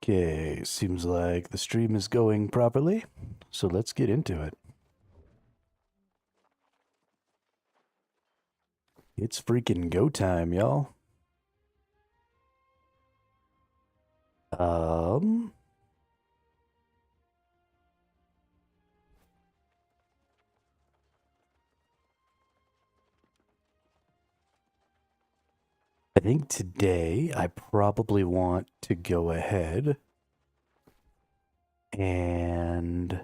Okay, seems like the stream is going properly, so let's get into it. It's freaking go time, y'all. I think today I probably want to go ahead and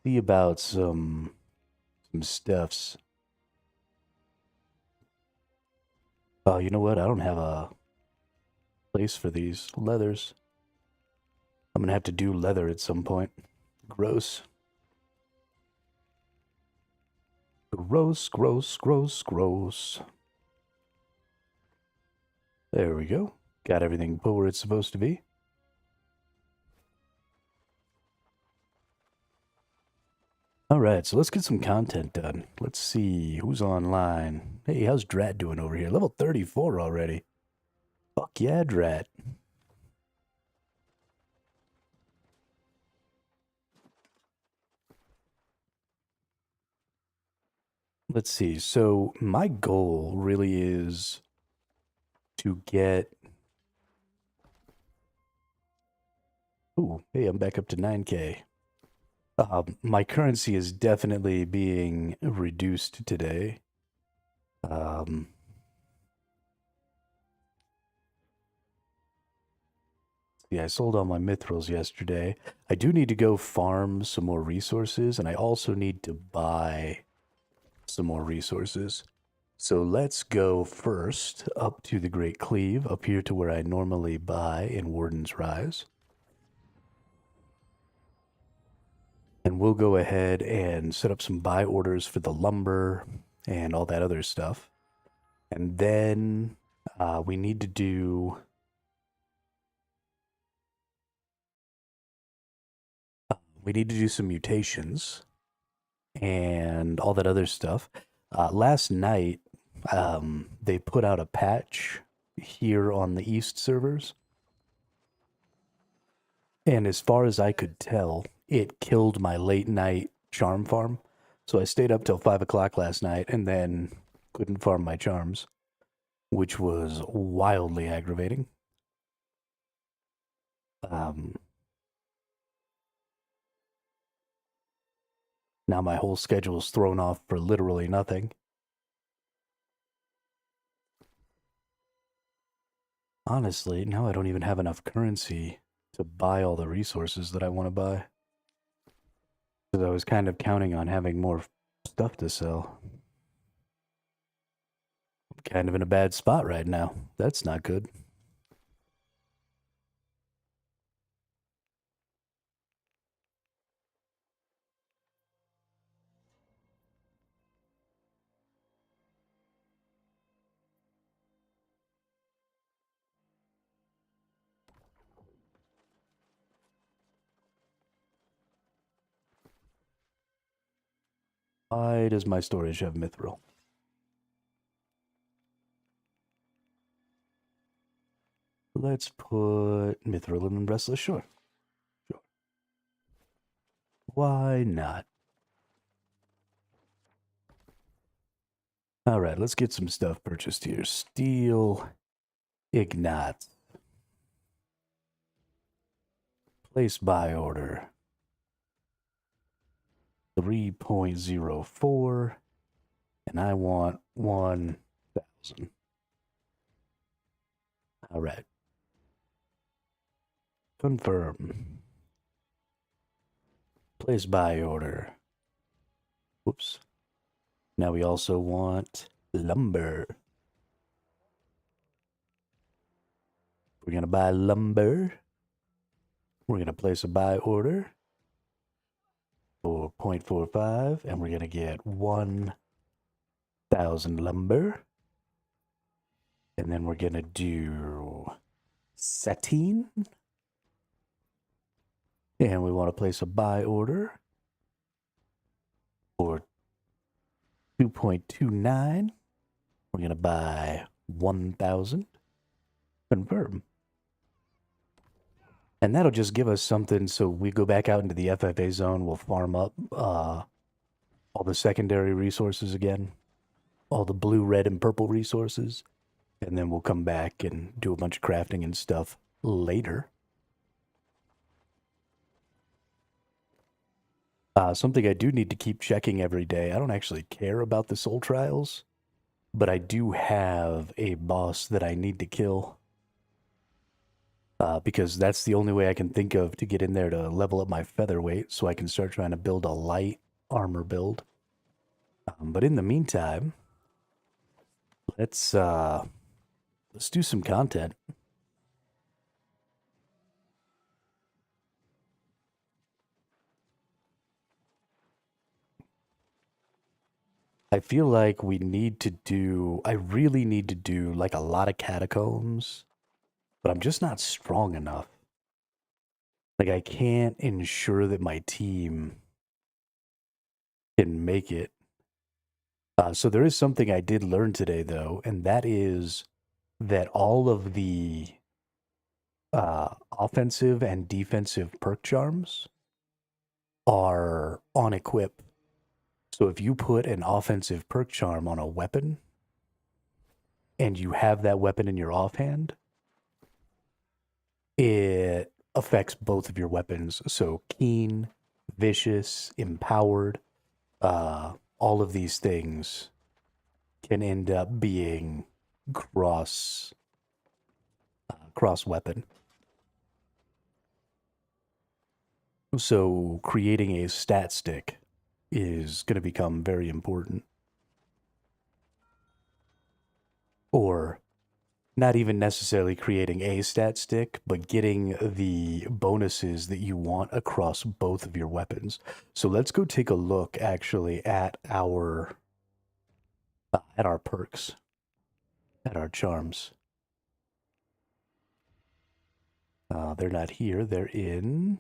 see about some stuffs. Oh, you know what? I don't have a place for these leathers. I'm gonna have to do leather at some point. Gross. Gross, gross, gross, gross. There we go. Got everything put where it's supposed to be. All right, so let's get some content done. Let's see who's online. Hey, how's Drat doing over here? Level 34 already. Fuck yeah, Drat. Let's see. So my goal really is to get... Ooh, hey, I'm back up to 9K. My currency is definitely being reduced today. Yeah, I sold all my mithrils yesterday. I do need to go farm some more resources, and I also need to buy some more resources. So let's go first up to the Great Cleave, up here to where I normally buy in Warden's Rise. And we'll go ahead and set up some buy orders for the lumber and all that other stuff. And then we need to do... we need to do some mutations and all that other stuff. Last night, they put out a patch here on the East servers. And as far as I could tell, it killed my late night charm farm. So I stayed up till 5 o'clock last night and then couldn't farm my charms, which was wildly aggravating. Now my whole schedule is thrown off for literally nothing. Honestly, now I don't even have enough currency to buy all the resources that I want to buy. Because I was kind of counting on having more stuff to sell. I'm kind of in a bad spot right now. That's not good. Why does my storage have mithril? Let's put mithril in Restless Shore. Sure. Why not? All right, let's get some stuff purchased here. Steel, Ignat. Place buy order. 3.04. And I want 1,000. All right. Confirm. Place buy order. Whoops. Now we also want lumber. We're going to buy lumber. We're going to place a buy order for 0.45, and we're going to get 1,000 lumber. And then we're going to do sateen. And we want to place a buy order for 2.29. We're going to buy 1,000. Confirm. And that'll just give us something, so we go back out into the FFA zone, we'll farm up all the secondary resources again, all the blue, red, and purple resources, and then we'll come back and do a bunch of crafting and stuff later. Something I do need to keep checking every day. I don't actually care about the soul trials, but I do have a boss that I need to kill. Because that's the only way I can think of to get in there to level up my featherweight so I can start trying to build a light armor build. But in the meantime, let's do some content. I feel like we need to do, I really need to do like a lot of catacombs, but I'm just not strong enough. Like I can't ensure that my team can make it. So there is something I did learn today though, and that is that all of the offensive and defensive perk charms are on equip. So if you put an offensive perk charm on a weapon and you have that weapon in your offhand, it affects both of your weapons. So keen, vicious, empowered, all of these things can end up being cross weapon. So creating a stat stick is going to become very important. Or not even necessarily creating a stat stick, but getting the bonuses that you want across both of your weapons. So let's go take a look actually at our perks, at our charms. They're not here. They're in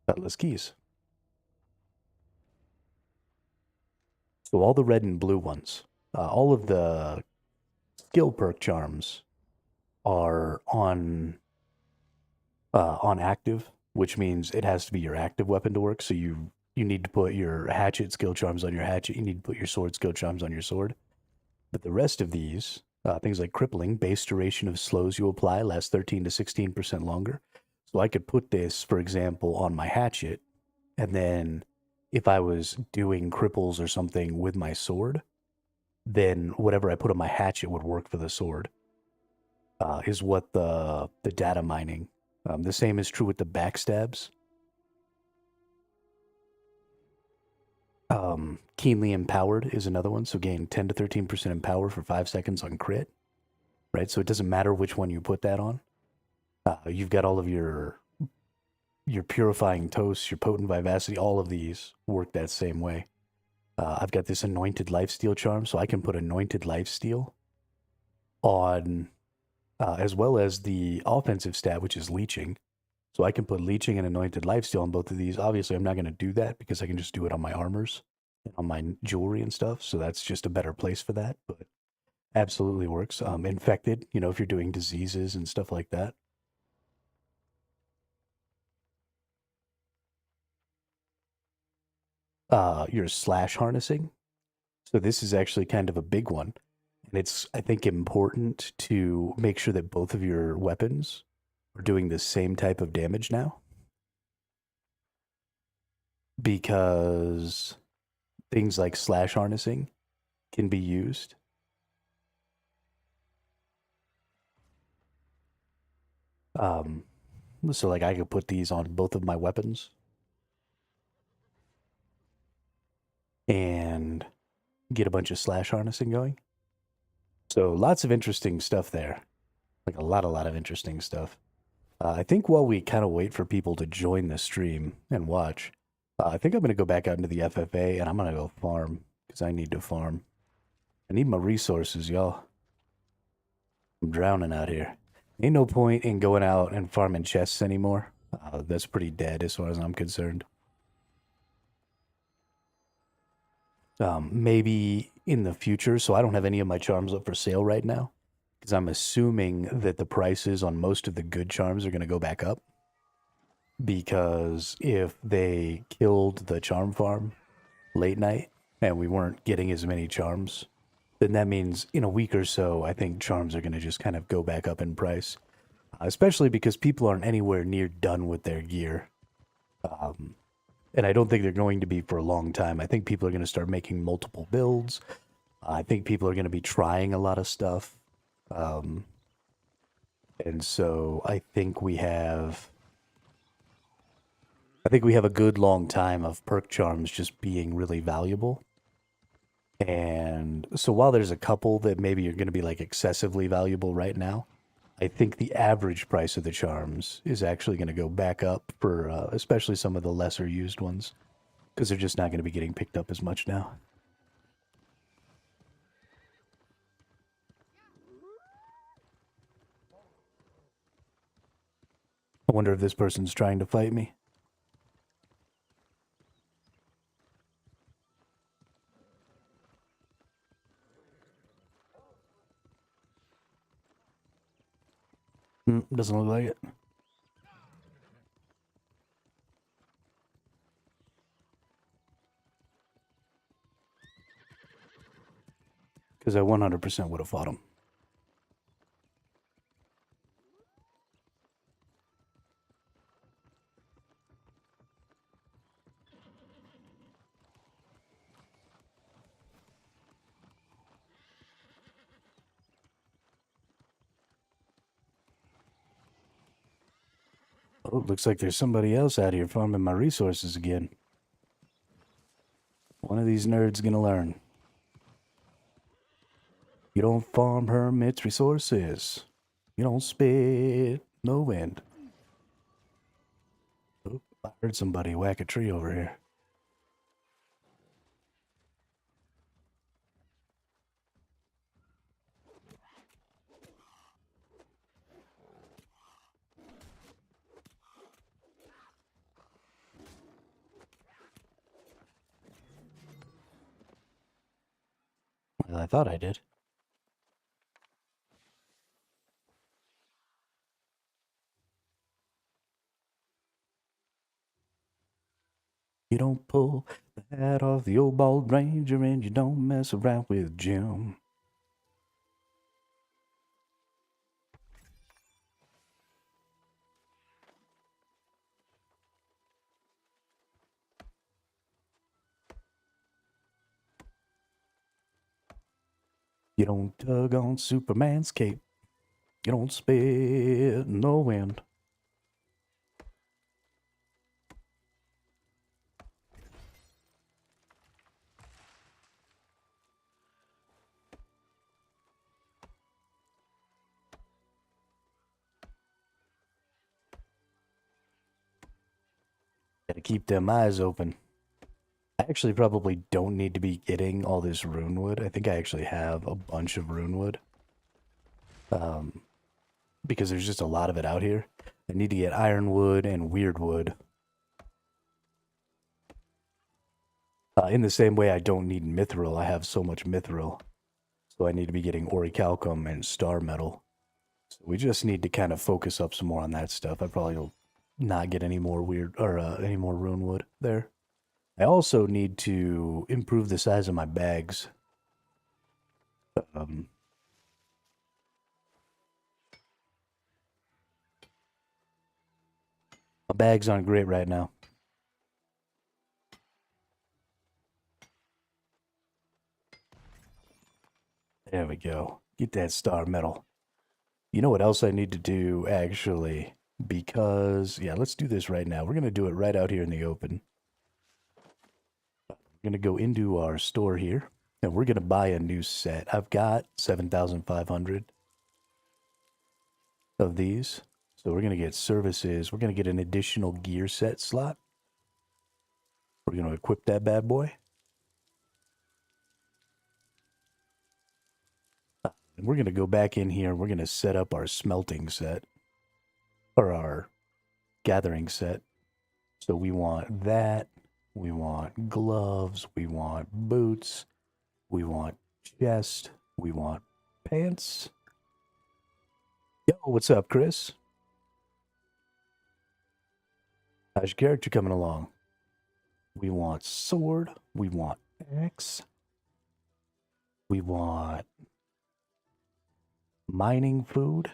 Cutlass Keys. So all the red and blue ones, all of the skill perk charms are on active, which means it has to be your active weapon to work. So you need to put your hatchet skill charms on your hatchet. You need to put your sword skill charms on your sword. But the rest of these, things like crippling, base duration of slows you apply lasts 13 to 16% longer. So I could put this, for example, on my hatchet, and then if I was doing cripples or something with my sword, then whatever I put on my hatchet would work for the sword. Is what the data mining. The same is true with the backstabs. Keenly empowered is another one. So gain 10 to 13% empower for 5 seconds on crit. Right? So it doesn't matter which one you put that on. You've got all of your purifying toasts, your potent vivacity, all of these work that same way. I've got this anointed lifesteal charm, so I can put anointed lifesteal on, as well as the offensive stat, which is leeching. So I can put leeching and anointed lifesteal on both of these. Obviously, I'm not going to do that because I can just do it on my armors, on my jewelry and stuff. So that's just a better place for that, but absolutely works. Infected, if you're doing diseases and stuff like that. Your slash harnessing. So this is actually kind of a big one. And it's, I think, important to make sure that both of your weapons are doing the same type of damage now. Because things like slash harnessing can be used. So like I could put these on both of my weapons. And get a bunch of slash harnessing going. So lots of interesting stuff there. Like a lot of interesting stuff. I think while we kind of wait for people to join the stream and watch, I think I'm going to go back out into the FFA and I'm going to go farm because I need to farm. I need my resources, y'all. I'm drowning out here. Ain't no point in going out and farming chests anymore That's pretty dead as far as I'm concerned. Maybe in the future, so I don't have any of my charms up for sale right now, because I'm assuming that the prices on most of the good charms are going to go back up. Because if they killed the charm farm late night and we weren't getting as many charms, then that means in a week or so, I think charms are going to just kind of go back up in price, especially because people aren't anywhere near done with their gear. And I don't think they're going to be for a long time. I think people are going to start making multiple builds. I think people are going to be trying a lot of stuff. And so I think we have a good long time of perk charms just being really valuable. And so while there's a couple that maybe are going to be like excessively valuable right now, I think the average price of the charms is actually going to go back up for especially some of the lesser used ones, because they're just not going to be getting picked up as much now. I wonder if this person's trying to fight me. Doesn't look like it. Because I 100% would have fought him. Oh, looks like there's somebody else out here farming my resources again. One of these nerds gonna learn. You don't farm hermits' resources. You don't spit no wind. Oh, I heard somebody whack a tree over here. Well, I thought I did. You don't pull the hat off the old bald ranger, and you don't mess around with Jim. You don't tug on Superman's cape. You don't spit no wind. Gotta keep them eyes open. I actually probably don't need to be getting all this rune wood. I think I actually have a bunch of rune wood. Because there's just a lot of it out here. I need to get ironwood and weirdwood. In the same way I don't need mithril, I have so much mithril. So I need to be getting orichalcum and star metal. So we just need to kind of focus up some more on that stuff. I probably will not get any more any more rune wood there. I also need to improve the size of my bags. My bags aren't great right now. There we go. Get that star metal. You know what else I need to do, actually? Because, yeah, let's do this right now. We're going to do it right out here in the open. We're going to go into our store here, and we're going to buy a new set. I've got 7,500 of these. So we're going to get services. We're going to get an additional gear set slot. We're going to equip that bad boy. And we're going to go back in here. We're going to set up our smelting set. Or our gathering set. So we want that. We want gloves. We want boots. We want chest. We want pants. Yo, what's up, Chris? How's your character coming along? We want sword. We want axe. We want mining food.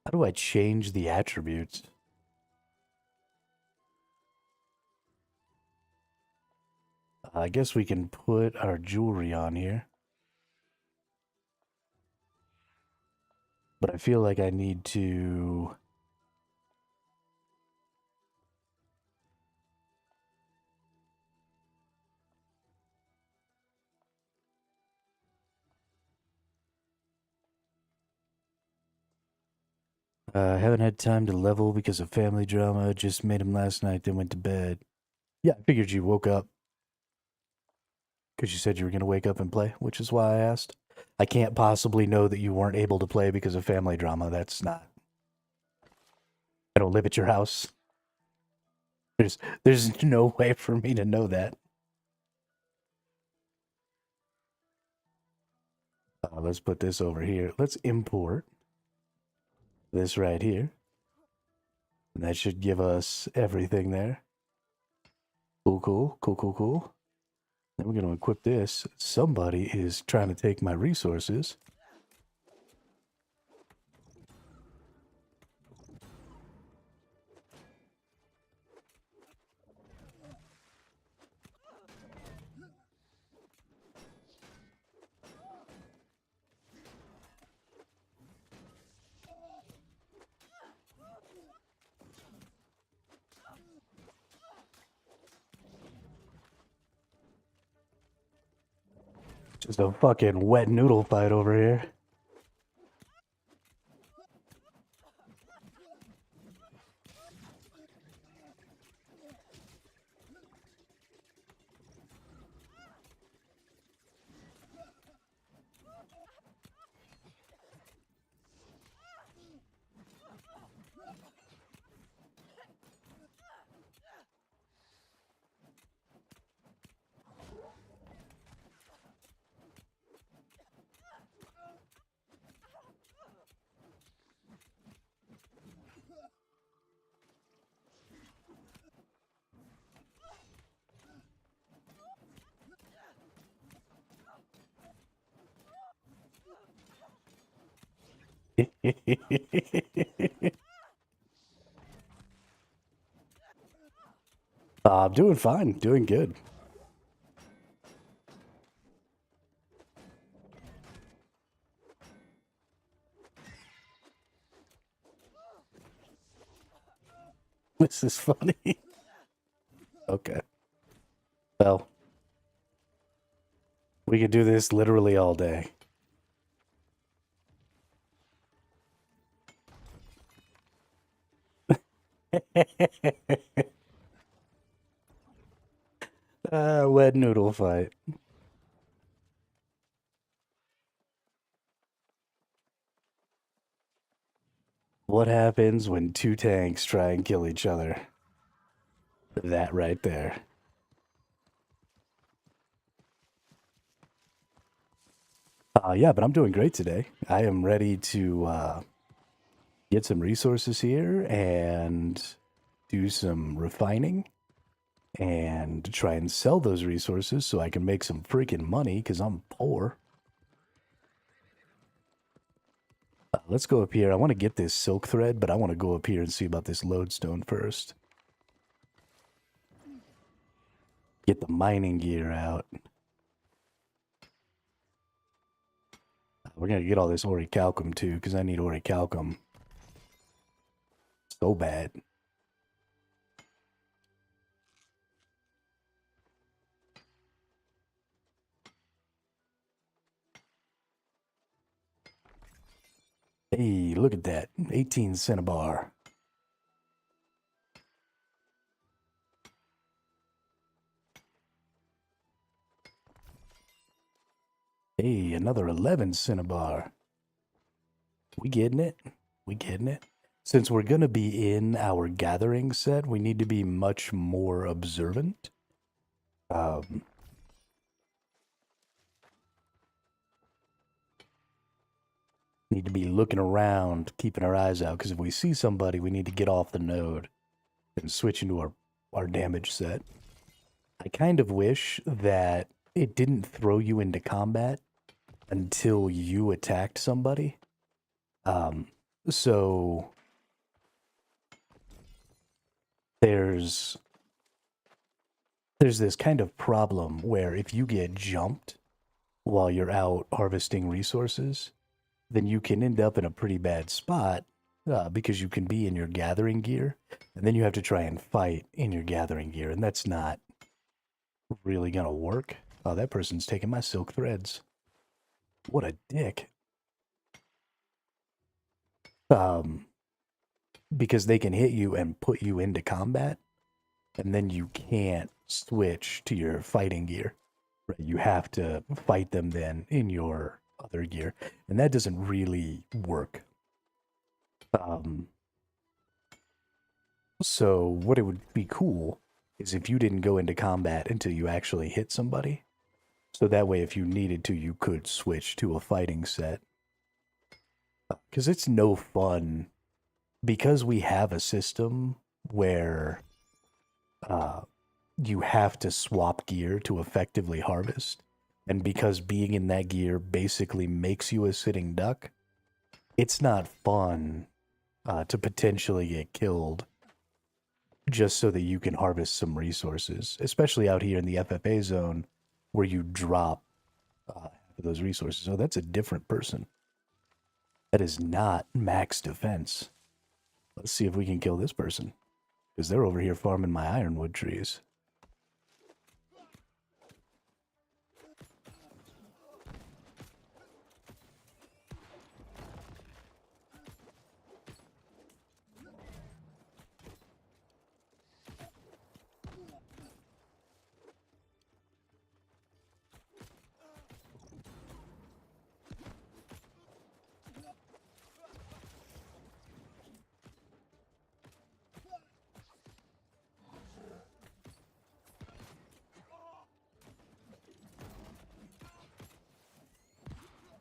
How do I change the attributes? I guess we can put our jewelry on here. But I feel like I need to... haven't had time to level because of family drama. Just made him last night, then went to bed. Yeah, I figured you woke up. Because you said you were going to wake up and play, which is why I asked. I can't possibly know that you weren't able to play because of family drama. That's not... I don't live at your house. There's no way for me to know that. Let's put this over here. Let's import this right here. And that should give us everything there. Cool. Then we're going to equip this. Somebody is trying to take my resources. Just a fucking wet noodle fight over here. I'm doing fine, doing good. This is funny. Okay. Well, we could do this literally all day. Wet noodle fight. What happens when two tanks try and kill each other? That right there. Yeah, but I'm doing great today. I am ready to get some resources here and do some refining and try and sell those resources so I can make some freaking money because I'm poor. Let's go up here. I want to get this silk thread, but I want to go up here and see about this lodestone first. Get the mining gear out. We're going to get all this orichalcum too, because I need orichalcum so bad. Hey, look at that. 18 cent a bar. Hey, another 11 cinnabar. We getting it? We getting it? Since we're going to be in our gathering set, we need to be much more observant. Need to be looking around, keeping our eyes out, because if we see somebody, we need to get off the node and switch into our damage set. I kind of wish that it didn't throw you into combat until you attacked somebody. So there's this kind of problem where if you get jumped while you're out harvesting resources, then you can end up in a pretty bad spot because you can be in your gathering gear, and then you have to try and fight in your gathering gear, and that's not really gonna work. Oh, that person's taking my silk threads. What a dick. Because they can hit you and put you into combat, and then you can't switch to your fighting gear. Right? You have to fight them then in your other gear, and that doesn't really work. So what it would be cool is if you didn't go into combat until you actually hit somebody. So that way, if you needed to, you could switch to a fighting set. Because it's no fun. Because we have a system where you have to swap gear to effectively harvest, and because being in that gear basically makes you a sitting duck, it's not fun to potentially get killed just so that you can harvest some resources, especially out here in the FFA zone where you drop those resources. Oh, that's a different person. That is not max defense. Let's see if we can kill this person, because they're over here farming my ironwood trees.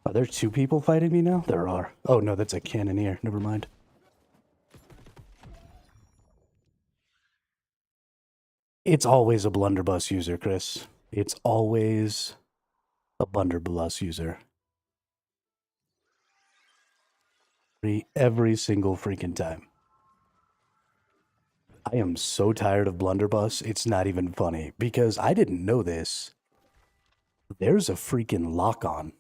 Are there two people fighting me now? There are. Oh, no, that's a cannoneer. Never mind. It's always a blunderbuss user, Chris. It's always a blunderbuss user. Every single freaking time. I am so tired of blunderbuss, it's not even funny. Because I didn't know this. There's a freaking lock-on.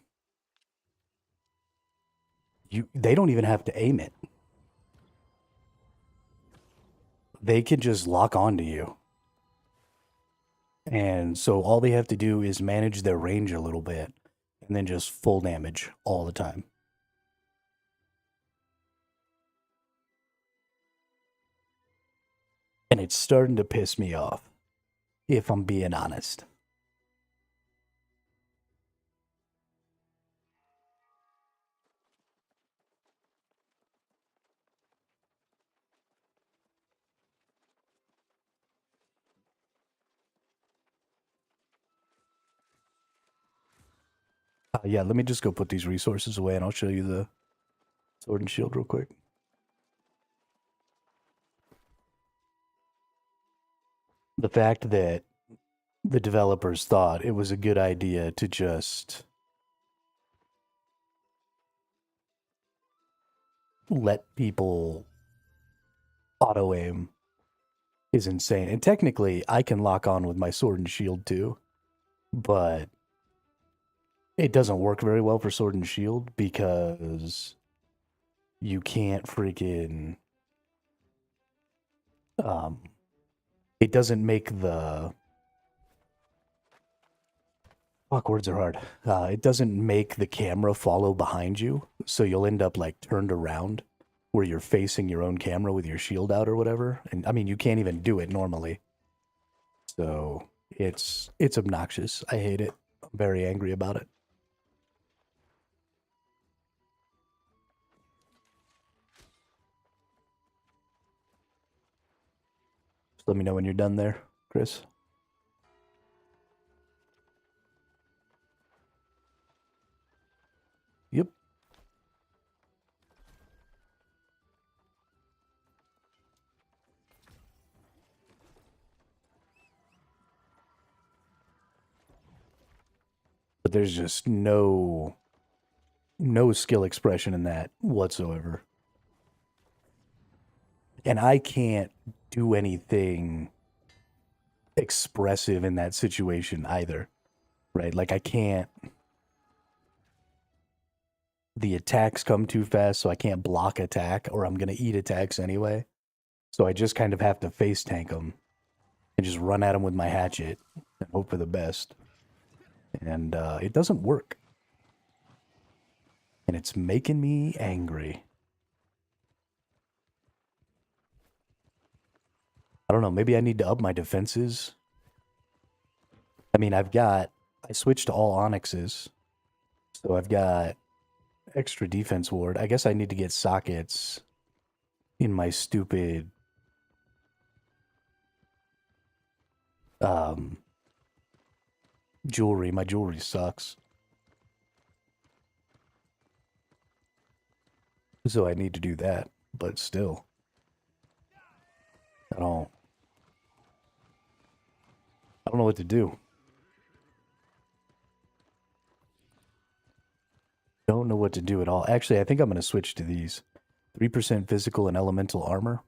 They don't even have to aim it. They can just lock onto you. And so all they have to do is manage their range a little bit, and then just full damage all the time. And it's starting to piss me off, if I'm being honest. Yeah, let me just go put these resources away, and I'll show you the sword and shield real quick. The fact that the developers thought it was a good idea to just let people auto-aim is insane. And technically, I can lock on with my sword and shield too, but it doesn't work very well for sword and shield because you can't freaking... it doesn't make the... Fuck, words are hard. It doesn't make the camera follow behind you, so you'll end up like turned around where you're facing your own camera with your shield out or whatever. And I mean, you can't even do it normally. So it's obnoxious. I hate it. I'm very angry about it. Let me know when you're done there, Chris. Yep. But there's just no skill expression in that whatsoever. And I can't do anything expressive in that situation either, right? Like I can't, the attacks come too fast, so I can't block attack, or I'm going to eat attacks anyway. So I just kind of have to face tank them and just run at them with my hatchet and hope for the best. And it doesn't work. And it's making me angry. I don't know, maybe I need to up my defenses. I mean, I switched to all onyxes. So I've got extra defense ward. I guess I need to get sockets in my stupid jewelry. My jewelry sucks. So I need to do that, but still. I don't know what to do. Don't know what to do at all. Actually, I think I'm going to switch to these. 3% physical and elemental armor.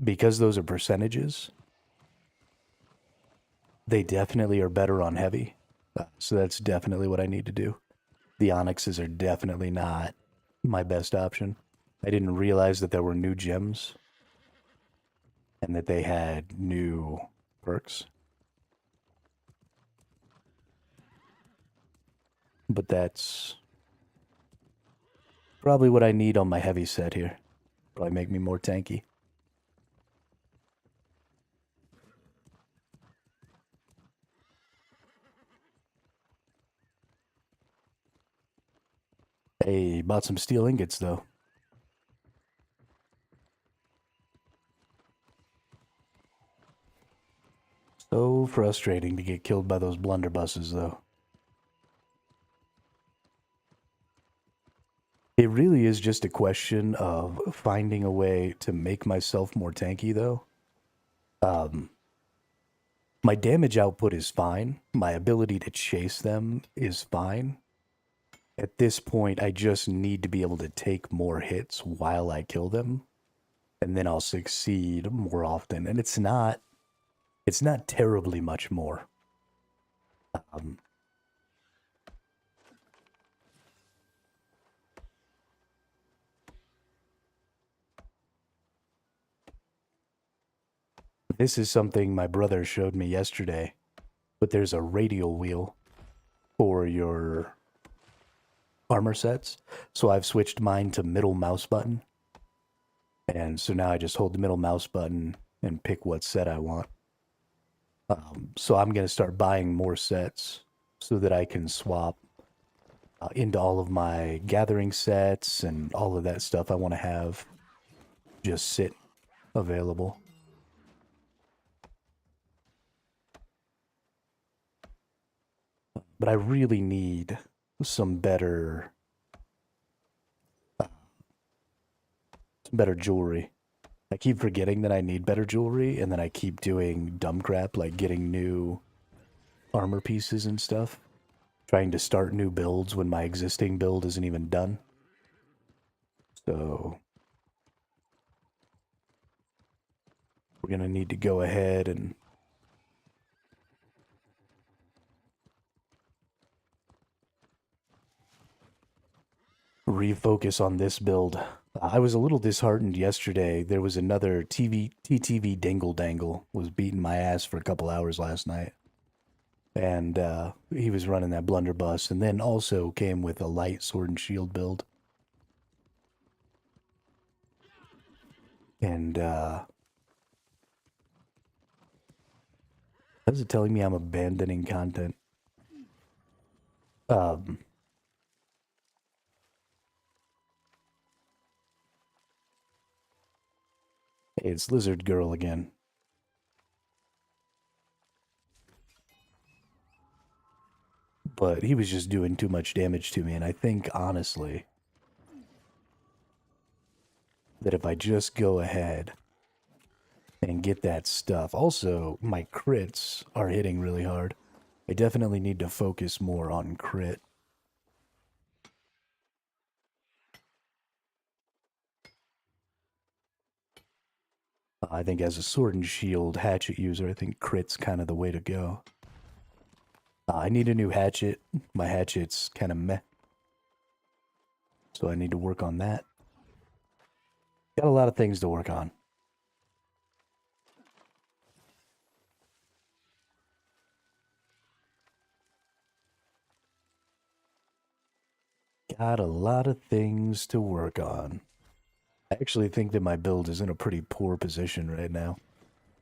Because those are percentages, they definitely are better on heavy. So that's definitely what I need to do. The onyxes are definitely not my best option. I didn't realize that there were new gems and that they had new perks. But that's probably what I need on my heavy set here. Probably make me more tanky. Hey, bought some steel ingots though. So frustrating to get killed by those blunderbusses though. It really is just a question of finding a way to make myself more tanky though. My damage output is fine. My ability to chase them is fine. At this point, I just need to be able to take more hits while I kill them, and then I'll succeed more often. And it's not terribly much more. This is something my brother showed me yesterday, but there's a radial wheel for your armor sets. So I've switched mine to middle mouse button. And so now I just hold the middle mouse button and pick what set I want. So I'm going to start buying more sets so that I can swap into all of my gathering sets and all of that stuff I want to have just sit available. But I really need some better jewelry. I keep forgetting that I need better jewelry, and then I keep doing dumb crap like getting new armor pieces and stuff. Trying to start new builds when my existing build isn't even done. So we're going to need to go ahead and refocus on this build. I was a little disheartened yesterday. There was another TTV Dingle Dangle was beating my ass for a couple hours last night. And he was running that blunderbuss, and then also came with a light sword and shield build. And how's it telling me I'm abandoning content? It's Lizard Girl again. But he was just doing too much damage to me, and I think, honestly, that if I just go ahead and get that stuff... Also, my crits are hitting really hard. I definitely need to focus more on crit. I think as a sword and shield hatchet user, I think crit's kind of the way to go. I need a new hatchet. My hatchet's kind of meh. So I need to work on that. Got a lot of things to work on. Got a lot of things to work on. I actually think that my build is in a pretty poor position right now.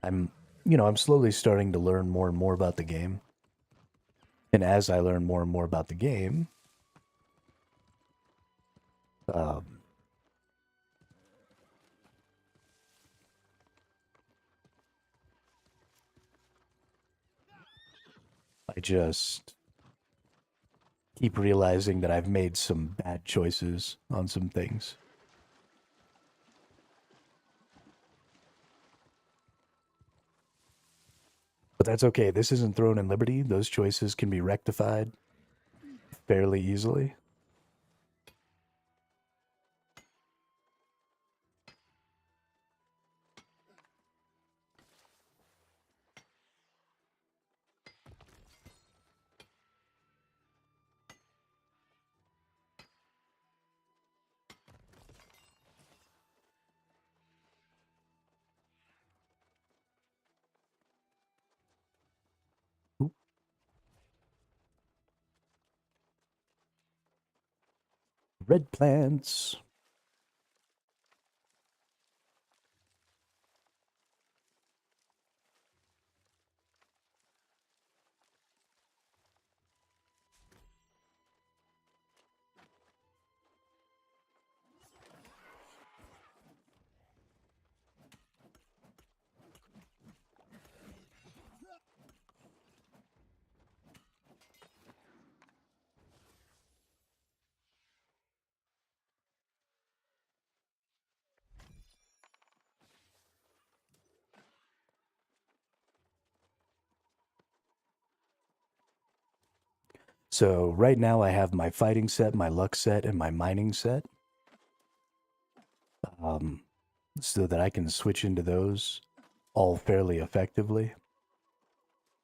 I'm slowly starting to learn more and more about the game. And as I learn more and more about the game, I just keep realizing that I've made some bad choices on some things. But that's okay. This isn't Throne and Liberty. Those choices can be rectified fairly easily. Oop. Red plants. So right now I have my fighting set, my luck set, and my mining set. So that I can switch into those all fairly effectively.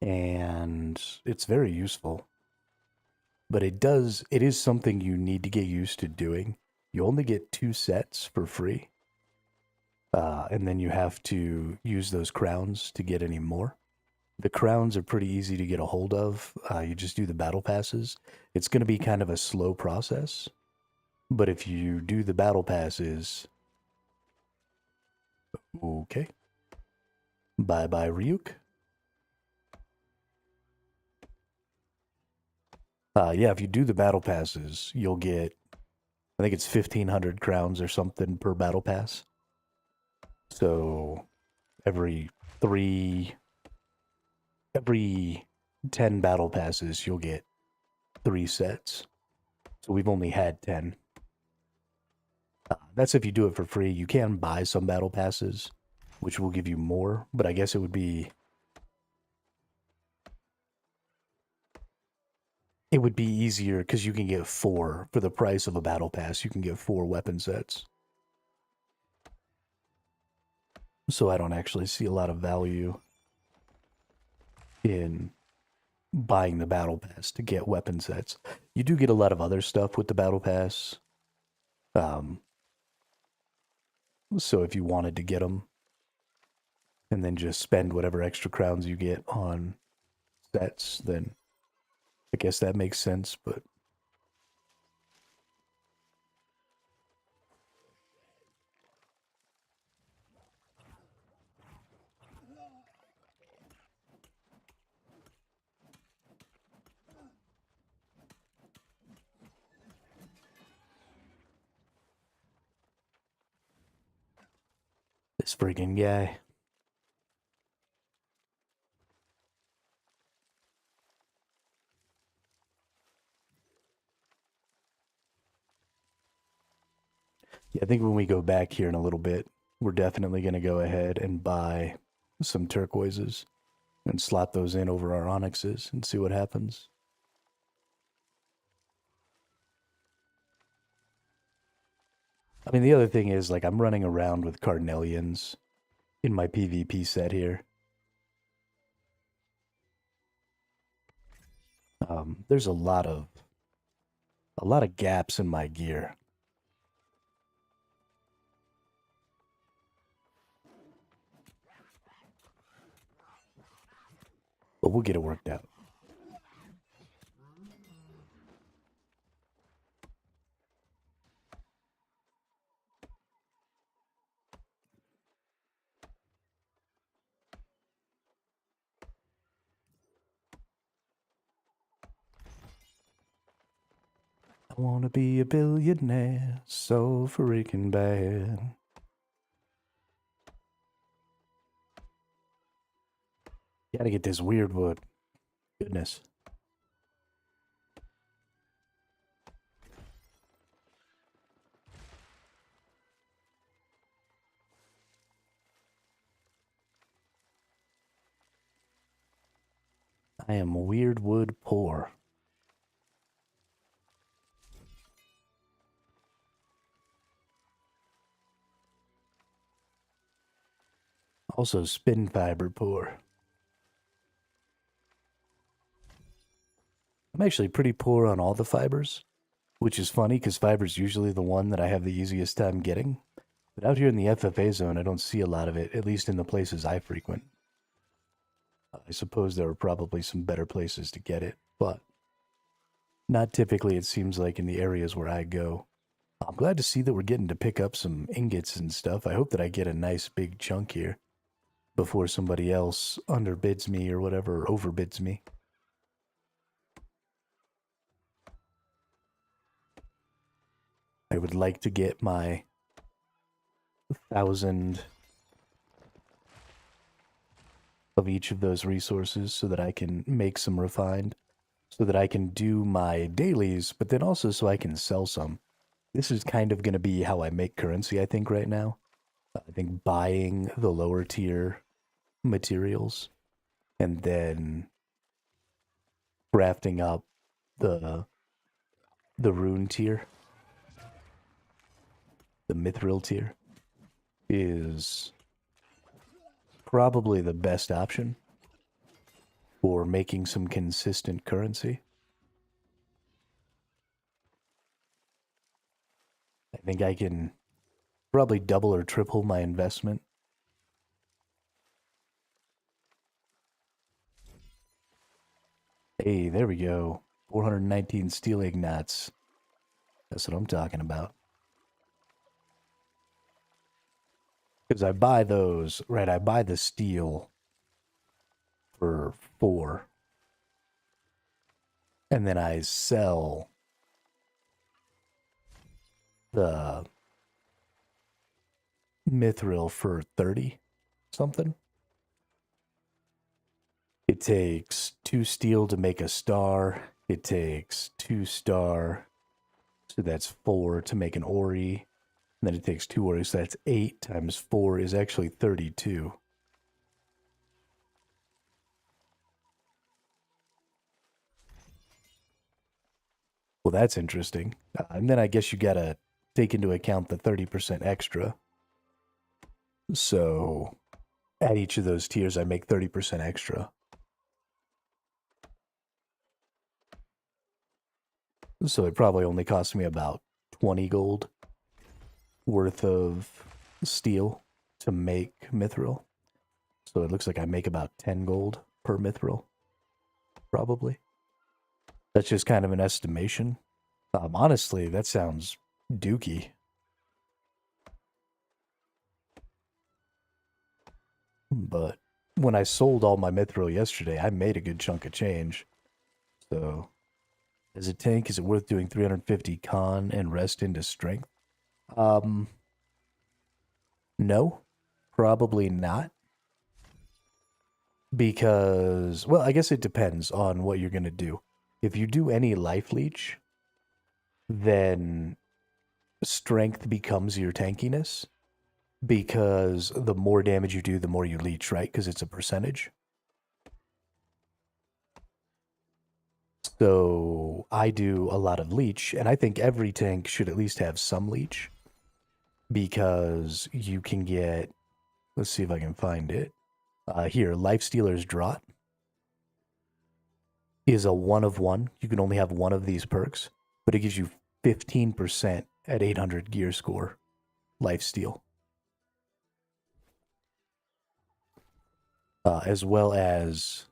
And it's very useful. But it is something you need to get used to doing. You only get 2 sets for free. And then you have to use those crowns to get any more. The crowns are pretty easy to get a hold of. You just do the battle passes. It's going to be kind of a slow process. But if you do the battle passes... Okay. Bye-bye, Ryuk. Yeah, if you do the battle passes, you'll get... I think it's 1,500 crowns or something per battle pass. So every 10 battle passes, you'll get 3 sets. So we've only had 10. That's if you do it for free. You can buy some battle passes, which will give you more, but I guess it would be... It would be easier because you can get 4 for the price of a battle pass. You can get 4 weapon sets. So I don't actually see a lot of value in buying the battle pass to get weapon sets. You do get a lot of other stuff with the battle pass. So if you wanted to get them and then just spend whatever extra crowns you get on sets, then I guess that makes sense, but... This freaking guy. Yeah, I think when we go back here in a little bit, we're definitely going to go ahead and buy some turquoises and slot those in over our onyxes and see what happens. I mean, the other thing is, like, I'm running around with Cardinalians in my PvP set here. There's a lot of gaps in my gear. But we'll get it worked out. I wanna be a billionaire so freaking bad. Gotta get this weird wood. Goodness. I am weird wood poor. Also spin fiber poor. I'm actually pretty poor on all the fibers, which is funny because fiber's usually the one that I have the easiest time getting. But out here in the FFA zone, I don't see a lot of it, at least in the places I frequent. I suppose there are probably some better places to get it, but not typically, it seems like, in the areas where I go. I'm glad to see that we're getting to pick up some ingots and stuff. I hope that I get a nice big chunk here before somebody else underbids me or whatever, or overbids me. I would like to get my 1,000 of each of those resources so that I can make some refined, so that I can do my dailies, but then also so I can sell some. This is kind of going to be how I make currency, I think, right now. I think buying the lower tier materials and then crafting up the rune tier, the mithril tier, is probably the best option for making some consistent currency. I think I can probably double or triple my investment. Hey, there we go. 419 steel ignats. That's what I'm talking about. Because I buy those, right? I buy the steel for 4. And then I sell the mithril for 30 something. It takes 2 steel to make a star. It takes 2 star, so that's 4 to make an ori. And then it takes 2 ori, so that's 8 times 4 is actually 32. Well, that's interesting. And then I guess you gotta take into account the 30% extra. So at each of those tiers, I make 30% extra. So it probably only cost me about 20 gold worth of steel to make mithril. So it looks like I make about 10 gold per mithril, probably. That's just kind of an estimation. Honestly, that sounds dookie. But when I sold all my mithril yesterday, I made a good chunk of change. So, as a tank, is it worth doing 350 con and rest into strength? No, Probably not. Because, well, I guess it depends on what you're going to do. If you do any life leech, then strength becomes your tankiness. Because the more damage you do, the more you leech, right? Because it's a percentage. So I do a lot of leech, and I think every tank should at least have some leech. Because you can get, let's see if I can find it. Here, Lifestealer's Draught is a 1 of 1. You can only have one of these perks, but it gives you 15% at 800 gear score lifesteal. As well as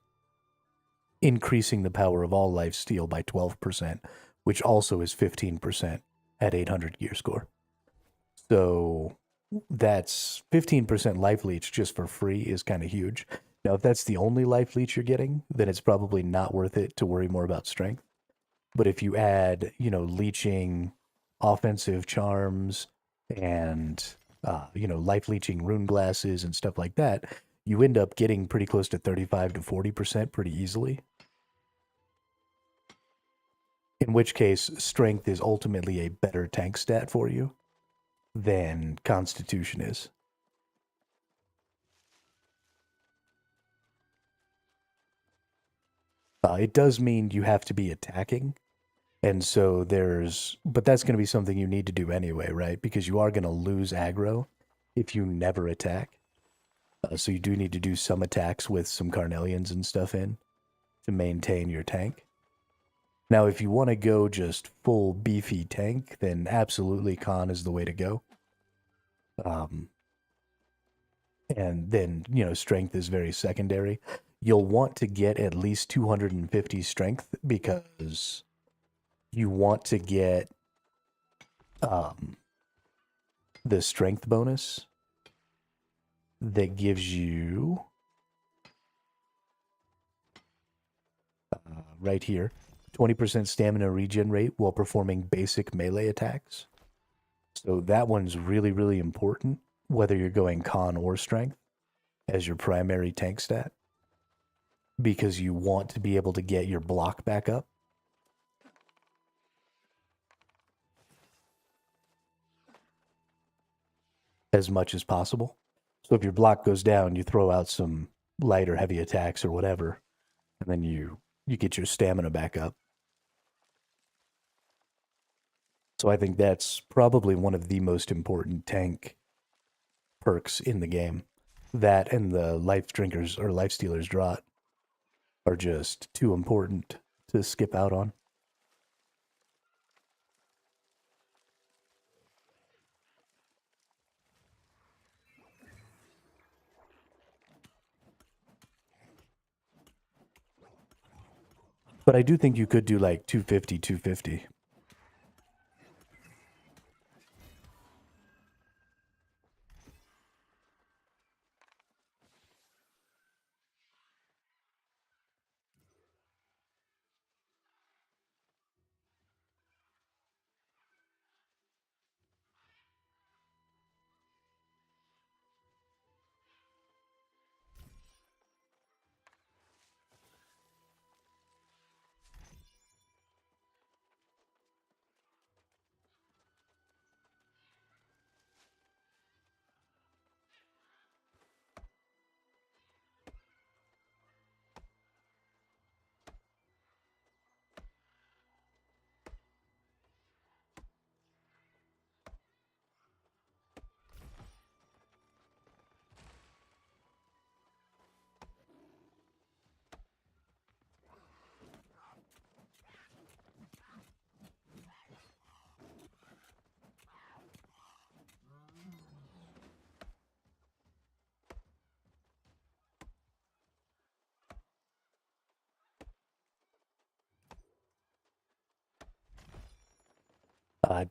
increasing the power of all lifesteal by 12%, which also is 15% at 800 gear score. So that's 15% life leech just for free is kind of huge. Now, if that's the only life leech you're getting, then it's probably not worth it to worry more about strength. But if you add, leeching, offensive charms, and, life leeching rune glasses and stuff like that, you end up getting pretty close to 35 to 40% pretty easily. In which case, strength is ultimately a better tank stat for you than constitution is. It does mean you have to be attacking. And so but that's going to be something you need to do anyway, right? Because you are going to lose aggro if you never attack. So you do need to do some attacks with some Carnelians and stuff in to maintain your tank. Now, if you want to go just full beefy tank, then absolutely con is the way to go. And then, strength is very secondary. You'll want to get at least 250 strength because you want to get the strength bonus that gives you right here 20% stamina regen rate while performing basic melee attacks. So that one's really, really important, whether you're going con or strength as your primary tank stat, because you want to be able to get your block back up. As much as possible. So if your block goes down, you throw out some light or heavy attacks or whatever, and then you get your stamina back up. So I think that's probably one of the most important tank perks in the game. That and the life drinkers or life stealers draught are just too important to skip out on. But I do think you could do like 250, 250.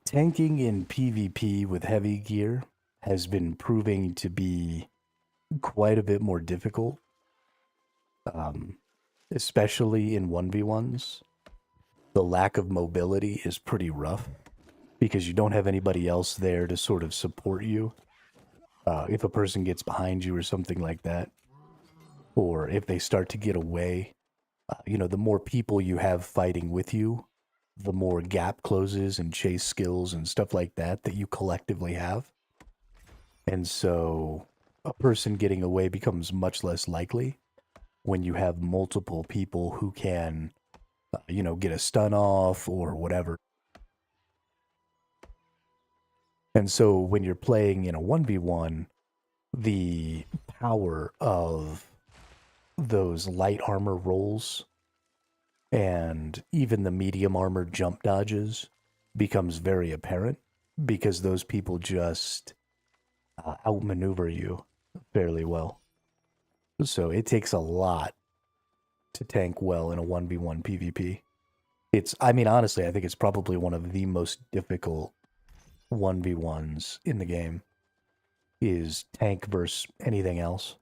Tanking in PvP with heavy gear has been proving to be quite a bit more difficult, especially in 1v1s. The lack of mobility is pretty rough because you don't have anybody else there to sort of support you if a person gets behind you or something like that, or if they start to get away, the more people you have fighting with you, the more gap closes and chase skills and stuff like that that you collectively have. And so a person getting away becomes much less likely when you have multiple people who can, get a stun off or whatever. And so when you're playing in a 1v1, the power of those light armor rolls and even the medium armor jump dodges becomes very apparent because those people just outmaneuver you fairly well. So it takes a lot to tank well in a 1v1 PvP. Honestly, I think it's probably one of the most difficult 1v1s in the game is tank versus anything else.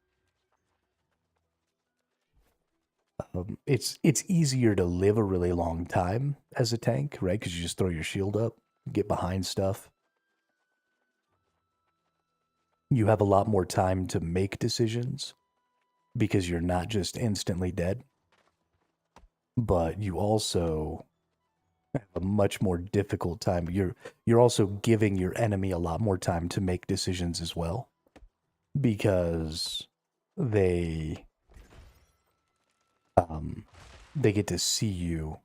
It's easier to live a really long time as a tank, right? Because you just throw your shield up, get behind stuff. You have a lot more time to make decisions because you're not just instantly dead, but you also have a much more difficult time. You're also giving your enemy a lot more time to make decisions as well because they get to see you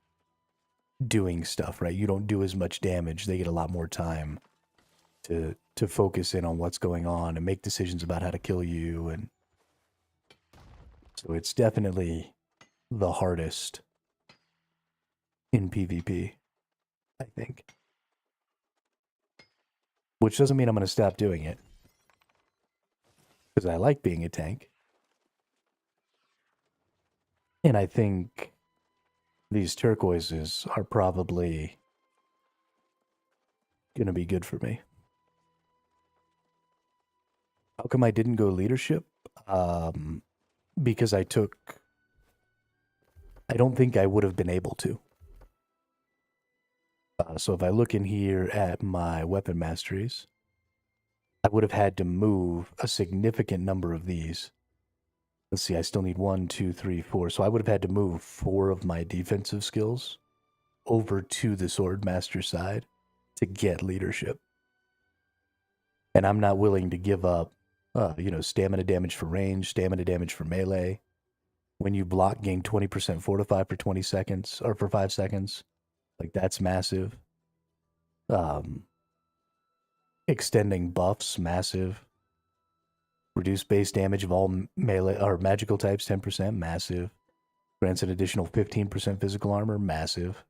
doing stuff, right? You don't do as much damage. They get a lot more time to focus in on what's going on and make decisions about how to kill you. And so it's definitely the hardest in PvP, I think. Which doesn't mean I'm going to stop doing it. Because I like being a tank. And I think these turquoises are probably going to be good for me. How come I didn't go leadership? Because I don't think I would have been able to. So if I look in here at my weapon masteries, I would have had to move a significant number of these. Let's see, I still need 1, 2, 3, 4. So I would have had to move 4 of my defensive skills over to the sword master side to get leadership. And I'm not willing to give up, stamina damage for range, stamina damage for melee. When you block, gain 20% fortify for 20 seconds, or for 5 seconds. Like, that's massive. Extending buffs, massive. Reduce base damage of all melee or magical types, 10%, massive. Grants an additional 15% physical armor, massive.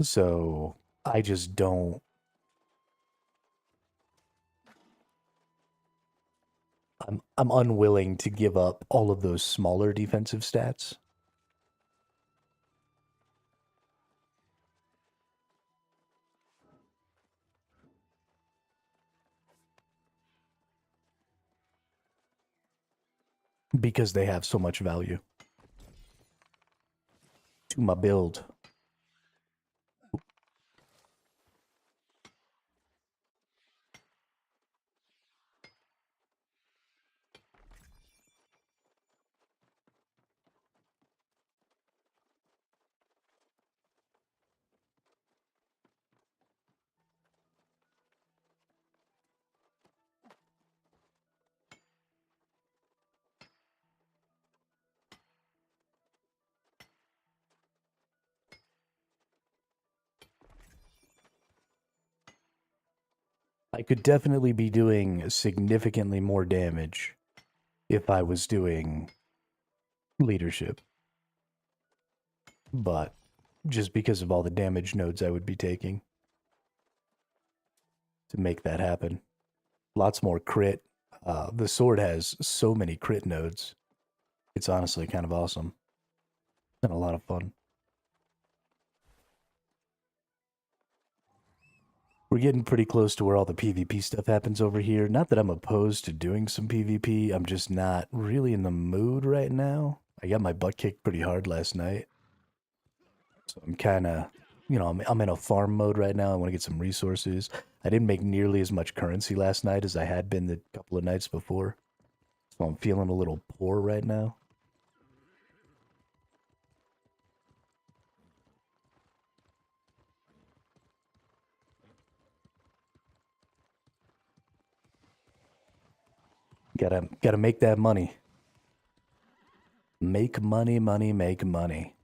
So I just don't. I'm unwilling to give up all of those smaller defensive stats. Because they have so much value to my build. I could definitely be doing significantly more damage if I was doing leadership. But just because of all the damage nodes I would be taking to make that happen. Lots more crit. The sword has so many crit nodes. It's honestly kind of awesome. And a lot of fun. We're getting pretty close to where all the PvP stuff happens over here. Not that I'm opposed to doing some PvP. I'm just not really in the mood right now. I got my butt kicked pretty hard last night. So I'm kind of, I'm in a farm mode right now. I want to get some resources. I didn't make nearly as much currency last night as I had been the couple of nights before. So I'm feeling a little poor right now. Gotta make that money. Make money, money, make money.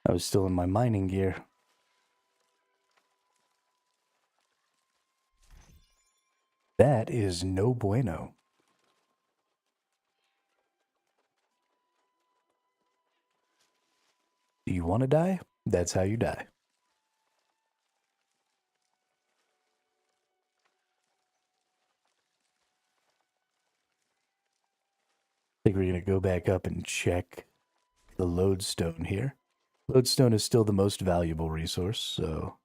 I was still in my mining gear. That is no bueno. Do you want to die? That's how you die. I think we're going to go back up and check the lodestone here. Lodestone is still the most valuable resource, so...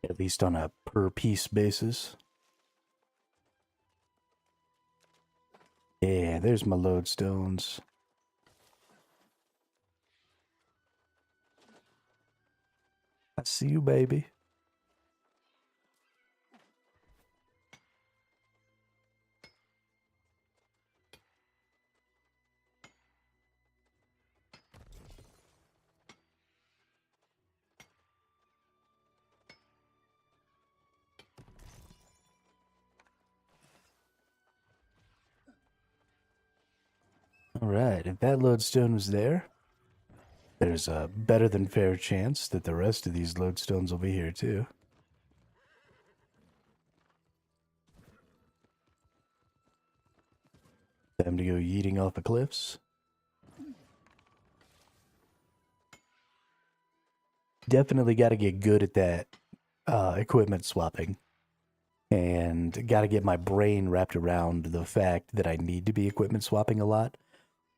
At least on a per piece basis. Yeah, there's my lodestones. I see you, baby. Alright, if that lodestone was there, there's a better than fair chance that the rest of these lodestones will be here too. Time to go yeeting off the cliffs. Definitely got to get good at that equipment swapping. And got to get my brain wrapped around the fact that I need to be equipment swapping a lot.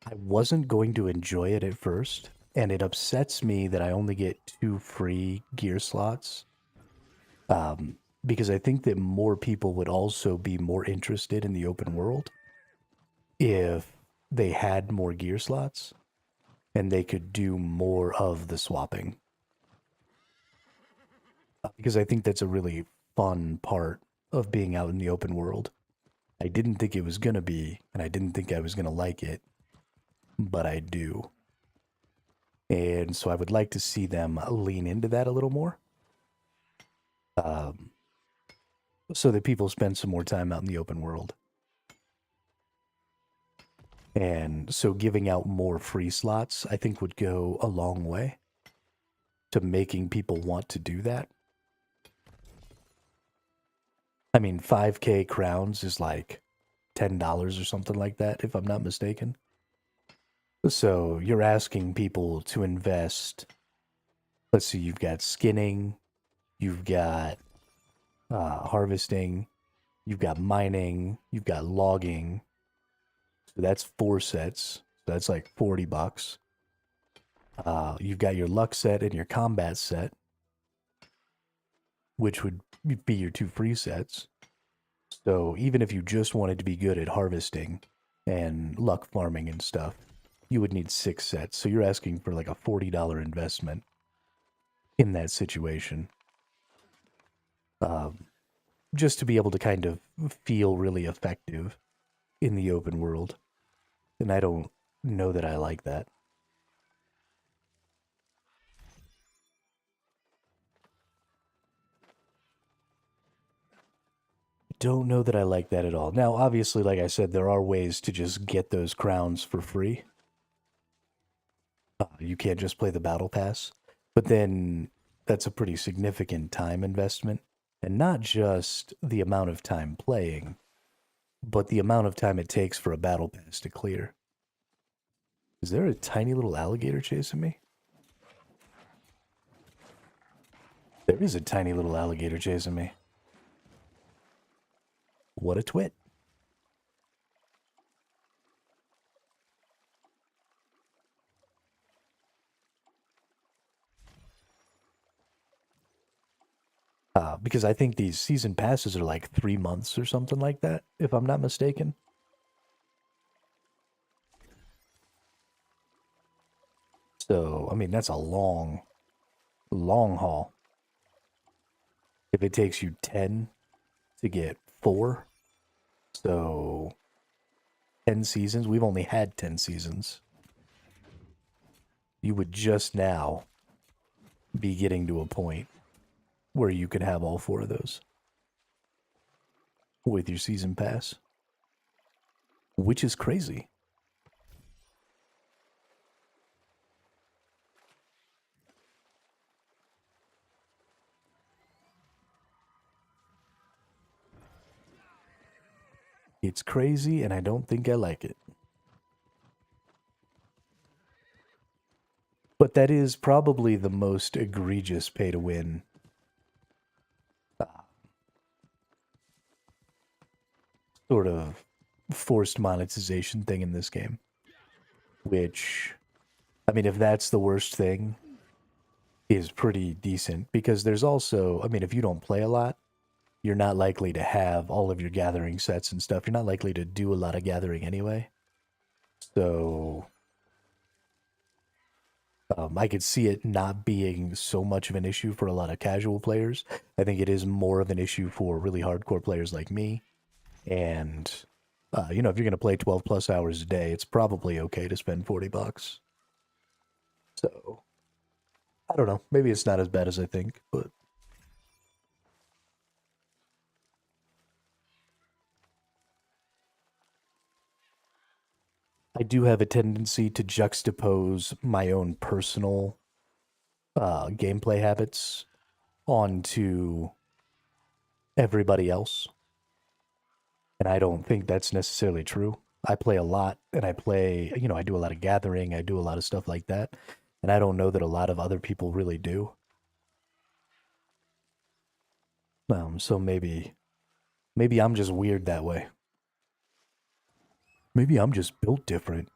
I wasn't going to enjoy it at first, and it upsets me that I only get 2 free gear slots. Because I think that more people would also be more interested in the open world if they had more gear slots and they could do more of the swapping. Because I think that's a really fun part of being out in the open world. I didn't think it was going to be, and I didn't think I was going to like it, but I do. And so I would like to see them lean into that a little more. So that people spend some more time out in the open world. And so giving out more free slots, I think, would go a long way to making people want to do that. I mean, 5K crowns is like $10 or something like that, if I'm not mistaken. So you're asking people to invest. Let's see, you've got skinning, you've got harvesting, you've got mining, you've got logging. So that's 4 sets. So that's like $40. You've got your luck set and your combat set, which would be your 2 free sets. So even if you just wanted to be good at harvesting and luck farming and stuff, you would need 6 sets. So you're asking for like a $40 investment in that situation. just to be able to kind of feel really effective in the open world. And I don't know that I like that. Don't know that I like that at all. Now, obviously, like I said, there are ways to just get those crowns for free. You can't just play the battle pass, but then that's a pretty significant time investment, and not just the amount of time playing, but the amount of time it takes for a battle pass to clear. Is there a tiny little alligator chasing me? There is a tiny little alligator chasing me. What a twit. Because I think these season passes are like 3 months or something like that, if I'm not mistaken. So, I mean, that's a long, long haul. If it takes you 10 to get 4, so 10 seasons, we've only had 10 seasons. You would just now be getting to a point where you could have all 4 of those with your season pass, which is crazy. It's crazy, and I don't think I like it. But that is probably the most egregious pay to win sort of forced monetization thing in this game. Which, I mean, if that's the worst thing, is pretty decent. Because there's also, I mean, if you don't play a lot, you're not likely to have all of your gathering sets and stuff. You're not likely to do a lot of gathering anyway. So I could see it not being so much of an issue for a lot of casual players. I think it is more of an issue for really hardcore players like me. And, you know, if you're going to play 12 plus hours a day, it's probably okay to spend $40. So, I don't know. Maybe it's not as bad as I think, but I do have a tendency to juxtapose my own personal gameplay habits onto everybody else. And I don't think that's necessarily true. I play a lot and I play, you know, I do a lot of gathering, I do a lot of stuff like that. And I don't know that a lot of other people really do. So maybe I'm just weird that way. Maybe I'm just built different.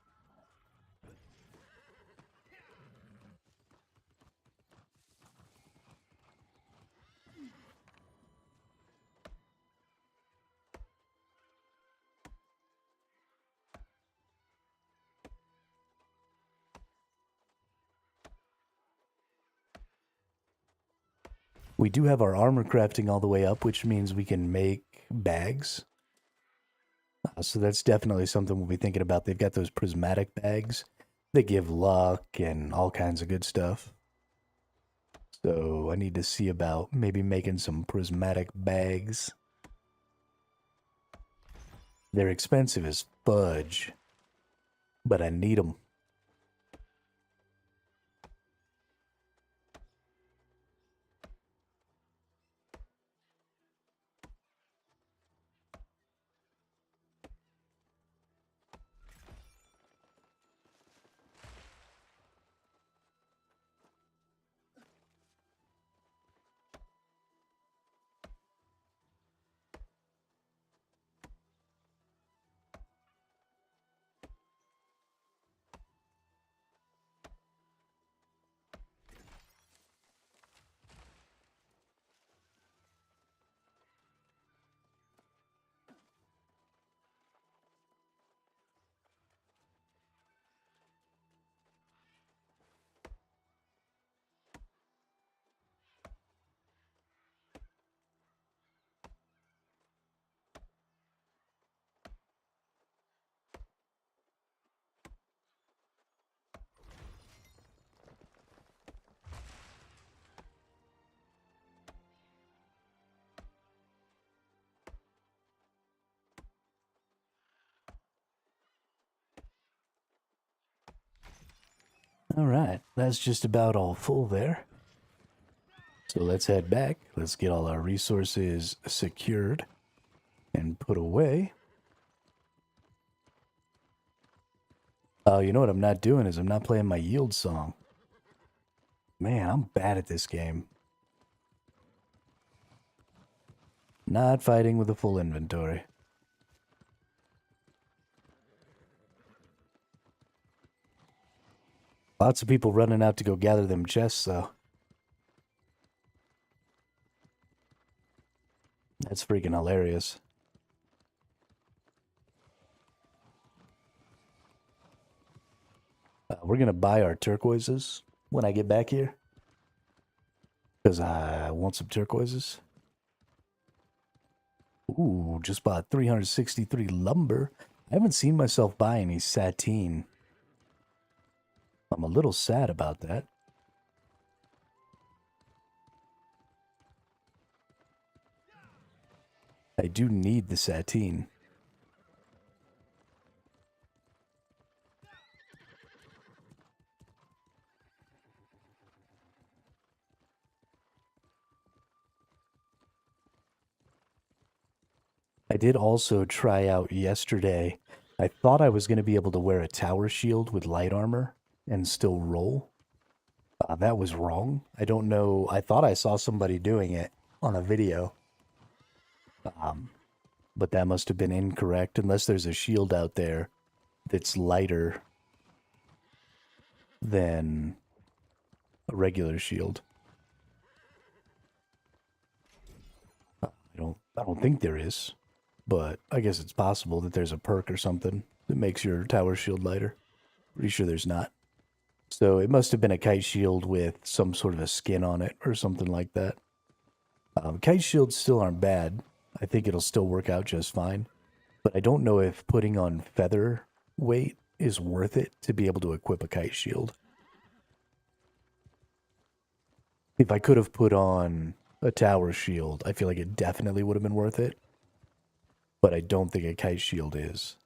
We do have our armor crafting all the way up, which means we can make bags. So that's definitely something we'll be thinking about. They've got those prismatic bags. They give luck and all kinds of good stuff. So I need to see about maybe making some prismatic bags. They're expensive as fudge, but I need them. Alright, that's just about all full there. So let's head back. Let's get all our resources secured and put away. Oh, you know what I'm not doing is I'm not playing my yield song. Man, I'm bad at this game. Not fighting with a full inventory. Lots of people running out to go gather them chests, though. That's freaking hilarious. We're going to buy our turquoises when I get back here. Because I want some turquoises. Ooh, just bought 363 lumber. I haven't seen myself buy any sateen. I'm a little sad about that. I do need the sateen. I did also try out yesterday. I thought I was going to be able to wear a tower shield with light armor and still roll. That was wrong. I don't know. I thought I saw somebody doing it on a video. But that must have been incorrect unless there's a shield out there that's lighter than a regular shield. I don't think there is, but I guess it's possible that there's a perk or something that makes your tower shield lighter. Pretty sure there's not. So it must have been a kite shield with some sort of a skin on it or something like that. Kite shields still aren't bad. I think it'll still work out just fine. But I don't know if putting on feather weight is worth it to be able to equip a kite shield. If I could have put on a tower shield, I feel like it definitely would have been worth it. But I don't think a kite shield is.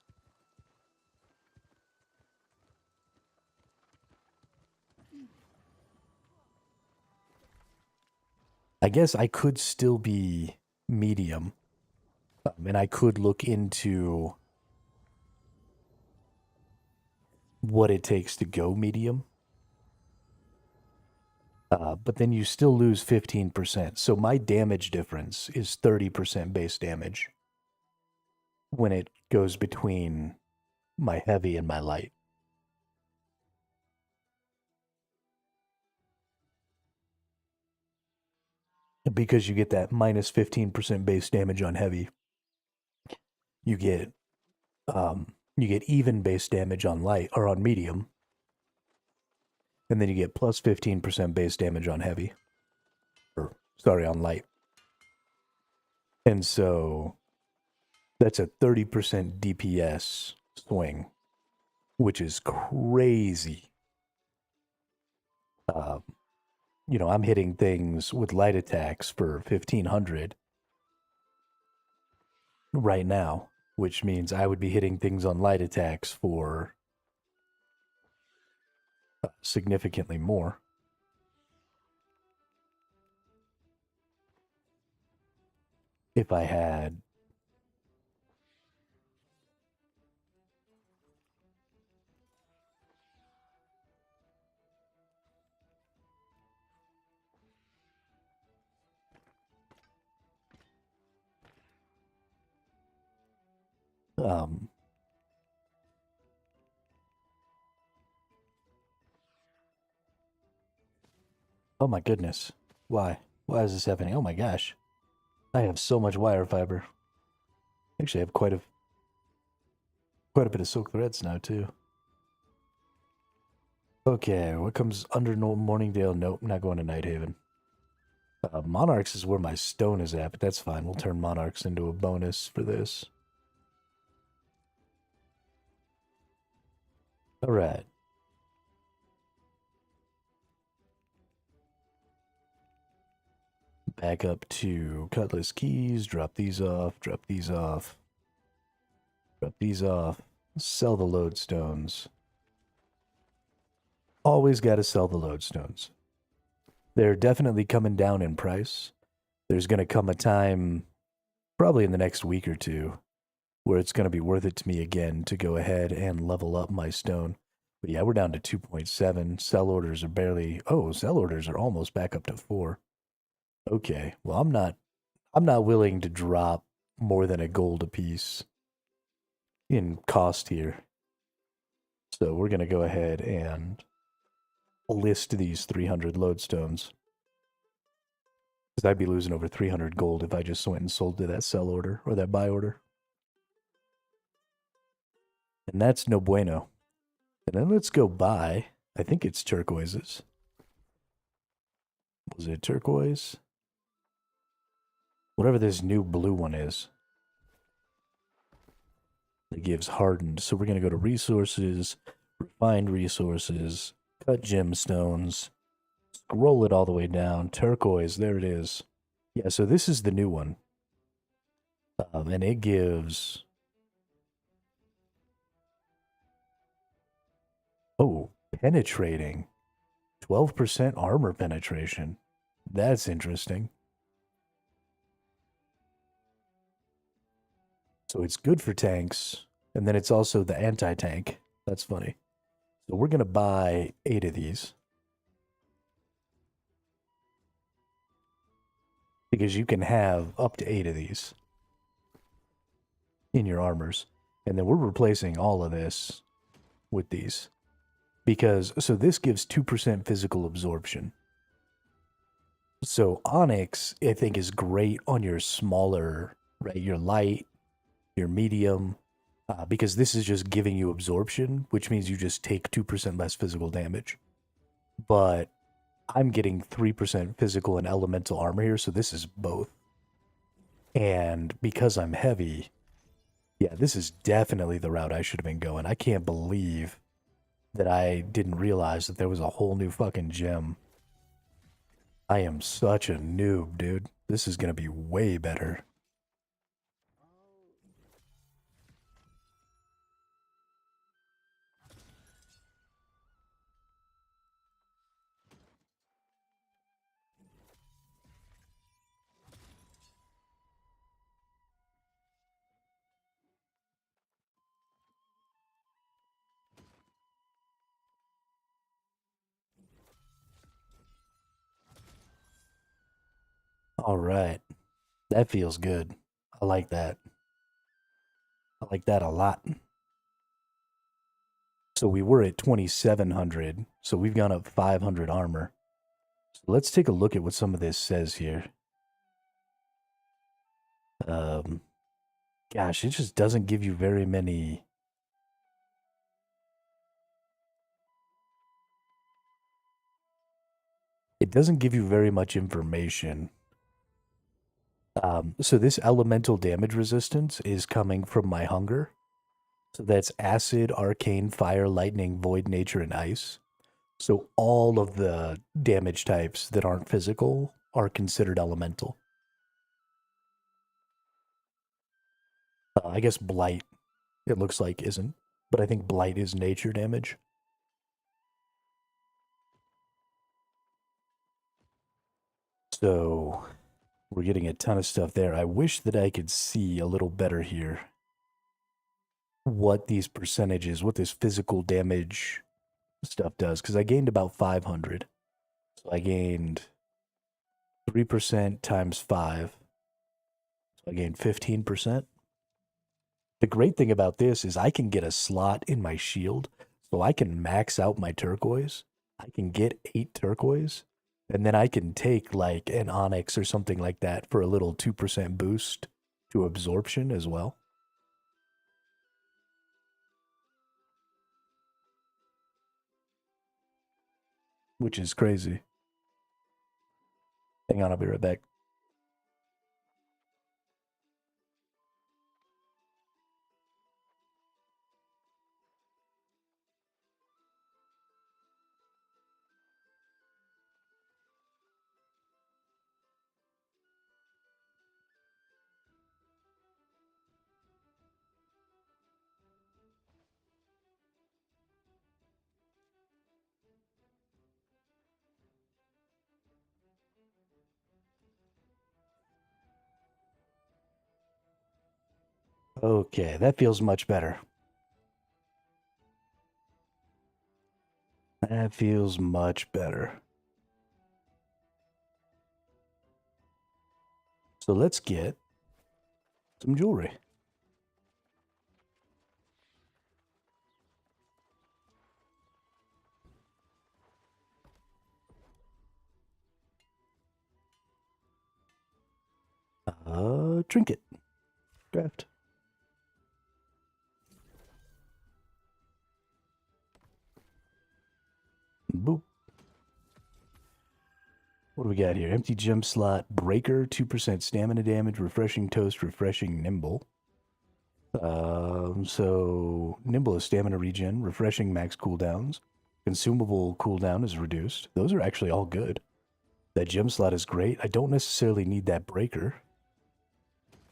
I guess I could still be medium. And I could look into what it takes to go medium. But then you still lose 15%. So my damage difference is 30% base damage when it goes between my heavy and my light. Because you get that minus 15% base damage on heavy. You get even base damage on light or on medium. And then you get plus 15% base damage on heavy. Or sorry, on light. And so that's a 30% DPS swing, which is crazy. You know, I'm hitting things with light attacks for 1500 right now, which means I would be hitting things on light attacks for significantly more. If I had oh my goodness. Why? Why is this happening? Oh my gosh. I have so much wire fiber. Actually, I have quite a bit of silk threads now too. Okay, what comes under Morningdale? Nope, not going to Nighthaven. Monarchs is where my stone is at, but that's fine. We'll turn Monarchs into a bonus for this. Alright. Back up to Cutlass Keys, drop these off, drop these off, drop these off, sell the lodestones. always got to sell the lodestones. They're definitely coming down in price. There's going to come a time, probably in the next week or two, where it's going to be worth it to me again to go ahead and level up my stone. But yeah, we're down to 2.7. Sell orders are barely, sell orders are almost back up to 4. Okay, well, I'm not willing to drop more than a gold apiece in cost here. So we're going to go ahead and list these 300 lodestones. Because I'd be losing over 300 gold if I just went and sold to that sell order or that buy order. And that's no bueno. And then let's go buy, I think it's turquoises. Was it turquoise? Whatever this new blue one is. It gives hardened. So we're going to go to resources, refined resources, cut gemstones, scroll it all the way down. Turquoise, there it is. Yeah, so this is the new one. And it gives... Oh, penetrating. 12% armor penetration. That's interesting. So it's good for tanks, and then it's also the anti-tank. That's funny. So we're going to buy 8 of these. Because you can have up to 8 of these in your armors. And then we're replacing all of this with these. Because, so this gives 2% physical absorption. So onyx, I think, is great on your smaller, right? Your light, your medium, because this is just giving you absorption, which means you just take 2% less physical damage. But I'm getting 3% physical and elemental armor here, so this is both. And because I'm heavy, yeah, this is definitely the route I should have been going. I can't believe that I didn't realize that there was a whole new fucking gem. I am such a noob, dude. This is going to be way better. All right. That feels good. I like that. I like that a lot. So we were at 2,700. So we've gone up 500 armor. So let's take a look at what some of this says here. Gosh, it just doesn't give you very many. It doesn't give you very much information. So this elemental damage resistance is coming from my hunger. So that's acid, arcane, fire, lightning, void, nature, and ice. So all of the damage types that aren't physical are considered elemental. I guess blight, it looks like, isn't. But I think blight is nature damage. So we're getting a ton of stuff there. I wish that I could see a little better here what these percentages, what this physical damage stuff does, because I gained about 500. So I gained 3% times 5. So I gained 15%. The great thing about this is I can get a slot in my shield, so I can max out my turquoise. I can get 8 turquoise, and then I can take like an onyx or something like that for a little 2% boost to absorption as well. Which is crazy. Hang on, I'll be right back. Okay, that feels much better. That feels much better. So let's get some jewelry. Trinket. Craft. Boop. What do we got here? Empty gem slot, breaker, 2% stamina damage, refreshing toast, refreshing nimble. So nimble is stamina regen, refreshing max cooldowns, consumable cooldown is reduced. Those are actually all good. That gem slot is great. I don't necessarily need that breaker.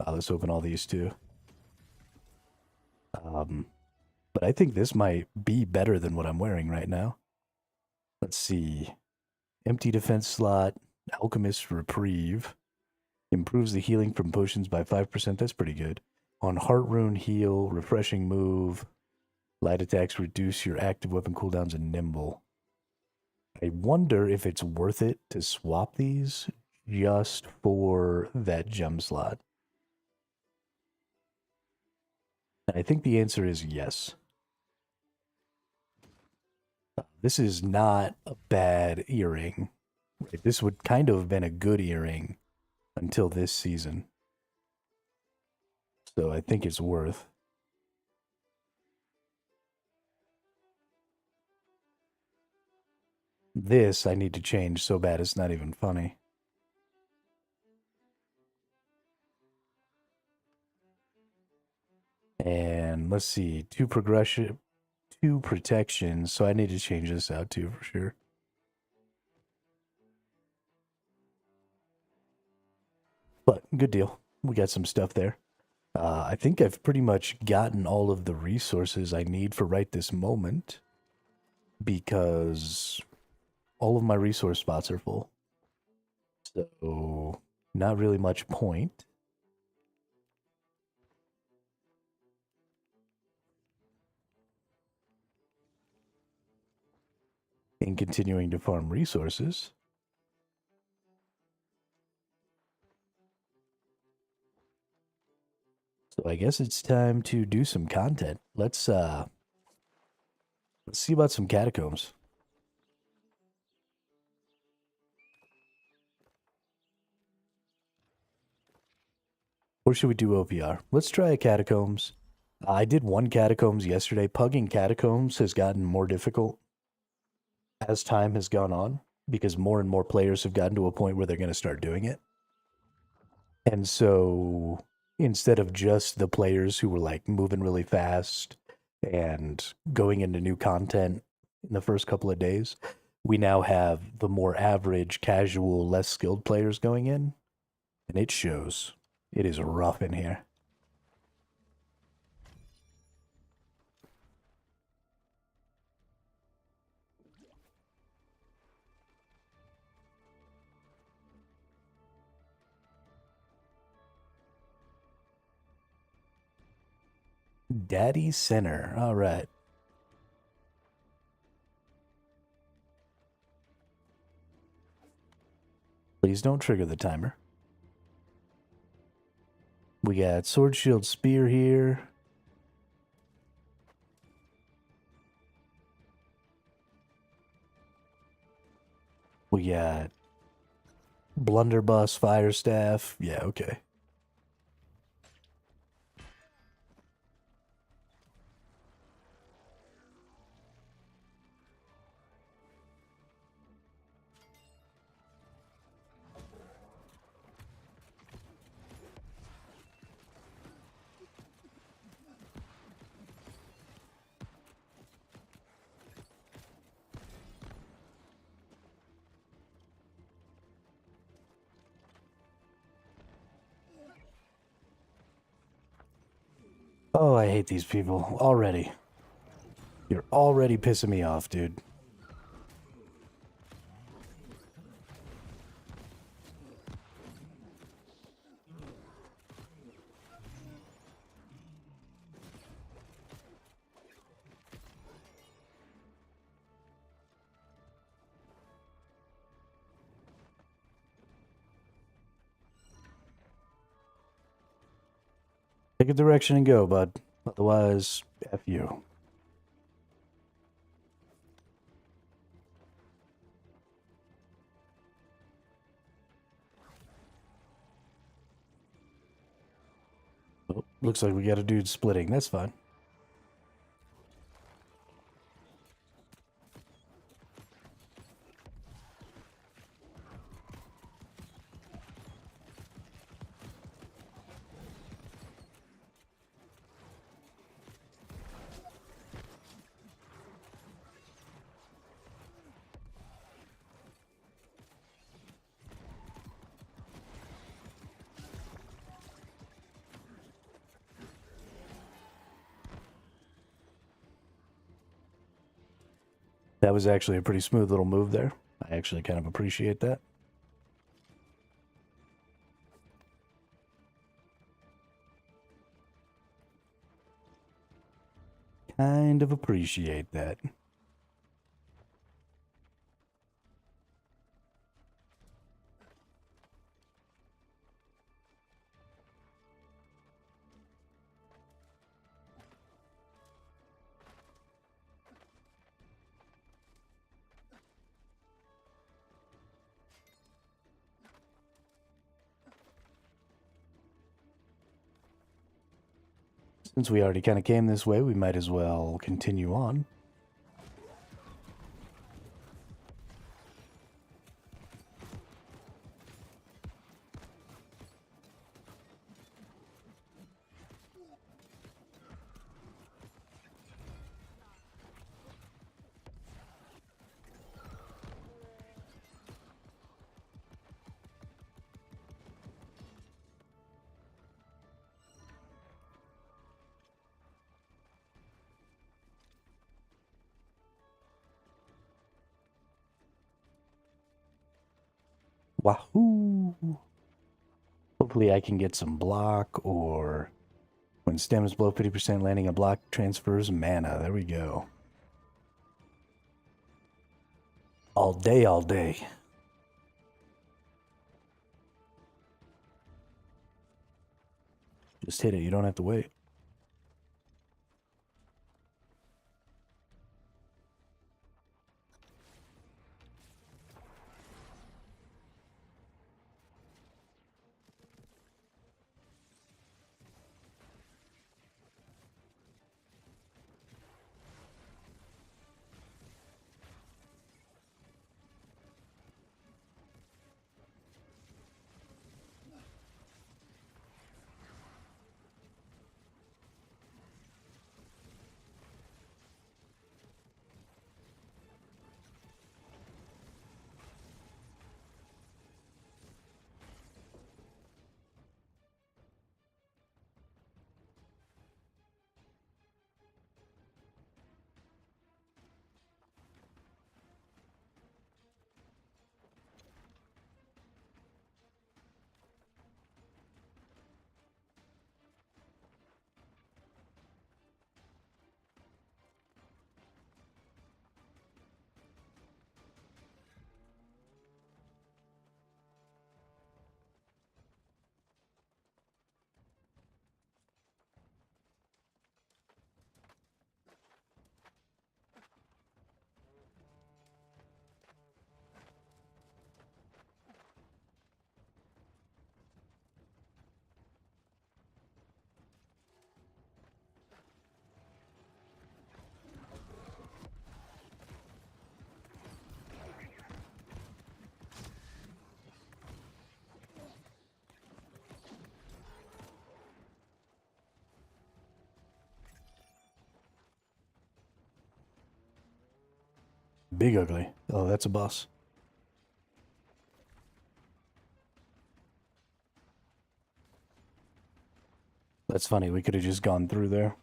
Let's open all these too. But I think this might be better than what I'm wearing right now. Let's see. Empty defense slot, alchemist reprieve. Improves the healing from potions by 5%. That's pretty good. On heart rune heal, refreshing move. Light attacks reduce your active weapon cooldowns and nimble. I wonder if it's worth it to swap these just for that gem slot. I think the answer is yes. This is not a bad earring. This would kind of have been a good earring until this season. So I think it's worth. This I need to change so bad it's not even funny. And let's see, 2 progression, 2 protection. So I need to change this out too for sure. But good deal. We got some stuff there. I think I've pretty much gotten all of the resources I need for right this moment because all of my resource spots are full. So not really much point. In continuing to farm resources. So I guess it's time to do some content. Let's see about some catacombs. Or should we do OPR? Let's try a catacombs. I did one catacombs yesterday. Pugging catacombs has gotten more difficult as time has gone on because more and more players have gotten to a point where they're going to start doing it. And so instead of just the players who were like moving really fast and going into new content in the first couple of days, we now have the more average, casual, less skilled players going in, and it shows. It is rough in here. Daddy Center. All right. Please don't trigger the timer. We got sword, shield, spear here. We got blunderbuss, fire staff. Yeah, okay. Oh, I hate these people already. You're already pissing me off, dude. Pick a direction and go, bud. Otherwise, F you. Oh, looks like we got a dude splitting. That's fine. That was actually a pretty smooth little move there. I actually kind of appreciate that. Kind of appreciate that. Since we already kind of came this way, we might as well continue on. Wahoo! Hopefully I can get some block, or when stems below 50% landing a block transfers mana. There we go. All day, all day. Just hit it, you don't have to wait. Big ugly. Oh, that's a boss. That's funny, we could have just gone through there.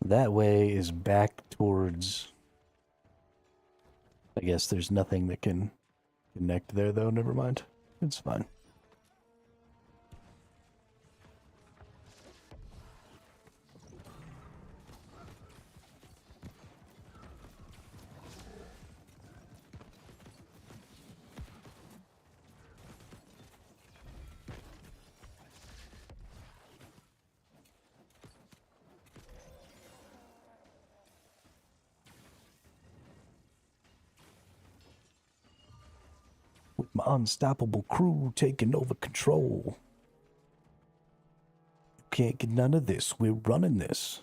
That way is back towards... I guess there's nothing that can connect there, though. Never mind. It's fine. With my unstoppable crew taking over control. You can't get none of this. We're running this.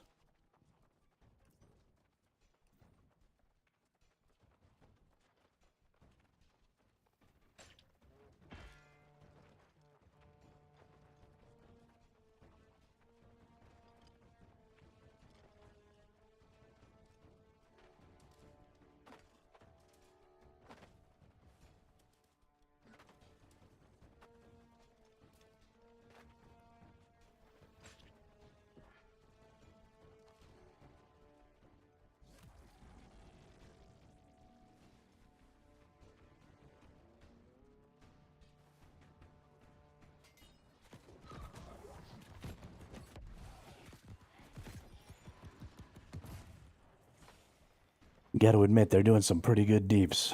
Got to admit, they're doing some pretty good deeps.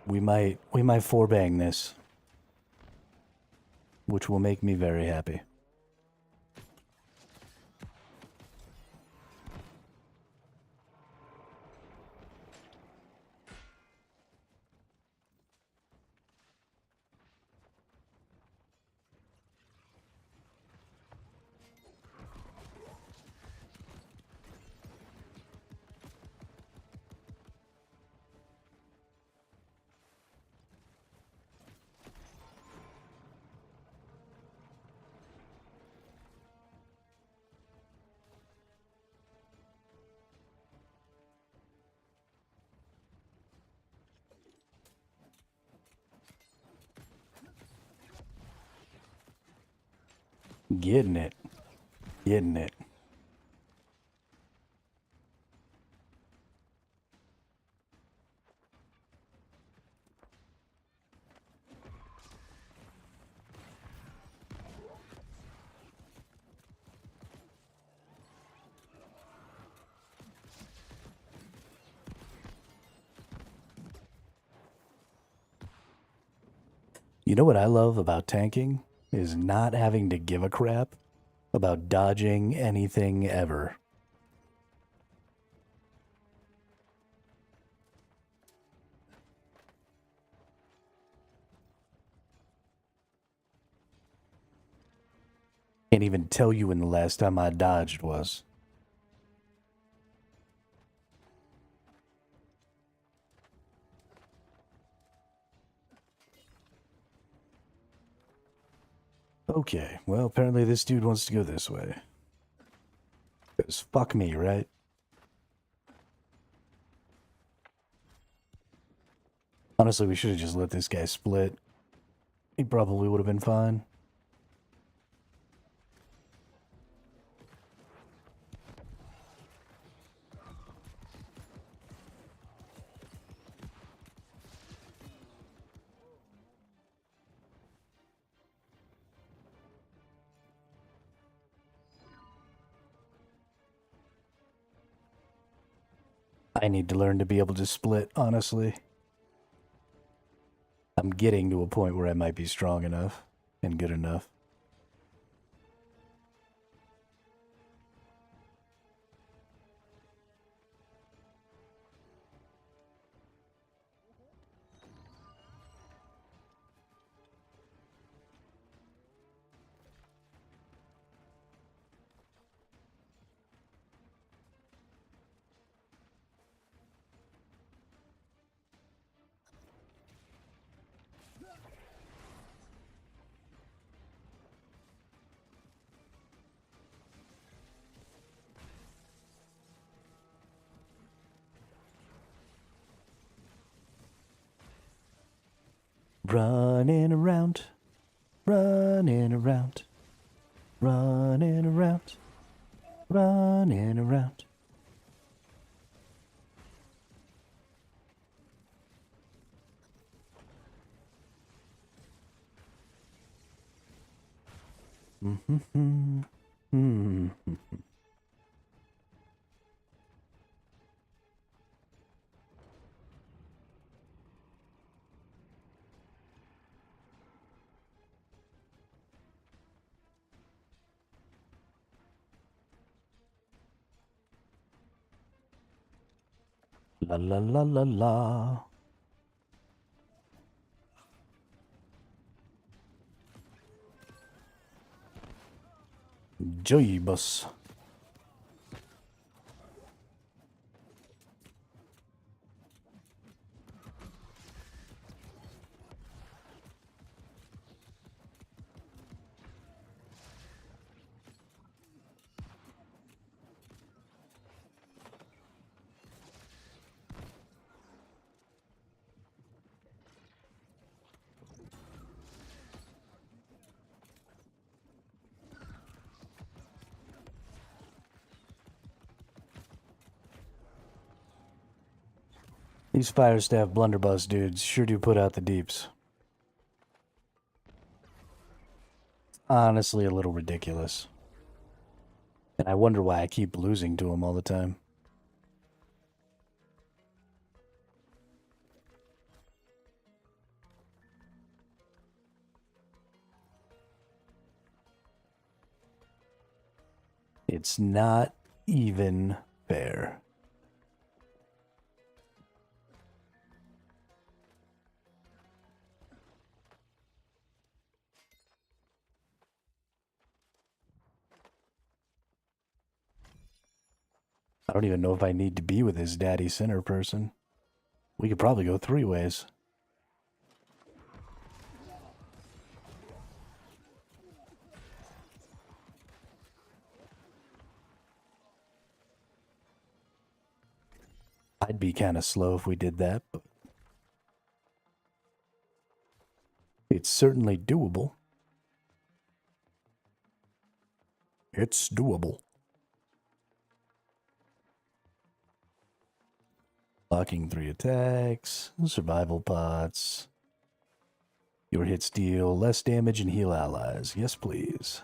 We might forebang this, which will make me very happy. Getting it. Getting it. You know what I love about tanking? Is not having to give a crap about dodging anything ever. Can't even tell you when the last time I dodged was. Okay, well, apparently this dude wants to go this way. Because fuck me, right? Honestly, we should have just let this guy split. He probably would have been fine. I need to learn to be able to split, honestly. I'm getting to a point where I might be strong enough and good enough. Running around, running around, running around, running around. La la la la la. Joybus. These fire staff blunderbuss dudes sure do put out the deeps. Honestly, a little ridiculous. And I wonder why I keep losing to them all the time. It's not even fair. I don't even know if I need to be with his daddy center person. We could probably go 3 ways. I'd be kind of slow if we did that, but it's certainly doable. It's doable. Blocking 3 attacks, survival pots. Your hits deal less damage and heal allies. Yes, please.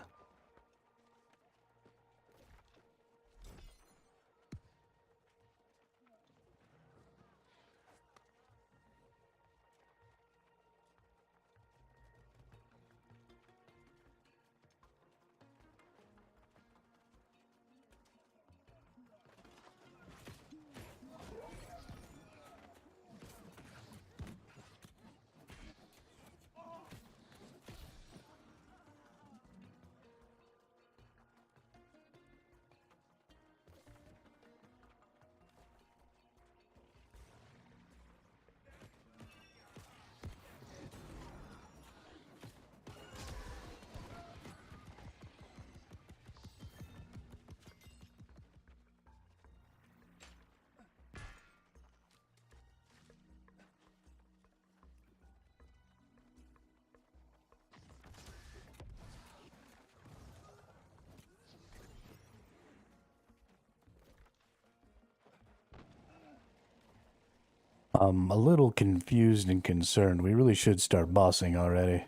I'm a little confused and concerned. We really should start bossing already.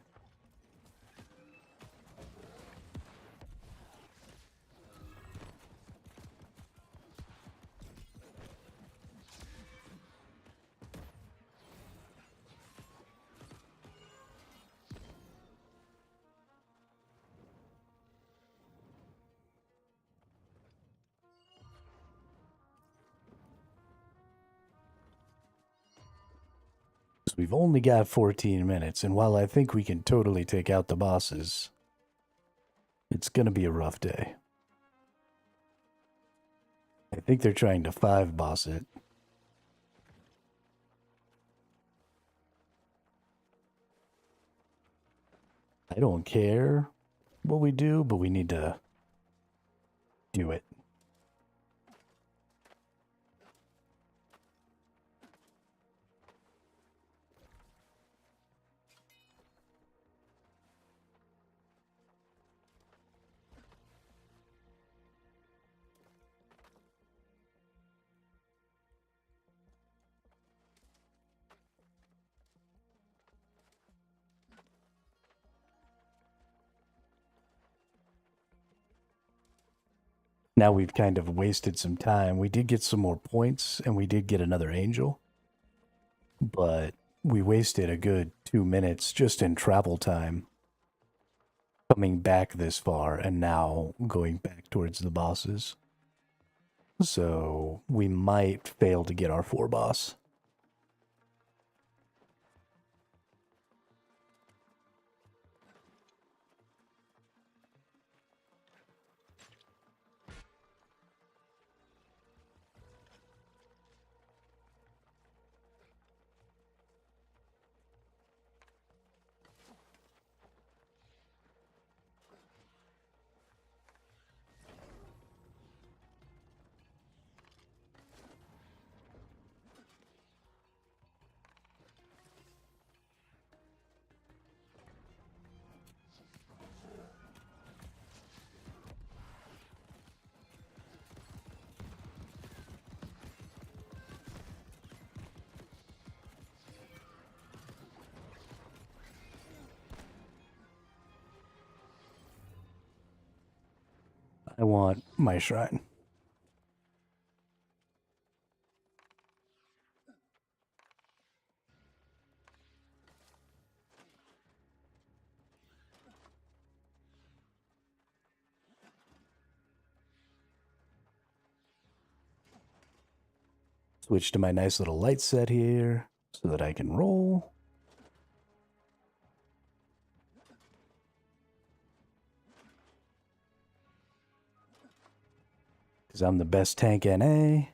We've only got 14 minutes, and while I think we can totally take out the bosses, it's gonna be a rough day. I think they're trying to 5 boss it. I don't care what we do, but we need to do it. Now we've kind of wasted some time. We did get some more points, and we did get another angel. But we wasted a good 2 minutes just in travel time coming back this far and now going back towards the bosses. So we might fail to get our 4 boss. I want my shrine. Switch to my nice little light set here so that I can roll. Because I'm the best tank NA.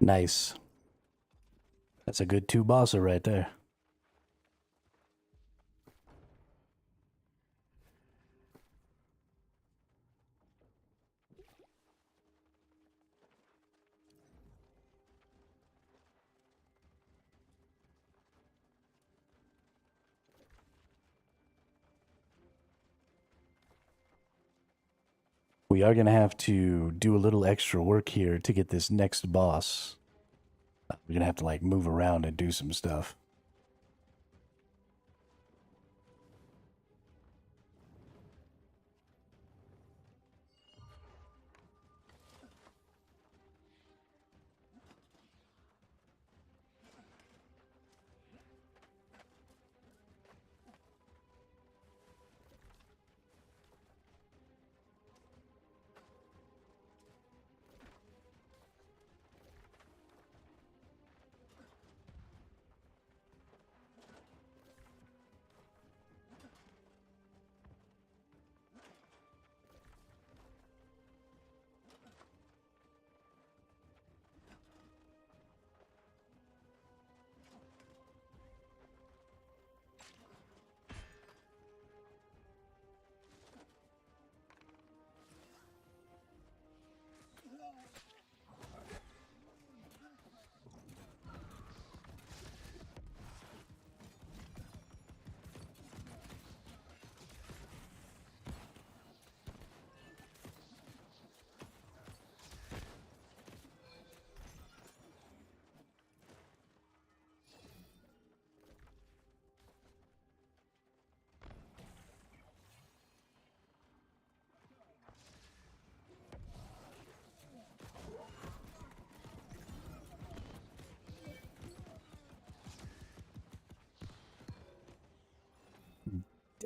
Nice. That's a good 2 bosser right there. We are going to have to do a little extra work here to get this next boss. We're going to have to like move around and do some stuff.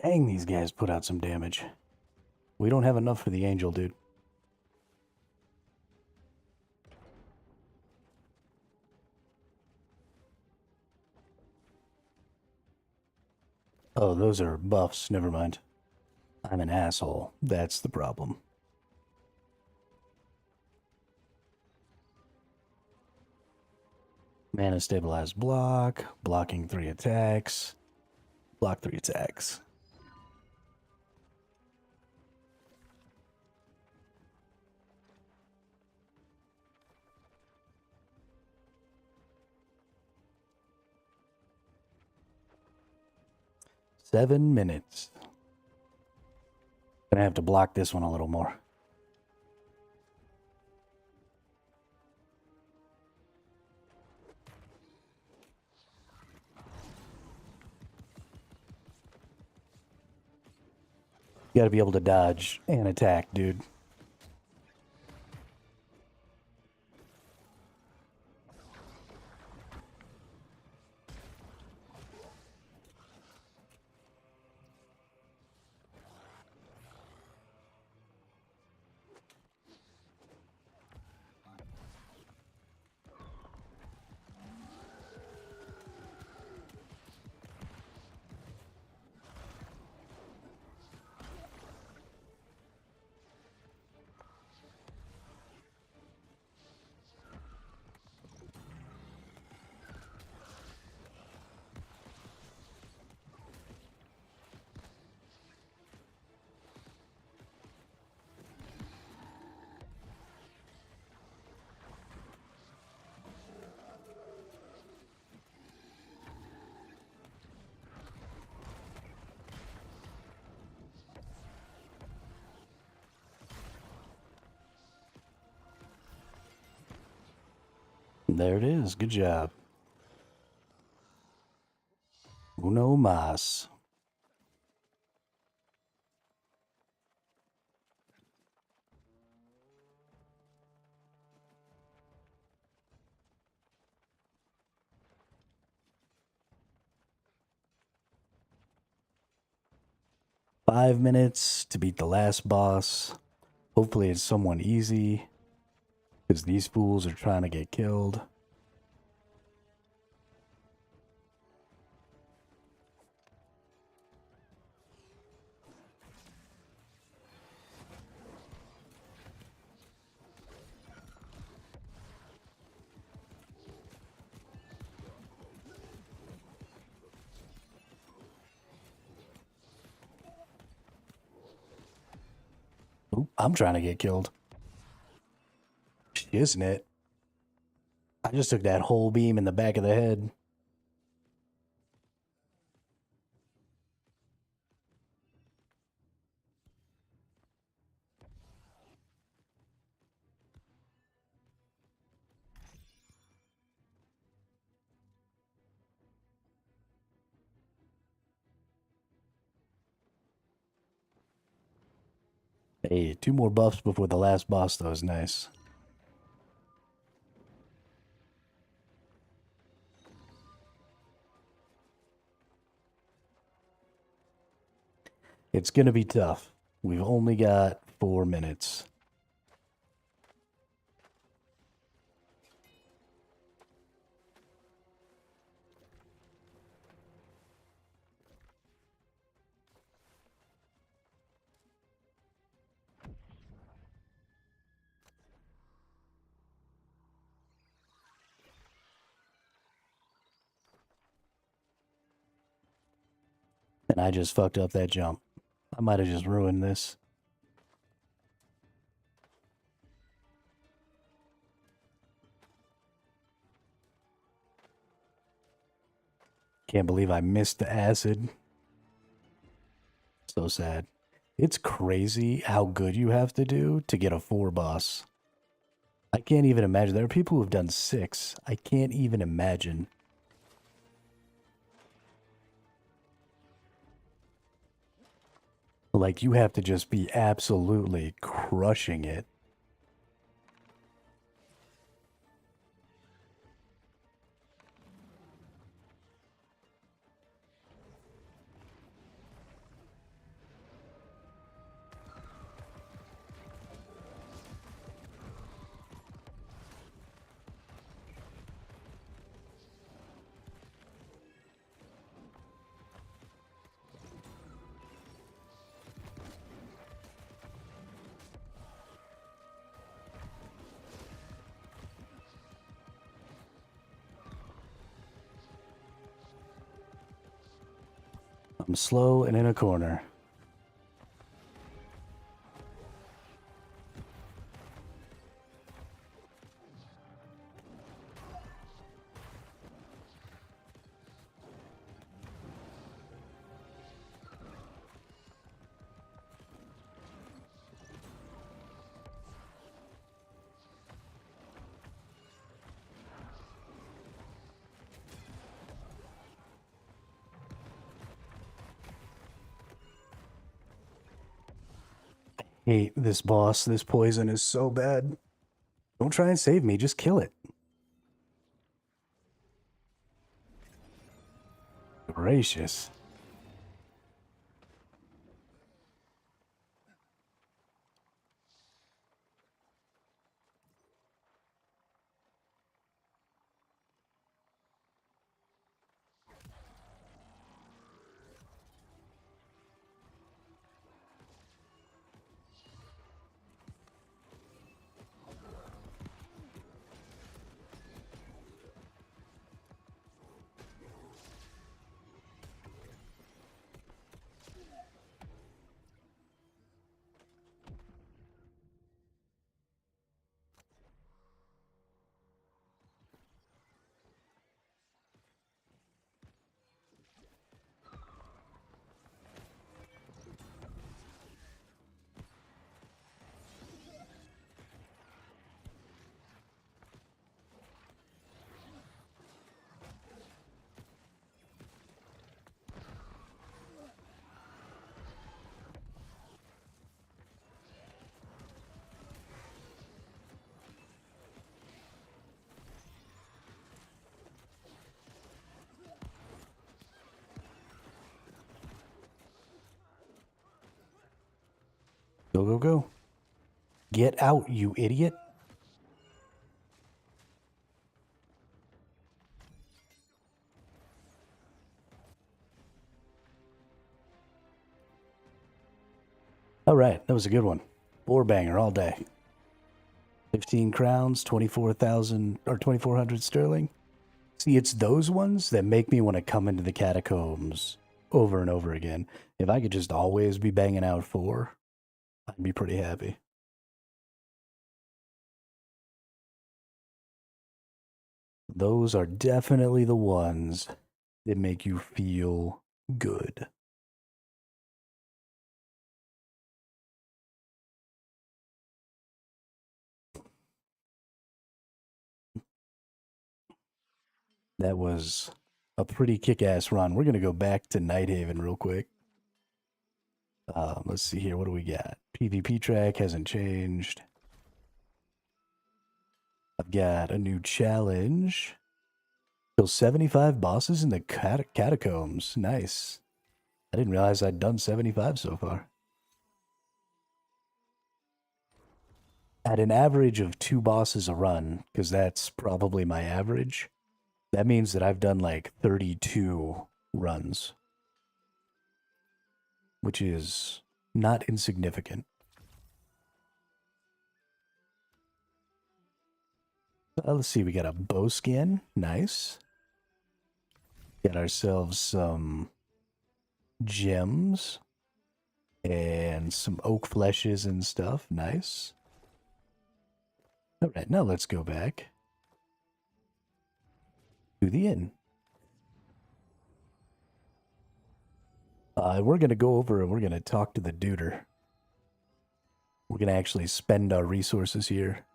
Dang, these guys put out some damage. We don't have enough for the angel, dude. Oh, those are buffs. Never mind. I'm an asshole. That's the problem. Mana stabilized block. Blocking 3 attacks. Block 3 attacks. Seven minutes. Gonna have to block this one a little more. You gotta be able to dodge and attack, dude. There it is. Good job. Uno mas. Five minutes to beat the last boss. Hopefully it's someone easy, because these fools are trying to get killed. Oop, I'm trying to get killed. Isn't it? I just took that whole beam in the back of the head. Hey, 2 more buffs before the last boss, though, is nice. It's gonna be tough. We've only got 4 minutes. And I just fucked up that jump. I might have just ruined this. Can't believe I missed the acid. So sad. It's crazy how good you have to do to get a 4 boss. I can't even imagine. There are people who have done 6. I can't even imagine. Like, you have to just be absolutely crushing it. I'm slow and in a corner. Hate this boss. This poison is so bad. Don't try and save me. Just kill it. Gracious. Go, go, go. Get out, you idiot. All right, that was a good one. Boar banger all day. 15 crowns, 24,000 or 2,400 sterling. See, it's those ones that make me want to come into the catacombs over and over again. If I could just always be banging out 4, I'd be pretty happy. Those are definitely the ones that make you feel good. That was a pretty kick-ass run. We're going to go back to Nighthaven real quick. Let's see here. What do we got? PvP track hasn't changed. I've got a new challenge. Kill 75 bosses in the catacombs. Nice. I didn't realize I'd done 75 so far. At an average of 2 bosses a run, because that's probably my average, that means that I've done like 32 runs, which is not insignificant. Let's see, we got a bow skin. Nice. Got ourselves some gems and some oak fleshes and stuff. Nice. All right, now let's go back to the inn. We're going to go over and we're going to talk to the duder. We're going to actually spend our resources here.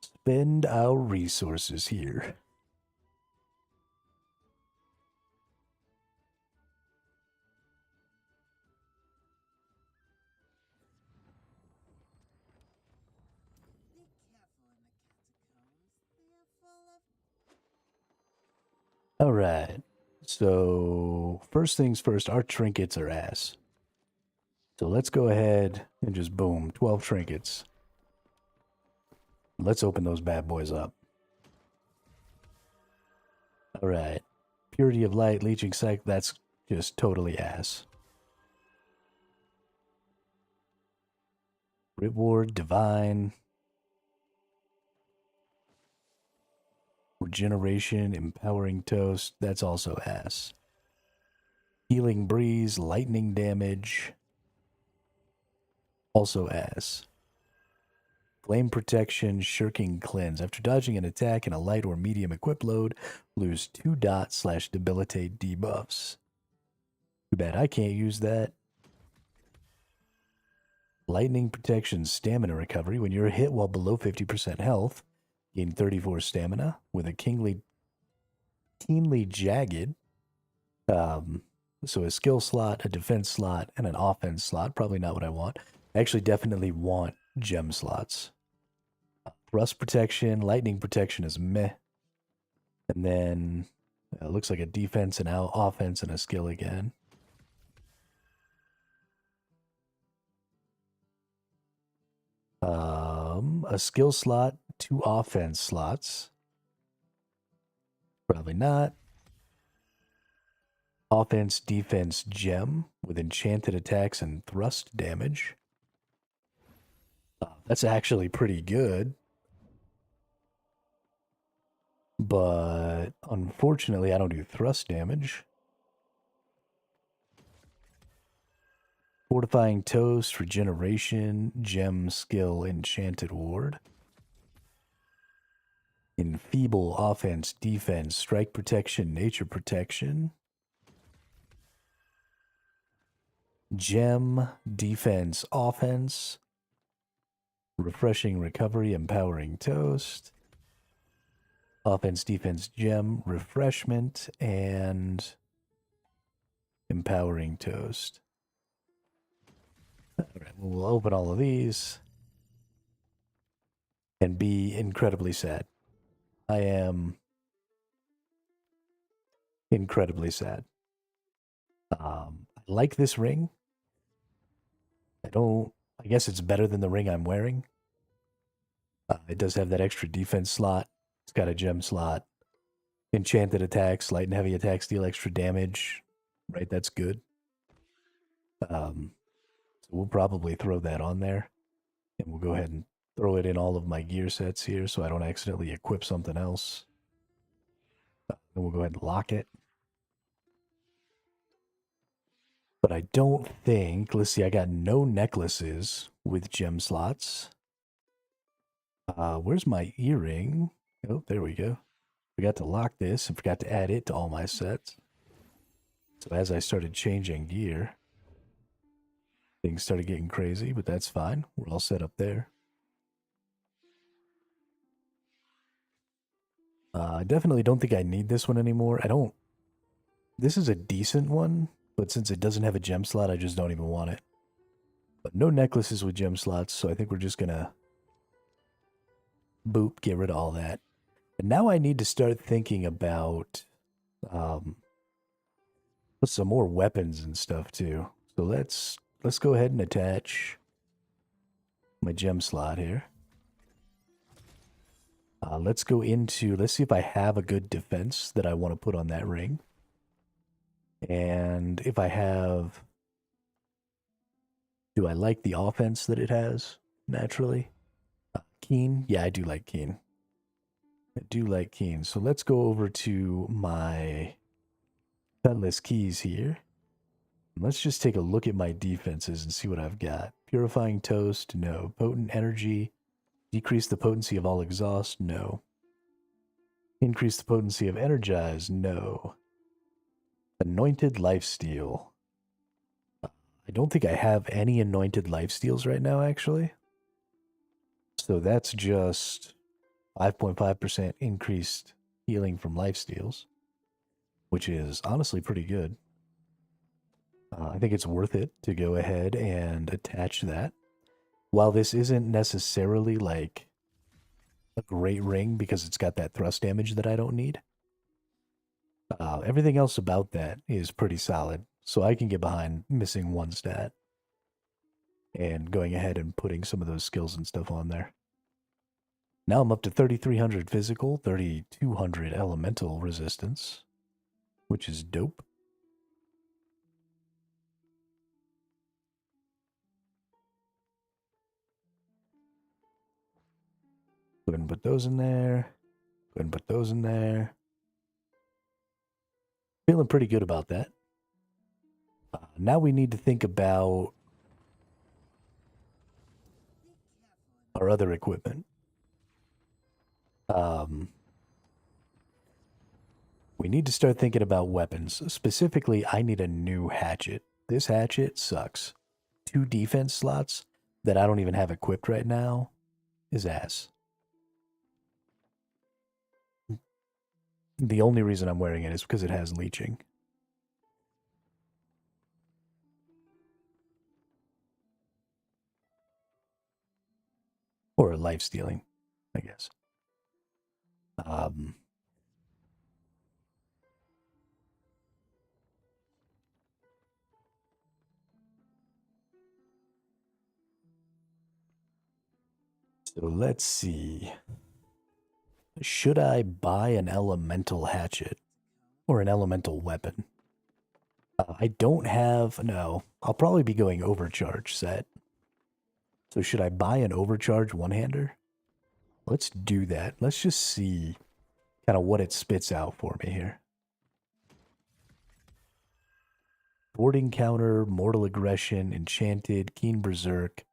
Spend our resources here. All right. So, first things first, our trinkets are ass. So let's go ahead and just boom, 12 trinkets. Let's open those bad boys up. All right. Purity of light, leeching sight, that's just totally ass. Reward, divine. Regeneration, Empowering Toast, that's also ass. Healing Breeze, lightning damage, also ass. Flame Protection, Shirking Cleanse. After dodging an attack in a light or medium equip load, lose 2 dot/debilitate debuffs. Too bad I can't use that. Lightning Protection, Stamina Recovery. When you're hit while below 50% health, gain 34 stamina with a keenly jagged. So a skill slot, a defense slot, and an offense slot. Probably not what I want. I actually definitely want gem slots. Thrust protection, lightning protection is meh. And then it looks like a defense and offense and a skill again. A skill slot, 2 offense slots. Probably not. Offense, defense, gem with enchanted attacks and thrust damage. That's actually pretty good. But unfortunately, I don't do thrust damage. Fortifying Toast, Regeneration, Gem, Skill, Enchanted Ward. Enfeeble, Offense, Defense, Strike Protection, Nature Protection. Gem, Defense, Offense. Refreshing Recovery, Empowering Toast. Offense, Defense, Gem, Refreshment, and Empowering Toast. All right, we'll open all of these and be incredibly sad. I am incredibly sad. I like this ring. I guess it's better than the ring I'm wearing. It does have that extra defense slot. It's got a gem slot. Enchanted attacks, light and heavy attacks deal extra damage. Right, that's good. So we'll probably throw that on there. And we'll go ahead and throw it in all of my gear sets here so I don't accidentally equip something else. Then we'll go ahead and lock it. But I don't think, let's see, I got no necklaces with gem slots. Where's my earring? Oh, there we go. Forgot to lock this and forgot to add it to all my sets. So as I started changing gear, things started getting crazy, but that's fine. We're all set up there. I definitely don't think I need this one anymore. This is a decent one, but since it doesn't have a gem slot, I just don't even want it. But no necklaces with gem slots, so I think we're just gonna boop, get rid of all that. And now I need to start thinking about some more weapons and stuff too. So let's go ahead and attach my gem slot here. Let's see if I have a good defense that I want to put on that ring. And if I have, do I like the offense that it has, naturally? Keen? Yeah, I do like Keen. I do like Keen. So let's go over to my Cutlass keys here. Let's just take a look at my defenses and see what I've got. Purifying Toast? No. Potent Energy? Decrease the potency of all exhaust? No. Increase the potency of Energize? No. Anointed Lifesteal. I don't think I have any Anointed Lifesteals right now, actually. So that's just 5.5% increased healing from lifesteals, which is honestly pretty good. I think it's worth it to go ahead and attach that. While this isn't necessarily like a great ring because it's got that thrust damage that I don't need, everything else about that is pretty solid. So I can get behind missing one stat and going ahead and putting some of those skills and stuff on there. Now I'm up to 3,300 physical, 3,200 elemental resistance, which is dope. Go ahead and put those in there. Go ahead and put those in there. Feeling pretty good about that. Now we need to think about our other equipment. We need to start thinking about weapons. Specifically, I need a new hatchet. This hatchet sucks. 2 defense slots that I don't even have equipped right now is ass. The only reason I'm wearing it is because it has leeching. Or life stealing, I guess. So let's see. Should I buy an elemental hatchet or an elemental weapon? I don't have, no. I'll probably be going overcharge set. So should I buy an overcharge one-hander? Let's do that. Let's just see kind of what it spits out for me here. Boarding counter, mortal aggression, enchanted, keen berserk,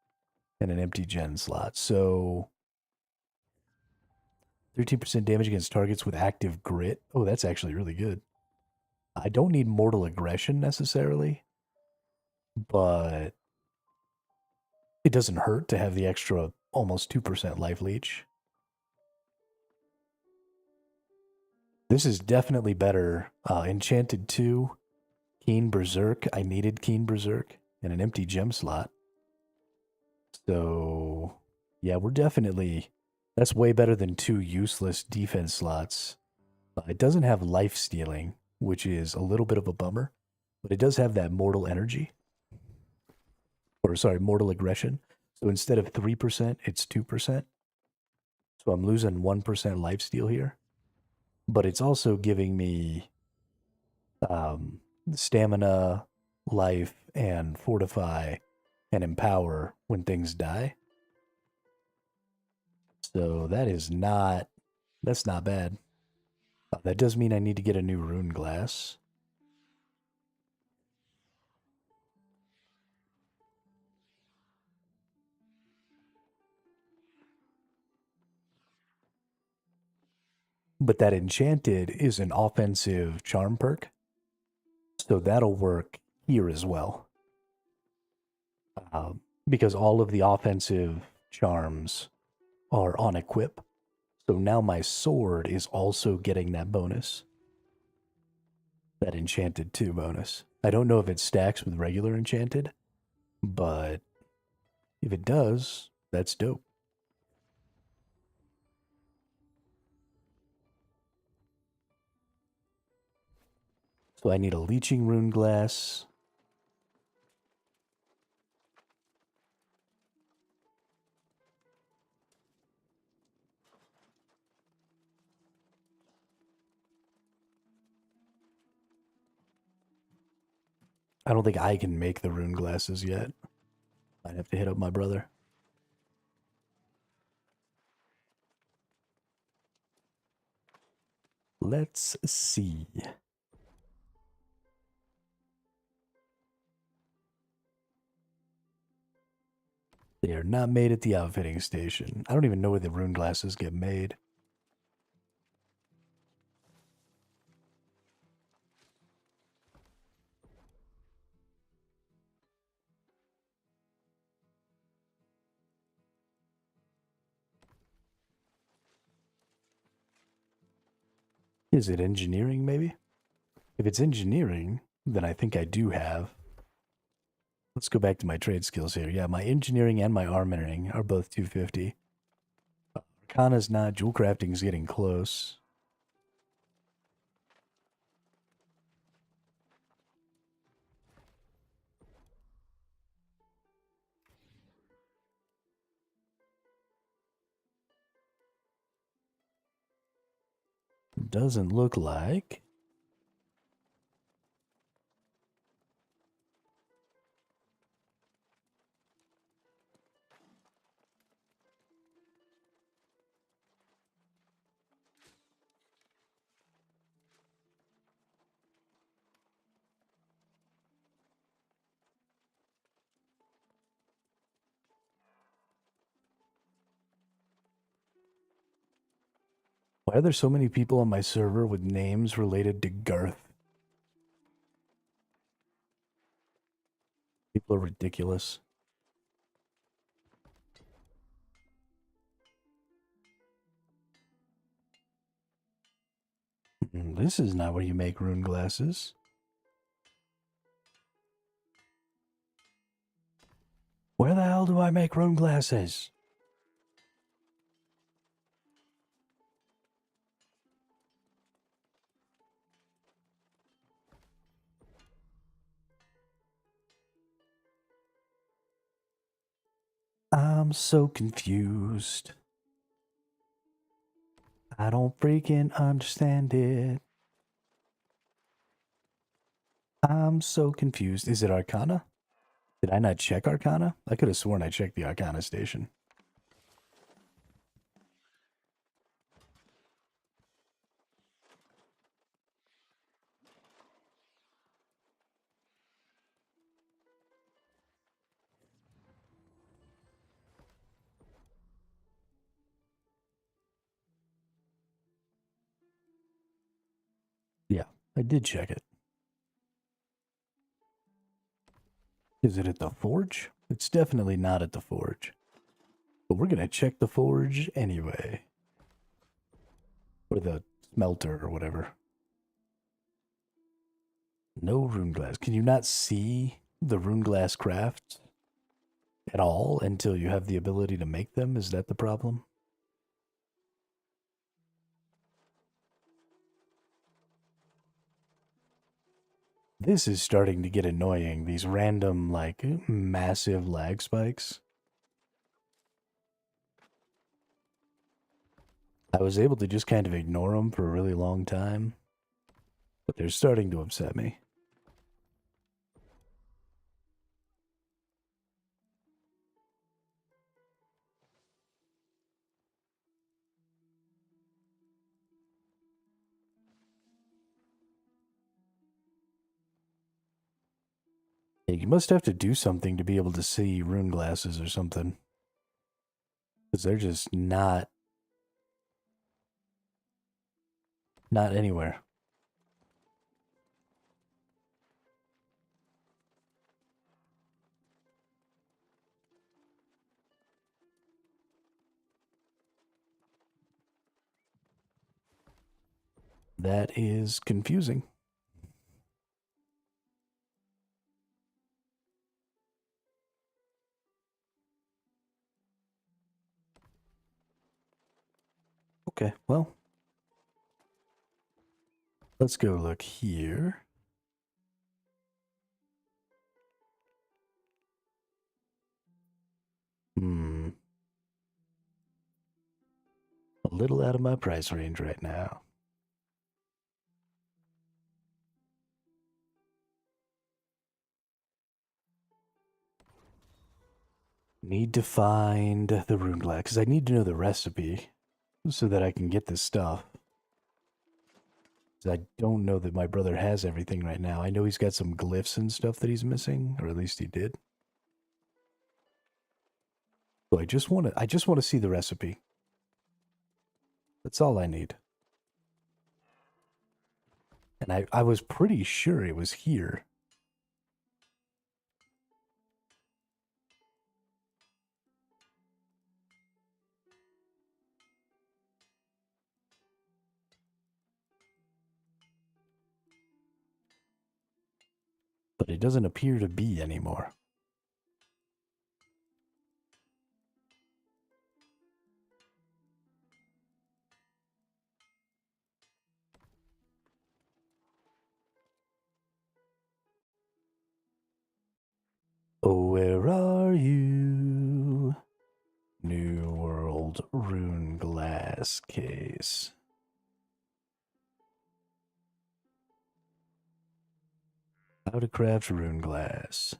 and an empty gen slot. So 13% damage against targets with active grit. Oh, that's actually really good. I don't need mortal aggression necessarily, but it doesn't hurt to have the extra almost 2% life leech. This is definitely better. Enchanted 2, Keen Berserk. I needed Keen Berserk and an empty gem slot. So, yeah, we're definitely... That's way better than 2 useless defense slots. It doesn't have life stealing, which is a little bit of a bummer, but it does have that mortal energy. Or, sorry, mortal aggression. So instead of 3%, it's 2%. So I'm losing 1% lifesteal here. But it's also giving me stamina, life, and fortify and empower when things die. So that's not bad. That does mean I need to get a new rune glass. But that enchanted is an offensive charm perk. So that'll work here as well. Because all of the offensive charms are on equip. So now my sword is also getting that bonus. That enchanted 2 bonus. I don't know if it stacks with regular enchanted, but if it does, that's dope. So I need a leeching rune glass. I don't think I can make the rune glasses yet. I'd have to hit up my brother. Let's see. They are not made at the outfitting station. I don't even know where the rune glasses get made. Is it engineering, maybe? If it's engineering, then I think I do have. Let's go back to my trade skills here. Yeah, my engineering and my armoring are both 250. Arcana's not. Jewel crafting's getting close. Doesn't look like. Why are there so many people on my server with names related to Garth? People are ridiculous. This is not where you make rune glasses. Where the hell do I make rune glasses? I'm so confused. I don't freaking understand it. I'm so confused. Is it Arcana? Did I not check Arcana? I could have sworn I checked the Arcana station. Yeah, I did check it. Is it at the forge? It's definitely not at the forge. But we're going to check the forge anyway. Or the smelter or whatever. No rune glass. Can you not see the rune glass crafts at all until you have the ability to make them? Is that the problem? This is starting to get annoying. These random, like, massive lag spikes. I was able to just kind of ignore them for a really long time. But they're starting to upset me. You must have to do something to be able to see rune glasses or something. Because they're just not anywhere. That is confusing. Okay, well. Let's go look here. A little out of my price range right now. Need to find the rune glass, because I need to know the recipe so that I can get this stuff. I don't know that my brother has everything right now. I know he's got some glyphs and stuff that he's missing, or at least he did. So I just want to see the recipe. That's all I need. And I was pretty sure it was here. But it doesn't appear to be anymore. Oh, where are you? New World Rune Glass Case. How to craft rune glass.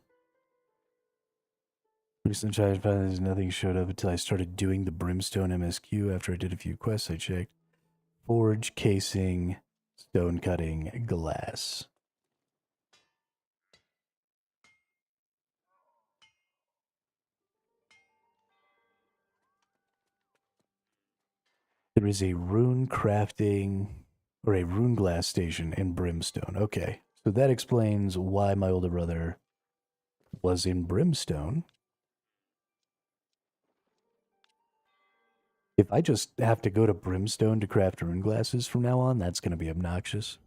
Recently tried to find this, nothing showed up until I started doing the Brimstone MSQ after I did a few quests I checked. Forge, casing, stone cutting, glass. There is a rune crafting or a rune glass station in Brimstone. Okay, so that explains why my older brother was in Brimstone. If I just have to go to Brimstone to craft rune glasses from now on, that's going to be obnoxious.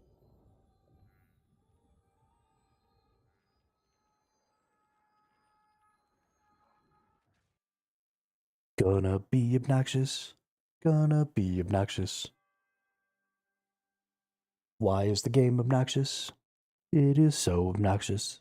Gonna be obnoxious. Gonna be obnoxious. Why is the game obnoxious? It is so obnoxious.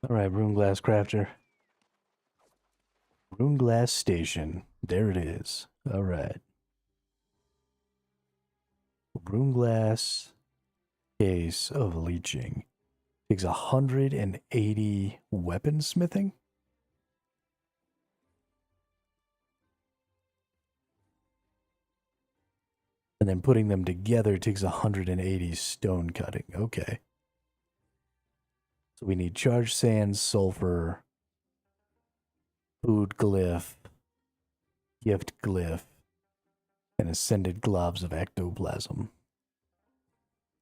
All right, rune glass crafter. Rune glass station. There it is. All right. Rune glass case of leeching. Takes 180 weaponsmithing. And then putting them together takes 180 stone cutting. Okay. So we need charged sand, sulfur, food glyph, gift glyph, and ascended globs of ectoplasm.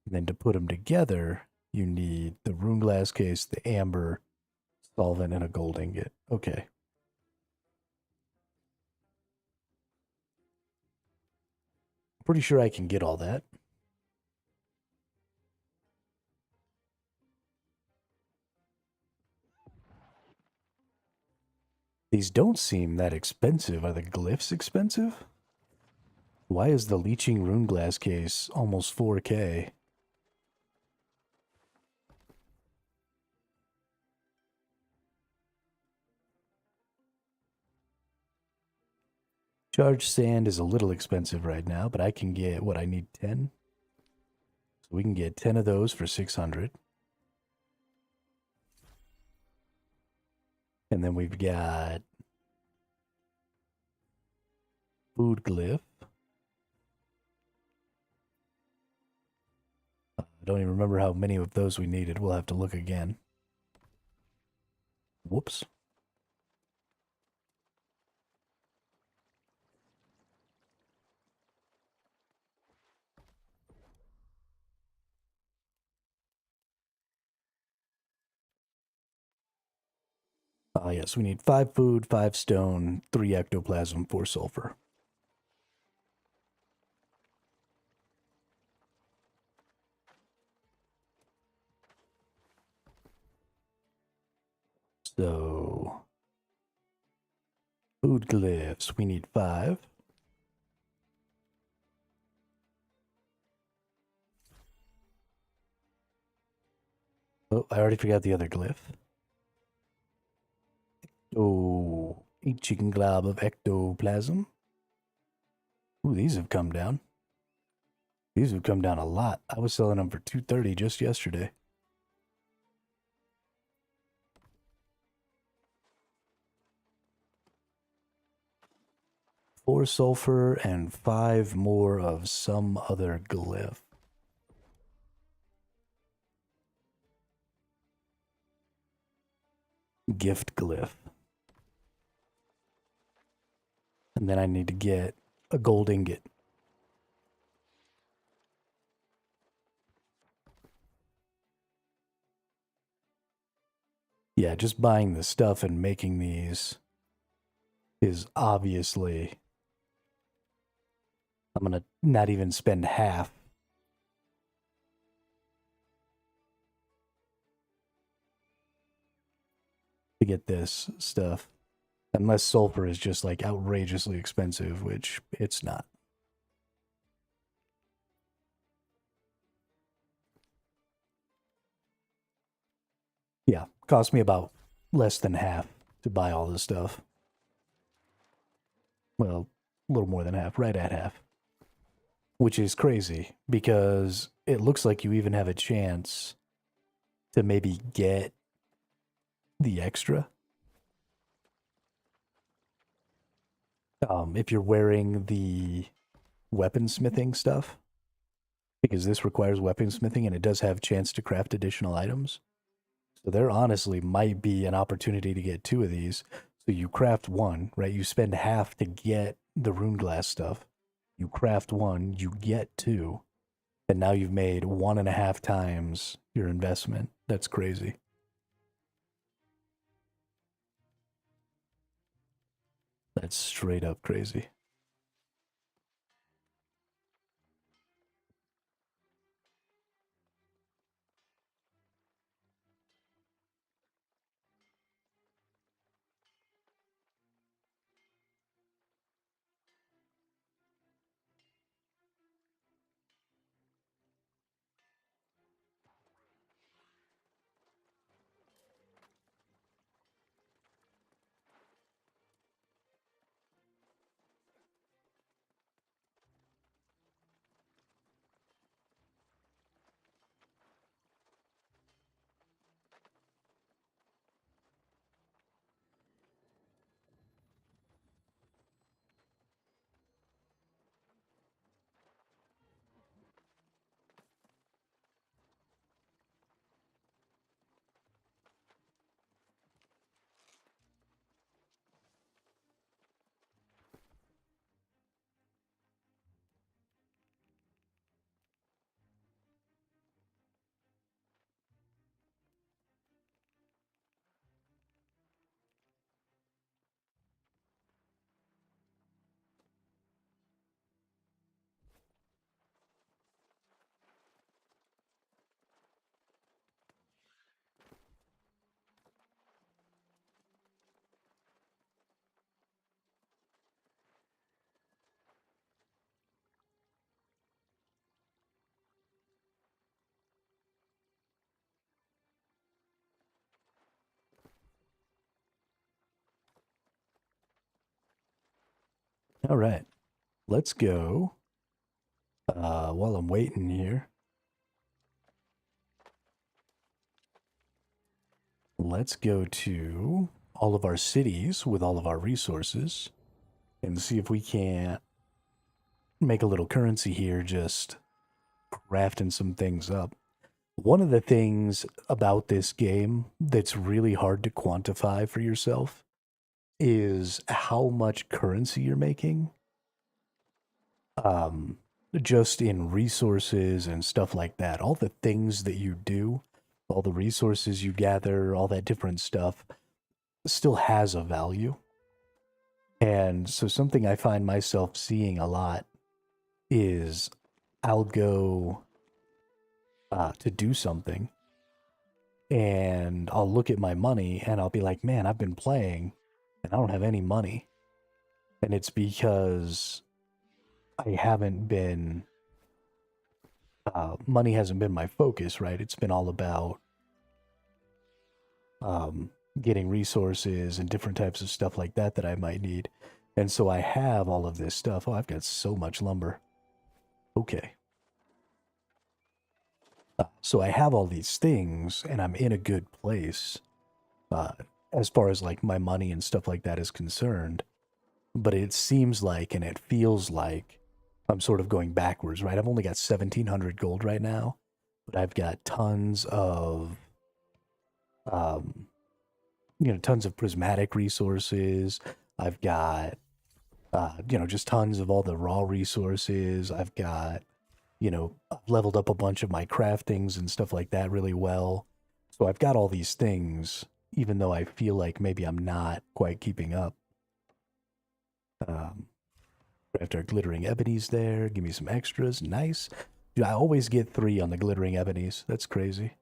And then to put them together, you need the rune glass case, the amber, solvent, and a gold ingot. Okay. Pretty sure I can get all that. These don't seem that expensive. Are the glyphs expensive? Why is the leeching rune glass case almost 4K? Charged sand is a little expensive right now, but I can get, what, I need 10? So we can get 10 of those for 600. And then we've got food glyph. I don't even remember how many of those we needed. We'll have to look again. Whoops. Yes, we need 5 food, 5 stone, 3 ectoplasm, 4 sulfur. So, food glyphs, we need 5. Oh, I already forgot the other glyph. Oh, a chicken glob of ectoplasm. Ooh, these have come down. These have come down a lot. I was selling them for 230 just yesterday. Four sulfur and 5 more of some other glyph. Gift glyph. And then I need to get a gold ingot. Yeah, just buying the stuff and making these is obviously... I'm going to not even spend half. To get this stuff. Unless sulfur is just like outrageously expensive, which it's not. Yeah, cost me about less than half to buy all this stuff. Well, a little more than half, right at half. Which is crazy, because it looks like you even have a chance to maybe get the extra. if you're wearing the weaponsmithing stuff, because this requires weaponsmithing and it does have chance to craft additional items. So there honestly might be an opportunity to get 2 of these. So you craft one, right? You spend half to get the rune glass stuff. You craft one, you get 2, and now you've made 1.5 times your investment. That's crazy. That's straight up crazy. All right, let's go. While I'm waiting here, let's go to all of our cities with all of our resources and see if we can't make a little currency here, just crafting some things up. One of the things about this game that's really hard to quantify for yourself is how much currency you're making. Um, just in resources and stuff like that. All the things that you do, all the resources you gather, all that different stuff still has a value. And so something I find myself seeing a lot is I'll go to do something and I'll look at my money and I'll be like, man, I've been playing and I don't have any money. And it's because I haven't been, money hasn't been my focus, right? It's been all about getting resources and different types of stuff like that that I might need. And so I have all of this stuff. Oh, I've got so much lumber. Okay. So I have all these things and I'm in a good place as far as like my money and stuff like that is concerned. But it seems like and it feels like I'm sort of going backwards, right? I've only got 1,700 gold right now, but I've got tons of, tons of prismatic resources. I've got, just tons of all the raw resources. I've got, I've leveled up a bunch of my craftings and stuff like that really well. So I've got all these things, even though I feel like maybe I'm not quite keeping up. Craft our glittering ebonies there. Give me some extras. Nice. Dude, I always get 3 on the glittering ebonies. That's crazy.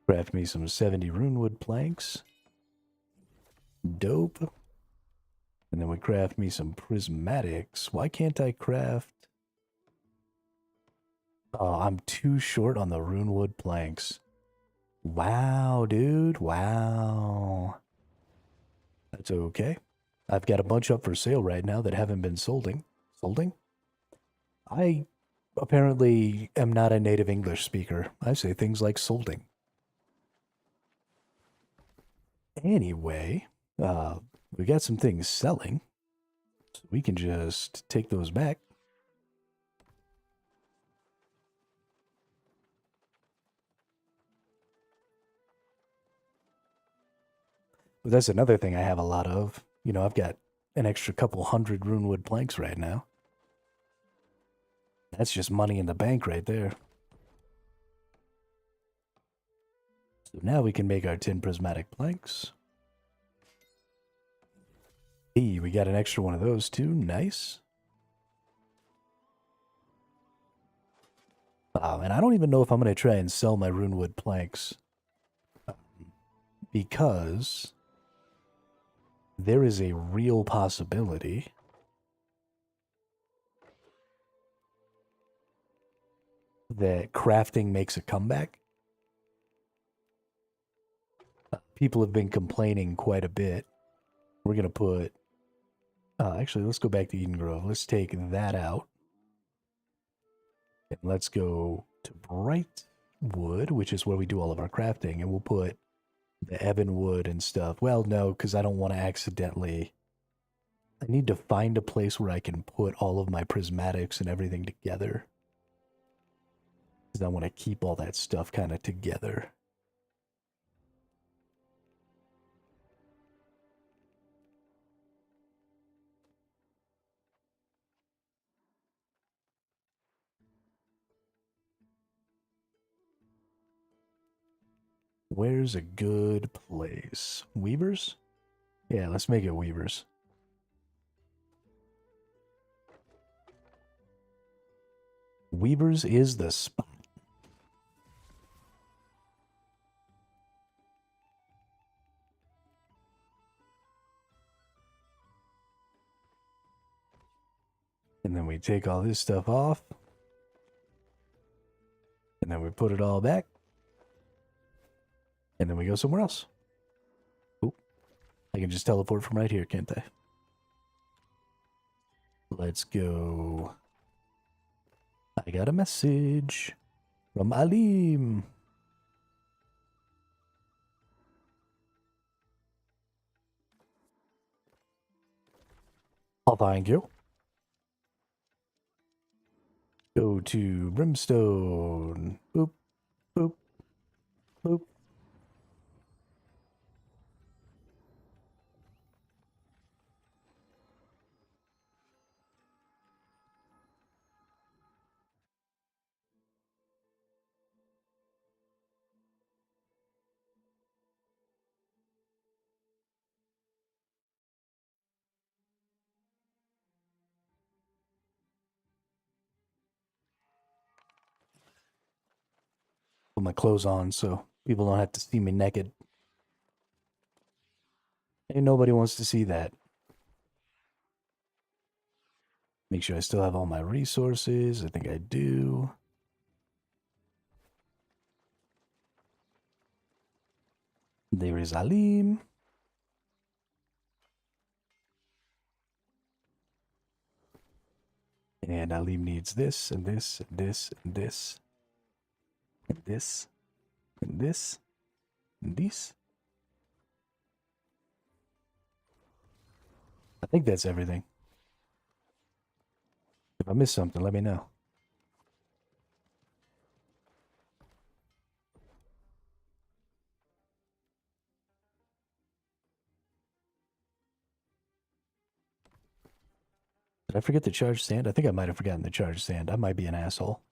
Craft me some 70 runewood planks. Dope. And then we craft me some prismatics. Why can't I craft? Oh, I'm too short on the runewood planks. Wow, dude. Wow. That's okay. I've got a bunch up for sale right now that haven't been solding. Solding? I apparently am not a native English speaker. I say things like solding. Anyway, we got some things selling. We can just take those back. But that's another thing I have a lot of. You know, I've got an extra couple hundred runewood planks right now. That's just money in the bank right there. So now we can make our 10 prismatic planks. Hey, we got an extra one of those too. Nice. And I don't even know if I'm going to try and sell my runewood planks. Because there is a real possibility that crafting makes a comeback. People have been complaining quite a bit. We're going to put... actually, let's go back to Eden Grove. Let's take that out. And let's go to Brightwood, which is where we do all of our crafting. And we'll put the Ebonwood and stuff. Well, no, because I don't want to accidentally... I need to find a place where I can put all of my prismatics and everything together. Because I want to keep all that stuff kind of together. Where's a good place? Weavers? Yeah, let's make it Weavers. Weavers is the spot. And then we take all this stuff off. And then we put it all back. And then we go somewhere else. Oop. I can just teleport from right here, can't I? Let's go. I got a message from Alim. Oh, thank you. Go to Brimstone. Boop, boop, boop. Put my clothes on so people don't have to see me naked. Ain't nobody wants to see that. Make sure I still have all my resources. I think I do. There is Alim. And Alim needs this, and this, and this, and this, and this, and this, and this. I think that's everything. If I missed something, let me know. Did I forget the charged sand? I think I might have forgotten the charged sand. I might be an asshole.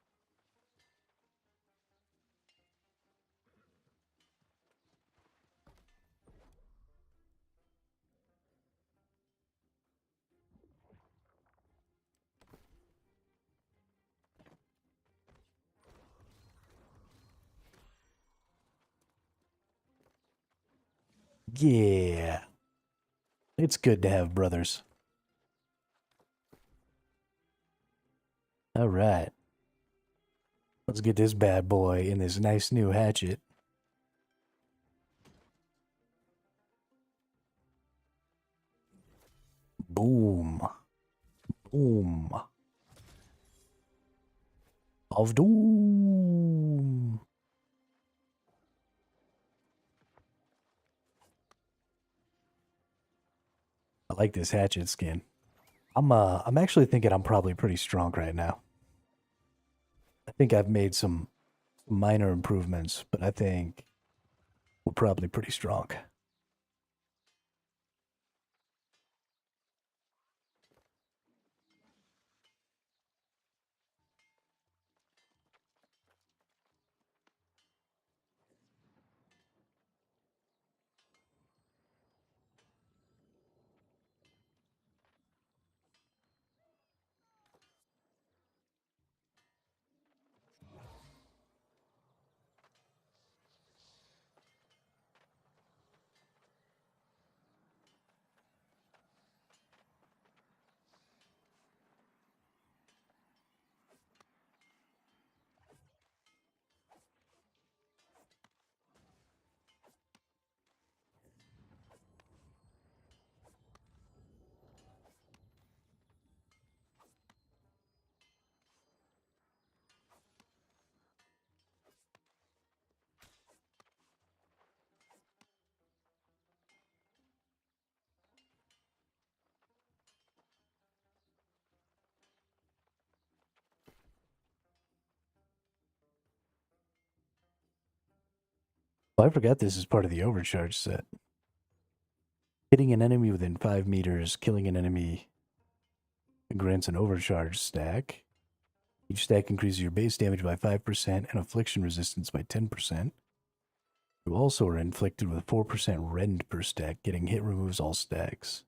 Yeah. It's good to have brothers. All right. Let's get this bad boy in this nice new hatchet. Boom. Boom. Of doom. I like this hatchet skin. I'm actually thinking I'm probably pretty strong right now. I think I've made some minor improvements, but I think we're probably pretty strong. Oh, I forgot this is part of the overcharge set. Hitting an enemy within 5 meters, killing an enemy grants an overcharge stack. Each stack increases your base damage by 5% and affliction resistance by 10%. You also are inflicted with 4% rend per stack. Getting hit removes all stacks.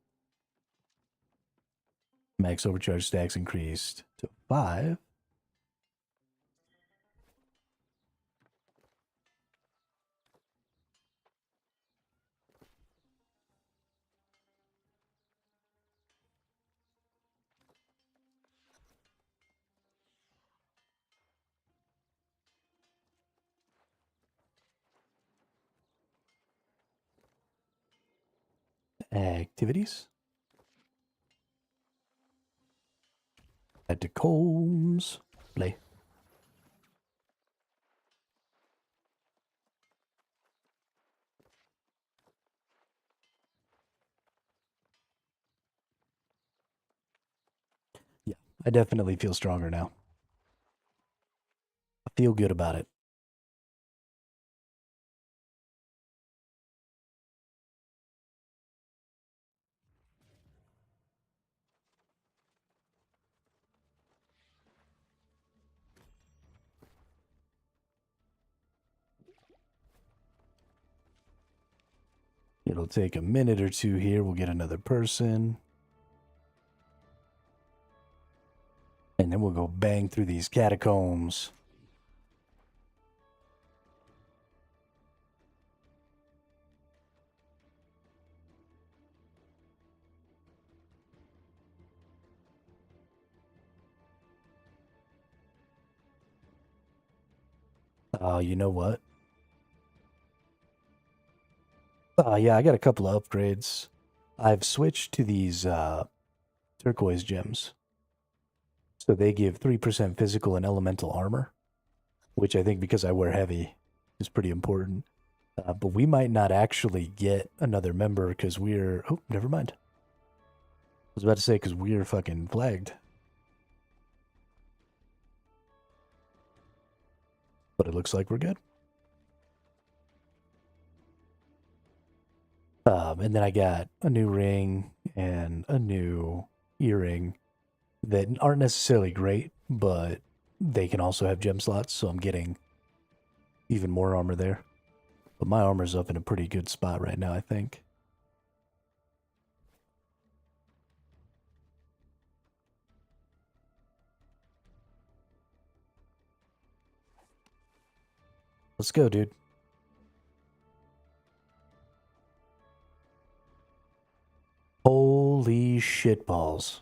Max overcharge stacks increased to 5. Activities. Catacombs. Play. Yeah, I definitely feel stronger now. I feel good about it. It'll take a minute or two here. We'll get another person. And then we'll go bang through these catacombs. You know what? Yeah, I got a couple of upgrades. I've switched to these turquoise gems. So they give 3% physical and elemental armor, which I think because I wear heavy is pretty important. But we might not actually get another member because we're... Oh, never mind. I was about to say because we're fucking flagged. But it looks like we're good. And then I got a new ring and a new earring that aren't necessarily great, but they can also have gem slots, so I'm getting even more armor there. But my armor's up in a pretty good spot right now, I think. Let's go, dude. Holy shitballs.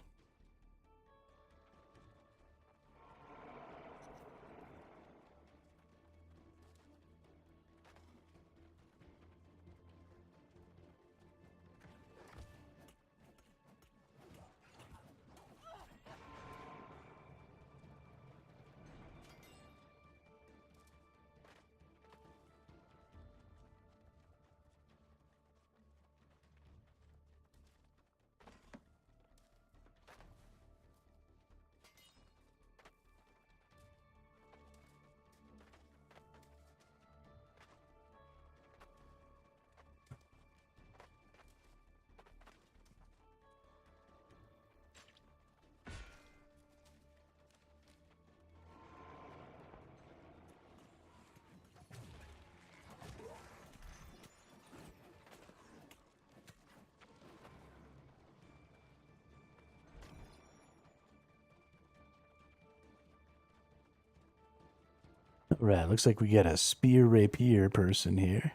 Alright, looks like we got a spear rapier person here.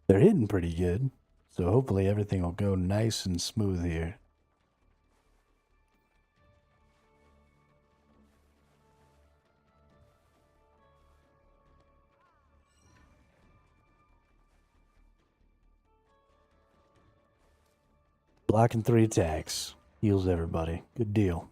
They're hitting pretty good, so hopefully everything will go nice and smooth here. Blocking 3 attacks. Heals everybody. Good deal.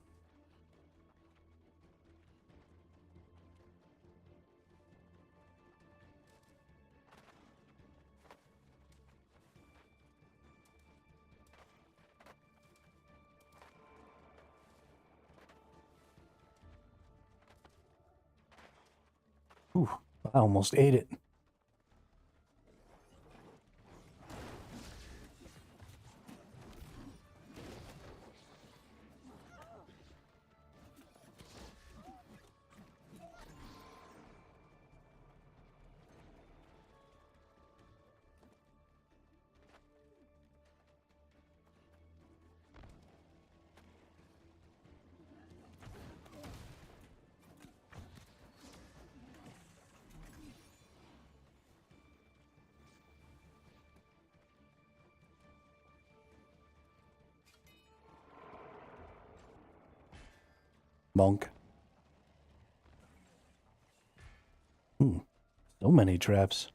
Ooh, I almost ate it. Monk. So many traps.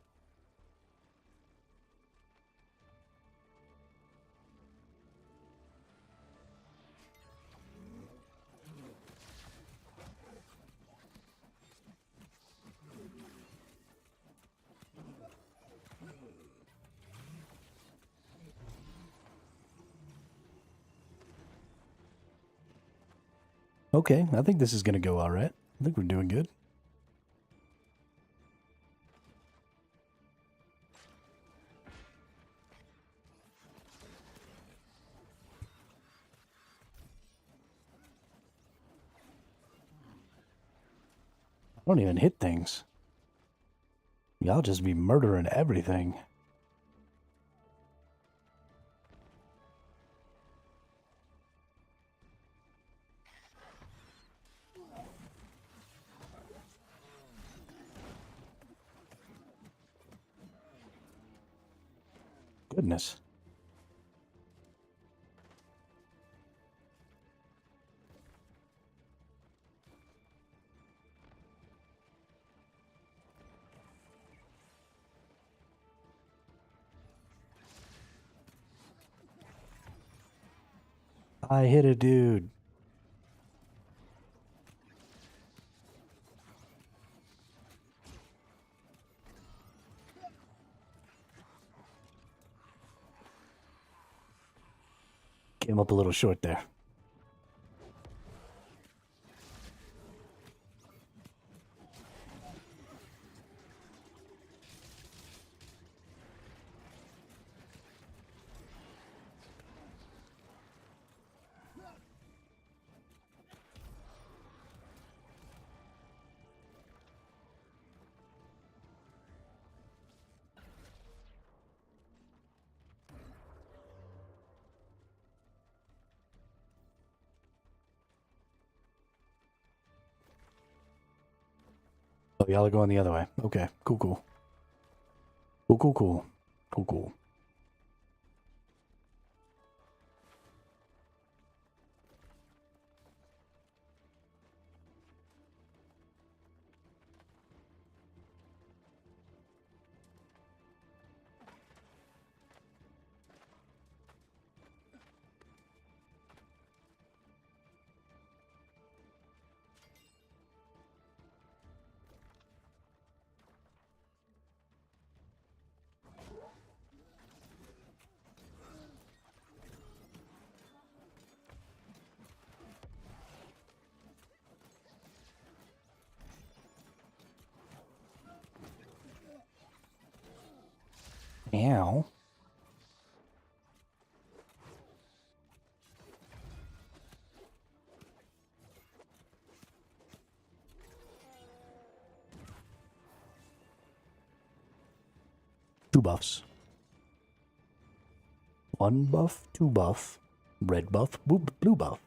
Okay, I think this is going to go all right. I think we're doing good. I don't even hit things. Y'all just be murdering everything. Goodness. I hit a dude. Came up a little short there. Oh, y'all are going the other way. Okay, cool, cool. Cool, cool, cool. Cool, cool. Ow. Two buffs. One buff, two buff, red buff, blue buff.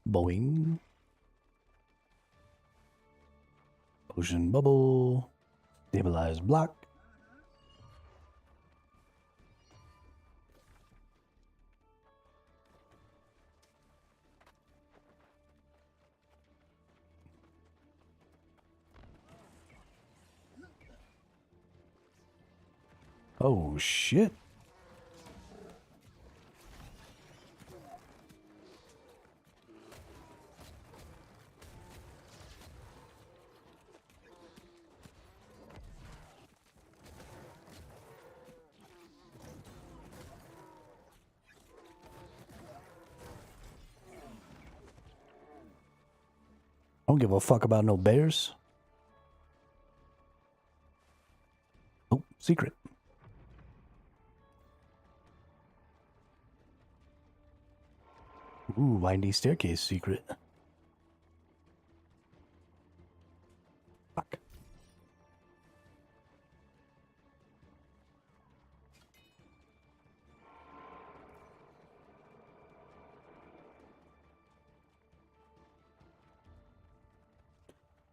Boing. Potion bubble. Stabilize block. Oh, shit. I don't give a fuck about no bears. Oh, secret. Ooh, windy staircase secret. Fuck.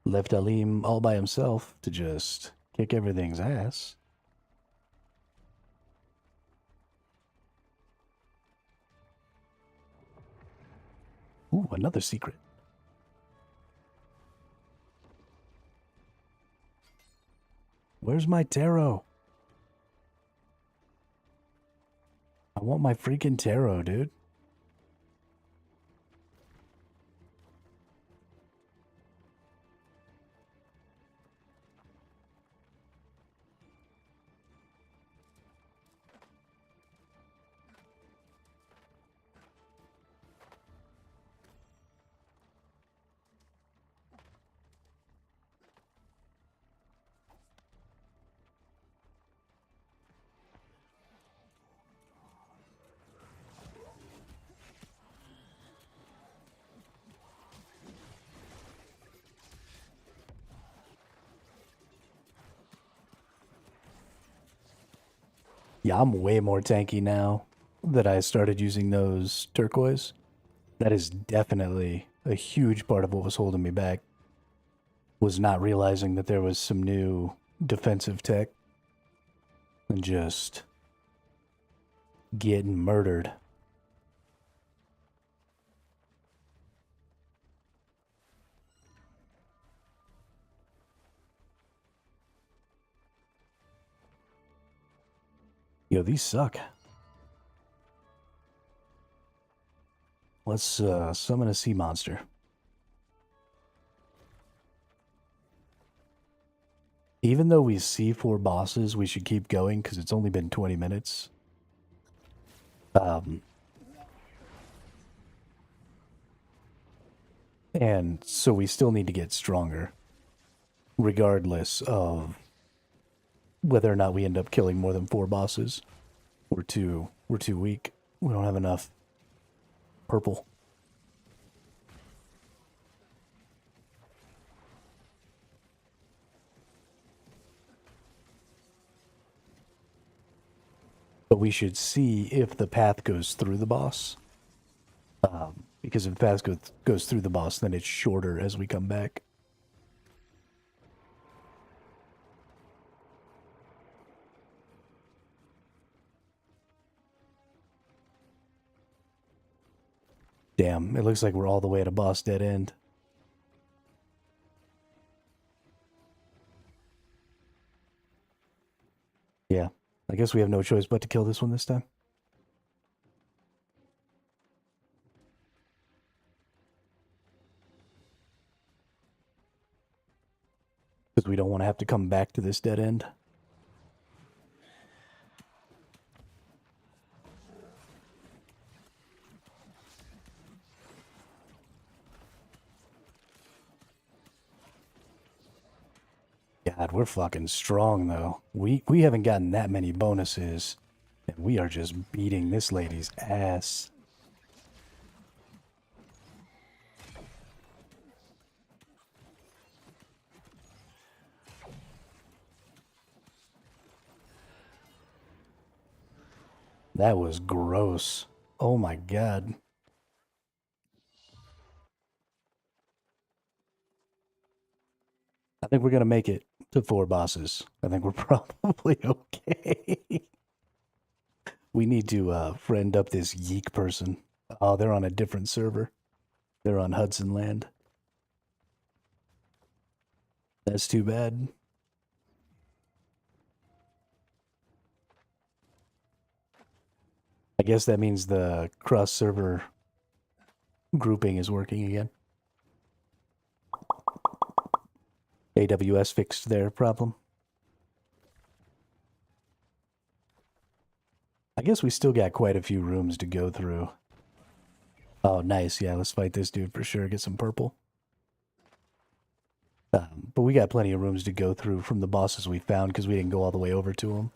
Left Alim all by himself to just kick everything's ass. Ooh, another secret. Where's my tarot? I want my freaking tarot, dude. Yeah, I'm way more tanky now that I started using those turquoise. That is definitely a huge part of what was holding me back. Was not realizing that there was some new defensive tech and just getting murdered. Yo, these suck. Let's summon a sea monster. Even though we see 4 bosses, we should keep going because it's only been 20 minutes. And so we still need to get stronger, regardless of whether or not we end up killing more than 4 bosses. We're too weak. We don't have enough purple. But we should see if the path goes through the boss. Because if the path goes through the boss, then it's shorter as we come back. Damn, it looks like we're all the way at a boss dead end. Yeah, I guess we have no choice but to kill this one this time. Because we don't want to have to come back to this dead end. God, we're fucking strong, though. We haven't gotten that many bonuses, and we are just beating this lady's ass. That was gross. Oh my god. think we're gonna make it to 4 bosses. I think we're probably okay. We need to friend up this Yeek person. Oh, they're on a different server. They're on Hudson Land. That's too bad. I guess that means the cross-server grouping is working again. AWS fixed their problem. I guess we still got quite a few rooms to go through. Oh, nice. Yeah, let's fight this dude for sure. Get some purple. But we got plenty of rooms to go through from the bosses we found because we didn't go all the way over to them.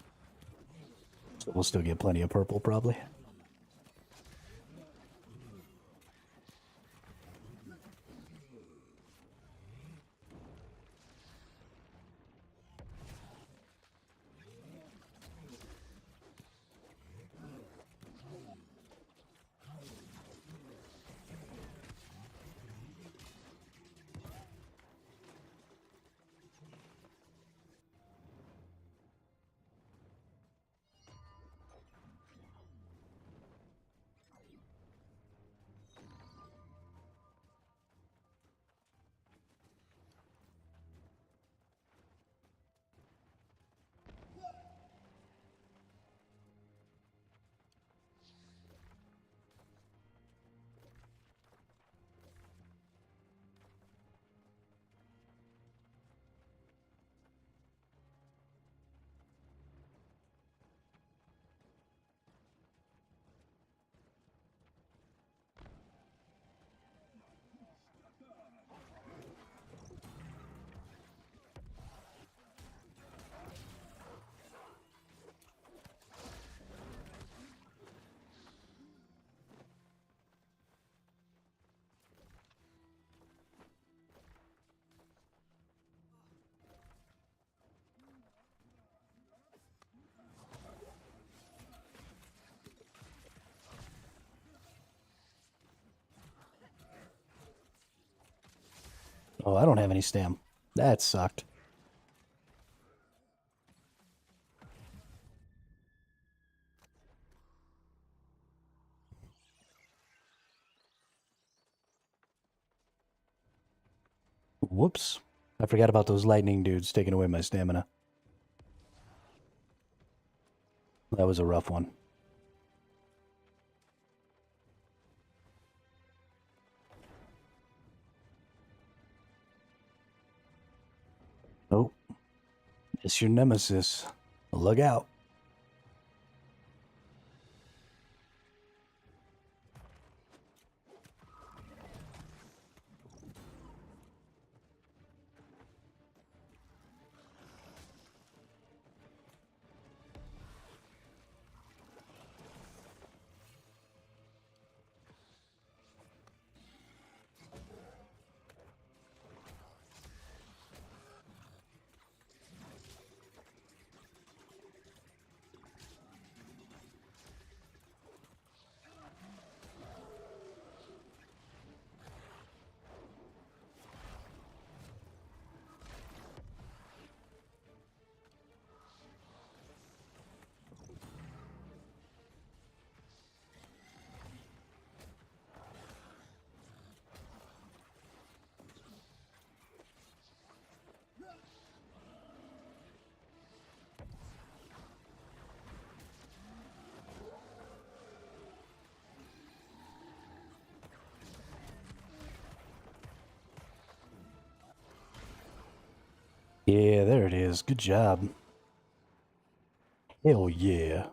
So we'll still get plenty of purple, probably. Oh, I don't have any stam. That sucked. Whoops. I forgot about those lightning dudes taking away my stamina. That was a rough one. Oh. It's your nemesis. Look out. Yeah, there it is. Good job. Hell yeah.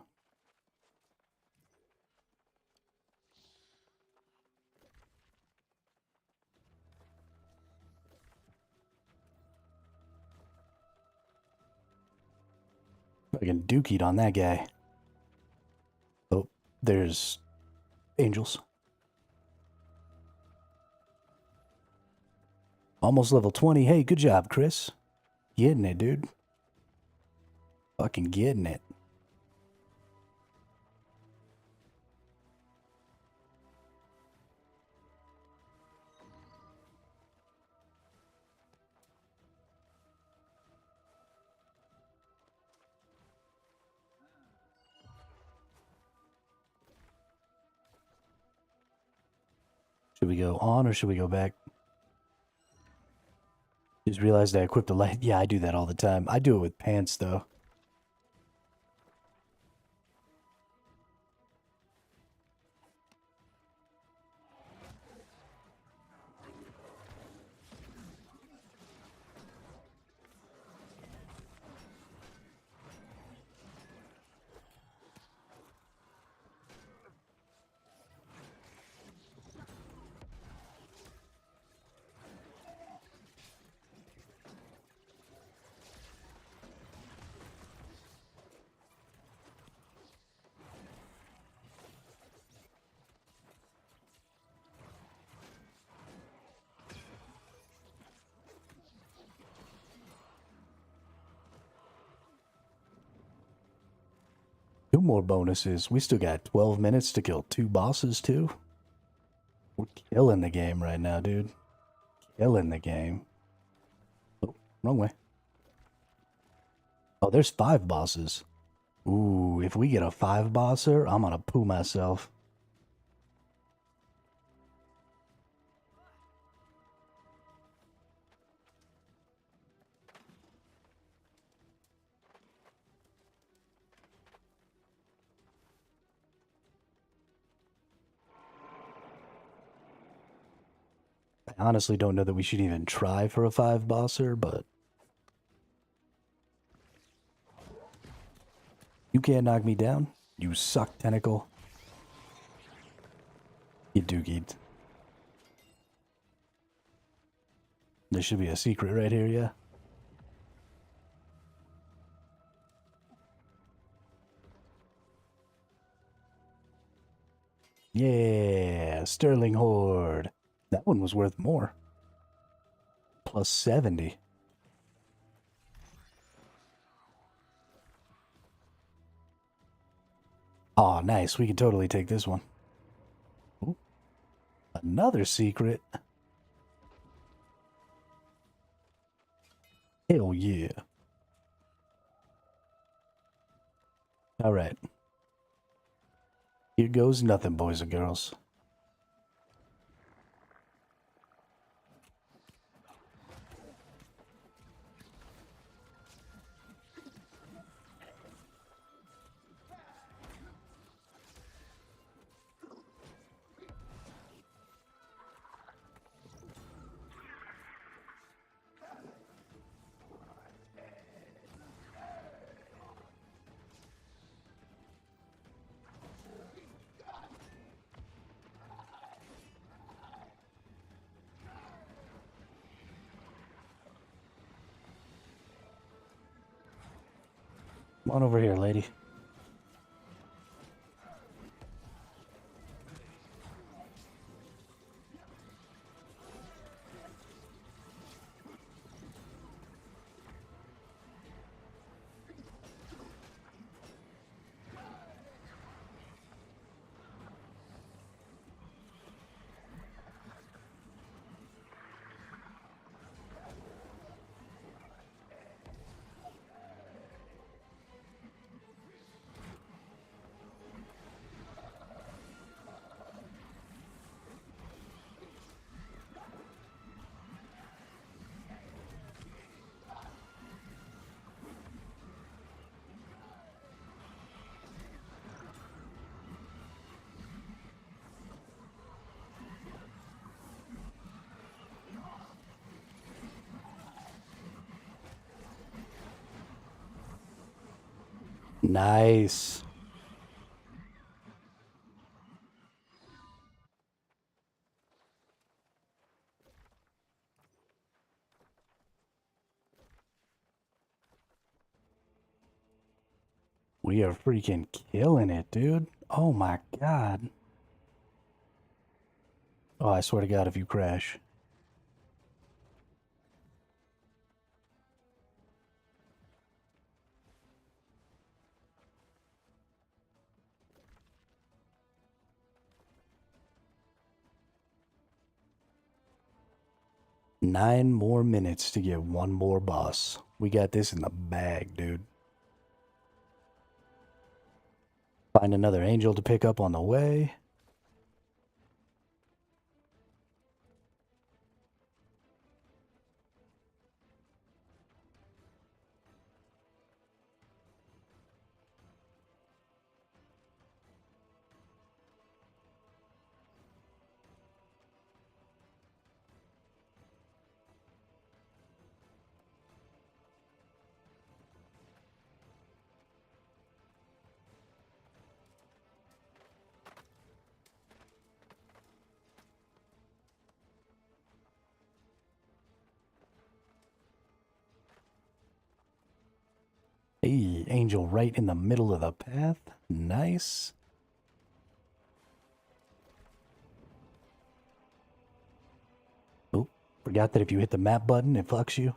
Fucking dookied on that guy. Oh, there's angels. Almost level 20. Hey, good job, Chris. Getting it, dude. Fucking getting it. Should we go on or should we go back? Just realized I equipped a light. Yeah, I do that all the time. I do it with pants, though. Two more bonuses. We still got 12 minutes to kill 2 bosses, too. We're killing the game right now, dude. Killing the game. Oh, wrong way. Oh, there's 5 bosses. Ooh, if we get a 5 bosser, I'm gonna poo myself. I honestly don't know that we should even try for a 5 bosser, but you can't knock me down. You suck, tentacle. You doogied. There should be a secret right here, yeah. Yeah, Sterling Horde. That one was worth more. Plus 70. Aw, nice. We can totally take this one. Ooh, another secret. Hell yeah. Alright. Here goes nothing, boys and girls. Come on over here, lady. Nice. We are freaking killing it, dude. Oh my god. Oh, I swear to God, if you crash. Nine more minutes to get one more boss. We got this in the bag, dude. Find another angel to pick up on the way. Hey, angel right in the middle of the path. Nice. Oh, forgot that if you hit the map button, it fucks you.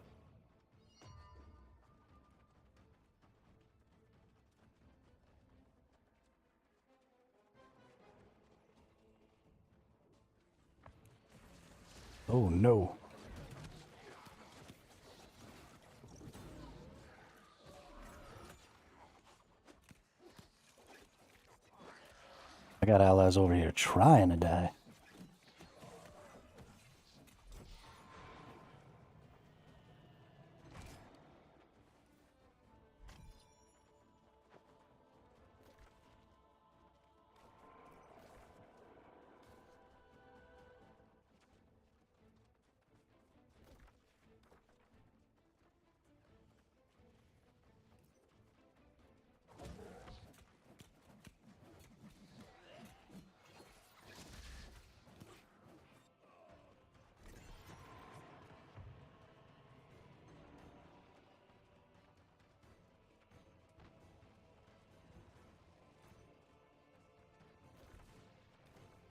Oh no. I got allies over here trying to die.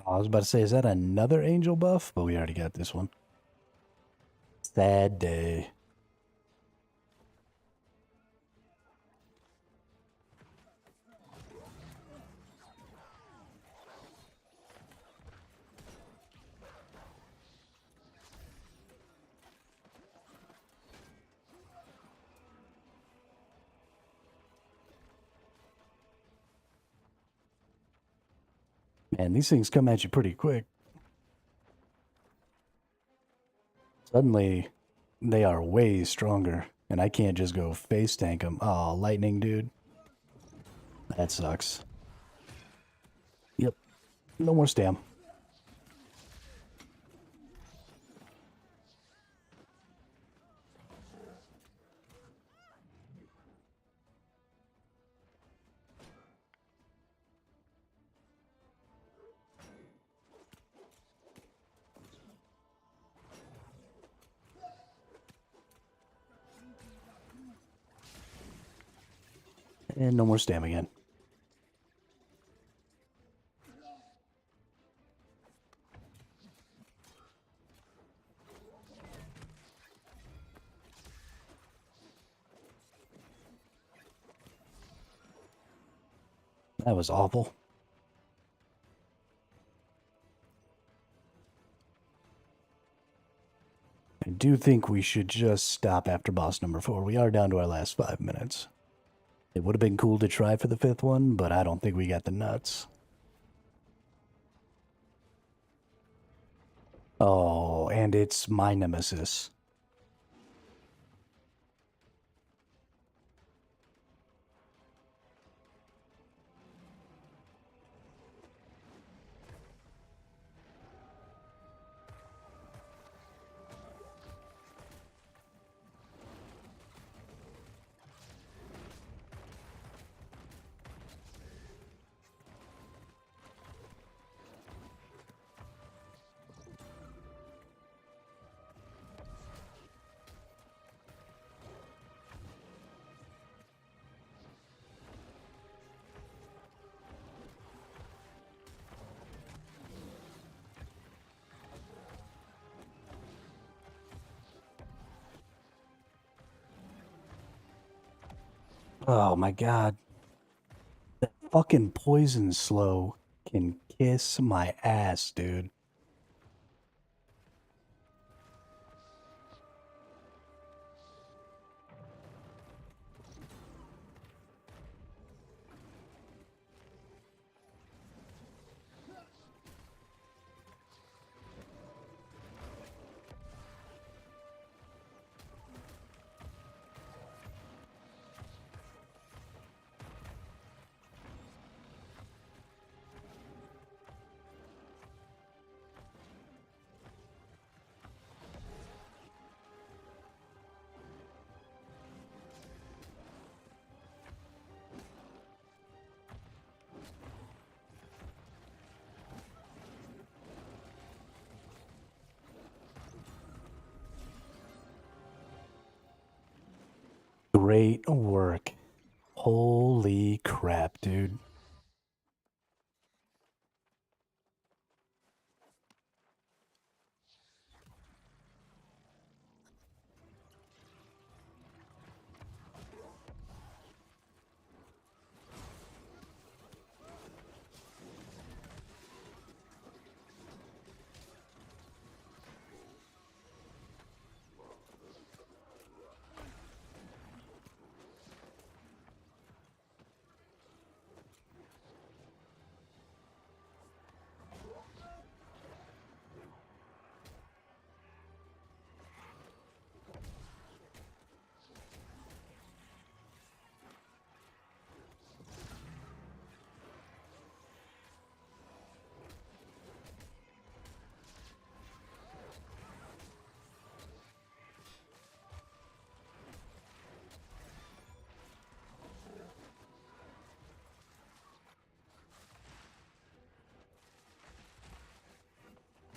I was about to say, is that another angel buff? But we already got this one. Sad day. Man, these things come at you pretty quick. Suddenly, they are way stronger, and I can't just go face tank them. Oh, lightning, dude. That sucks. Yep. No more stam. And no more stam again. That was awful. I do think we should just stop after boss number 4. We are down to our last 5 minutes. It would have been cool to try for the 5th one, but I don't think we got the nuts. Oh, and it's my nemesis. Oh my god. That fucking poison slow can kiss my ass, dude. Great work. Holy crap, dude.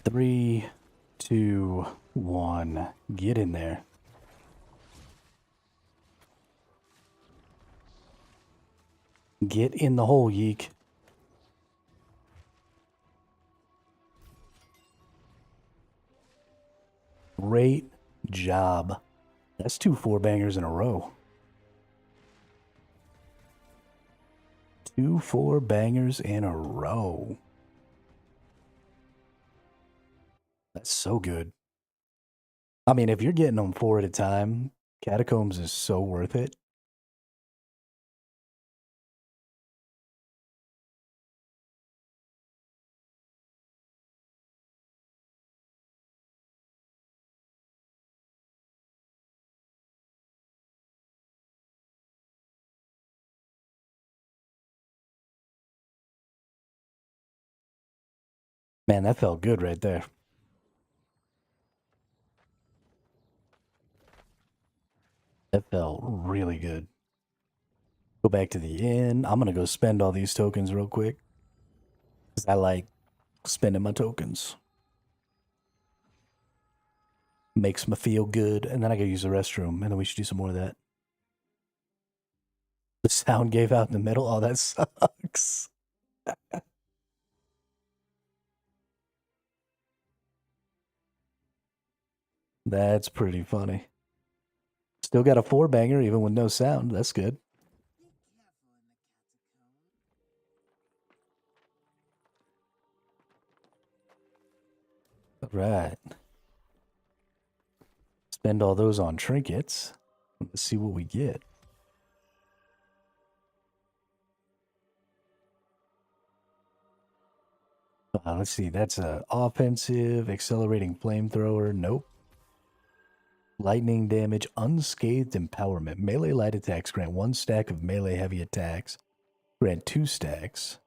Three, two, one. Get in there. Get in the hole, Yeek. Great job. That's 2 4-bangers in a row. 2 4-bangers in a row. That's so good. I mean, if you're getting them 4 at a time, Catacombs is so worth it. Man, that felt good right there. That felt really good. Go back to the inn. I'm going to go spend all these tokens real quick. Because I like spending my tokens. Makes me feel good. And then I got to use the restroom. And then we should do some more of that. The sound gave out in the middle. Oh, that sucks. That's pretty funny. Still got a 4-banger even with no sound. That's good. All right. Spend all those on trinkets. Let's see what we get. Let's see. That's a offensive, accelerating flamethrower. Nope. Lightning damage, unscathed empowerment. Melee light attacks grant 1 stack of melee heavy attacks. Grant 2 stacks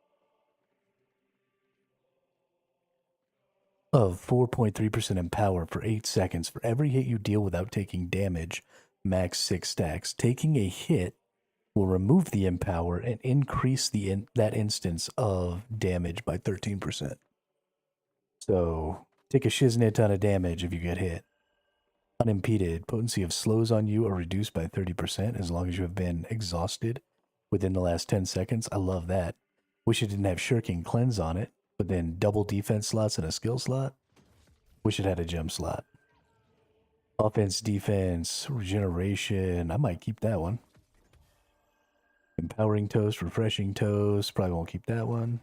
of 4.3% empower for 8 seconds. For every hit you deal without taking damage, max 6 stacks. Taking a hit will remove the empower and increase that instance of damage by 13%. So, take a shiznit ton of damage if you get hit. Unimpeded. Potency of slows on you are reduced by 30% as long as you have been exhausted within the last 10 seconds. I love that. Wish it didn't have shirking cleanse on it, but then double defense slots and a skill slot. Wish it had a gem slot. Offense, defense, regeneration. I might keep that one. Empowering toast, refreshing toast. Probably won't keep that one.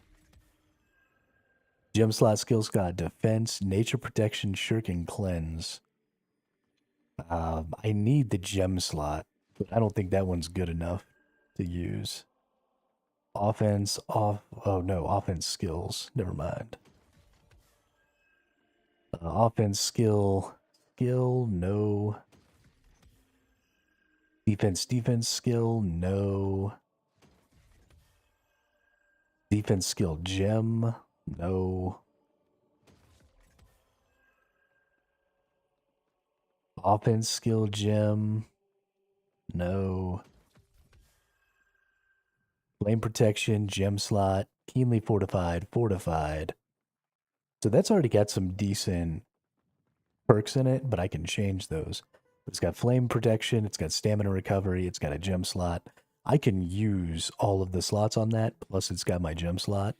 Gem slot, skill slot, defense, nature protection, shirking cleanse. I need the gem slot, but I don't think that one's good enough to use. Offense, oh no, offense skills. Never mind. Offense skill, no. Defense skill, no. Defense skill gem, no. Offense skill gem, no. Flame protection, gem slot, keenly fortified. So that's already got some decent perks in it, but I can change those. It's got flame protection, it's got stamina recovery, it's got a gem slot. I can use all of the slots on that, plus it's got my gem slot.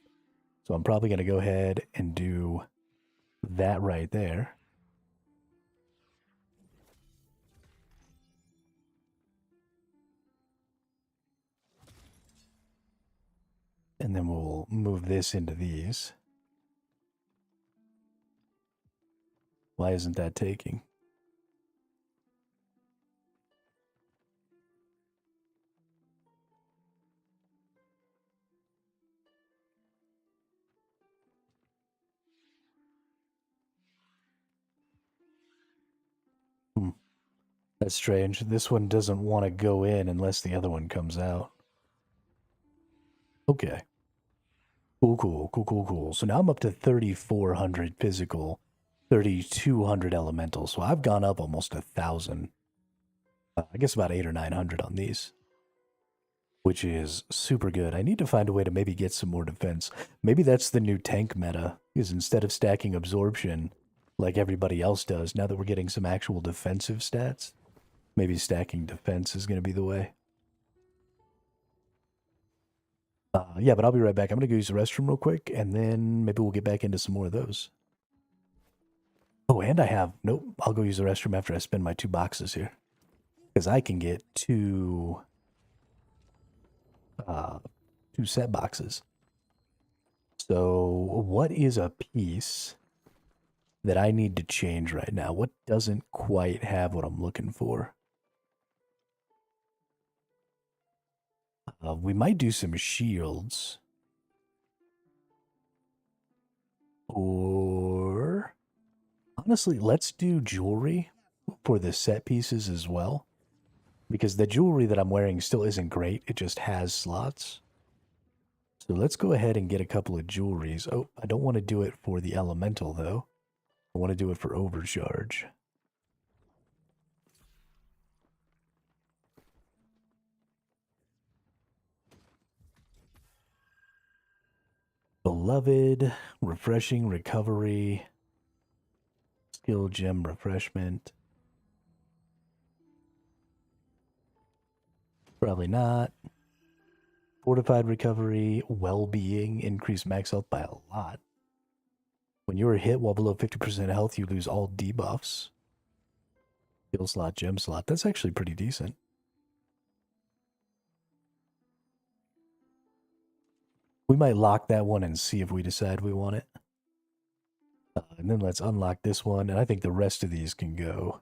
So I'm probably going to go ahead and do that right there. And then we'll move this into these. Why isn't that taking? That's strange. This one doesn't want to go in unless the other one comes out. Okay. Cool. So now I'm up to 3,400 physical, 3,200 elemental. So I've gone up almost 1,000. I guess about 800 or 900 on these, which is super good. I need to find a way to maybe get some more defense. Maybe that's the new tank meta, is instead of stacking absorption like everybody else does, now that we're getting some actual defensive stats, maybe stacking defense is going to be the way. Yeah, but I'll be right back. I'm going to go use the restroom real quick, and then maybe we'll get back into some more of those. Oh, and I have... Nope, I'll go use the restroom after I spend my 2 boxes here. Because I can get 2 set boxes. So what is a piece that I need to change right now? What doesn't quite have what I'm looking for? We might do some shields. Or... honestly, let's do jewelry for the set pieces as well. Because the jewelry that I'm wearing still isn't great. It just has slots. So let's go ahead and get a couple of jewelries. Oh, I don't want to do it for the elemental, though. I want to do it for overcharge. Beloved, refreshing, recovery, skill gem refreshment. Probably not. Fortified recovery, well-being, increase max health by a lot. When you are hit while below 50% health, you lose all debuffs. Skill slot, gem slot. That's actually pretty decent. We might lock that one and see if we decide we want it. And then let's unlock this one, and I think the rest of these can go.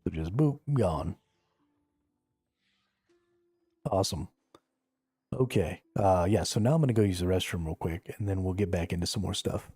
So just boop, gone. Awesome. Okay. Yeah, so now I'm going to go use the restroom real quick, and then we'll get back into some more stuff.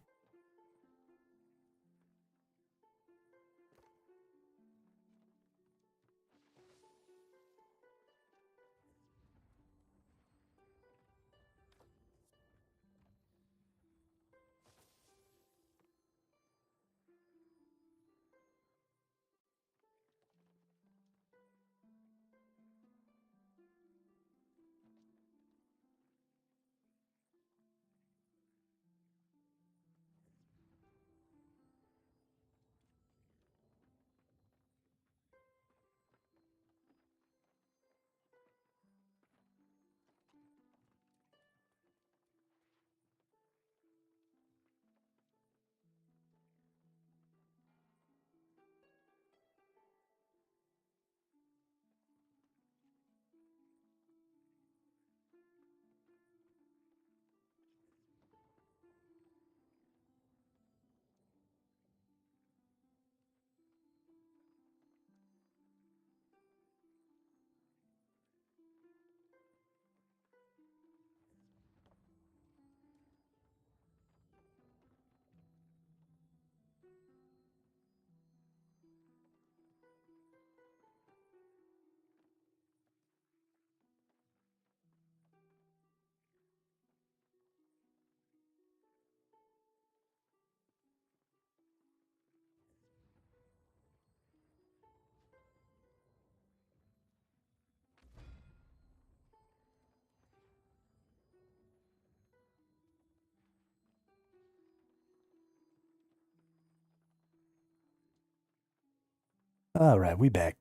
All right, we back.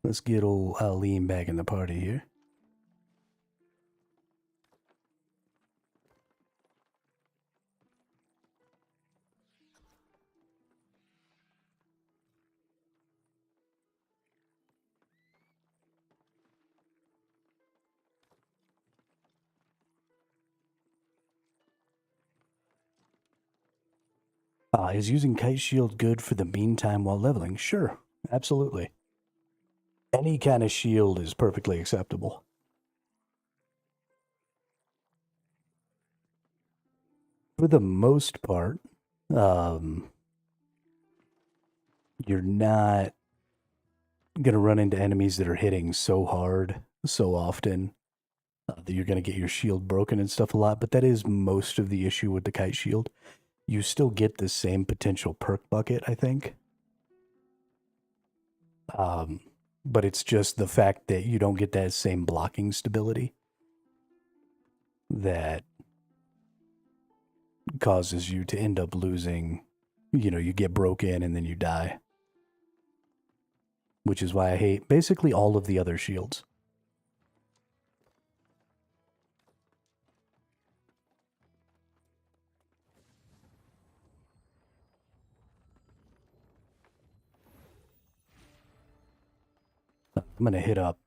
Let's get old Aline back in the party here. Is using Kite Shield good for the meantime while leveling? Sure, absolutely. Any kind of shield is perfectly acceptable. For the most part, you're not going to run into enemies that are hitting so hard so often that you're going to get your shield broken and stuff a lot, but that is most of the issue with the Kite Shield. You still get the same potential perk bucket, I think. But it's just the fact that you don't get that same blocking stability that causes you to end up losing. You know, you get broken and then you die. Which is why I hate basically all of the other shields. I'm going to hit up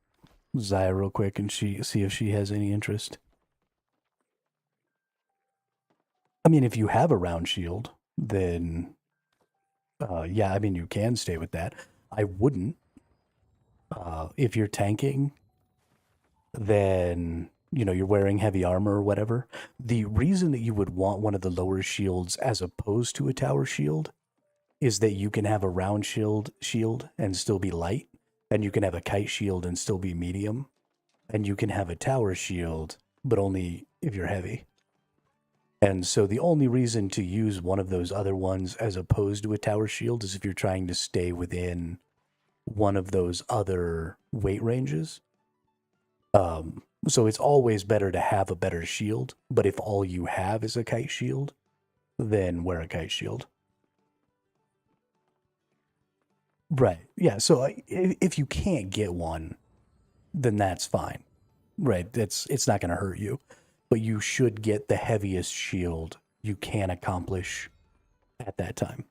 Zaya real quick and see if she has any interest. I mean, if you have a round shield, then yeah, I mean, you can stay with that. I wouldn't. If you're tanking, then, you know, you're wearing heavy armor or whatever. The reason that you would want one of the lower shields as opposed to a tower shield is that you can have a round shield and still be light, and you can have a kite shield and still be medium, and you can have a tower shield, but only if you're heavy. And so the only reason to use one of those other ones as opposed to a tower shield is if you're trying to stay within one of those other weight ranges. So it's always better to have a better shield, but if all you have is a kite shield, then wear a kite shield. Right. Yeah, so if you can't get one, then that's fine. Right, it's not going to hurt you. But you should get the heaviest shield you can accomplish at that time.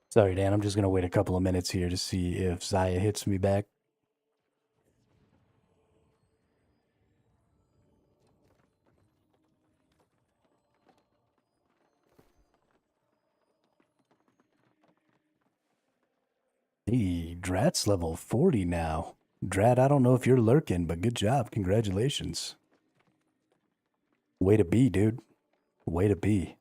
Sorry, Dan, I'm just going to wait a couple of minutes here to see if Zaya hits me back. Hey, Drat's level 40 now. Drat, I don't know if you're lurking, but good job. Congratulations. Way to be, dude. Way to be.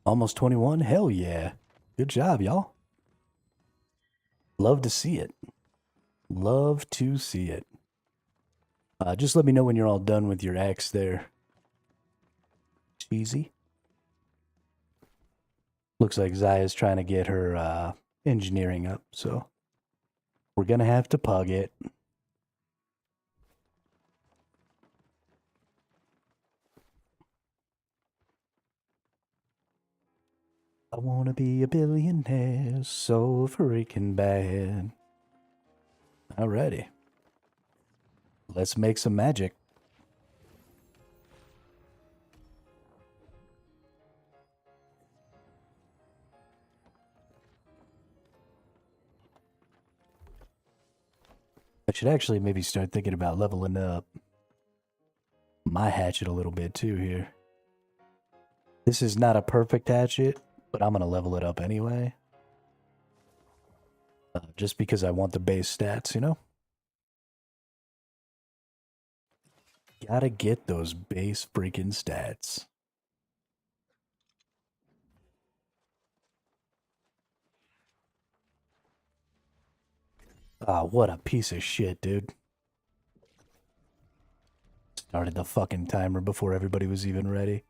Almost 21? Hell yeah. Good job, y'all. Love to see it. Love to see it. Just let me know when you're all done with your X there. Cheesy. Looks like Zaya's trying to get her engineering up, so we're going to have to pug it. I want to be a billionaire so freaking bad. Alrighty. Let's make some magic. Should actually maybe start thinking about leveling up my hatchet a little bit too here. This is not a perfect hatchet, but I'm going to level it up anyway. Just because I want the base stats, you know? Gotta get those base freaking stats. Ah, what a piece of shit, dude. Started the fucking timer before everybody was even ready.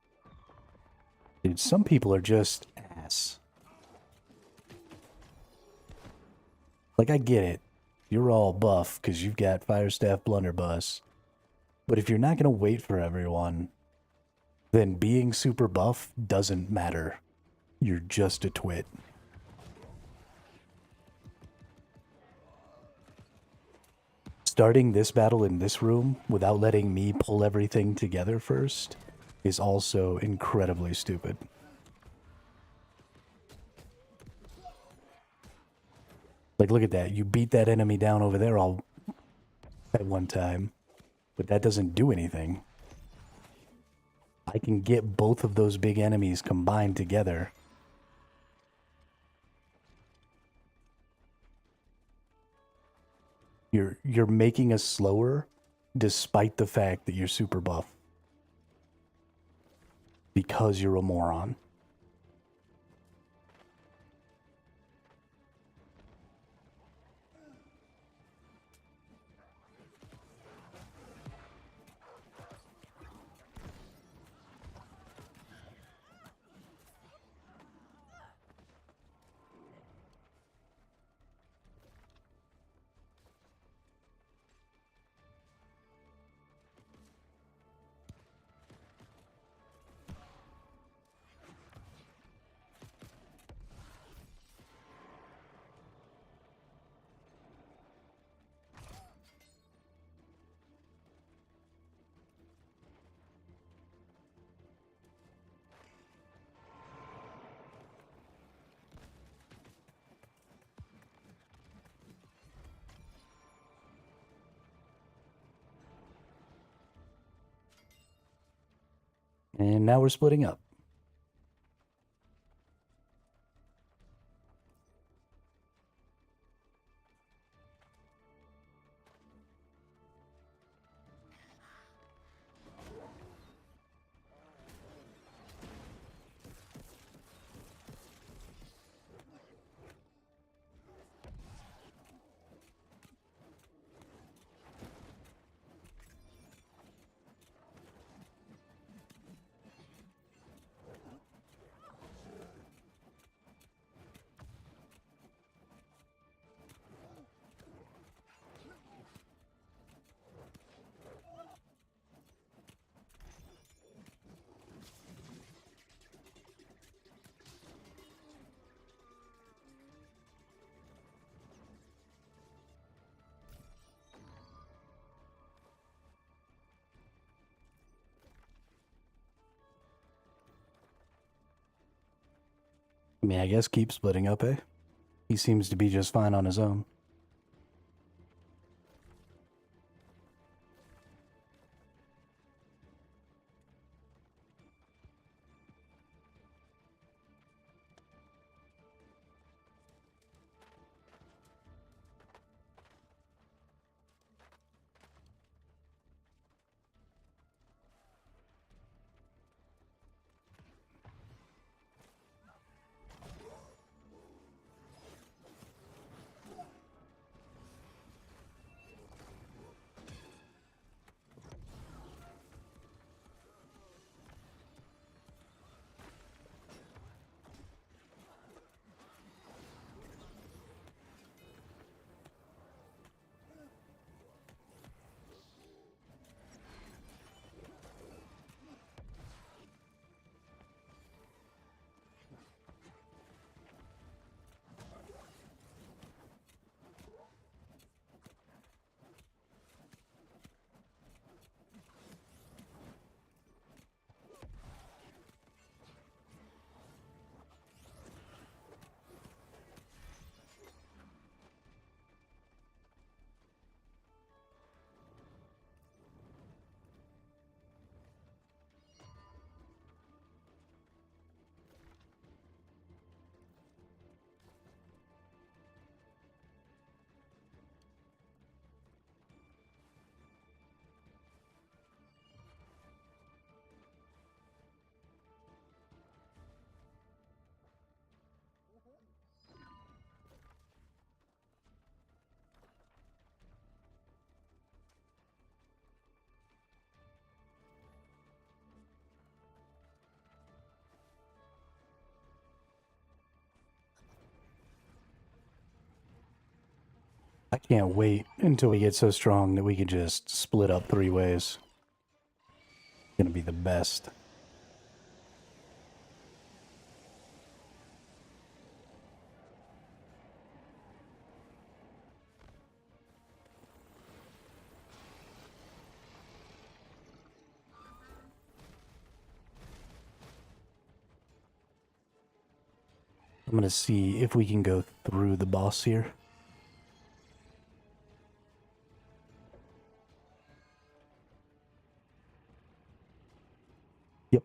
Dude, some people are just ass. Like, I get it. You're all buff because you've got Firestaff Blunderbuss. But if you're not going to wait for everyone, then being super buff doesn't matter. You're just a twit. Starting this battle in this room without letting me pull everything together first is also incredibly stupid. Like, look at that. You beat that enemy down over there all at one time, but that doesn't do anything. I can get both of those big enemies combined together. You're making us slower despite the fact that you're super buff. Because you're a moron. And now we're splitting up. I mean, I guess keep splitting up, eh? He seems to be just fine on his own. I can't wait until we get so strong that we can just split up 3 ways. It's gonna be the best. I'm gonna see if we can go through the boss here. Yep.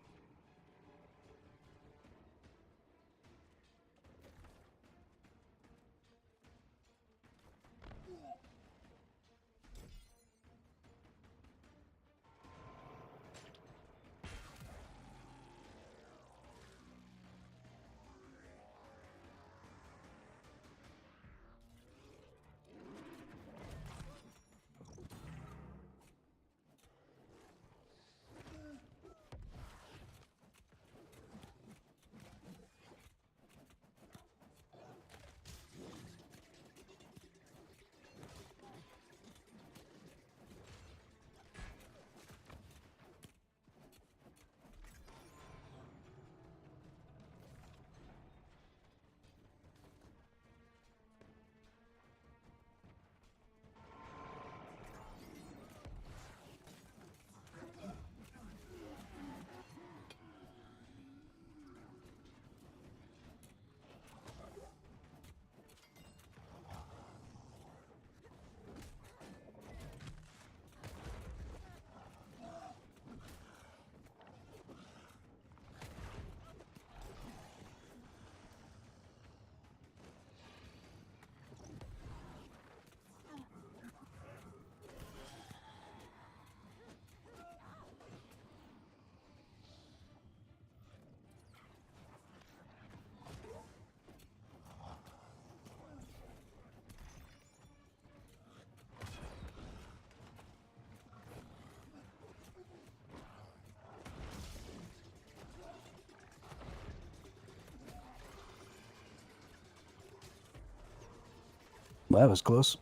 Well, that was close.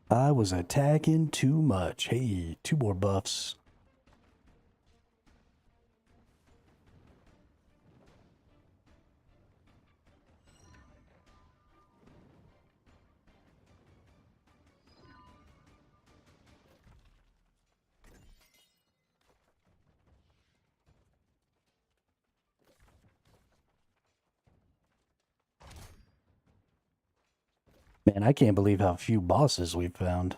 I was attacking too much. Hey, 2 more buffs. Man, I can't believe how few bosses we've found.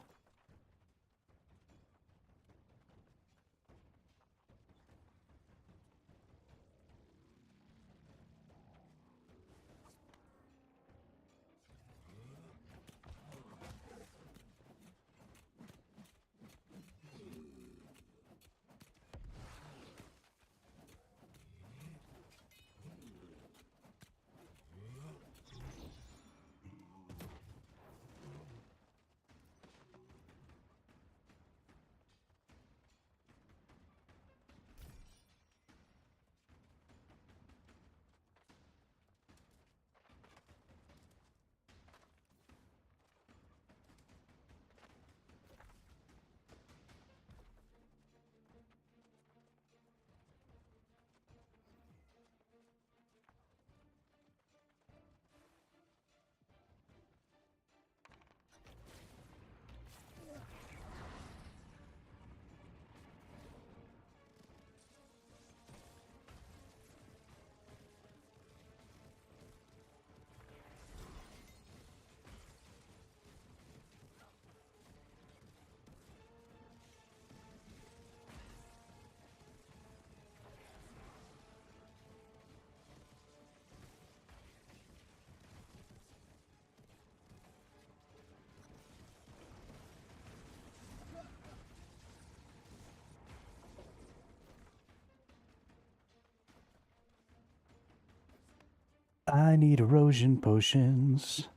I need erosion potions.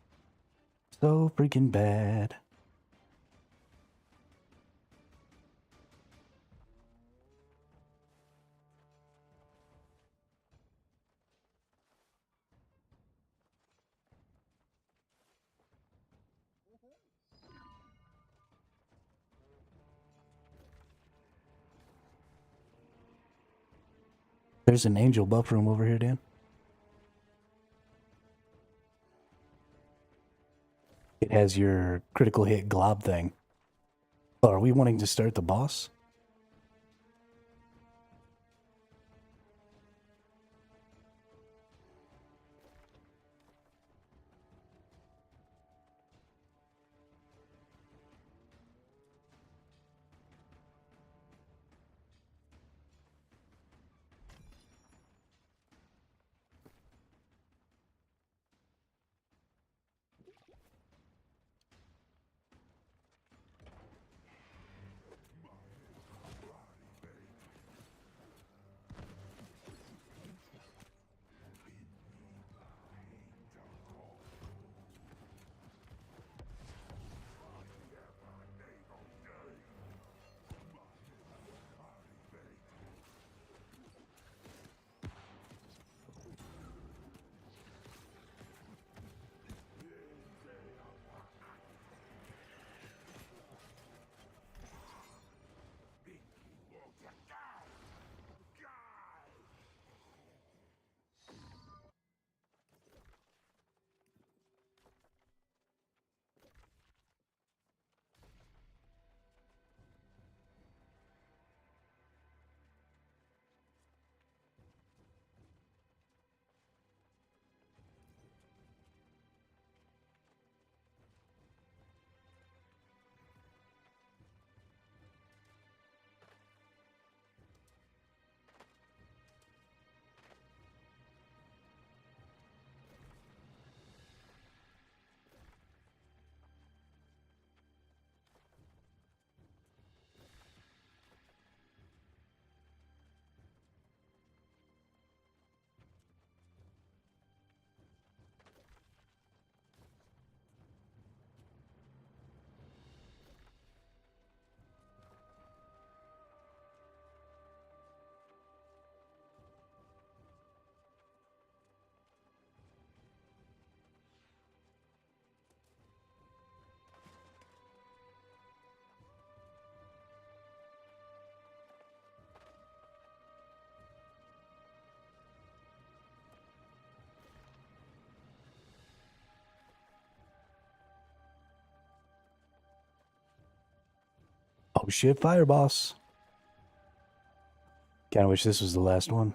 So freaking bad. There's an angel buff room over here, Dan. It has your critical hit glob thing. Oh, are we wanting to start the boss? Oh shit, fire boss. Kinda wish this was the last one.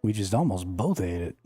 We just almost both ate it.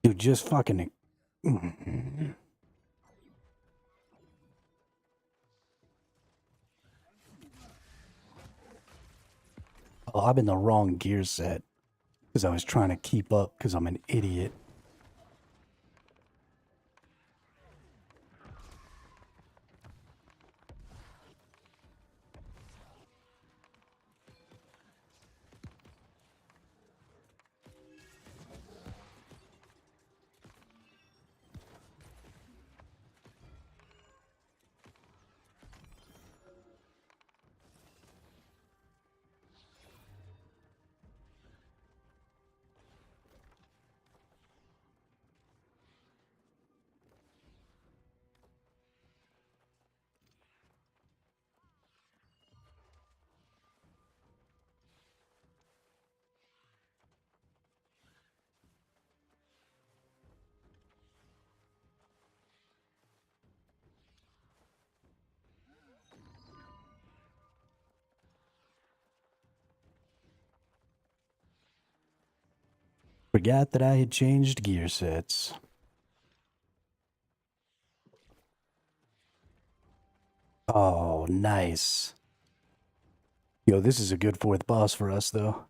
Dude, just fucking... Oh, I'm in the wrong gear set. Because I was trying to keep up because I'm an idiot. Forgot that I had changed gear sets. Oh, nice. Yo, this is a good fourth boss for us, though.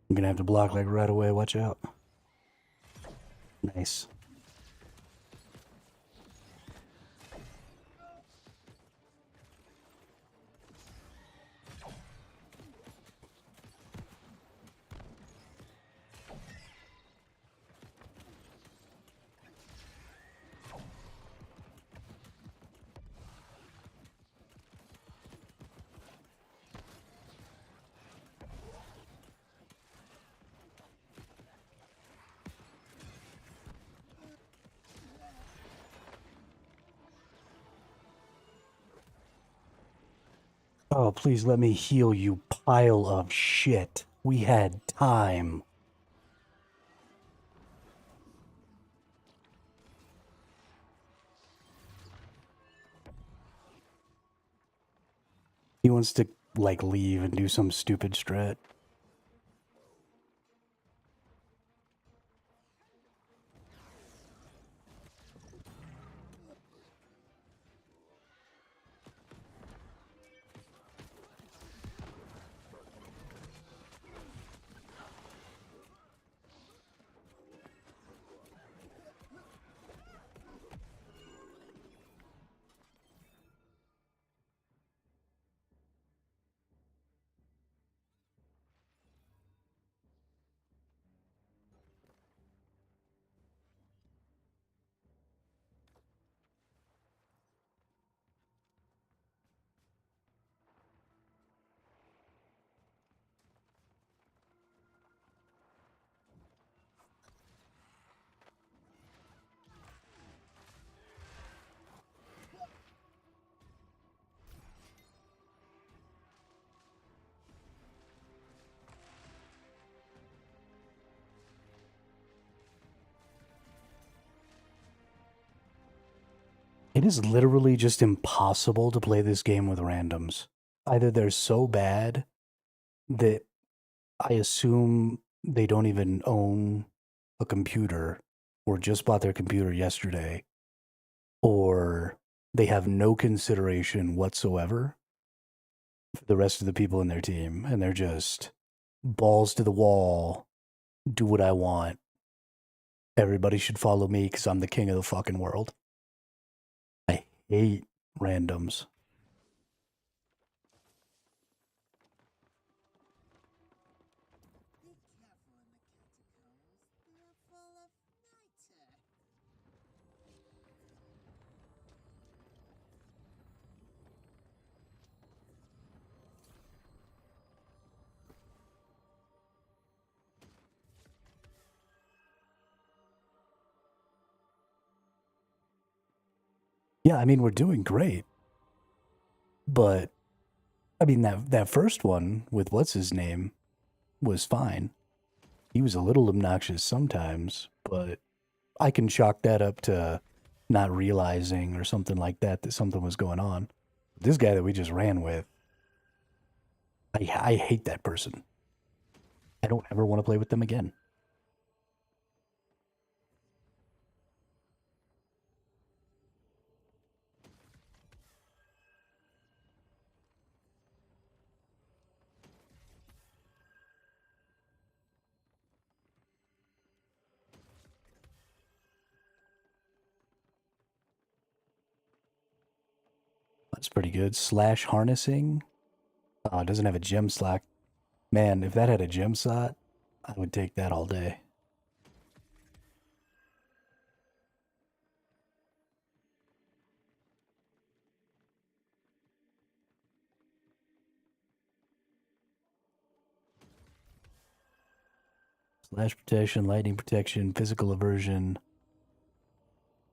I'm gonna have to block like right away. Watch out. Nice. Oh, please let me heal you, pile of shit. We had time. He wants to, like, leave and do some stupid strat. It is literally just impossible to play this game with randoms. Either they're so bad that I assume they don't even own a computer or just bought their computer yesterday, or they have no consideration whatsoever for the rest of the people in their team, and they're just balls to the wall, do what I want. Everybody should follow me because I'm the king of the fucking world. I hate randoms. Yeah, I mean, we're doing great. But, I mean, that first one with what's his name was fine. He was a little obnoxious sometimes, but I can chalk that up to not realizing or something like that, that something was going on. This guy that we just ran with, I hate that person. I don't ever want to play with them again. That's pretty good. Slash harnessing. Oh, it doesn't have a gem slot. Man, if that had a gem slot, I would take that all day. Slash protection, lightning protection, physical aversion,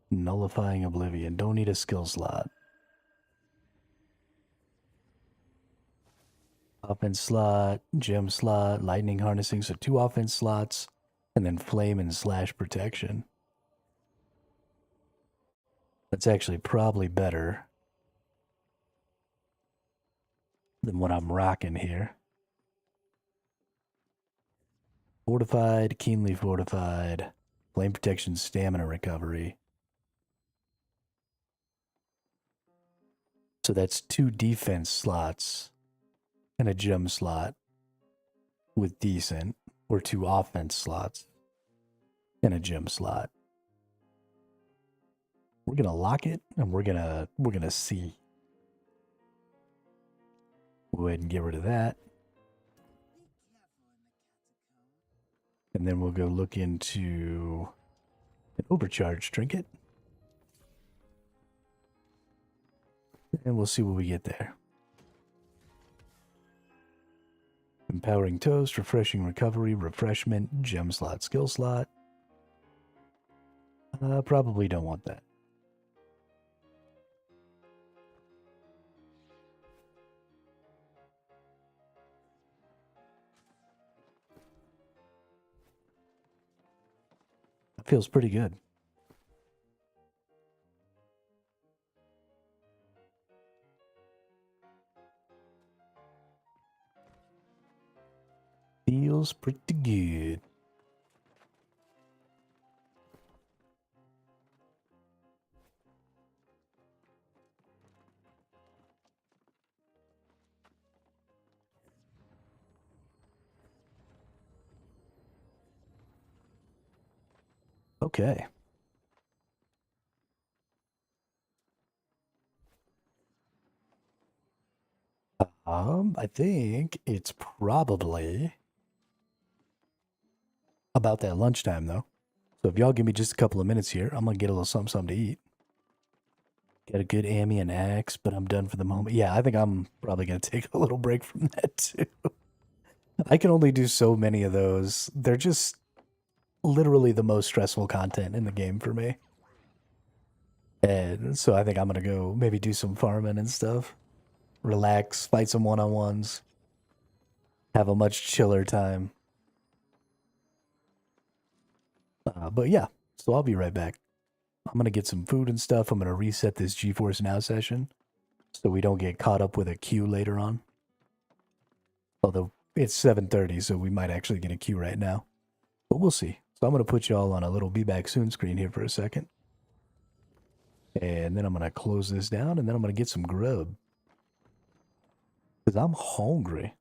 nullifying oblivion. Don't need a skill slot. Offense slot, gem slot, lightning harnessing, so 2 offense slots, and then flame and slash protection. That's actually probably better than what I'm rocking here. Fortified, keenly fortified, flame protection, stamina recovery. So that's 2 defense slots and a gem slot with decent, or 2 offense slots and a gem slot. We're gonna lock it and we're gonna see. We'll go ahead and get rid of that. And then we'll go look into an overcharge trinket. And we'll see what we get there. Empowering toast, refreshing recovery, refreshment, gem slot, skill slot. Probably don't want that. That feels pretty good. Feels pretty good. Okay. I think it's probably about that lunchtime, though. So if y'all give me just a couple of minutes here, I'm gonna get a little something to eat. Get a good Ammy and axe, but I'm done for the moment. Yeah, I think I'm probably gonna take a little break from that too. I can only do so many of those. They're just literally the most stressful content in the game for me. And so I think I'm gonna go maybe do some farming and stuff. Relax, fight some one-on-ones. Have a much chiller time. But yeah, so I'll be right back. I'm going to get some food and stuff. I'm going to reset this GeForce Now session so we don't get caught up with a queue later on. Although it's 7:30, so we might actually get a queue right now. But we'll see. So I'm going to put you all on a little be back soon screen here for a second. And then I'm going to close this down, and then I'm going to get some grub. Because I'm hungry.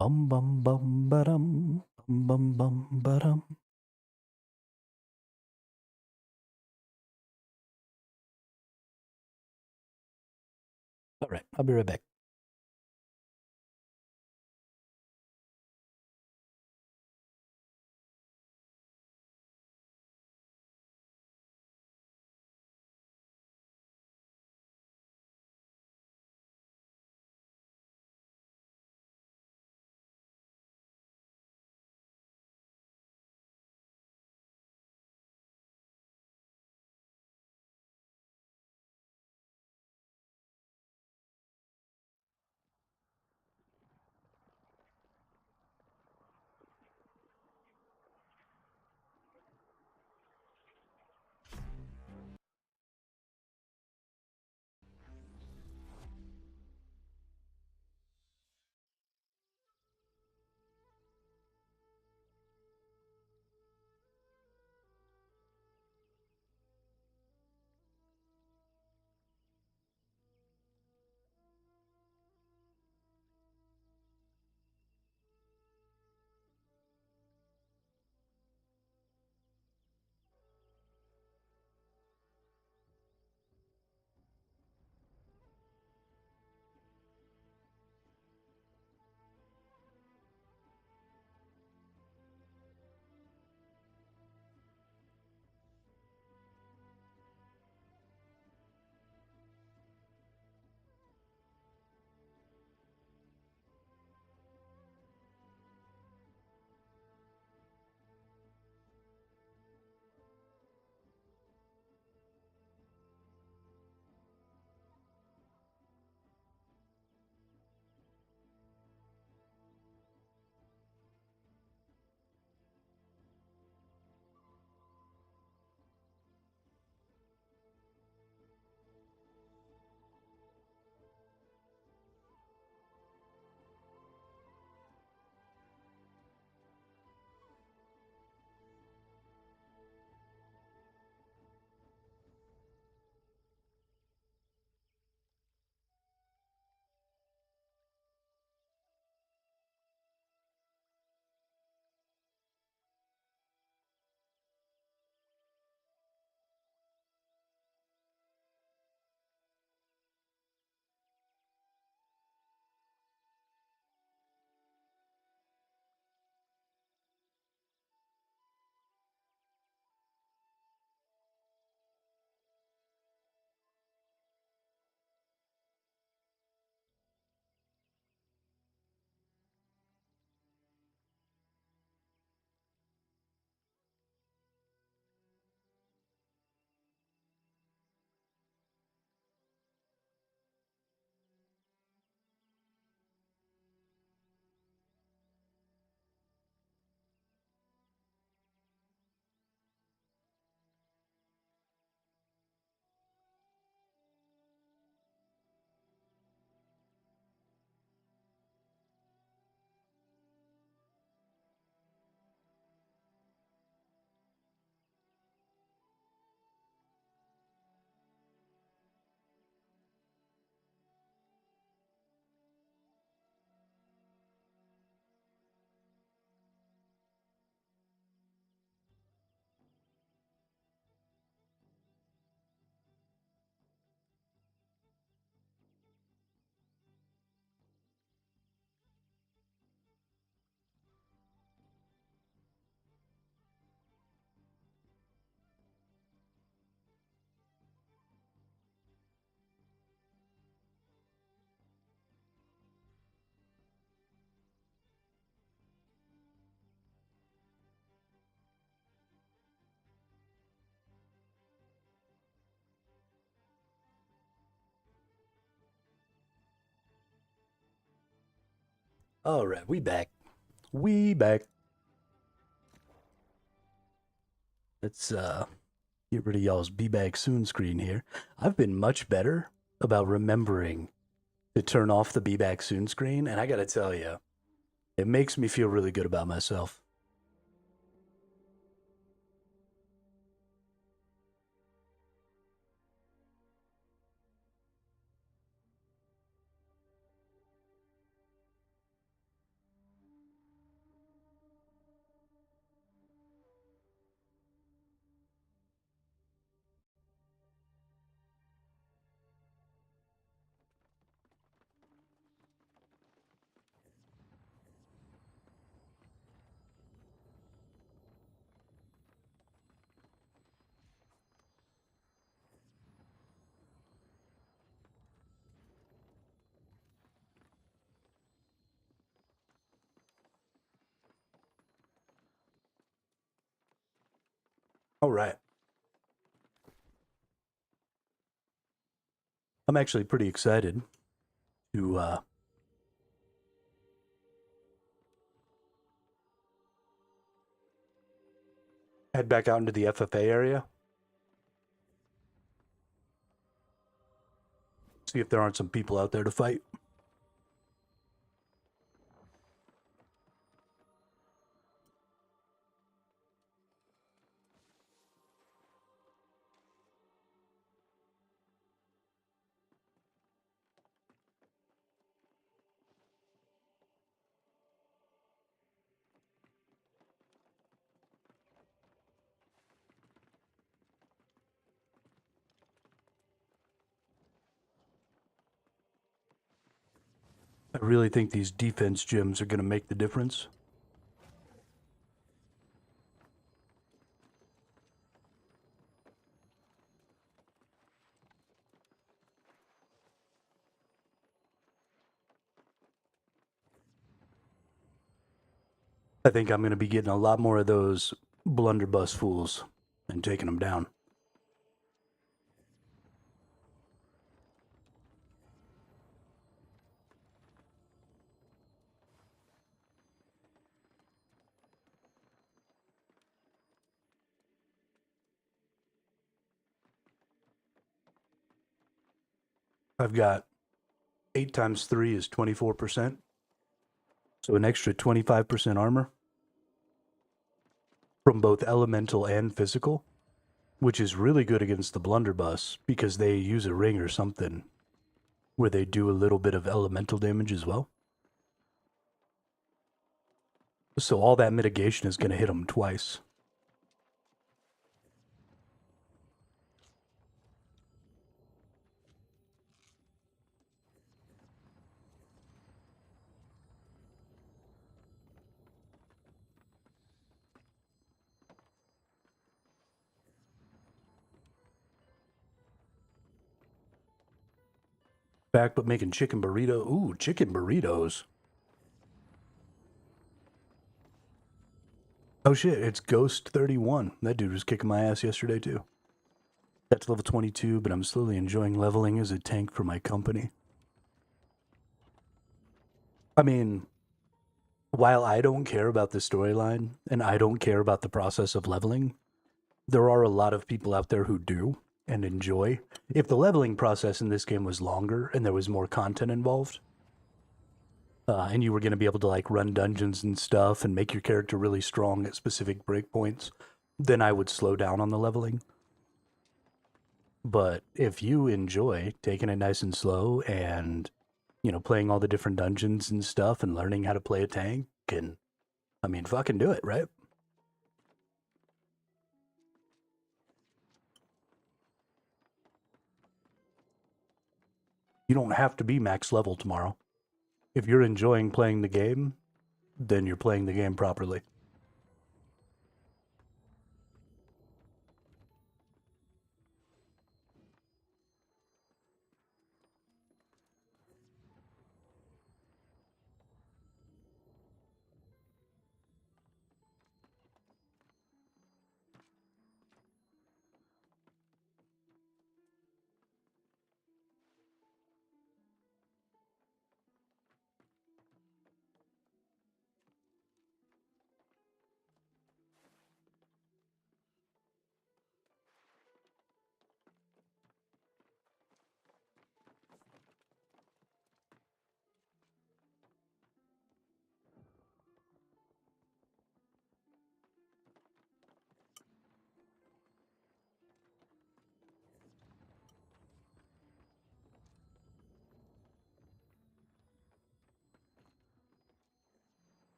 Bum bum bum ba-dum. Bum bum bum ba-dum. All right, I'll be right back. All right, we back. We back. Let's get rid of y'all's be back soon screen here. I've been much better about remembering to turn off the be back soon screen, and I gotta tell you, it makes me feel really good about myself. All right. I'm actually pretty excited to head back out into the FFA area. See if there aren't some people out there to fight. I really think these defense gyms are going to make the difference. I think I'm going to be getting a lot more of those blunderbuss fools and taking them down. I've got 8 times 3 is 24%. So an extra 25% armor from both elemental and physical, which is really good against the blunderbuss because they use a ring or something where they do a little bit of elemental damage as well. So all that mitigation is going to hit them twice. Back, but making chicken burrito. Ooh, chicken burritos. Oh shit, it's Ghost 31. That dude was kicking my ass yesterday too. That's level 22, but I'm slowly enjoying leveling as a tank for my company. I mean, while I don't care about the storyline and I don't care about the process of leveling, there are a lot of people out there who do and enjoy. If the leveling process in this game was longer and there was more content involved, and you were going to be able to like run dungeons and stuff and make your character really strong at specific breakpoints, then I would slow down on the leveling. But if you enjoy taking it nice and slow and, you know, playing all the different dungeons and stuff and learning how to play a tank, and I mean, fucking do it, right? You don't have to be max level tomorrow. If you're enjoying playing the game, then you're playing the game properly.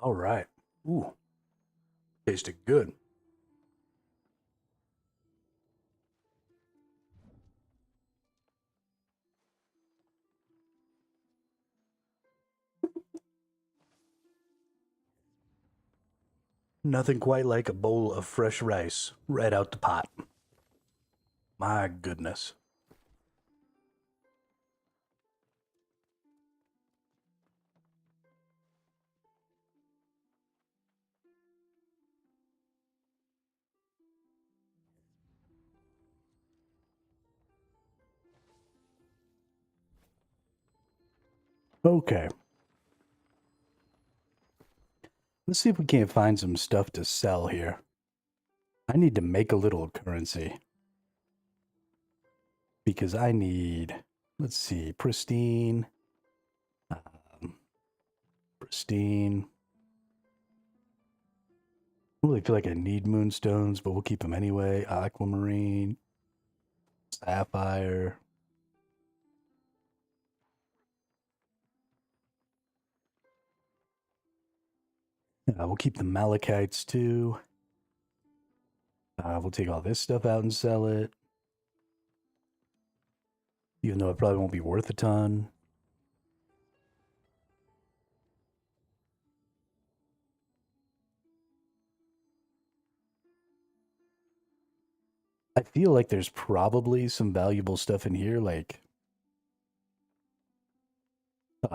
All right. Ooh, tasted good. Nothing quite like a bowl of fresh rice right out the pot. My goodness. Okay. Let's see if we can't find some stuff to sell here. I need to make a little currency. Because I need, let's see, pristine. Um, pristine. I don't really feel like I need moonstones, but we'll keep them anyway. Aquamarine. Sapphire. We'll keep the malachites too. We'll take all this stuff out and sell it. Even though it probably won't be worth a ton. I feel like there's probably some valuable stuff in here, like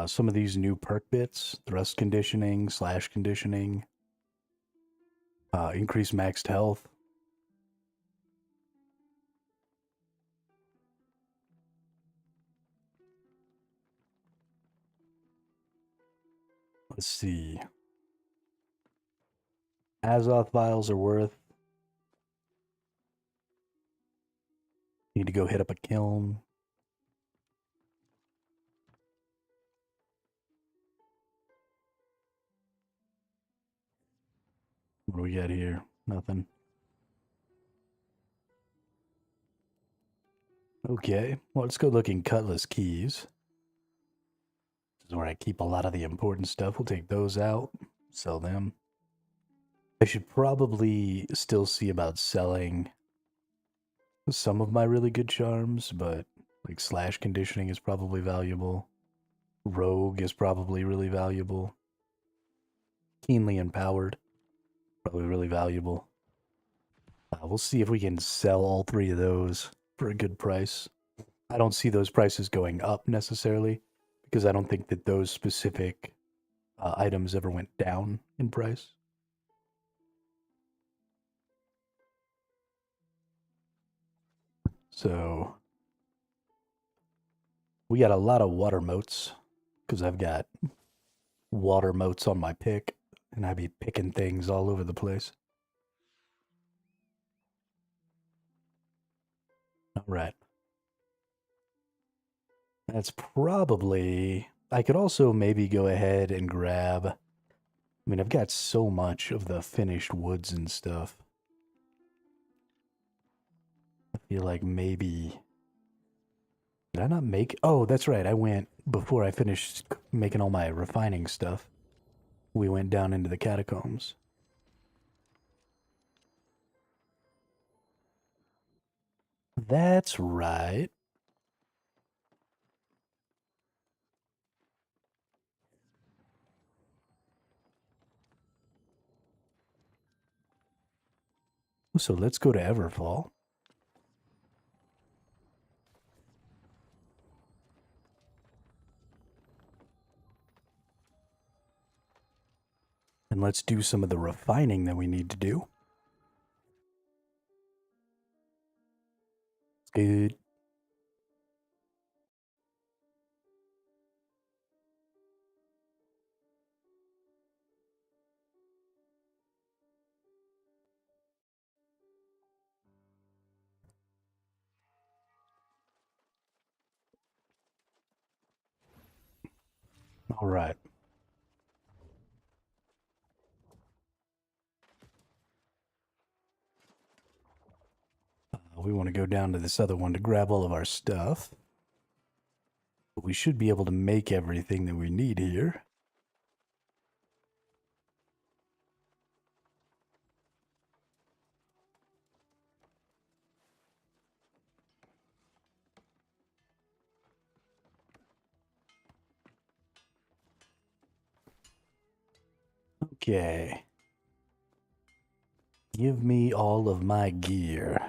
some of these new perk bits, thrust conditioning, slash conditioning, increased maxed health. Let's see. Azoth vials are worth. Need to go hit up a kiln. What do we got here? Nothing. Okay, well, let's go look in Cutlass Keys. This is where I keep a lot of the important stuff. We'll take those out, sell them. I should probably still see about selling some of my really good charms, but like slash conditioning is probably valuable. Rogue is probably really valuable. Keenly empowered, probably really valuable. We'll see if we can sell all three of those for a good price. I don't see those prices going up necessarily because I don't think that those specific items ever went down in price. So we got a lot of water moats because I've got water moats on my pick and I be picking things all over the place. All right. That's probably. I could also maybe go ahead and grab. I mean, I've got so much of the finished woods and stuff. I feel like maybe. Did I not make. Oh, that's right. I went before I finished making all my refining stuff. We went down into the catacombs. That's right. So let's go to Everfall. And let's do some of the refining that we need to do. Good. All right. We want to go down to this other one to grab all of our stuff. But we should be able to make everything that we need here. Okay. Give me all of my gear.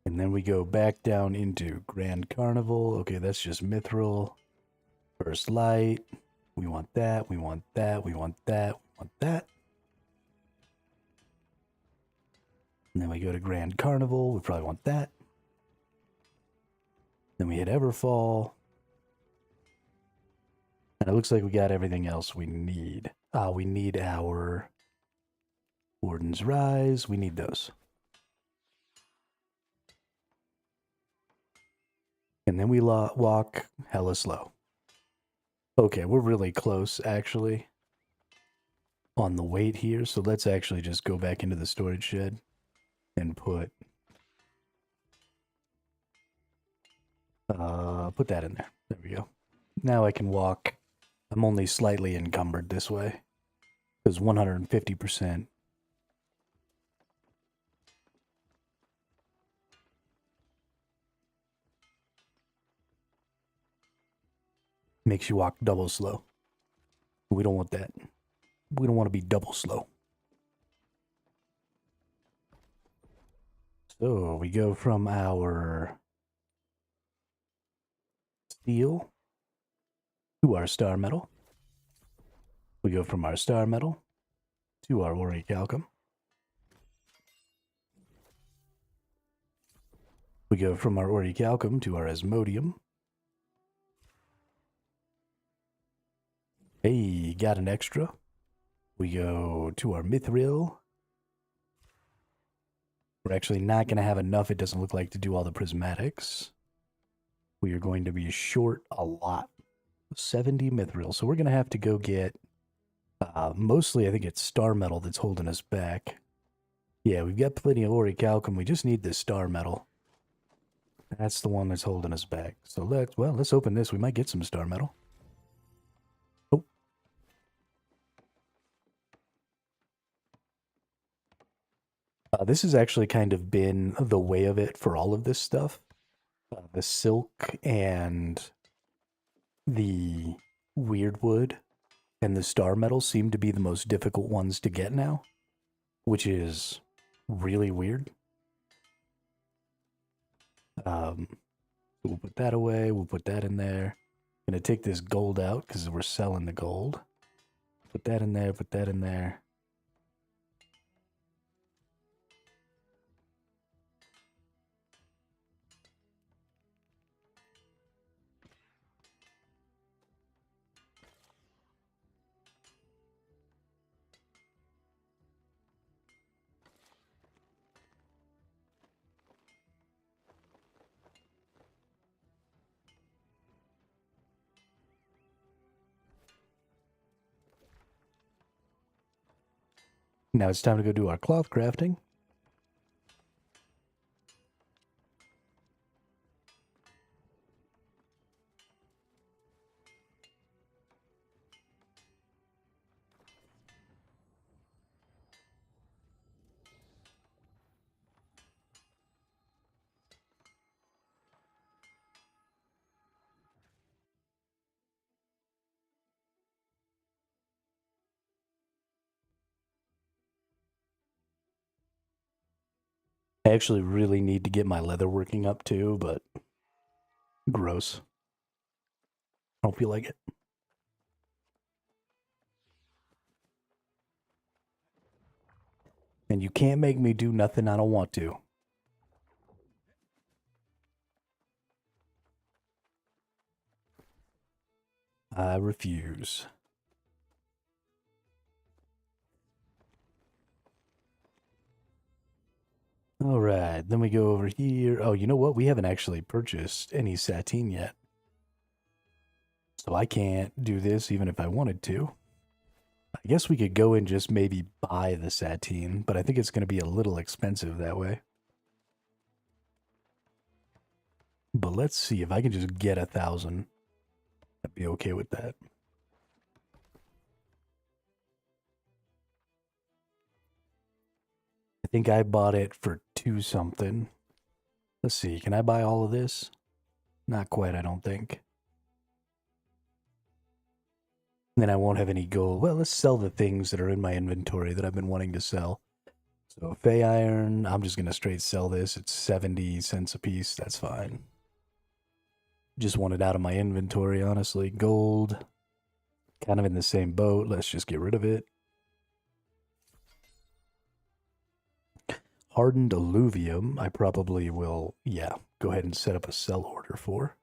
And then we go back down into Grand Carnival. Okay, that's just Mithril. First Light. We want that, we want that, we want that, we want that. And then we go to Grand Carnival. We probably want that. Then we hit Everfall. And it looks like we got everything else we need. We need our Warden's Rise. We need those. And then we walk hella slow. Okay, we're really close, actually, on the weight here. So let's actually just go back into the storage shed and put that in there. There we go. Now I can walk. I'm only slightly encumbered this way because 150%. Makes you walk double slow. We don't want that. We don't want to be double slow. So we go from our steel to our star metal. We go from our star metal to our orichalcum. We go from our orichalcum to our asmodium. Hey, got an extra. We go to our mithril. We're actually not going to have enough, it doesn't look like, to do all the prismatics. We are going to be short a lot. 70 mithril. So we're going to have to go get, mostly I think it's star metal that's holding us back. Yeah, we've got plenty of orichalcum. We just need this star metal. That's the one that's holding us back. So let's open this. We might get some star metal. Oh. This has actually kind of been the way of it for all of this stuff. The silk and the weird wood and the star metal seem to be the most difficult ones to get now, which is really weird. We'll put that away. We'll put that in there. Gonna take this gold out because we're selling the gold. Put that in there. Put that in there. Now it's time to go do our cloth crafting. I actually really need to get my leather working up too, but gross. I don't feel like it. And you can't make me do nothing I don't want to. I refuse. All right, then we go over here. Oh, you know what? We haven't actually purchased any sateen yet. So I can't do this even if I wanted to. I guess we could go and just maybe buy the sateen, but I think it's going to be a little expensive that way. But let's see if I can just get 1,000. I'd be okay with that. I think I bought it for 2 something. Let's see, can I buy all of this? Not quite, I don't think. Then I won't have any gold. Well, let's sell the things that are in my inventory that I've been wanting to sell. So Fey Iron, I'm just going to straight sell this. It's 70 cents a piece. That's fine. Just want it out of my inventory, honestly. Gold, kind of in the same boat. Let's just get rid of it. Hardened alluvium, I probably will, yeah, go ahead and set up a sell order for.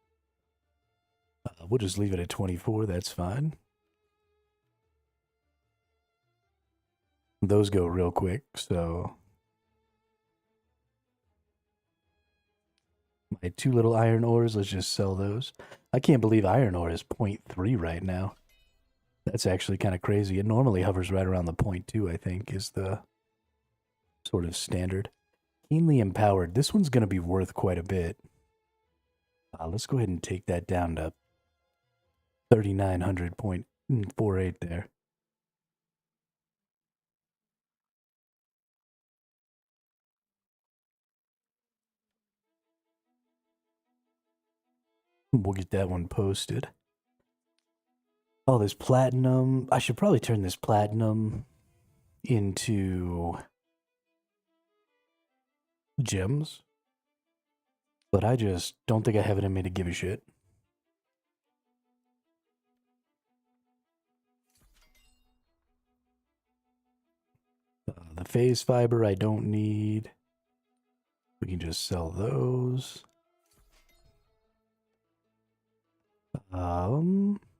We'll just leave it at 24. That's fine. Those go real quick, so my 2 little iron ores, let's just sell those. I can't believe iron ore is 0.3 right now. That's actually kind of crazy. It normally hovers right around the 0.2, I think, is the sort of standard. Keenly empowered. This one's going to be worth quite a bit. Let's go ahead and take that down to 3,900.48 there. We'll get that one posted. Oh, there's platinum. I should probably turn this platinum into gems. But I just don't think I have it in me to give a shit. The phase fiber I don't need. We can just sell those.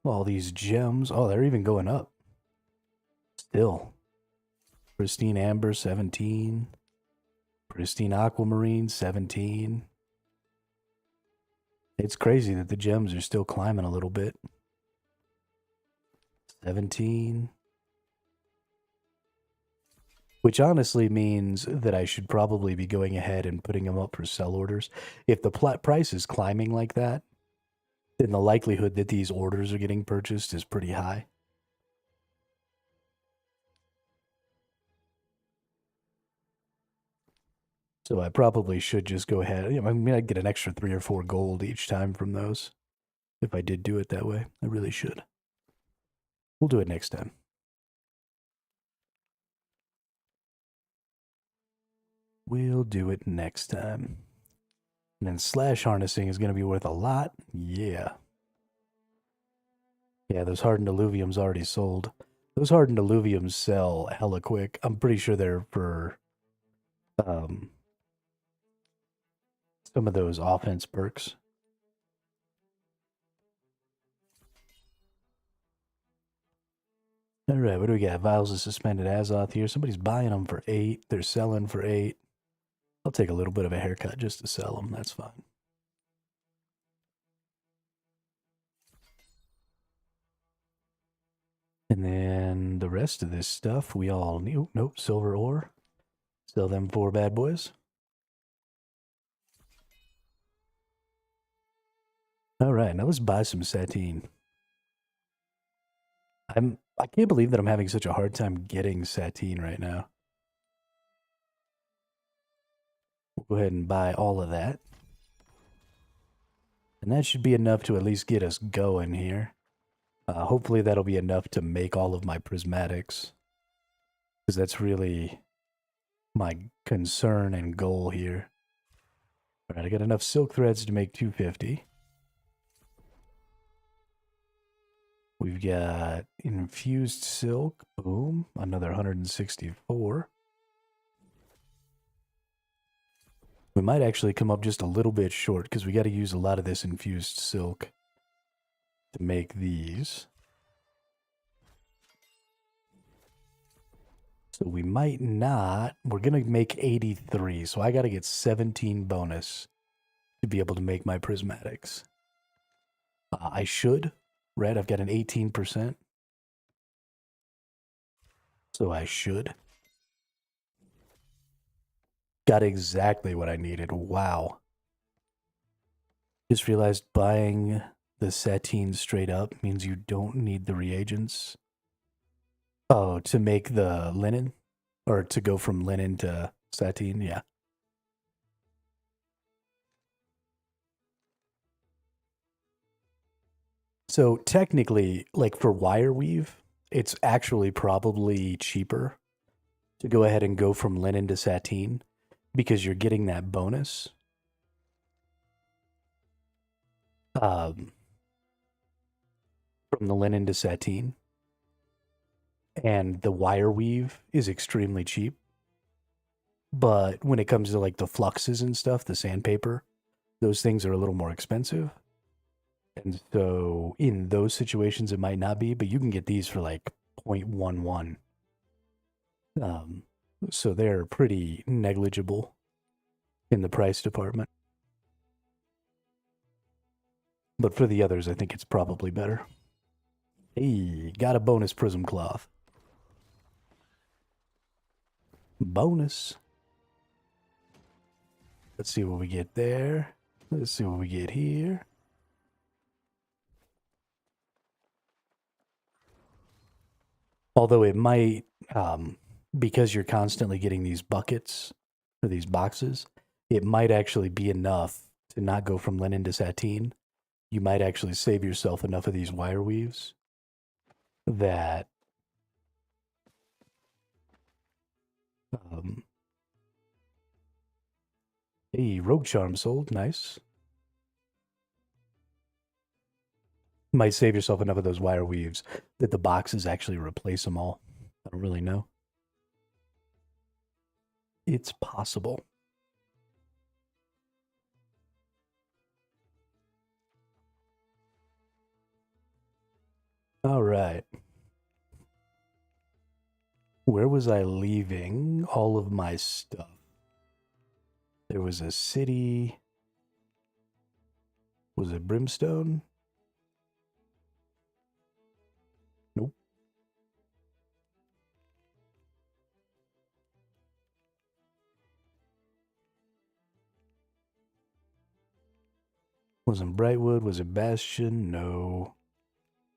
All these gems. Oh, they're even going up. Still. Pristine amber, 17. Pristine aquamarine, 17. It's crazy that the gems are still climbing a little bit. 17. Which honestly means that I should probably be going ahead and putting them up for sell orders. If the price is climbing like that, then the likelihood that these orders are getting purchased is pretty high. So I probably should just go ahead. I mean, I'd get an extra 3 or 4 gold each time from those. If I did do it that way, I really should. We'll do it next time. We'll do it next time. And then slash harnessing is going to be worth a lot. Yeah. Yeah, those hardened alluviums already sold. Those hardened alluviums sell hella quick. I'm pretty sure they're for some of those offense perks. All right, what do we got? Vials of suspended azoth here. Somebody's buying them for 8. They're selling for 8. I'll take a little bit of a haircut just to sell them. That's fine. And then the rest of this stuff we all knew. Nope, silver ore. Sell them 4 bad boys. All right, now let's buy some sateen. I can't believe that I'm having such a hard time getting sateen right now. We'll go ahead and buy all of that. And that should be enough to at least get us going here. Hopefully that'll be enough to make all of my prismatics. Because that's really my concern and goal here. Alright, I got enough silk threads to make 250. We've got infused silk. Boom. Another 164. We might actually come up just a little bit short because we got to use a lot of this infused silk to make these. So we might not. We're going to make 83. So I got to get 17 bonus to be able to make my prismatics. I should, right? I've got an 18%. So I should. Got exactly what I needed. Wow. Just realized buying the sateen straight up means you don't need the reagents. Oh, to make the linen? Or to go from linen to sateen? Yeah. So technically, like for wire weave, it's actually probably cheaper to go ahead and go from linen to sateen because you're getting that bonus. From the linen to sateen. And the wire weave is extremely cheap. But when it comes to like the fluxes and stuff, the sandpaper, those things are a little more expensive. And so in those situations, it might not be, but you can get these for like 0.11. So they're pretty negligible in the price department. But for the others, I think it's probably better. Hey, got a bonus prism cloth. Bonus. Let's see what we get there. Let's see what we get here. Although it might, because you're constantly getting these buckets or these boxes, it might actually be enough to not go from linen to sateen. You might actually save yourself enough of these wire weaves that hey, rogue charm sold, nice. Might save yourself enough of those wire weaves that the boxes actually replace them all. I don't really know. It's possible. All right. Where was I leaving all of my stuff? There was a city. Was it Brimstone? Nope. Wasn't Brightwood? Was it Bastion? No.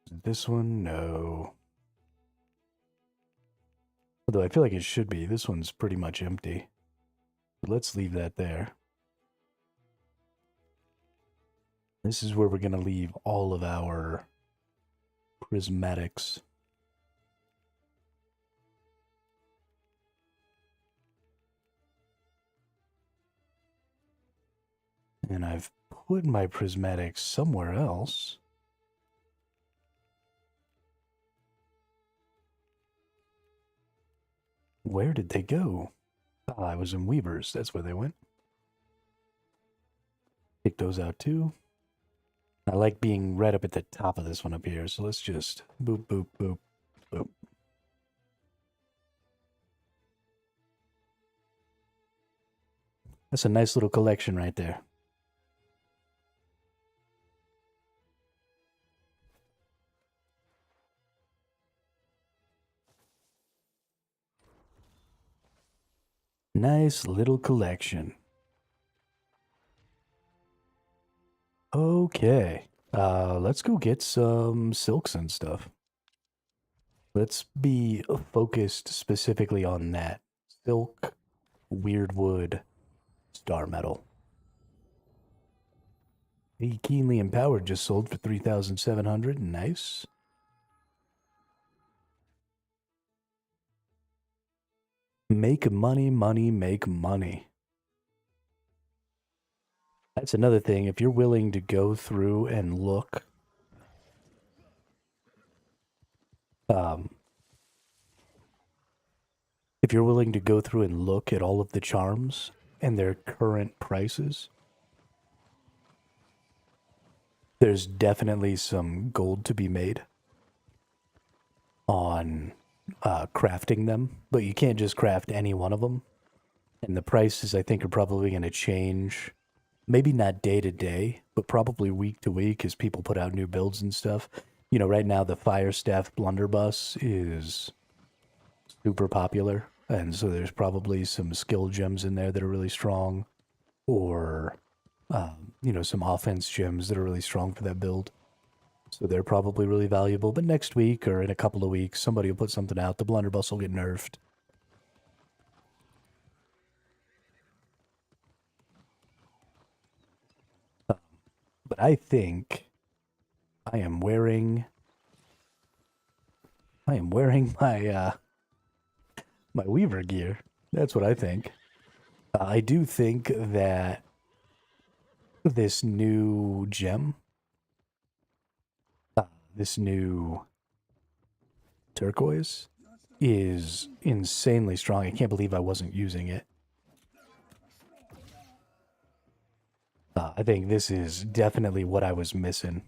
Was it this one? No. Although I feel like it should be. This one's pretty much empty. But let's leave that there. This is where we're going to leave all of our prismatics. And I've put my prismatics somewhere else. Where did they go? Oh, I was in Weavers. That's where they went. Take those out too. I like being right up at the top of this one up here. So let's just boop, boop, boop, boop. That's a nice little collection right there. Nice little collection. Okay. Let's go get some silks and stuff. Let's be focused specifically on that. Silk, weird wood, star metal. The Keenly Empowered just sold for 3,700. Nice. Make money, money, make money. That's another thing. If you're willing to go through and look, if you're willing to go through and look at all of the charms and their current prices, there's definitely some gold to be made on crafting them, but you can't just craft any one of them. And the prices, I think, are probably going to change. Maybe not day to day, but probably week to week as people put out new builds and stuff. You know, right now the Firestaff Blunderbuss is super popular. And so there's probably some skill gems in there that are really strong. Or, you know, some offense gems that are really strong for that build. So they're probably really valuable. But next week or in a couple of weeks, somebody will put something out. The Blunderbuss will get nerfed. But I think I am wearing my my Weaver gear. That's what I think. I do think that this new gem, this new turquoise, is insanely strong. I can't believe I wasn't using it. I think this is definitely what I was missing.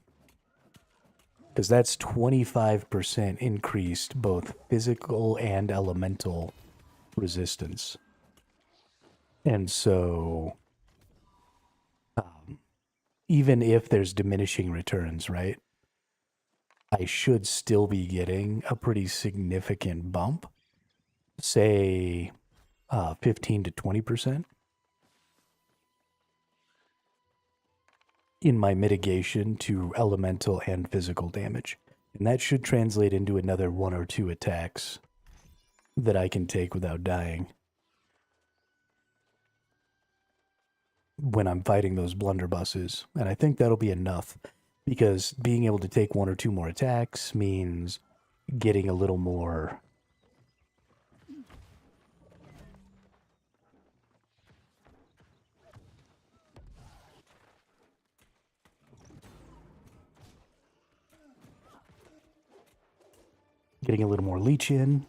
Because that's 25% increased both physical and elemental resistance. And so, even if there's diminishing returns, right? I should still be getting a pretty significant bump. Say 15 to 20%. In my mitigation to elemental and physical damage. And that should translate into another 1 or 2 attacks that I can take without dying when I'm fighting those blunderbusses. And I think that'll be enough, because being able to take 1 or 2 more attacks means getting a little more leech in.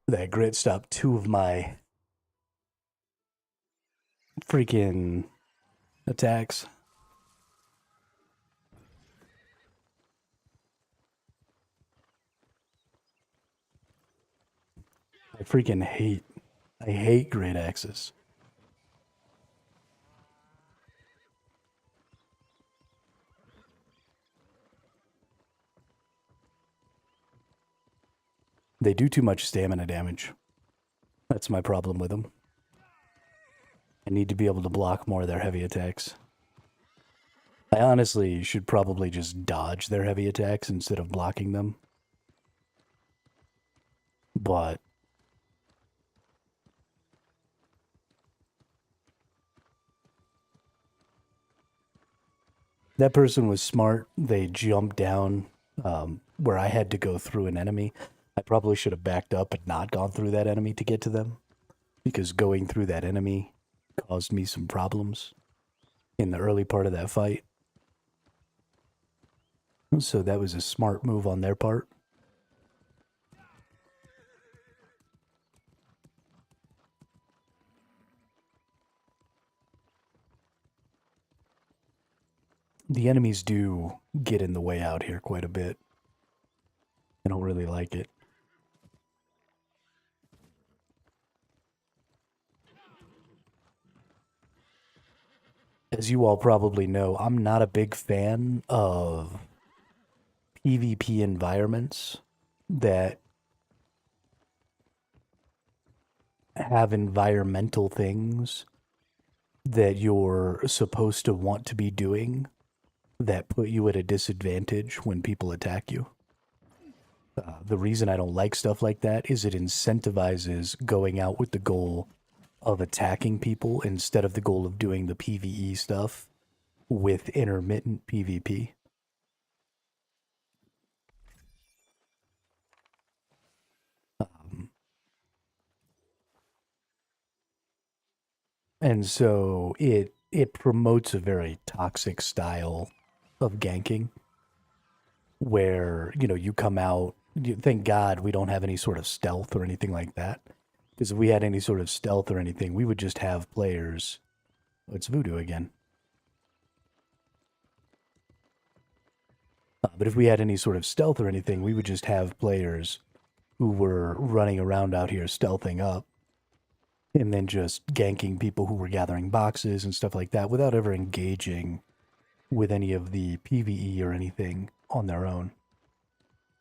That grit stopped 2 of my freaking attacks. I hate great axes. They do too much stamina damage. That's my problem with them. I need to be able to block more of their heavy attacks. I honestly should probably just dodge their heavy attacks instead of blocking them. But that person was smart. They jumped down where I had to go through an enemy. I probably should have backed up and not gone through that enemy to get to them, because going through that enemy caused me some problems in the early part of that fight. So that was a smart move on their part. The enemies do get in the way out here quite a bit. I don't really like it. As you all probably know, I'm not a big fan of PvP environments that have environmental things that you're supposed to want to be doing that put you at a disadvantage when people attack you. The reason I don't like stuff like that is it incentivizes going out with the goal of attacking people instead of the goal of doing the PvE stuff with intermittent PvP. And so it promotes a very toxic style of ganking where, you come out, thank God we don't have any sort of stealth or anything like that. Because if we had any sort of stealth or anything, we would just have players. Oh, it's voodoo again. But if we had any sort of stealth or anything, we would just have players who were running around out here stealthing up and then just ganking people who were gathering boxes and stuff like that without ever engaging with any of the PvE or anything on their own.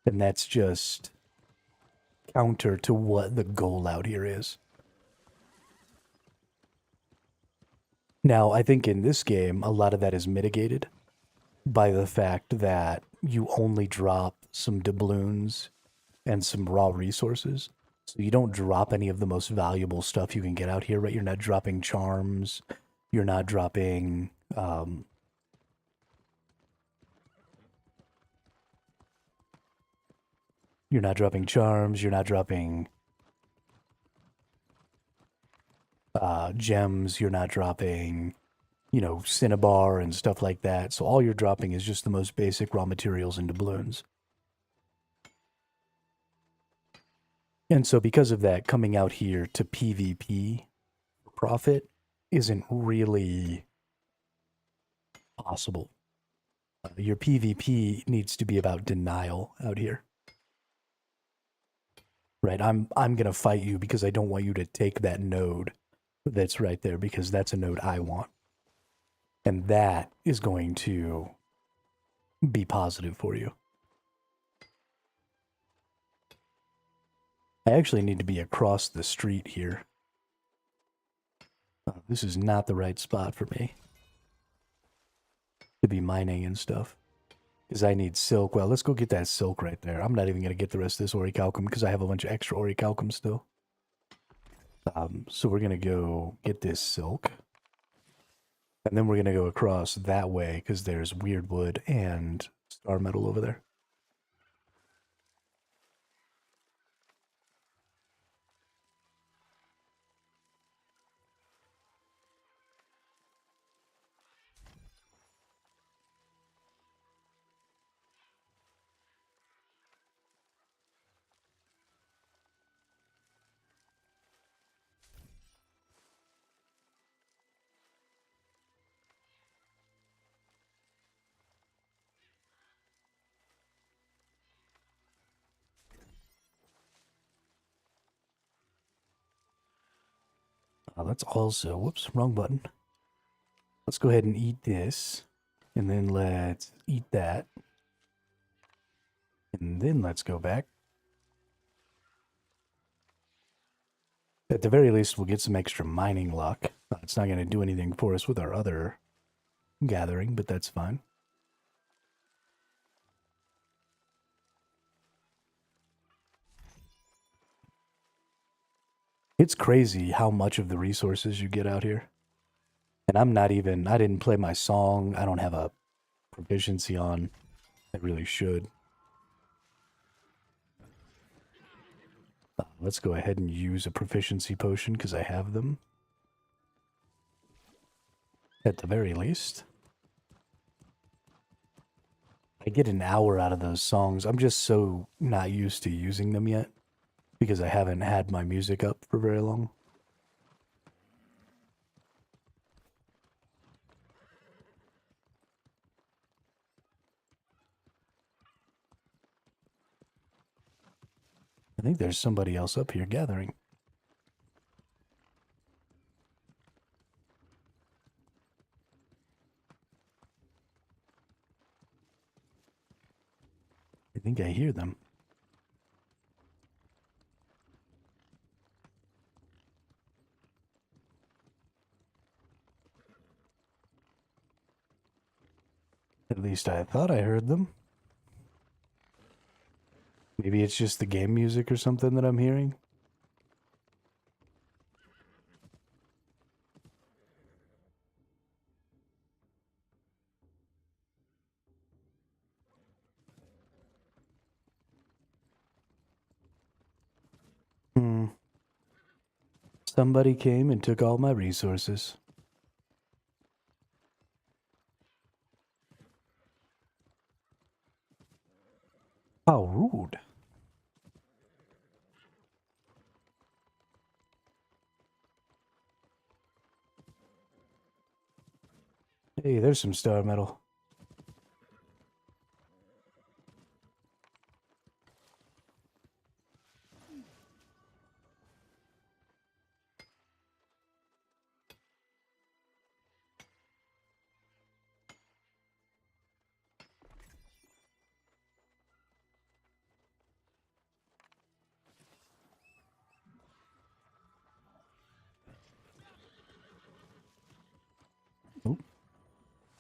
And that's just counter to what the goal out here is. Now, I think in this game, a lot of that is mitigated by the fact that you only drop some doubloons and some raw resources. So you don't drop any of the most valuable stuff you can get out here, right? You're not dropping charms. You're not dropping... you're not dropping charms. You're not dropping gems. You're not dropping, you know, cinnabar and stuff like that. So all you're dropping is just the most basic raw materials and doubloons. And so because of that, coming out here to PvP profit isn't really possible. Your PvP needs to be about denial out here. Right, I'm gonna fight you because I don't want you to take that node that's right there, because that's a node I want. And that is going to be positive for you. I actually need to be across the street here. This is not the right spot for me to be mining and stuff, because I need silk. Well, let's go get that silk right there. I'm not even going to get the rest of this orichalcum because I have a bunch of extra orichalcum still. So we're going to go get this silk. And then we're going to go across that way because there's weird wood and star metal over there. Let's also, whoops, wrong button. Let's go ahead and eat this. And then let's eat that. And then let's go back. At the very least, we'll get some extra mining luck. It's not going to do anything for us with our other gathering, but that's fine. It's crazy how much of the resources you get out here. And I didn't play my song. I don't have a proficiency on. I really should. Let's go ahead and use a proficiency potion because I have them. At the very least. I get an hour out of those songs. I'm just so not used to using them yet because I haven't had my music up for very long. I think there's somebody else up here gathering. I think I hear them. At least I thought I heard them. Maybe it's just the game music or something that I'm hearing. Somebody came and took all my resources. How rude. Hey, there's some star metal.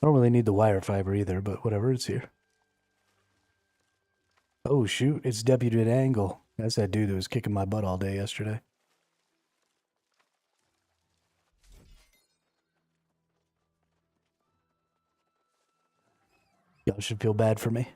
I don't really need the wire fiber either, but whatever, it's here. Oh shoot, it's Deputy Angle. That's that dude that was kicking my butt all day yesterday. Y'all should feel bad for me.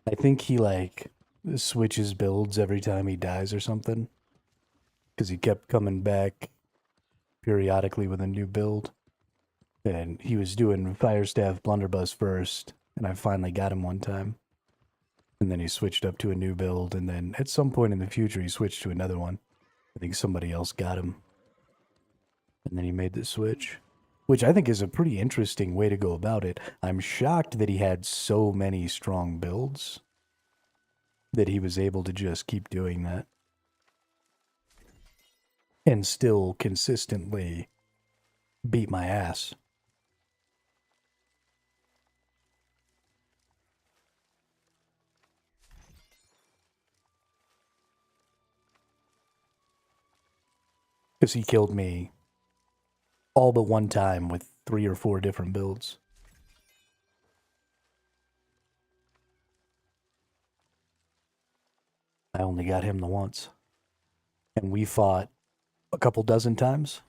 I think he like switches builds every time he dies or something. Because he kept coming back periodically with a new build. And he was doing Firestaff Blunderbuss first, and I finally got him one time. And then he switched up to a new build, and then at some point in the future he switched to another one. I think somebody else got him. And then he made the switch. Which I think is a pretty interesting way to go about it. I'm shocked that he had so many strong builds that he was able to just keep doing that. And still consistently beat my ass. Because he killed me all but one time with 3 or 4 different builds. I only got him the once. And we fought a couple dozen times.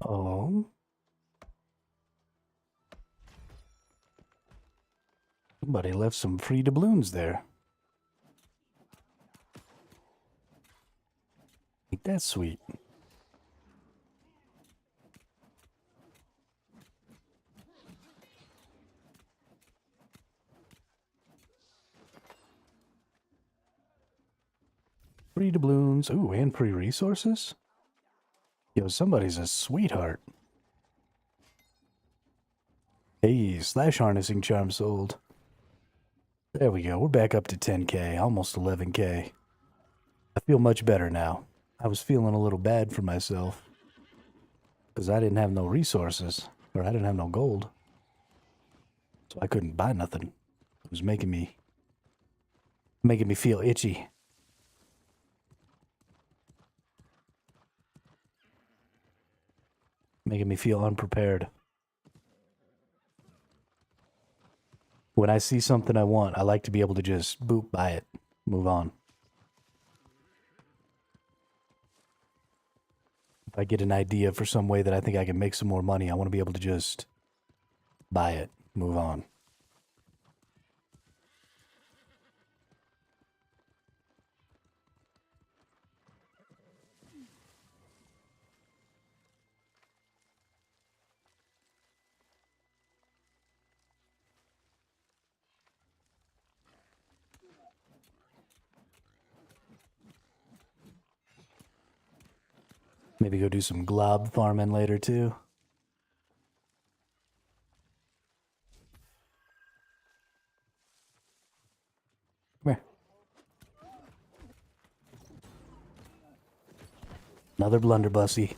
Oh. Somebody left some free doubloons there. Ain't that sweet? Free doubloons. Ooh, and free resources? Yo, somebody's a sweetheart. Hey, slash harnessing charm sold. There we go. We're back up to 10k, almost 11k. I feel much better now. I was feeling a little bad for myself because I didn't have no resources, or I didn't have no gold. So I couldn't buy nothing. It was making me feel itchy. Making me feel unprepared. When I see something I want, I like to be able to just boop, buy it, move on. If I get an idea for some way that I think I can make some more money, I want to be able to just buy it, move on. Maybe go do some glob farming later too. Come here. Another blunderbussy.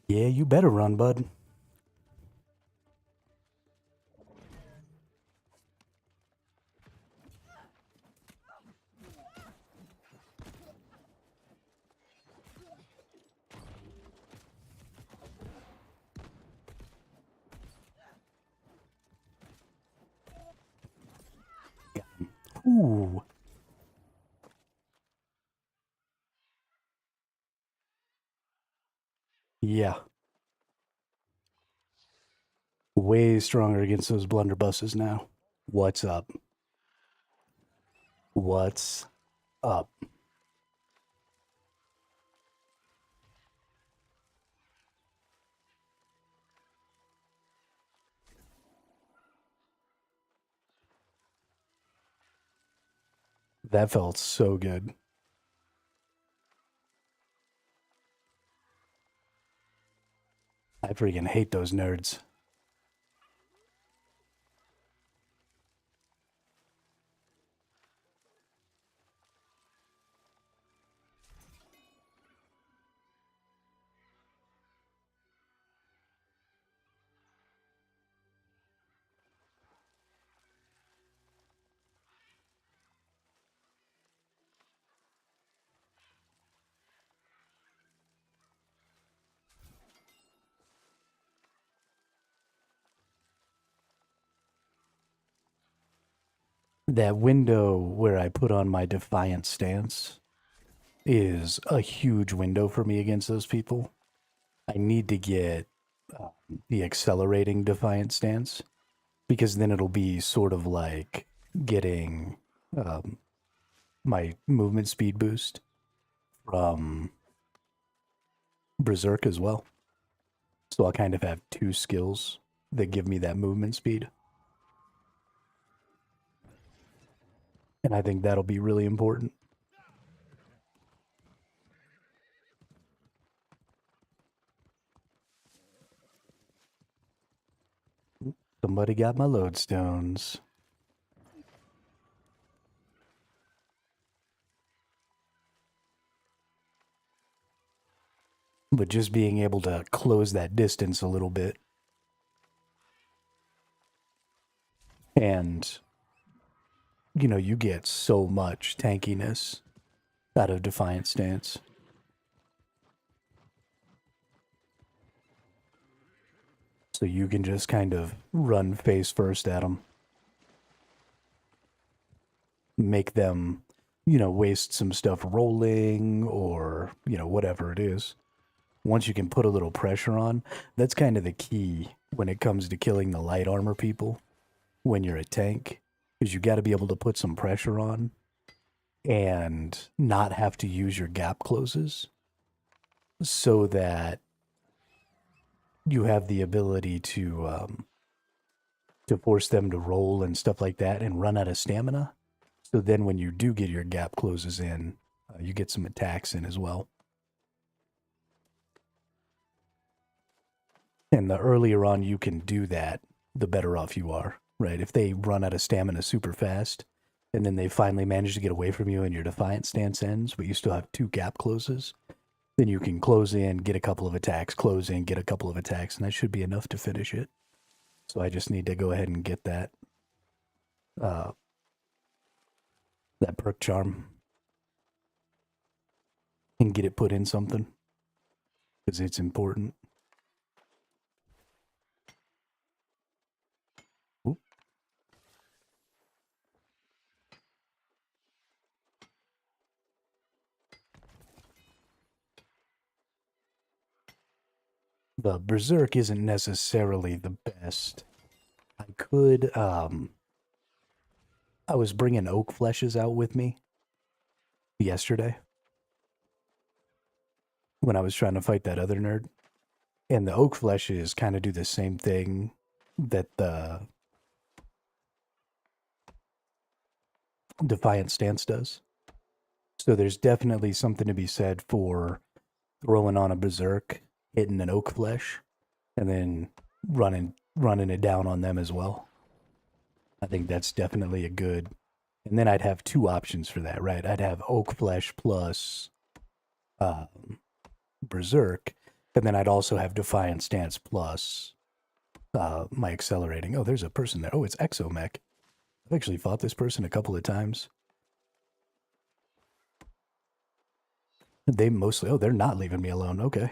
Yeah, you better run, bud. Ooh. Yeah. Way stronger against those blunderbusses now. What's up? What's up? That felt so good. I freaking hate those nerds. That window where I put on my defiant stance is a huge window for me against those people. I need to get the accelerating defiant stance because then it'll be sort of like getting my movement speed boost from Berserk as well. So I'll kind of have two skills that give me that movement speed. And I think that'll be really important. Somebody got my lodestones. But just being able to close that distance a little bit. And, you know, you get so much tankiness out of Defiant Stance. So you can just kind of run face first at them. Make them, you know, waste some stuff rolling or, you know, whatever it is. Once you can put a little pressure on, that's kind of the key when it comes to killing the light armor people when you're a tank, because you got to be able to put some pressure on and not have to use your gap closes so that you have the ability to force them to roll and stuff like that and run out of stamina. So then when you do get your gap closes in, you get some attacks in as well. And the earlier on you can do that, the better off you are, right? If they run out of stamina super fast, and then they finally manage to get away from you and your Defiant Stance ends, but you still have two gap closes, then you can close in, get a couple of attacks, close in, get a couple of attacks, and that should be enough to finish it. So I just need to go ahead and get that that perk charm and get it put in something because it's important. Oop. The Berserk isn't necessarily the best. I could I was bringing oak fleshes out with me yesterday when I was trying to fight that other nerd. And the oak fleshes kind of do the same thing that the Defiant Stance does. So there's definitely something to be said for throwing on a berserk, hitting an oak flesh, and then running it down on them as well. I think that's definitely a good. And then I'd have two options for that, right? I'd have oak flesh plus berserk, and then I'd also have Defiant Stance plus my accelerating. Oh, there's a person there. Oh, it's Exomech. I've actually fought this person a couple of times. They mostly, oh, they're not leaving me alone. Okay.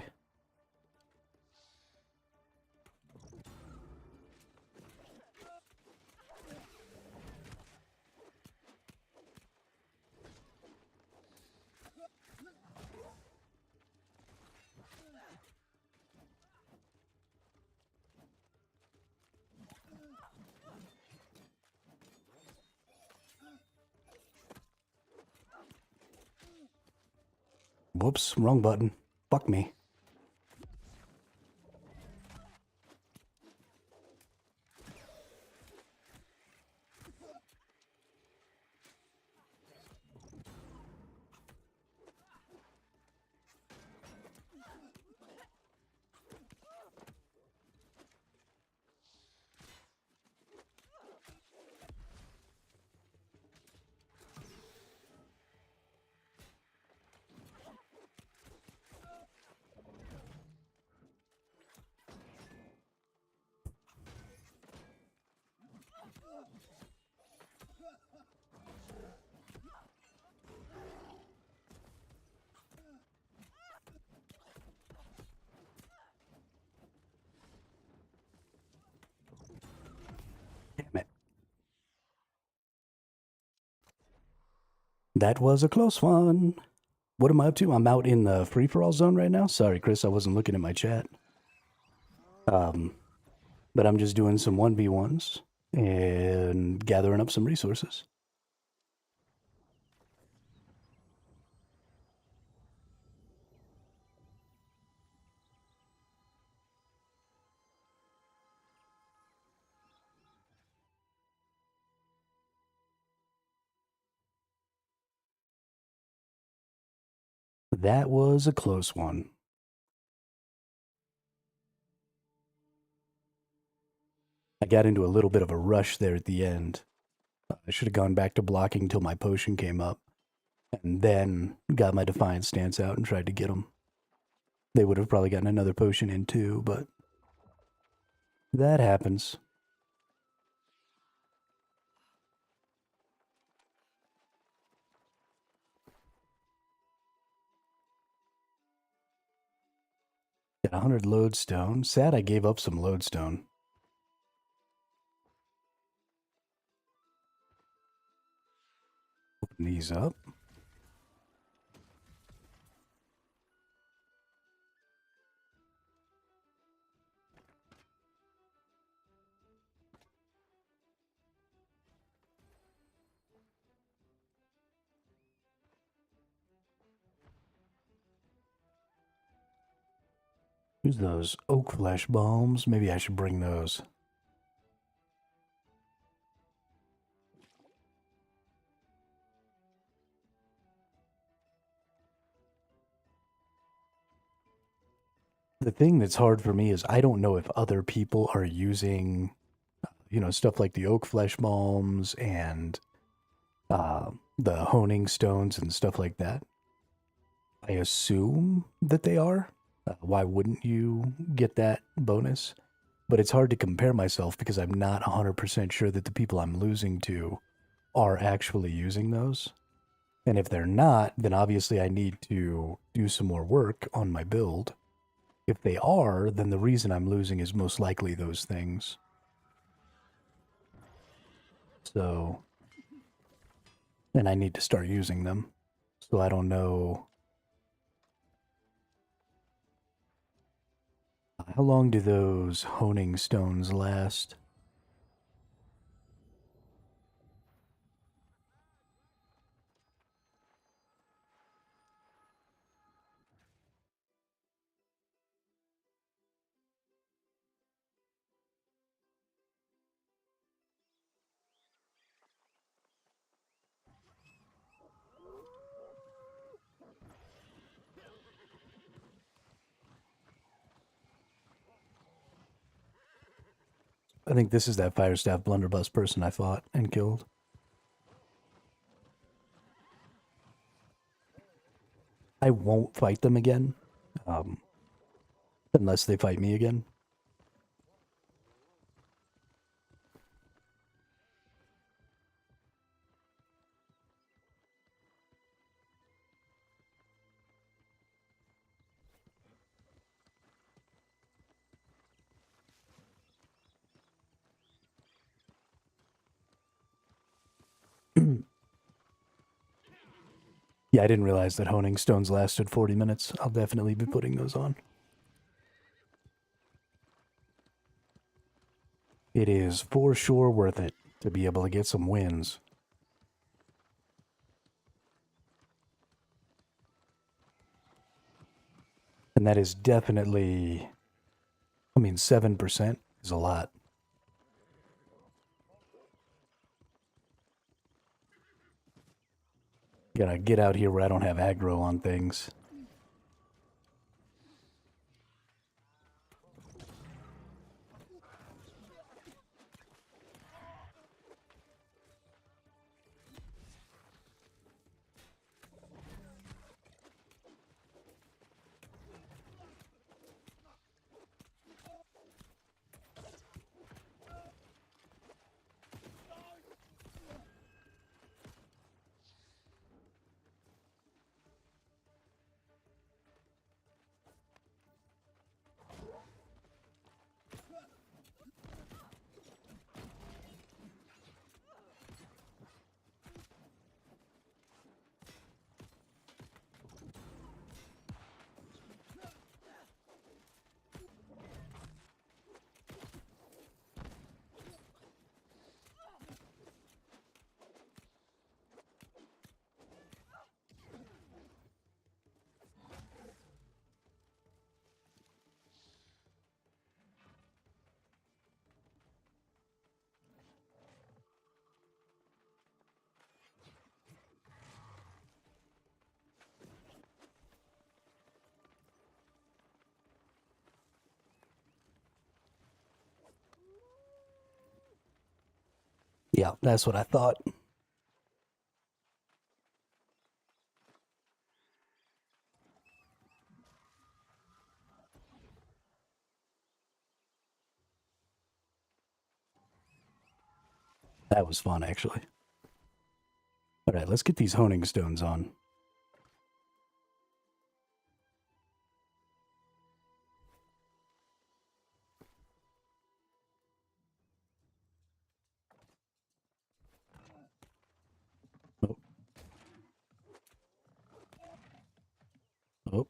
Whoops, wrong button. Fuck me. Damn it. That was a close one. What am I up to? I'm out in the free-for-all zone right now. Sorry, Chris, I wasn't looking at my chat. But I'm just doing some 1v1s and gathering up some resources. That was a close one. I got into a little bit of a rush there at the end. I should have gone back to blocking until my potion came up, and then got my Defiant Stance out and tried to get them. They would have probably gotten another potion in too, but that happens. Got 100 lodestone. Sad I gave up some lodestone. Open these up. Use those oak flesh bombs. Maybe I should bring those. The thing that's hard for me is I don't know if other people are using, stuff like the oak flesh bombs and the honing stones and stuff like that. I assume that they are. Why wouldn't you get that bonus? But it's hard to compare myself because I'm not 100% sure that the people I'm losing to are actually using those. And if they're not, then obviously I need to do some more work on my build. If they are, then the reason I'm losing is most likely those things. So, and I need to start using them. So I don't know. How long do those honing stones last? I think this is that Firestaff blunderbuss person I fought and killed. I won't fight them again. Unless they fight me again. Yeah, I didn't realize that honing stones lasted 40 minutes. I'll definitely be putting those on. It is for sure worth it to be able to get some wins. And that is definitely, I mean, 7% is a lot. Gotta get out here where I don't have aggro on things. Yeah, that's what I thought. That was fun, actually. All right, let's get these honing stones on. Oh. Oh.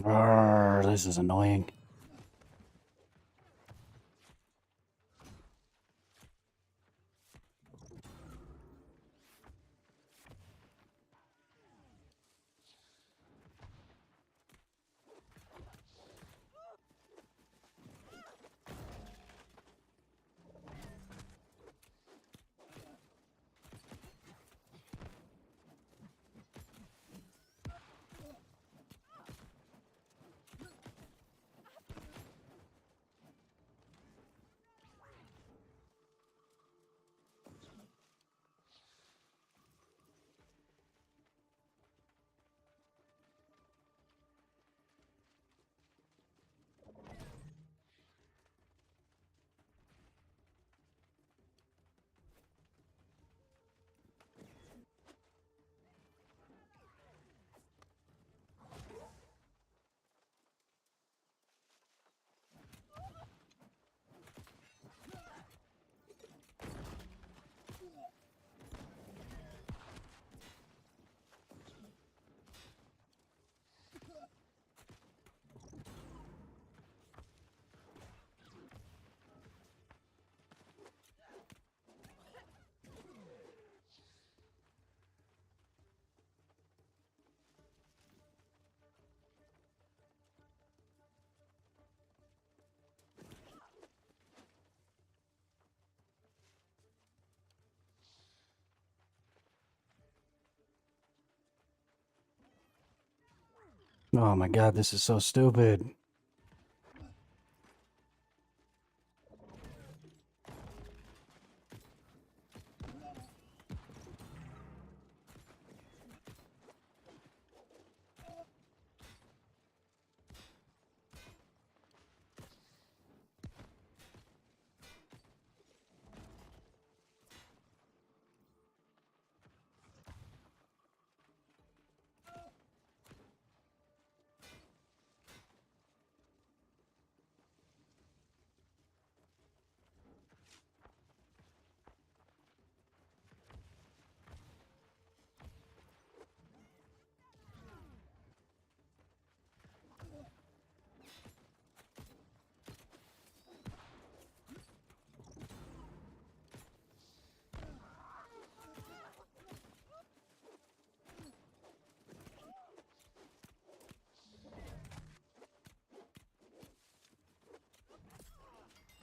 Arrgh, this is annoying. Oh my god, this is so stupid.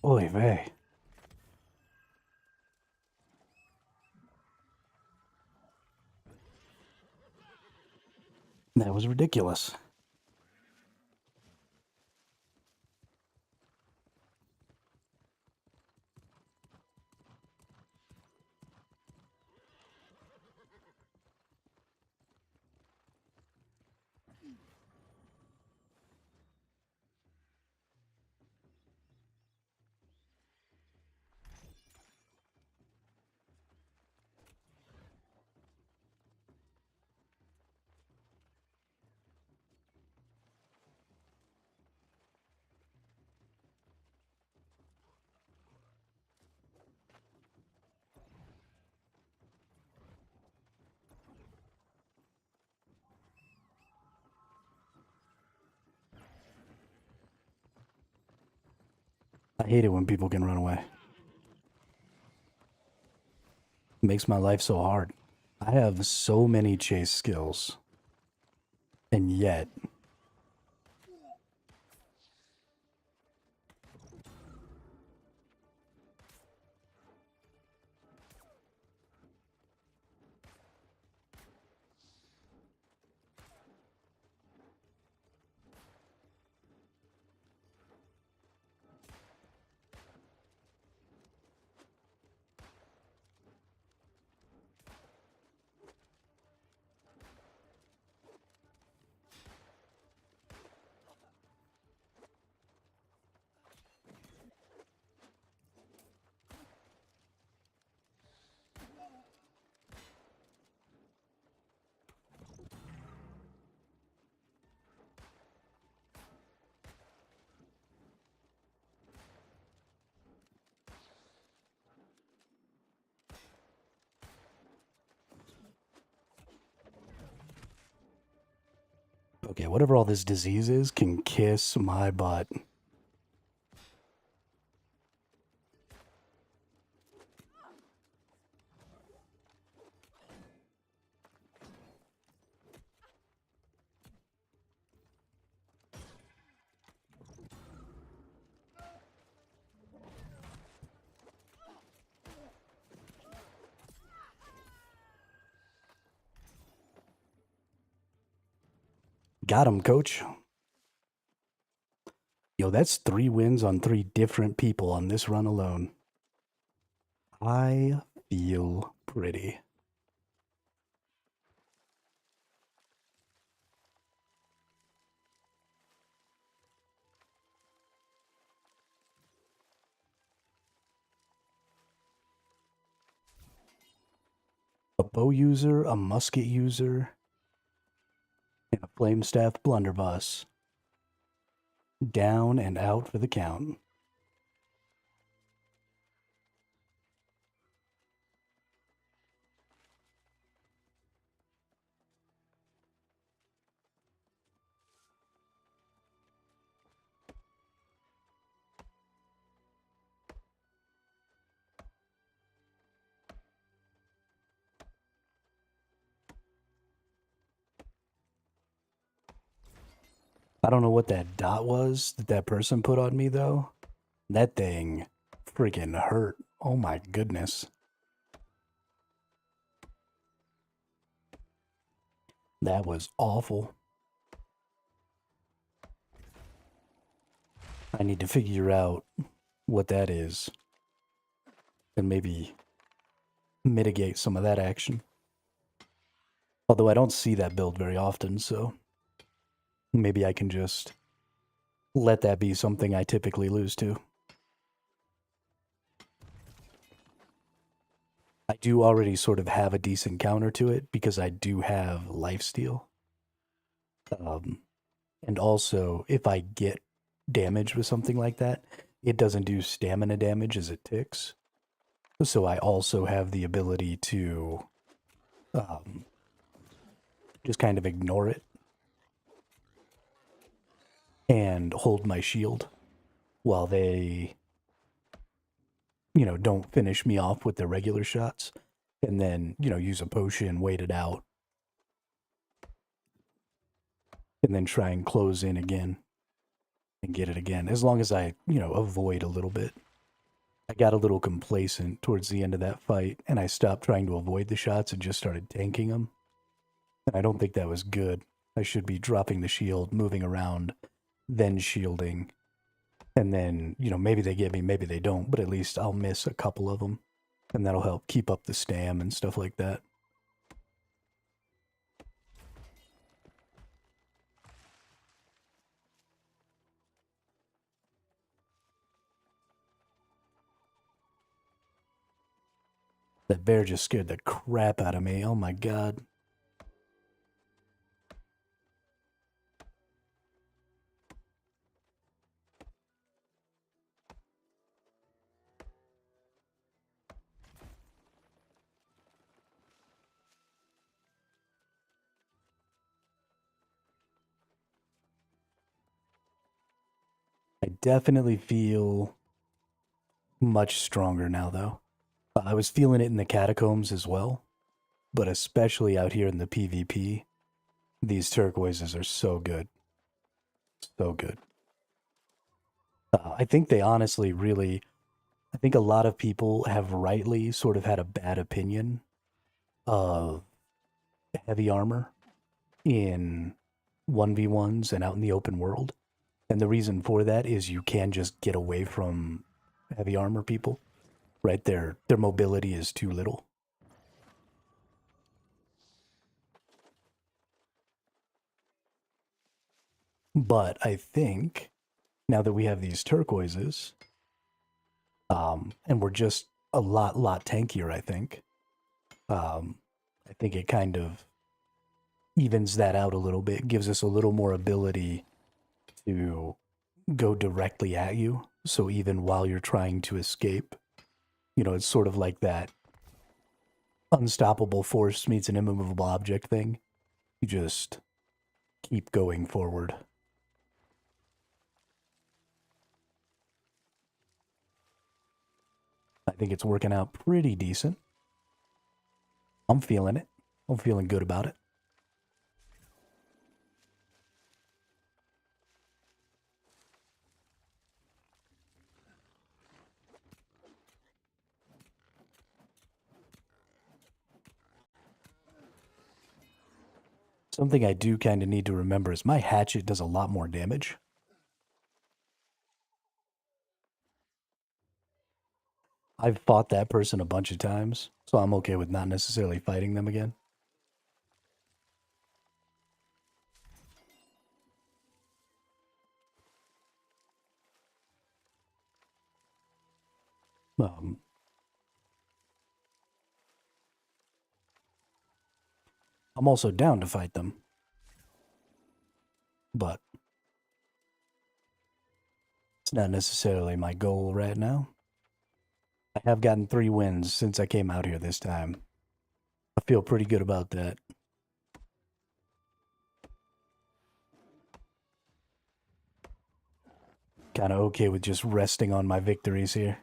Oy vey. That was ridiculous. I hate it when people can run away. It makes my life so hard. I have so many chase skills. And yet... Okay, whatever all this disease is can kiss my butt. Got him, coach. Yo, that's 3 wins on 3 different people on this run alone. I feel pretty. A bow user, a musket user, and a flame staff blunderbuss. Down and out for the count. I don't know what that dot was that that person put on me, though. That thing freaking hurt. Oh my goodness. That was awful. I need to figure out what that is and maybe mitigate some of that action. Although I don't see that build very often, so maybe I can just let that be something I typically lose to. I do already sort of have a decent counter to it because I do have lifesteal. And also, if I get damaged with something like that, it doesn't do stamina damage as it ticks. So I also have the ability to just kind of ignore it and hold my shield while they, don't finish me off with their regular shots. And then, use a potion, wait it out, and then try and close in again and get it again. As long as I, avoid a little bit. I got a little complacent towards the end of that fight, and I stopped trying to avoid the shots and just started tanking them. And I don't think that was good. I should be dropping the shield, moving around, then shielding. And then, maybe they get me, maybe they don't, but at least I'll miss a couple of them. And that'll help keep up the stam and stuff like that. That bear just scared the crap out of me. Oh my god. I definitely feel much stronger now, though. I was feeling it in the catacombs as well, but especially out here in the PvP, these turquoises are so good. So good. I think they honestly really, I think a lot of people have rightly sort of had a bad opinion of heavy armor in 1v1s and out in the open world. And the reason for that is you can just get away from heavy armor people, right? Their mobility is too little. But I think now that we have these turquoises, and we're just a lot tankier, I think it kind of evens that out a little bit, gives us a little more ability to go directly at you. So even while you're trying to escape, it's sort of like that unstoppable force meets an immovable object thing. You just keep going forward. I think it's working out pretty decent. I'm feeling it. I'm feeling good about it. Something I do kind of need to remember is my hatchet does a lot more damage. I've fought that person a bunch of times, so I'm okay with not necessarily fighting them again. I'm also down to fight them, but it's not necessarily my goal right now. I have gotten 3 wins since I came out here this time. I feel pretty good about that. Kind of okay with just resting on my victories here.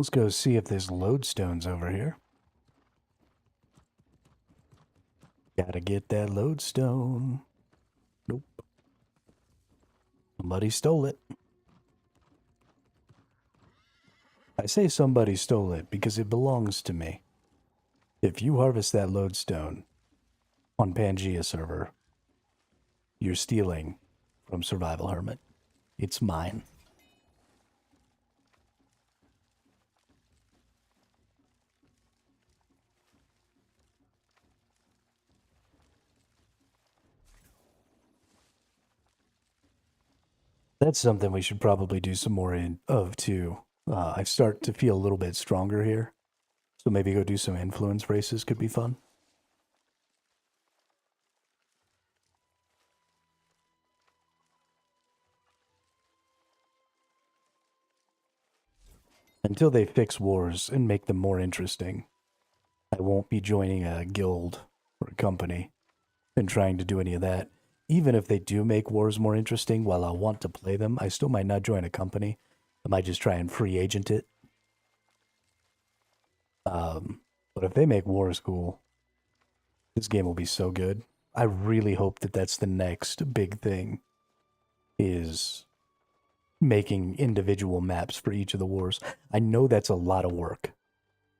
Let's go see if there's lodestones over here. Gotta get that lodestone. Nope. Somebody stole it. I say somebody stole it because it belongs to me. If you harvest that lodestone on Pangea server, you're stealing from Survival Hermit. It's mine. That's something we should probably do some more of too. I start to feel a little bit stronger here. So maybe go do some influence races could be fun. Until they fix wars and make them more interesting, I won't be joining a guild or a company and trying to do any of that. Even if they do make wars more interesting, while I want to play them, I still might not join a company. I might just try and free agent it. But if they make wars cool, this game will be so good. I really hope that that's the next big thing, is making individual maps for each of the wars. I know that's a lot of work,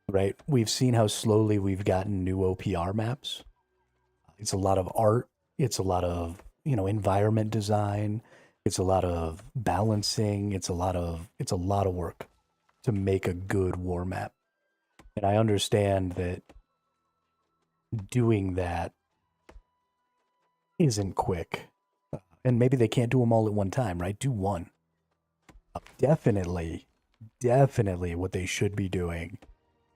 right? We've seen how slowly we've gotten new OPR maps. It's a lot of art. It's a lot of, environment design. It's a lot of balancing. It's a lot of work to make a good war map. And I understand that doing that isn't quick. And maybe they can't do them all at one time, right? Do one. Definitely what they should be doing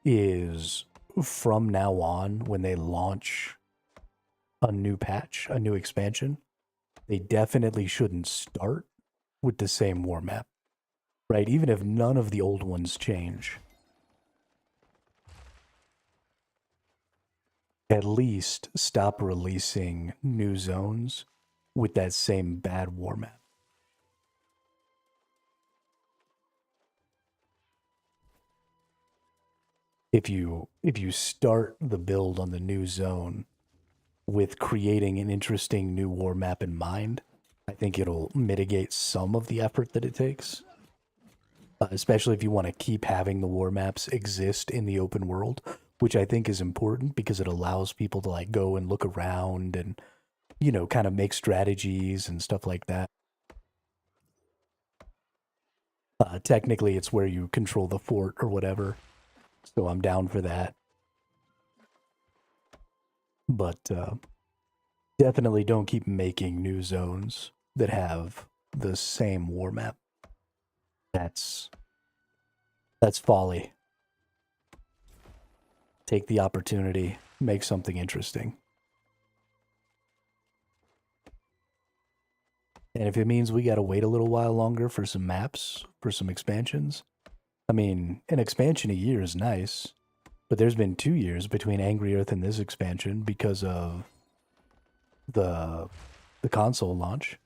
is from now on, when they launch a new patch, a new expansion, they definitely shouldn't start with the same war map, right? Even if none of the old ones change. At least stop releasing new zones with that same bad war map. If you start the build on the new zone with creating an interesting new war map in mind, I think it'll mitigate some of the effort that it takes. Especially if you want to keep having the war maps exist in the open world, which I think is important because it allows people to go and look around and, kind of make strategies and stuff like that. Technically, it's where you control the fort or whatever, so I'm down for that. But definitely don't keep making new zones that have the same war map. That's folly. Take the opportunity, make something interesting. And if it means we gotta wait a little while longer for some maps, for some expansions, I mean, an expansion a year is nice, but there's been 2 years between Angry Earth and this expansion because of the console launch.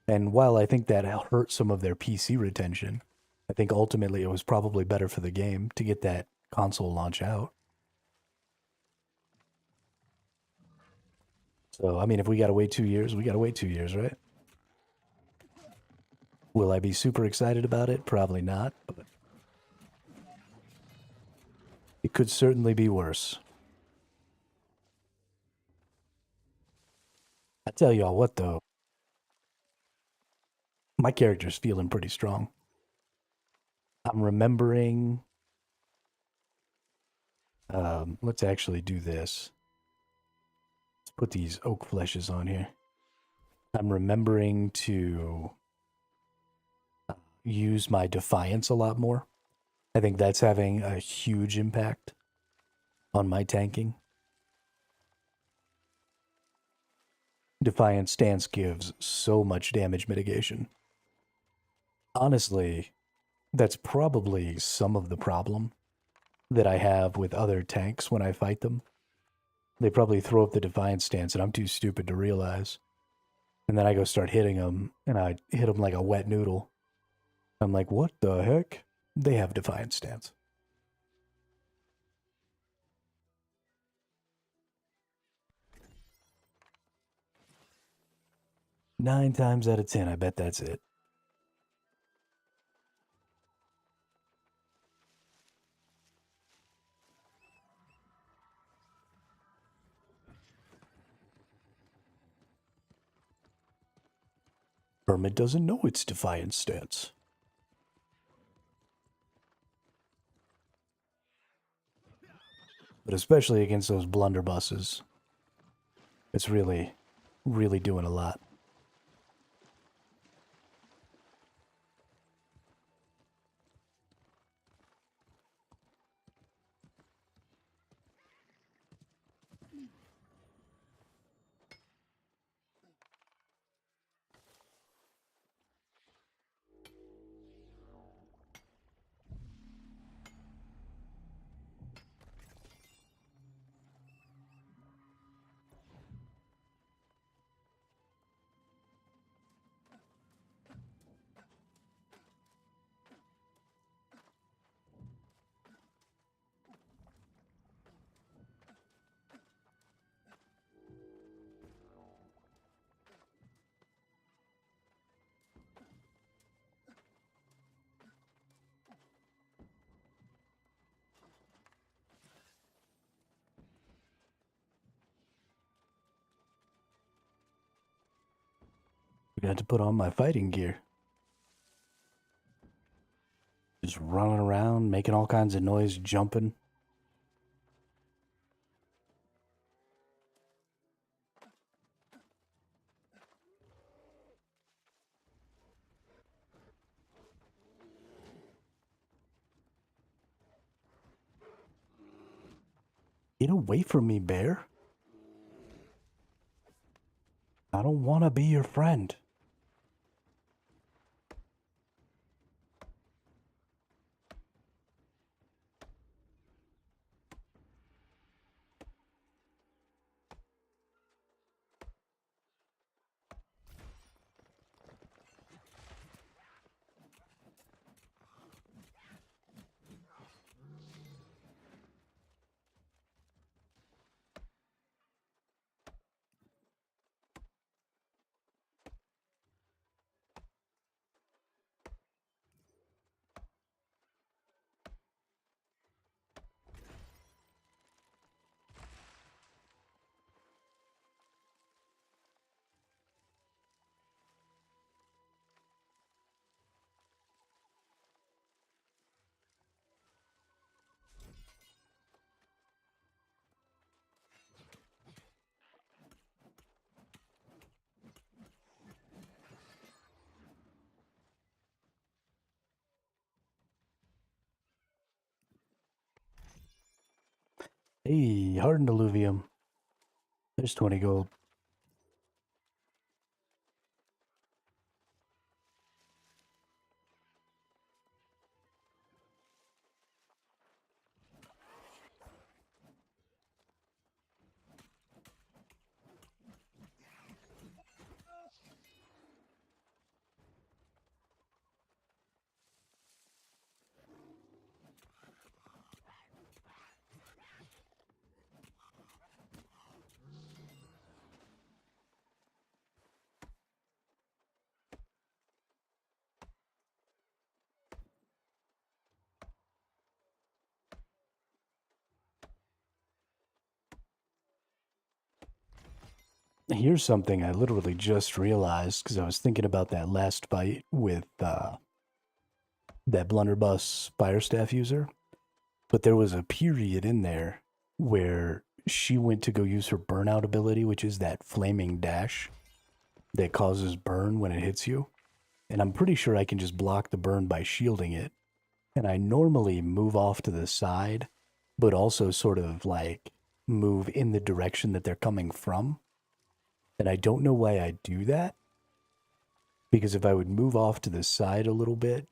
And while I think that hurt some of their PC retention, I think ultimately it was probably better for the game to get that console launch out. So, I mean, if we gotta wait 2 years, we gotta wait 2 years, right? Will I be super excited about it? Probably not, but it could certainly be worse. I tell y'all what, though. My character's feeling pretty strong. I'm remembering... let's actually do this. Let's put these oak fleshes on here. I'm remembering to use my Defiance a lot more. I think that's having a huge impact on my tanking. Defiance stance gives so much damage mitigation. Honestly, that's probably some of the problem that I have with other tanks when I fight them. They probably throw up the Defiance stance and I'm too stupid to realize. And then I go start hitting them and I hit them like a wet noodle. I'm like, what the heck? They have Defiance stance. 9 times out of 10, I bet that's it. Hermit doesn't know its defiant stance. But especially against those blunderbusses, it's really, really doing a lot. I got to put on my fighting gear. Just running around, making all kinds of noise, jumping. Get away from me, bear. I don't want to be your friend. Hey, hardened alluvium. There's 20 gold. Here's something I literally just realized because I was thinking about that last fight with that blunderbuss fire staff user. But there was a period in there where she went to go use her burnout ability, which is that flaming dash that causes burn when it hits you. And I'm pretty sure I can just block the burn by shielding it. And I normally move off to the side, but also sort of like move in the direction that they're coming from. And I don't know why I do that. Because if I would move off to the side a little bit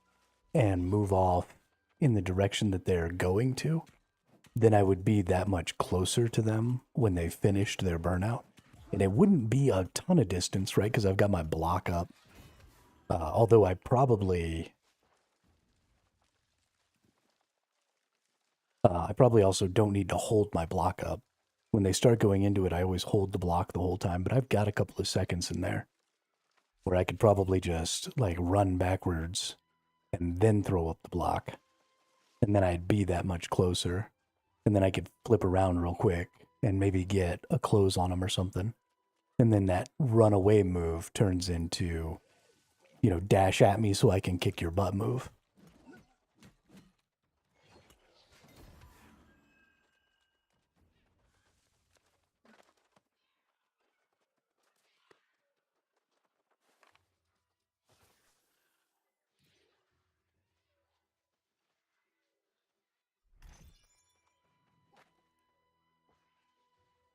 and move off in the direction that they're going to, then I would be that much closer to them when they finished their burnout. And it wouldn't be a ton of distance, right? Because I've got my block up. Although I probably also don't need to hold my block up. When they start going into it, I always hold the block the whole time, but I've got a couple of seconds in there. where I could probably just like run backwards and then throw up the block. And then I'd be that much closer. And then I could flip around real quick and maybe get a close on him or something. And then that runaway move turns into, you know, dash at me so I can kick your butt move.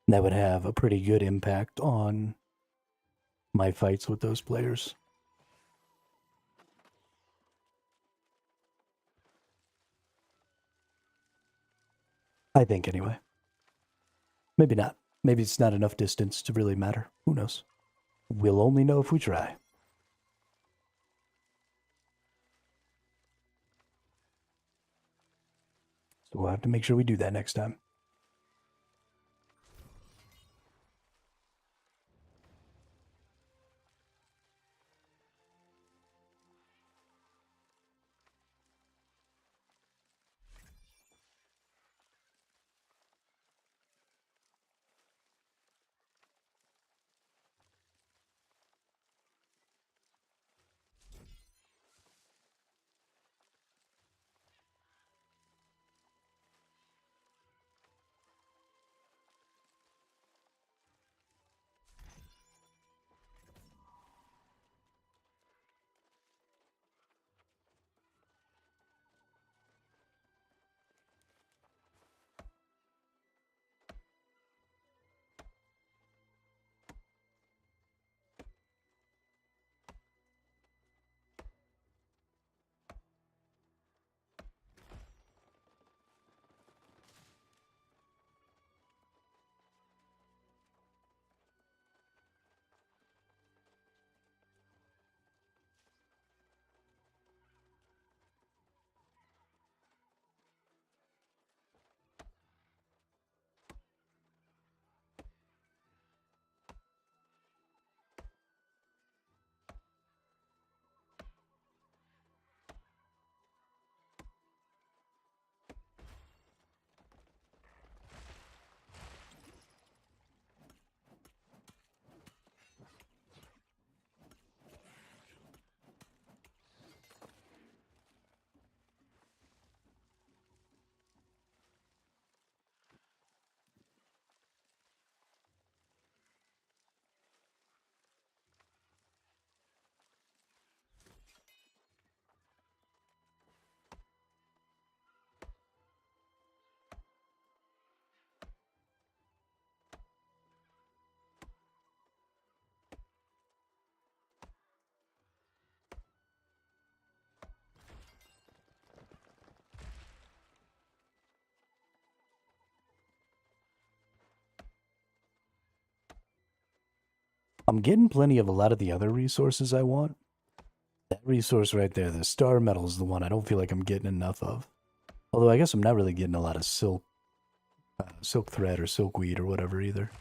That would have a pretty good impact on my fights with those players. I think, anyway. Maybe not. Maybe it's not enough distance to really matter. Who knows? We'll only know if we try. So we'll have to make sure we do that next time. I'm getting plenty of a lot of the other resources I want. That resource right there, the star metal, is the one I don't feel like I'm getting enough of. Although I guess I'm not really getting a lot of silk thread or silkweed or whatever either.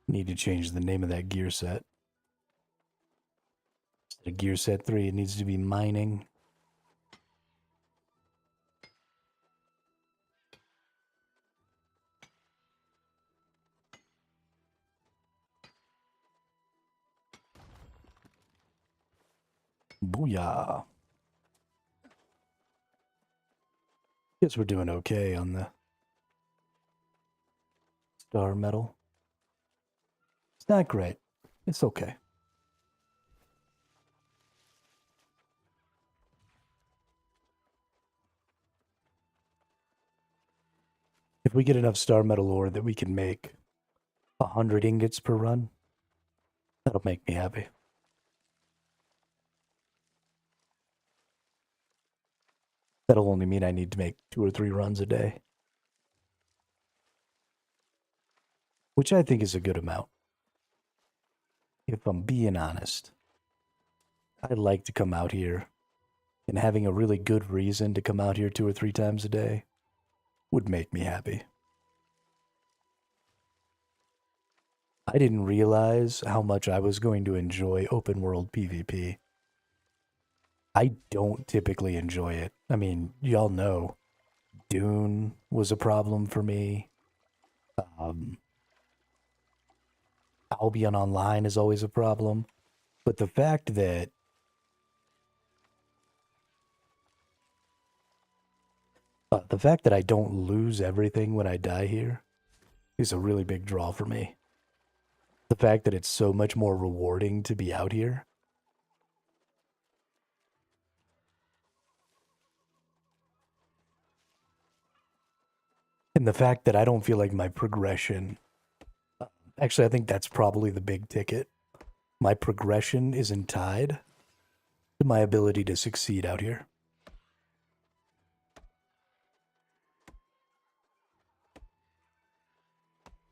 Need to change the name of that gear set. Instead of gear set 3, it needs to be mining. Booyah. Guess we're doing okay on the star metal. It's not great. It's okay. If we get enough star metal ore that we can make 100 ingots per run, that'll make me happy. That'll only mean I need to make 2 or 3 runs a day. Which I think is a good amount. If I'm being honest, I'd like to come out here, and having a really good reason to come out here 2 or 3 times a day would make me happy. I didn't realize how much I was going to enjoy open world PvP. I don't typically enjoy it. I mean, y'all know Dune was a problem for me. Um, Albion Online is always a problem. But the fact that I don't lose everything when I die here is a really big draw for me. The fact that it's so much more rewarding to be out here. And the fact that I don't feel like my progression. Actually, I think that's probably the big ticket. My progression isn't tied to my ability to succeed out here.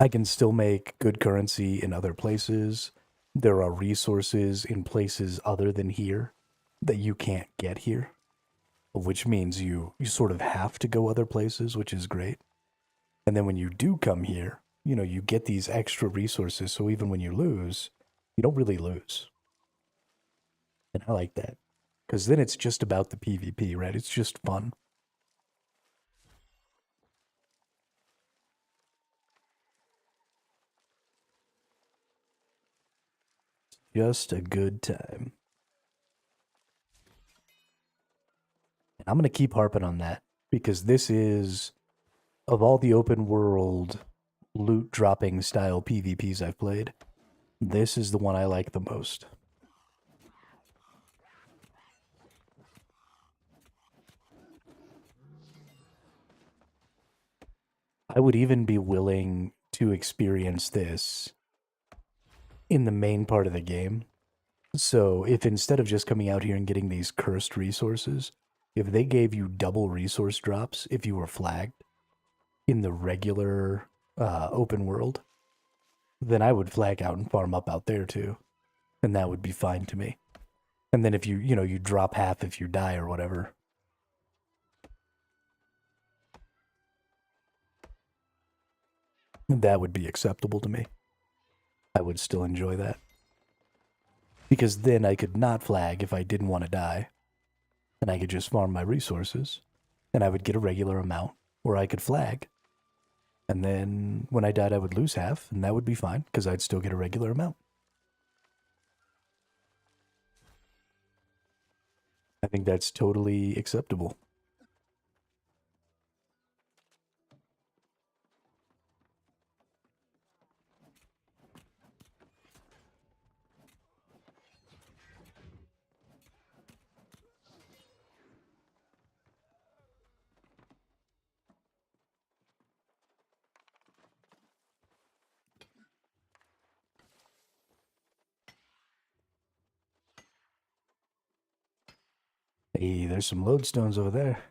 I can still make good currency in other places. There are resources in places other than here that you can't get here, which means you sort of have to go other places, which is great. And then when you do come here, you get these extra resources. So even when you lose, you don't really lose. And I like that. Because then it's just about the PvP, right? It's just fun. Just a good time. And I'm going to keep harping on that because this is, of all the open world loot dropping style PvPs I've played, this is the one I like the most. I would even be willing to experience this in the main part of the game. So if instead of just coming out here and getting these cursed resources, if they gave you double resource drops if you were flagged in the regular open world, then I would flag out and farm up out there too. And that would be fine to me. And then if you drop half if you die or whatever. That would be acceptable to me. I would still enjoy that. Because then I could not flag if I didn't want to die. And I could just farm my resources. And I would get a regular amount. Or I could flag. And then when I died, I would lose half. And that would be fine. Because I'd still get a regular amount. I think that's totally acceptable. Hey, there's some lodestones over there.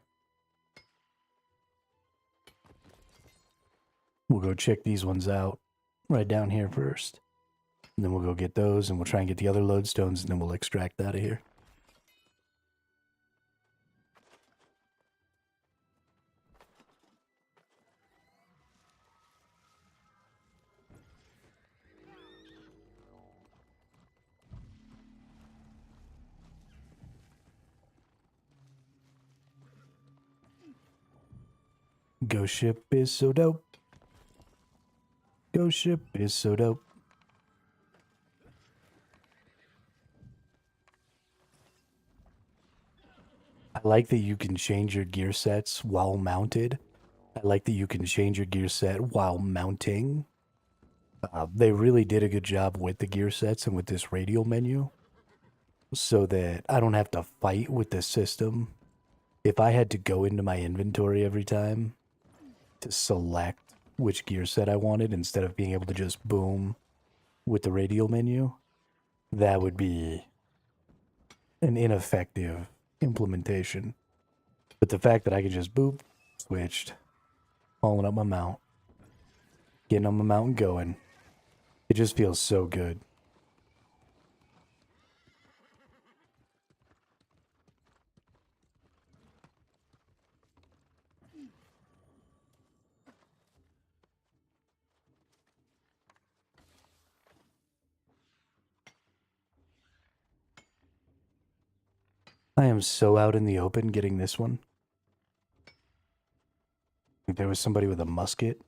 We'll go check these ones out right down here first. And then we'll go get those and we'll try and get the other lodestones and then we'll extract out of here. Ghost ship is so dope. Ghost ship is so dope. I like that you can change your gear sets while mounted. I like that you can change your gear set while mounting. They really did a good job with the gear sets and with this radial menu so that I don't have to fight with the system. If I had to go into my inventory every time to select which gear set I wanted instead of being able to just boom with the radial menu, that would be an ineffective implementation. But the fact that I could just boop, switched, hauling up my mount, getting on my mount and going, it just feels so good. I am so out in the open getting this one. If there was somebody with a musket,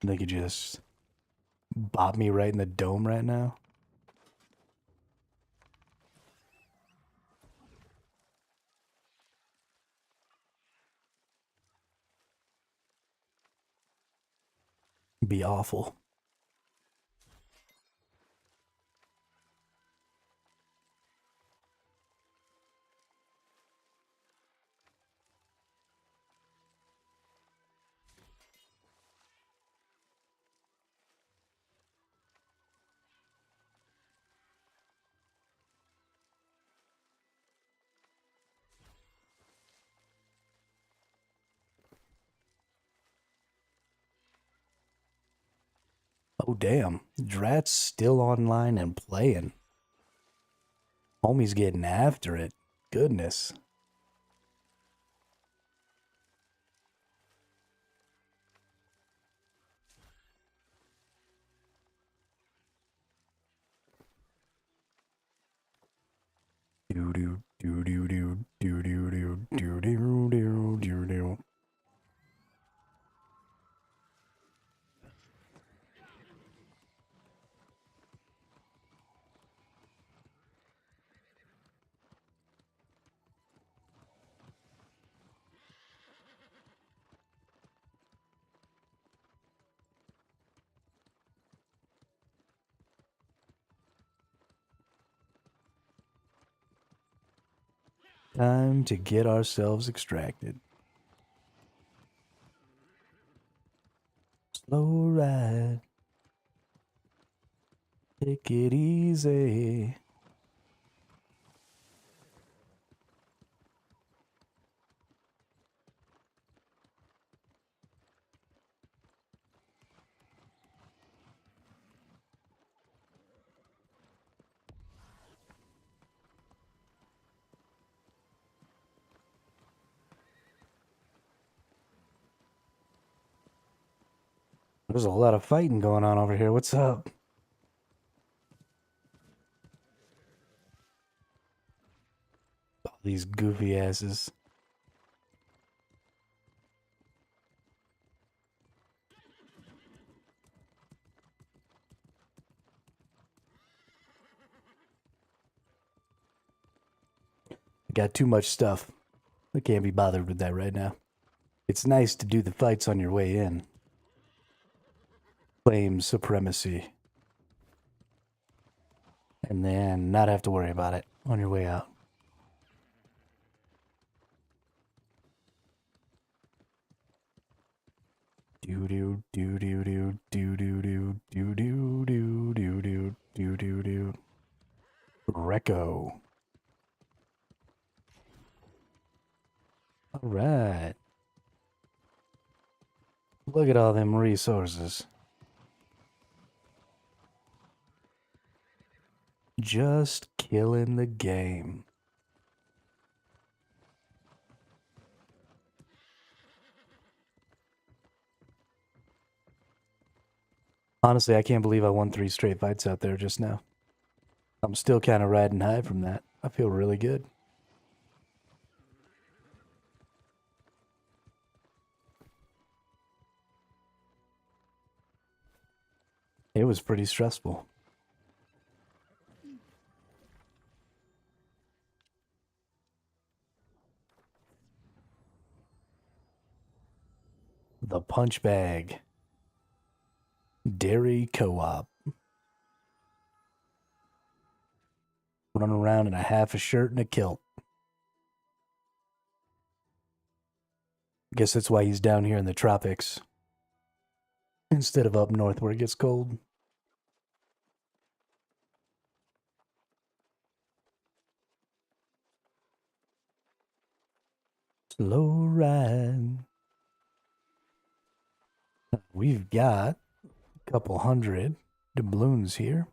they could just bop me right in the dome right now. Be awful. Oh, damn. Drat's still online and playing. Homie's getting after it. Goodness. Do do do do do do do do do do do do do. Time to get ourselves extracted. Slow ride. Take it easy. There's a lot of fighting going on over here. What's up? All these goofy asses. I got too much stuff. I can't be bothered with that right now. It's nice to do the fights on your way in. Claim supremacy. And then not have to worry about it on your way out. Do do do do do do do do do do do do do do do do. Reco. All right. Look at all them resources. Just killing the game. Honestly, I can't believe I won 3 straight fights out there just now. I'm still kind of riding high from that. I feel really good. It was pretty stressful. The Punch Bag. Dairy Co-op. Running around in a half a shirt and a kilt. Guess that's why he's down here in the tropics. Instead of up north where it gets cold. Slow ride. We've got a couple hundred doubloons here.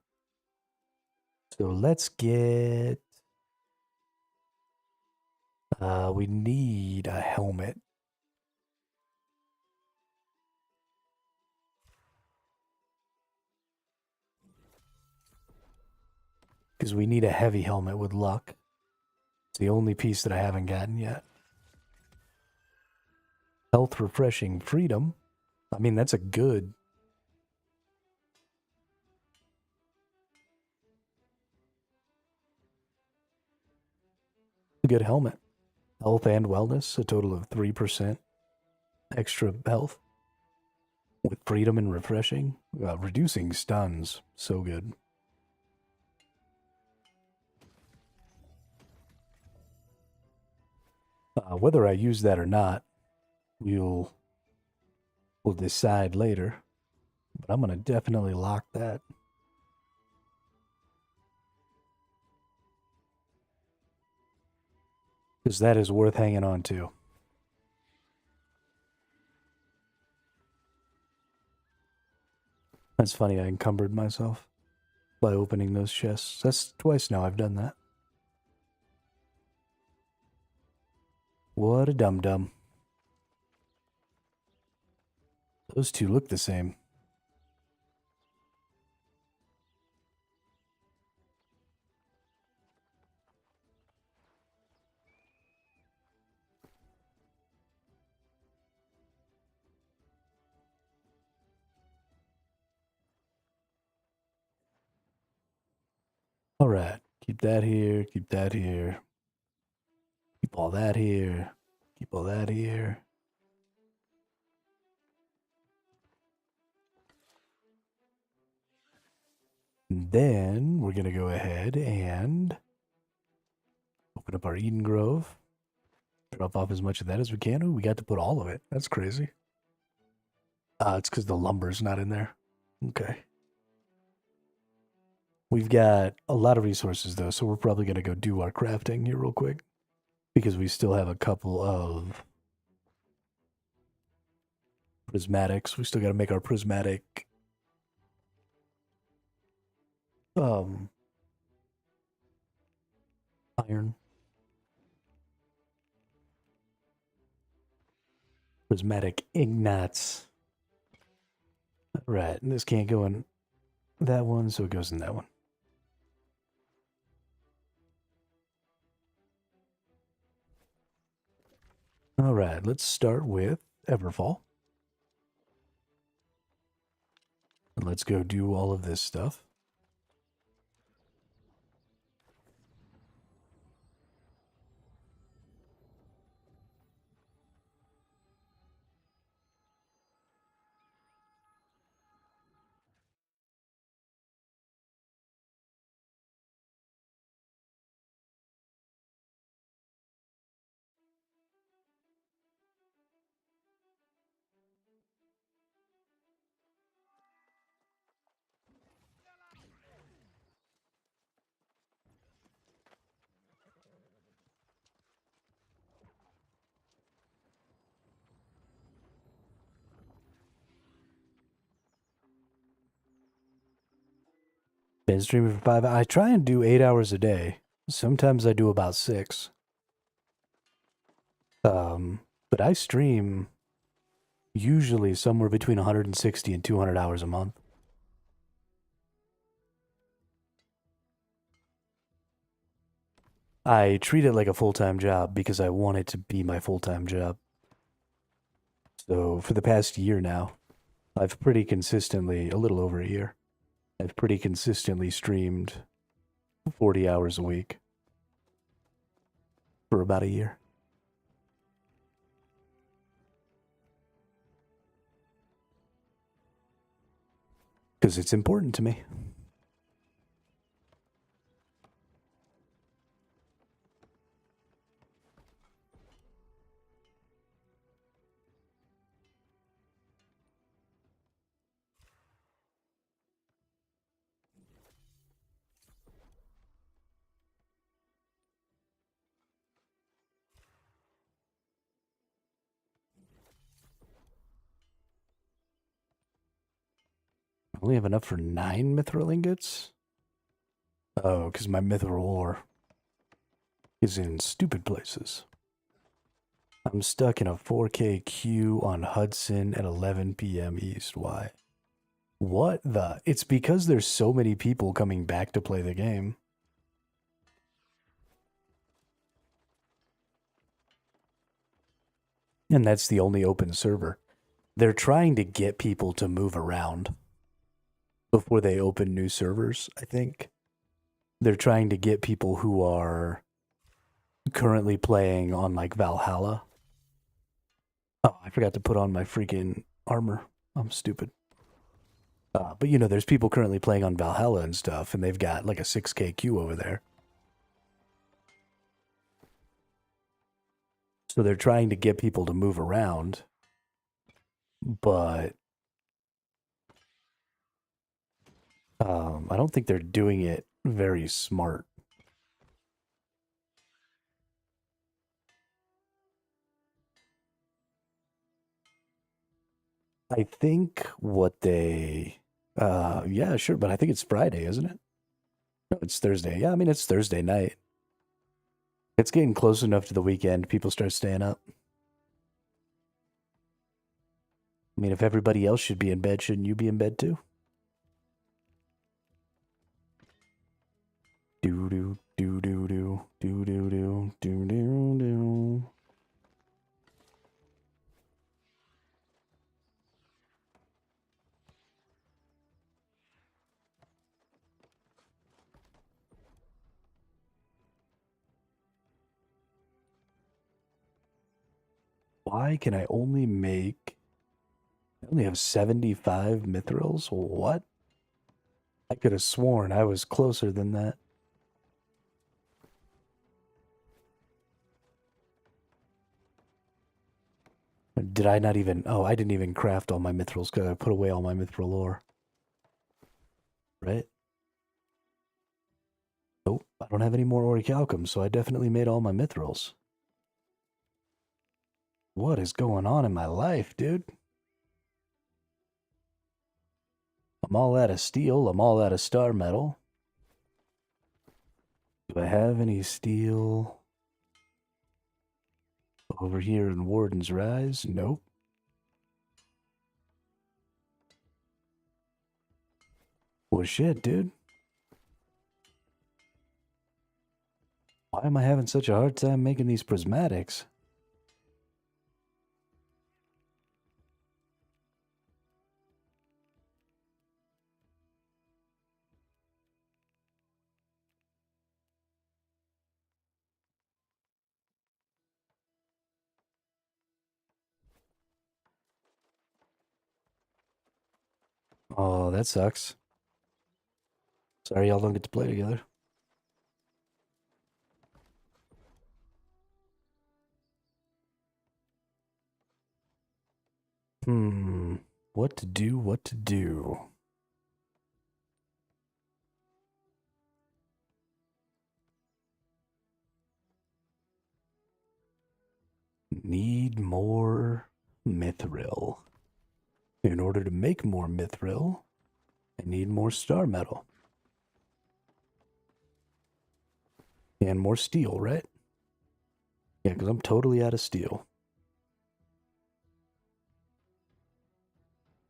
So let's get... we need a helmet. Because we need a heavy helmet with luck. It's the only piece that I haven't gotten yet. Health, refreshing, freedom. I mean, that's a good... a good helmet. Health and wellness, a total of 3% extra health. With freedom and refreshing. Reducing stuns, so good. Whether I use that or not, we'll decide later. But I'm going to definitely lock that. Because that is worth hanging on to. That's funny, I encumbered myself by opening those chests. That's twice now I've done that. What a dum-dum. Those two look the same. All right, keep that here, keep that here. Keep all that here, keep all that here. And then we're going to go ahead and open up our Eden Grove. Drop off as much of that as we can. Ooh, we got to put all of it. That's crazy. It's because the lumber's not in there. Okay. We've got a lot of resources, though, so we're probably going to go do our crafting here real quick. Because we still have a couple of prismatics. We still got to make our prismatic iron. Prismatic ignites. Right, and this can't go in that one, so it goes in that one. All right, let's start with Everfall. And let's go do all of this stuff. Been streaming for 5 hours. I try and do 8 hours a day. Sometimes I do about 6. But I stream usually somewhere between 160 and 200 hours a month. I treat it like a full-time job because I want it to be my full-time job. So for the past year now, I've pretty consistently, a little over a year, I've pretty consistently streamed 40 hours a week for about a year. Because it's important to me. I only have enough for 9 mithril ingots? Oh, because my mithril ore is in stupid places. I'm stuck in a 4K queue on Hudson at 11 p.m. East. Why? What the? It's because there's so many people coming back to play the game. And that's the only open server. They're trying to get people to move around before they open new servers, I think. They're trying to get people who are currently playing on like Valhalla. Oh, I forgot to put on my freaking armor. I'm stupid. But there's people currently playing on Valhalla and stuff, and they've got like a 6K queue over there. So they're trying to get people to move around, but I don't think they're doing it very smart. I think what they, yeah, sure, but I think it's Friday, isn't it? No, it's Thursday. Yeah, I mean, it's Thursday night. It's getting close enough to the weekend. People start staying up. I mean, if everybody else should be in bed, shouldn't you be in bed too? Do do do do do do do do do do do. Why can I only make? I only have 75 mithrils. What? I could have sworn I was closer than that. Did I not even? Oh, I didn't even craft all my mithrils because I put away all my mithril ore. Right? Nope, I don't have any more orichalcum, so I definitely made all my mithrils. What is going on in my life, dude? I'm all out of steel. I'm all out of star metal. Do I have any steel over here in Warden's Rise? Nope. Well, shit, dude. Why am I having such a hard time making these prismatics? Oh, that sucks. Sorry y'all don't get to play together. What to do, what to do. Need more mithril. In order to make more mithril, I need more star metal. And more steel, right? Yeah, because I'm totally out of steel.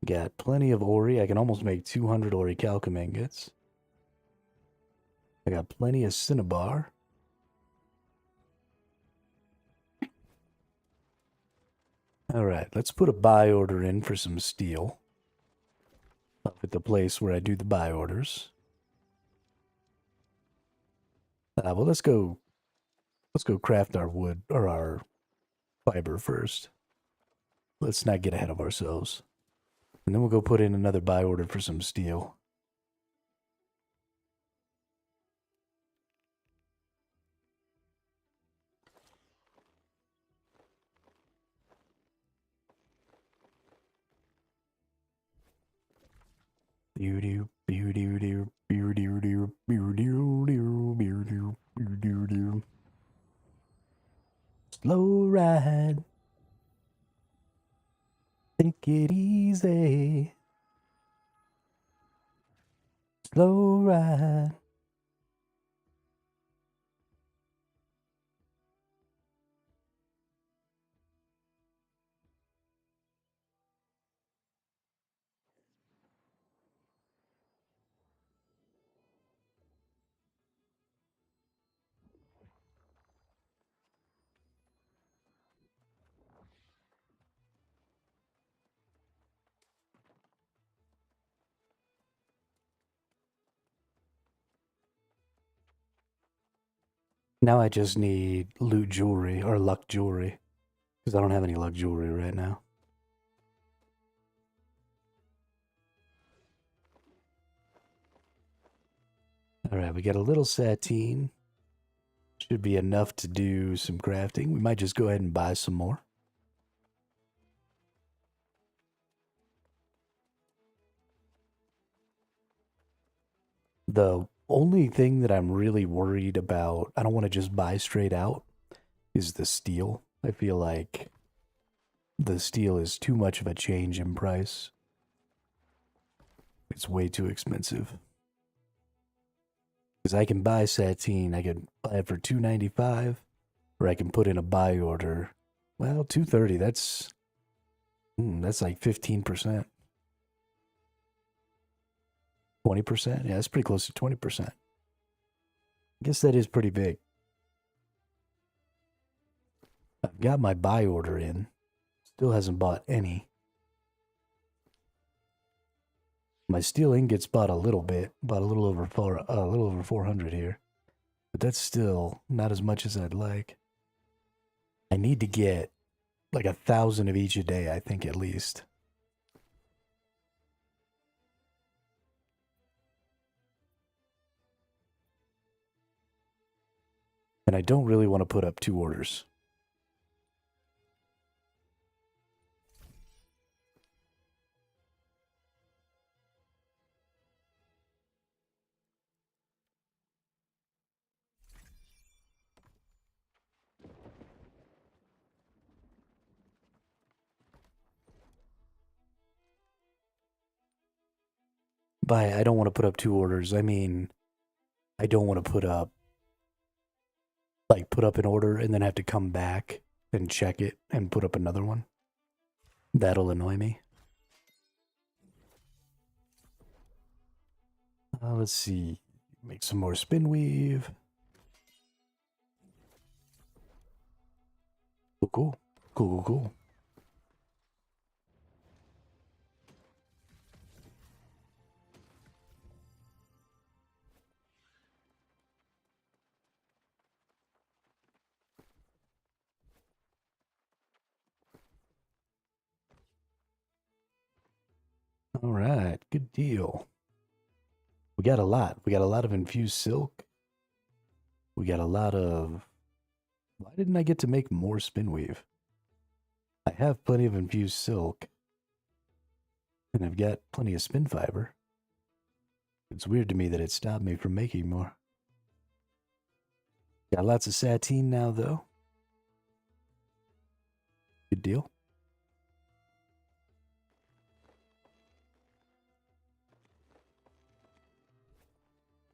Got plenty of ori. I can almost make 200 orichalcum ingots. I got plenty of cinnabar. Alright, let's put a buy order in for some steel. Up at the place where I do the buy orders. Well, let's go craft our wood, or our fiber first. Let's not get ahead of ourselves. And then we'll go put in another buy order for some steel. Slow ride. Take it easy. Slow ride. Now I just need loot jewelry or luck jewelry because I don't have any luck jewelry right now. All right, we got a little satine. Should be enough to do some crafting. We might just go ahead and buy some more. The only thing that I'm really worried about, I don't want to just buy straight out, is the steel. I feel like the steel is too much of a change in price. It's way too expensive. Because I can buy satine, I can buy it for $2.95, or I can put in a buy order. Well, $2.30, that's like 15%. 20%? Yeah, that's pretty close to 20%. I guess that is pretty big. I've got my buy order in. Still hasn't bought any. My steel ingots bought a little bit, bought a little over 400 here. But that's still not as much as I'd like. I need to get like 1,000 of each a day, I think, at least. And I don't really want to put up 2 orders. By I don't want to put up 2 orders, I mean I don't want to put up an order and then have to come back and check it and put up another one. That'll annoy me. Let's see. Make some more spin weave. Cool, cool. Cool, cool, cool. All right, good deal. We got a lot. We got a lot of infused silk. We got a lot of... Why didn't I get to make more spin weave? I have plenty of infused silk. And I've got plenty of spin fiber. It's weird to me that it stopped me from making more. Got lots of satine now, though. Good deal.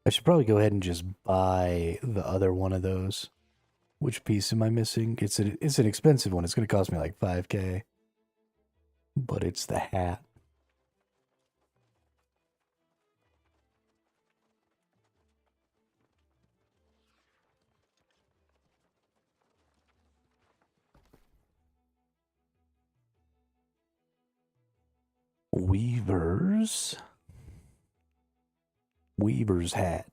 I should probably go ahead and just buy the other one of those. Which piece am I missing? It's an expensive one. It's going to cost me like 5K. But it's the hat. Weaver's hat.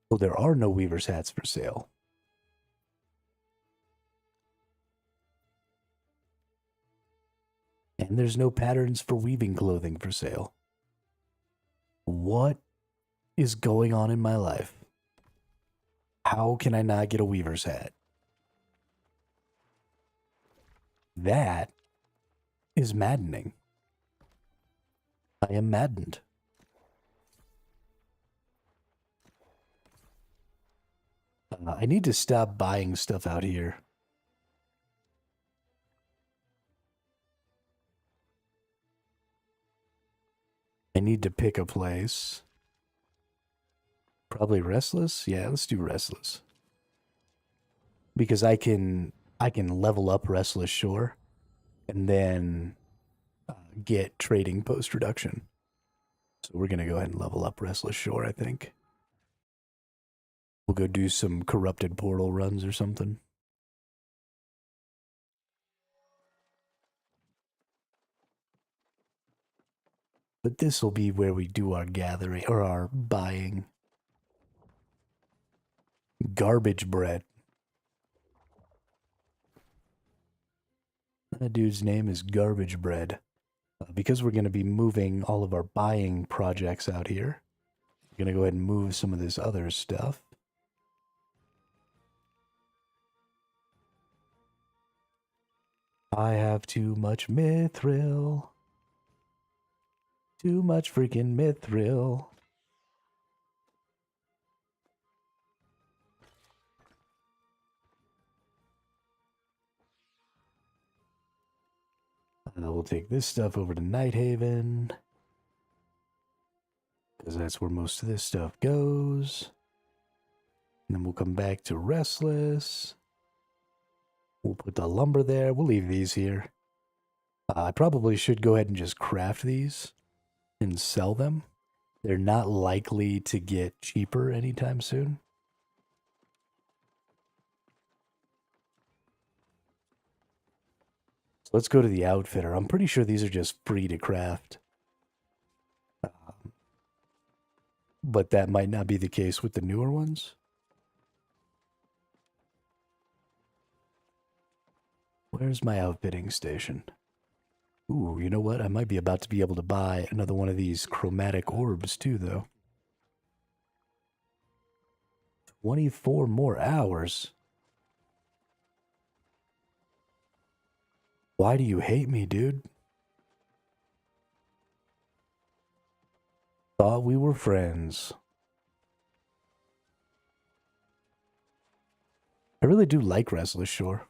Well, there are no Weaver's hats for sale. And there's no patterns for weaving clothing for sale. What is going on in my life? How can I not get a Weaver's hat? That is maddening. I am maddened. I need to stop buying stuff out here. I need to pick a place. Probably Restless? Yeah, let's do Restless. Because I can level up Restless Shore and then get trading post-reduction. So we're going to go ahead and level up Restless Shore, I think. We'll go do some corrupted portal runs or something. But this will be where we do our gathering or our buying. Garbage bread. That dude's name is Garbage Bread. Because we're going to be moving all of our buying projects out here, we're going to go ahead and move some of this other stuff. I have too much mithril. Too much freaking mithril. We'll take this stuff over to Nighthaven, because that's where most of this stuff goes. And then we'll come back to Restless. We'll put the lumber there. We'll leave these here. I probably should go ahead and just craft these and sell them. They're not likely to get cheaper anytime soon. So let's go to the outfitter. I'm pretty sure these are just free to craft. But that might not be the case with the newer ones. Where's my outfitting station? Ooh, you know what? I might be about to be able to buy another one of these chromatic orbs too, though. 24 more hours. Why do you hate me, dude? Thought we were friends. I really do like Restless Shore.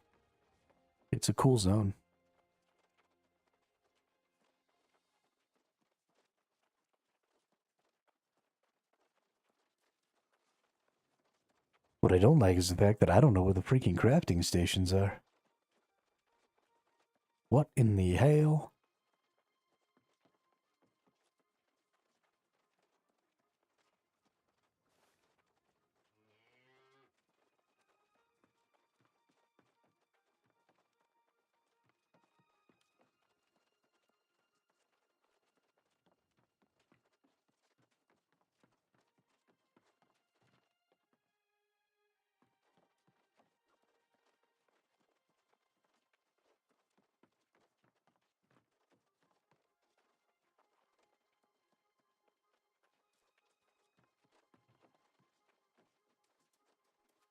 It's a cool zone. What I don't like is the fact that I don't know where the freaking crafting stations are. What in the hell?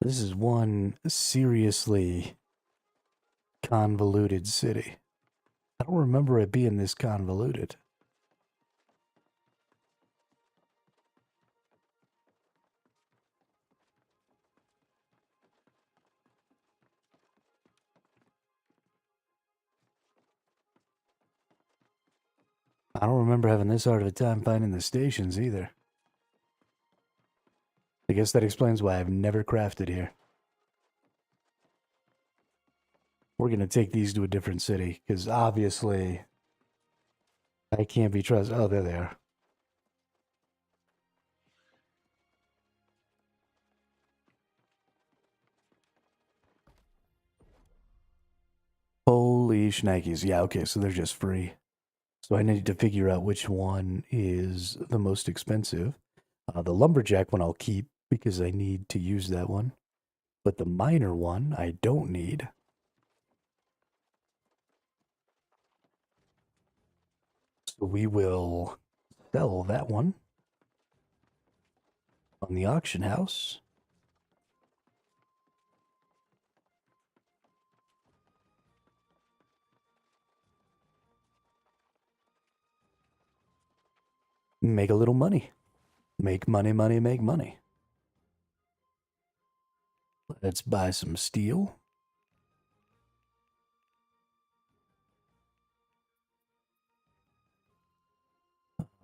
This is one seriously convoluted city. I don't remember it being this convoluted. I don't remember having this hard of a time finding the stations either. I guess that explains why I've never crafted here. We're going to take these to a different city, because obviously I can't be trusted. Oh, there they are. Holy shnikes. Yeah, okay, so they're just free. So I need to figure out which one is the most expensive. The lumberjack one I'll keep because I need to use that one. But the miner one I don't need. So we will sell that one on the auction house. Make a little money. Make money, money, make money. Let's buy some steel.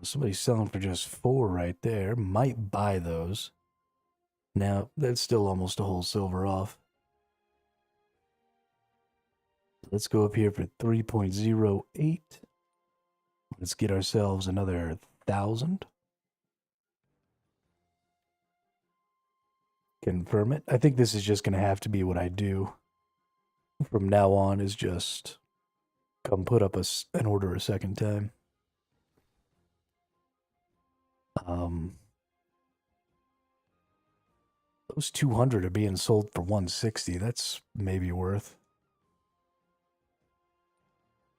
Somebody's selling for just 4 right there. Might buy those. Now, that's still almost a whole silver off. Let's go up here for 3.08. Let's get ourselves another 1,000. Confirm it. I think this is just going to have to be what I do from now on, is just come put up an order a second time. Those 200 are being sold for 160. That's maybe worth.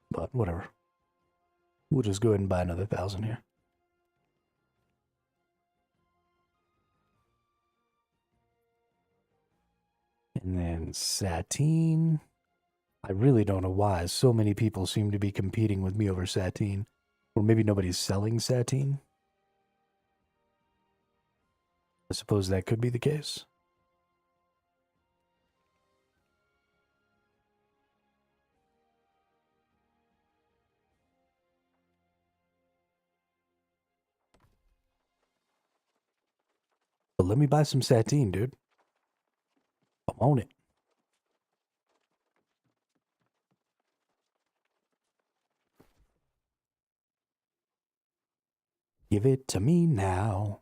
But whatever. We'll just go ahead and buy another 1,000 here. And then Satine. I really don't know why so many people seem to be competing with me over Satine. Or maybe nobody's selling Satine. I suppose that could be the case. But let me buy some Satine, dude. I'm on it. Give it to me now.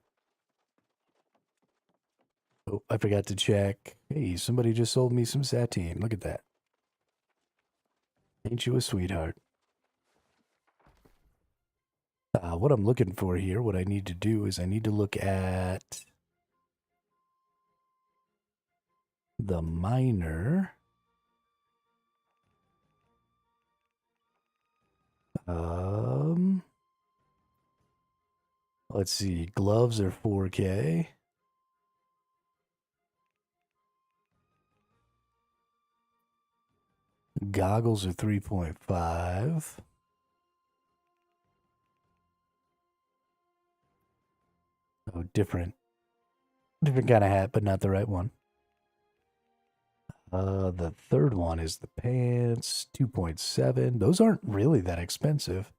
Oh, I forgot to check. Hey, somebody just sold me some Satine. Look at that. Ain't you a sweetheart? What I'm looking for here, what I need to do is I need to look at the miner. Let's see. Gloves are 4K. Goggles are 3.5. Oh, different. Different kind of hat, but not the right one. The third one is the pants, 2.7. Those aren't really that expensive.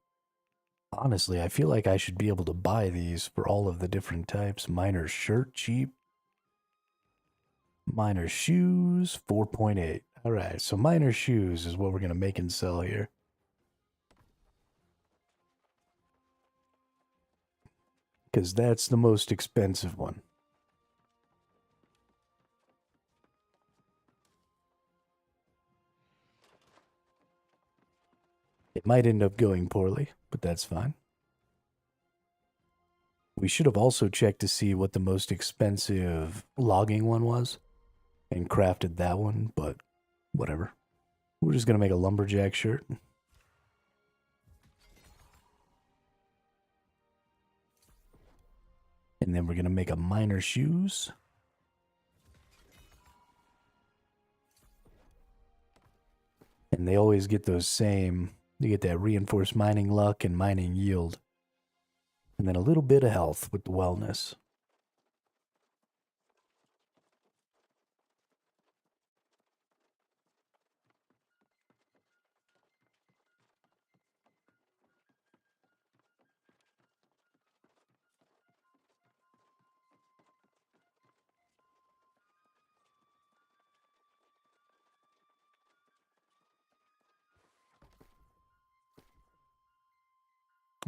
Honestly, I feel like I should be able to buy these for all of the different types. Miner shirt, cheap. Miner shoes, 4.8. All right, so miner shoes is what we're going to make and sell here. Because that's the most expensive one. It might end up going poorly, but that's fine. We should have also checked to see what the most expensive logging one was and crafted that one, but whatever. We're just going to make a lumberjack shirt. And then we're going to make a miner shoes. And they always get those same, you get that reinforced mining luck and mining yield. And then a little bit of health with the wellness.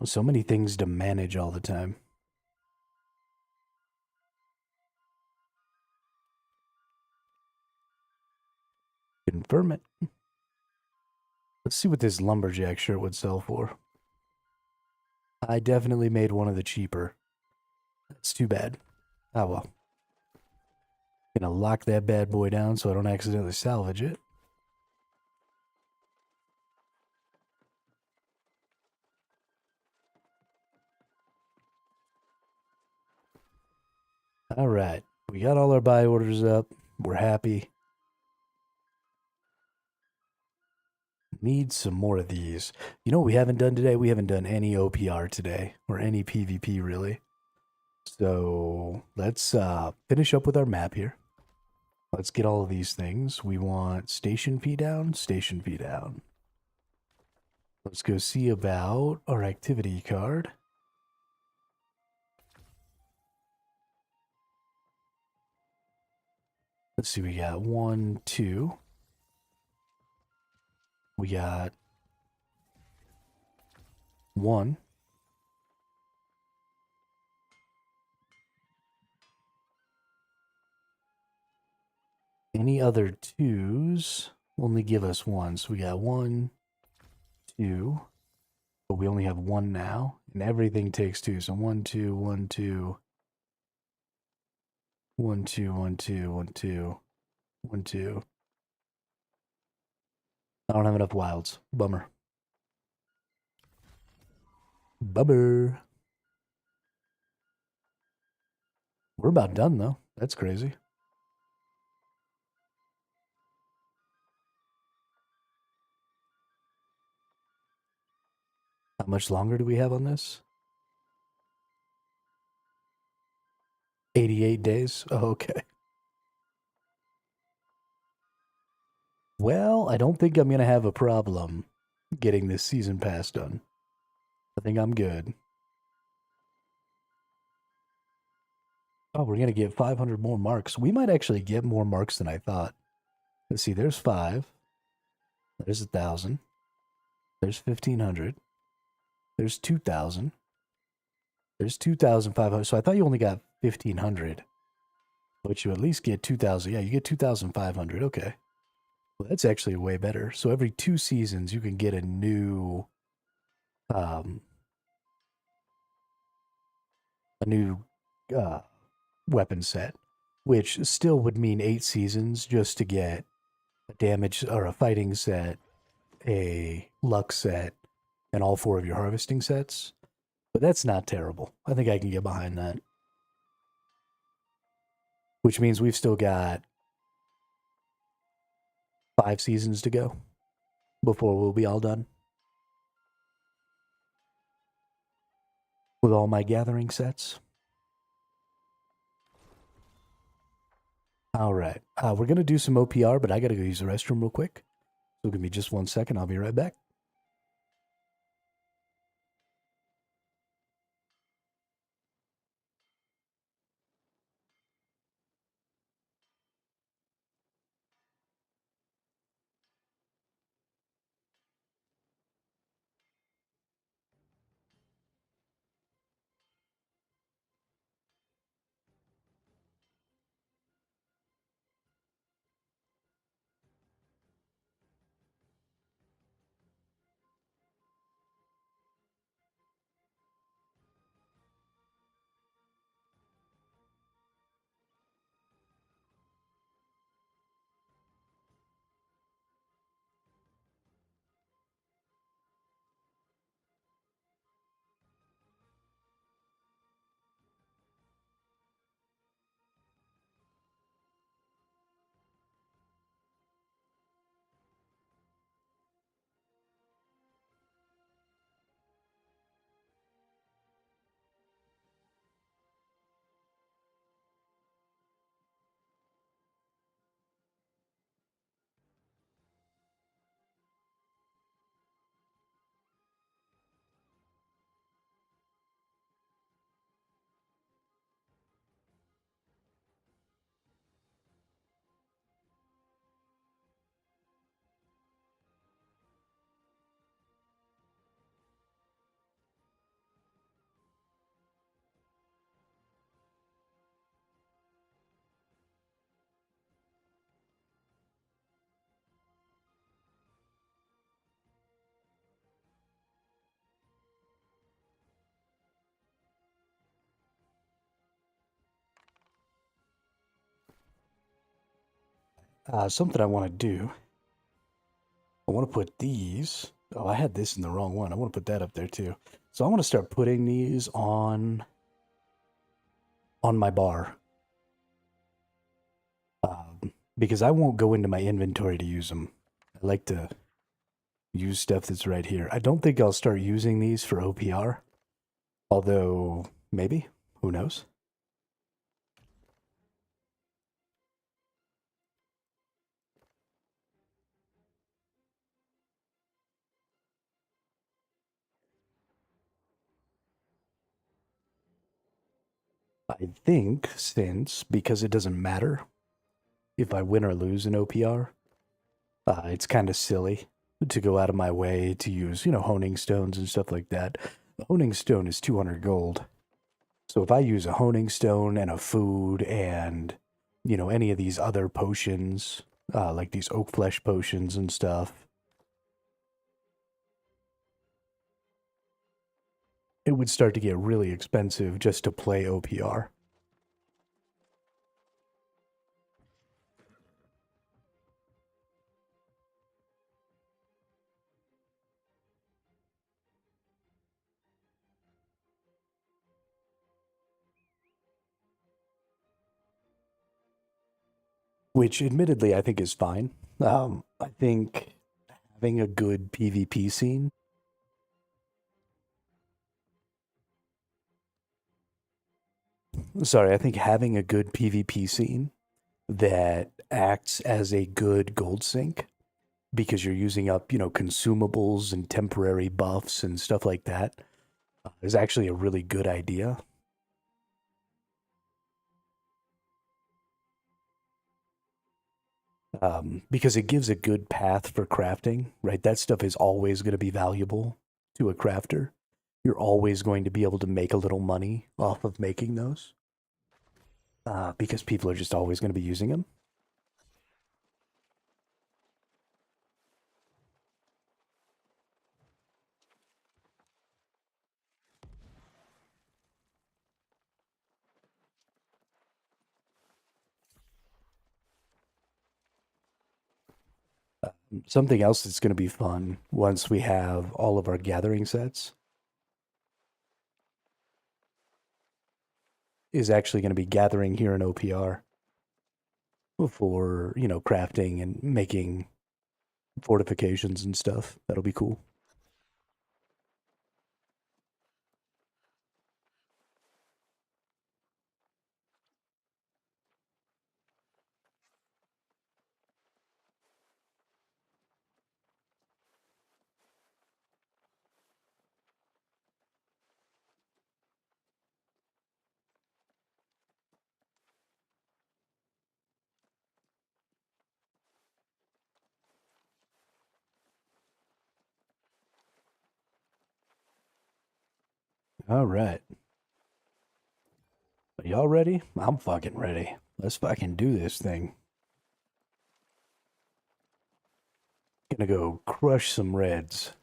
So many things to manage all the time. Confirm it. Let's see what this lumberjack shirt would sell for. I definitely made one of the cheaper. That's too bad. Oh well. Gonna lock that bad boy down so I don't accidentally salvage it. All right. We got all our buy orders up. We're happy. Need some more of these. You know what we haven't done today? We haven't done any OPR today, or any PvP really. So let's finish up with our map here. Let's get all of these things. We want station fee down, station fee down. Let's go see about our activity card. Let's see, we got 1, 2. We got 1. Any other 2s only give us 1. So we got 1, 2. But we only have 1 now. And everything takes 2. So 1, 2, 1, 2. 1, 2, 1, 2, 1, 2, 1, 2. I don't have enough wilds. Bummer. Bummer. We're about done, though. That's crazy. How much longer do we have on this? 88 days? Oh, okay. Well, I don't think I'm going to have a problem getting this season pass done. I think I'm good. Oh, we're going to get 500 more marks. We might actually get more marks than I thought. Let's see, there's 5. There's 1,000. There's 1,500. There's 2,000. There's 2,500. So I thought you only got 1,500. But you at least get 2,000. Yeah, you get 2,500. Okay. Well, that's actually way better. So every 2 seasons, you can get a new uh, weapon set, which still would mean 8 seasons just to get a damage or a fighting set, a luck set, and all 4 of your harvesting sets. But that's not terrible. I think I can get behind that. Which means we've still got 5 seasons to go before we'll be all done with all my gathering sets. All right. We're going to do some OPR, but I got to go use the restroom real quick. So give me just 1 second. I'll be right back. Something I want to do. I want to put these. Oh, I had this in the wrong one. I want to put that up there too. So I want to start putting these on my bar. Because I won't go into my inventory to use them. I like to use stuff that's right here. I don't think I'll start using these for OPR. Although, maybe. Who knows? I think because it doesn't matter if I win or lose in OPR, it's kind of silly to go out of my way to use, honing stones and stuff like that. The honing stone is 200 gold. So if I use a honing stone and a food and, any of these other potions, like these oak flesh potions and stuff, it would start to get really expensive just to play OPR. which admittedly I think is fine. I think having a good PvP scene. Sorry, I think having a good PvP scene that acts as a good gold sink because you're using up, consumables and temporary buffs and stuff like that is actually a really good idea. Because it gives a good path for crafting, right? That stuff is always going to be valuable to a crafter. You're always going to be able to make a little money off of making those because people are just always going to be using them. Something else that's going to be fun once we have all of our gathering sets is actually going to be gathering here in OPR for, crafting and making fortifications and stuff. That'll be cool. All right. Are y'all ready? I'm fucking ready. Let's fucking do this thing. Gonna go crush some reds.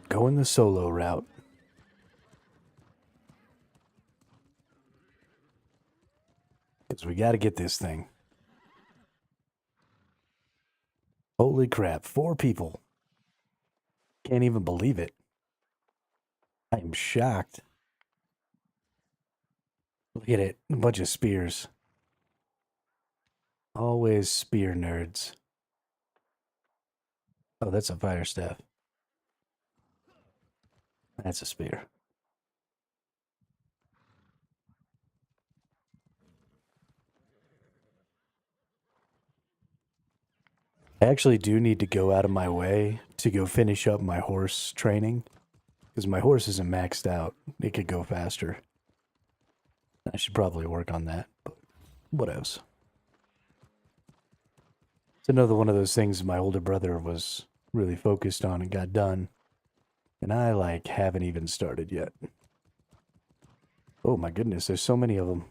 Going the solo route. Because we gotta get this thing. Holy crap, 4 people. Can't even believe it. I am shocked. Look at it, a bunch of spears. Always spear nerds. Oh, that's a fire staff. That's a spear. I actually do need to go out of my way to go finish up my horse training. Because my horse isn't maxed out. It could go faster. I should probably work on that, but what else? It's another one of those things my older brother was really focused on and got done. And I, haven't even started yet. Oh my goodness, there's so many of them.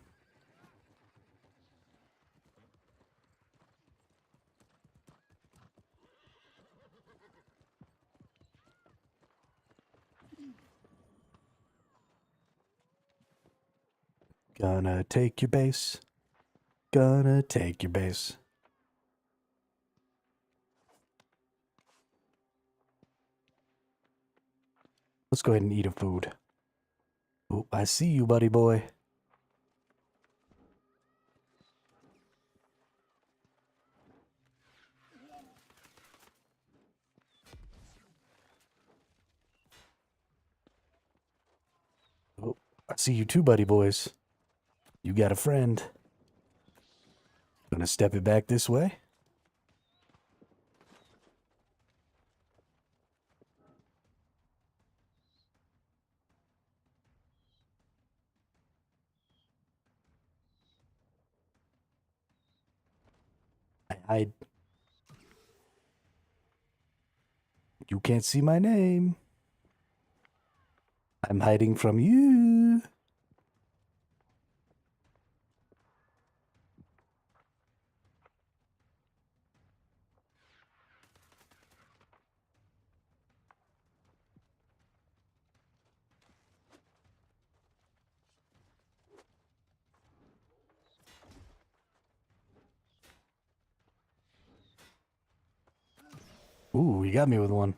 Gonna take your base. Gonna take your base. Let's go ahead and eat a food. Oh, I see you, buddy boy. Oh, I see you too, buddy boys. You got a friend. Gonna step it back this way. I You can't see my name. I'm hiding from you. Ooh, you got me with one.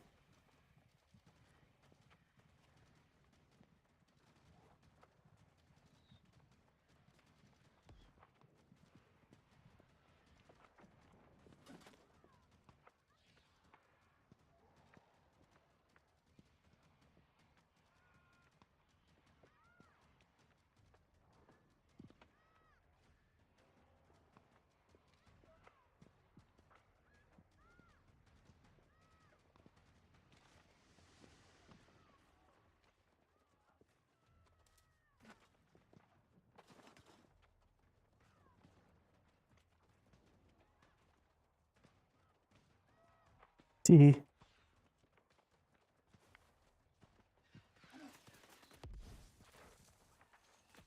Tee.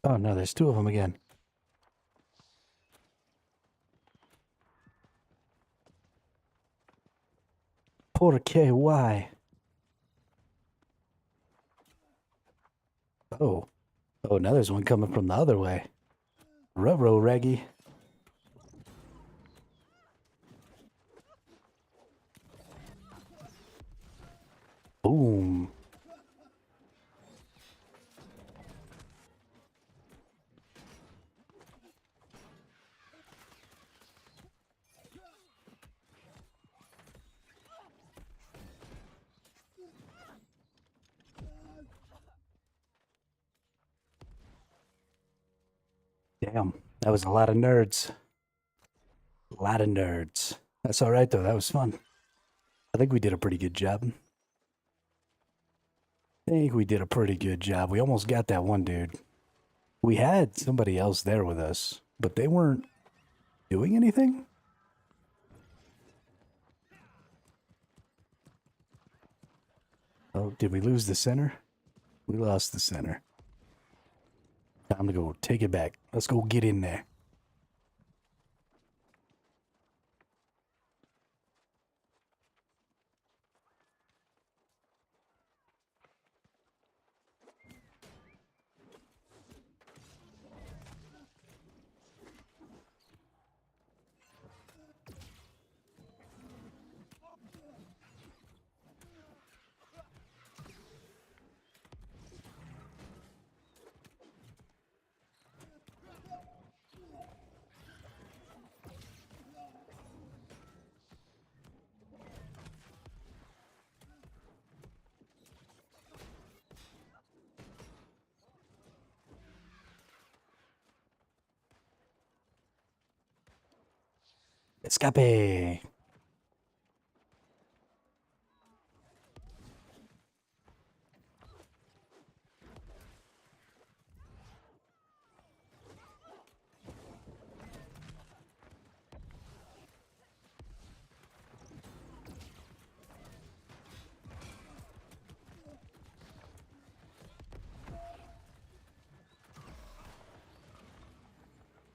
Oh no, there's two of them again. Por qué? Why? Oh. Oh, now there's one coming from the other way. Ruh-roh, Reggie. Boom. Damn, that was a lot of nerds. A lot of nerds. That's all right, though. That was fun. I think we did a pretty good job. We almost got that one dude. We had somebody else there with us, but they weren't doing anything? Oh, did we lose the center? We lost the center. Time to go take it back. Let's go get in there. Escape!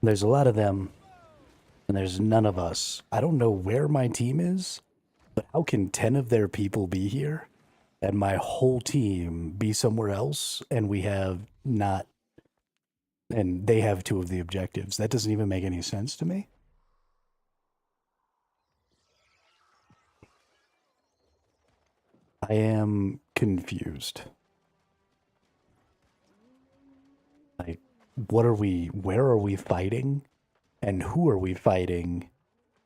There's a lot of them, and there's none of us. I don't know where my team is, but how can 10 of their people be here and my whole team be somewhere else and we have not, and they have two of the objectives? That doesn't even make any sense to me. I am confused. Like, where are we fighting? And who are we fighting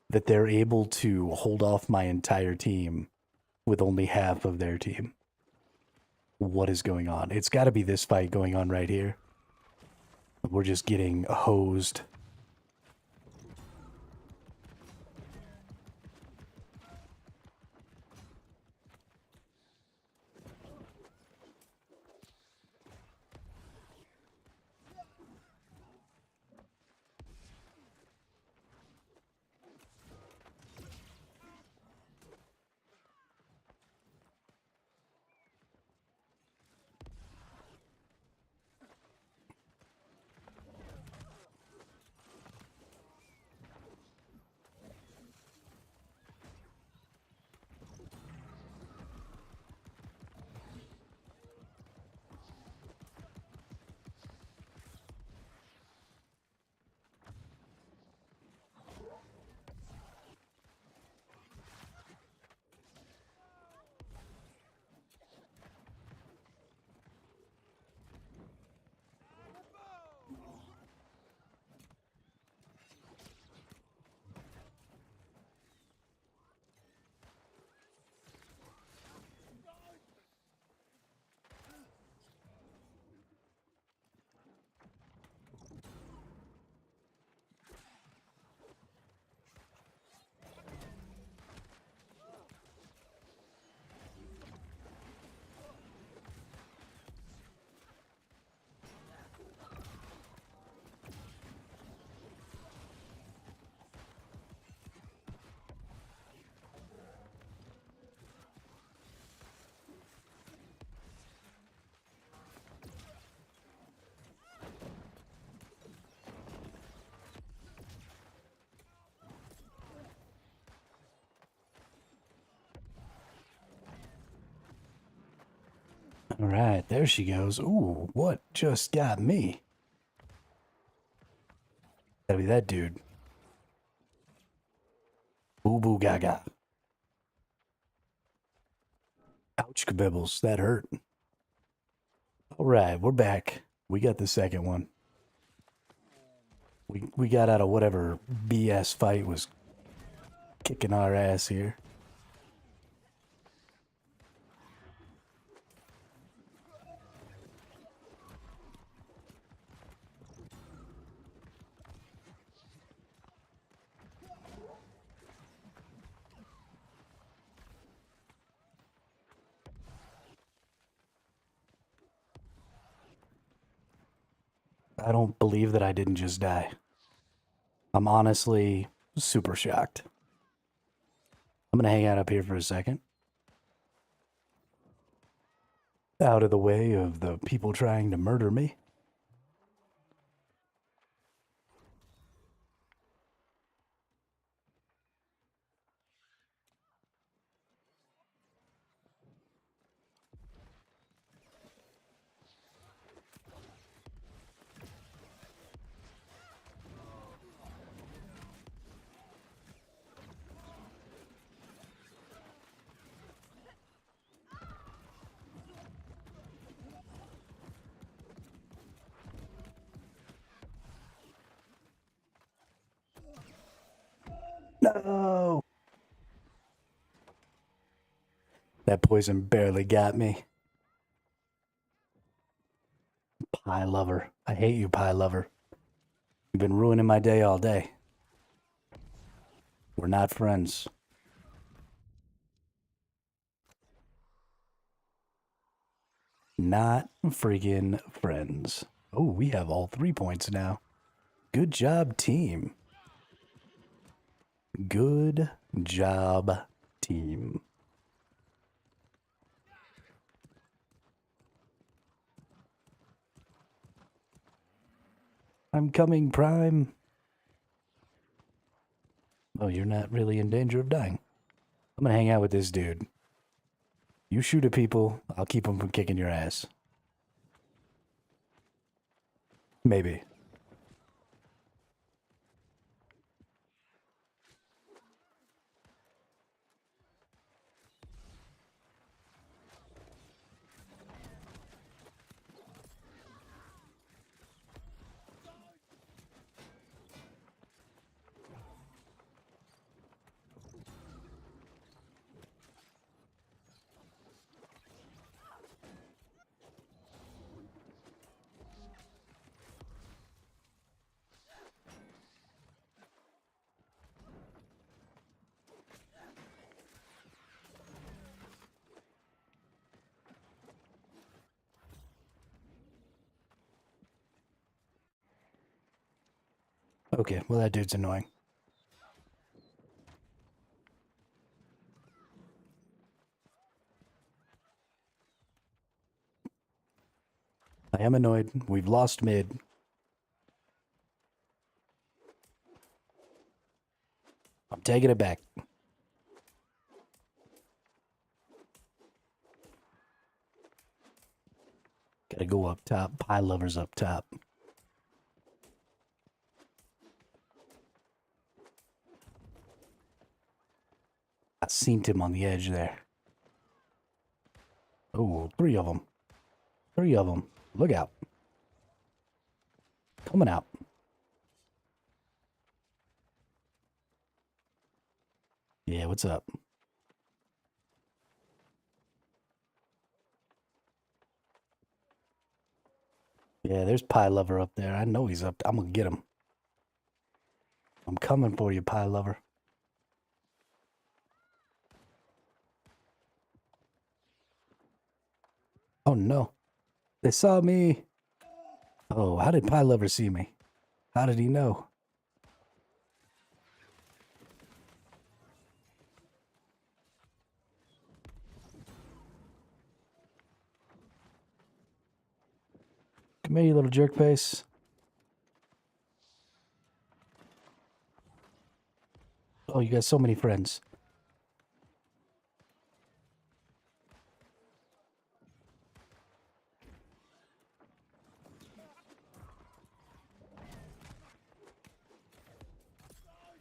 that they're able to hold off my entire team with only half of their team? What is going on? It's got to be this fight going on right here. We're just getting hosed. All right, there she goes. Ooh, what just got me? Gotta be that dude. Boo boo gaga. Ouch, kabibbles. That hurt. All right, we're back. We got the second one. We got out of whatever BS fight was kicking our ass here. I don't believe that I didn't just die. I'm honestly super shocked. I'm gonna hang out up here for a second. Out of the way of the people trying to murder me. No! That poison barely got me. Pie lover. I hate you, pie lover. You've been ruining my day all day. We're not friends. Not freaking friends. Oh, we have all 3 points now. Good job, team. Good job, team. I'm coming, Prime. Oh, you're not really in danger of dying. I'm gonna hang out with this dude. You shoot at people, I'll keep them from kicking your ass. Maybe. Okay, well, that dude's annoying. I am annoyed. We've lost mid. I'm taking it back. Gotta go up top. Pie lovers up top. I seen him on the edge there. Oh, 3 of them. 3 of them. Look out. Coming out. Yeah, what's up? Yeah, there's Pie Lover up there. I know he's up. I'm gonna get him. I'm coming for you, Pie Lover. Oh no. They saw me. Oh, how did Pie Lover see me? How did he know? Come here, you little jerk face. Oh, you got so many friends.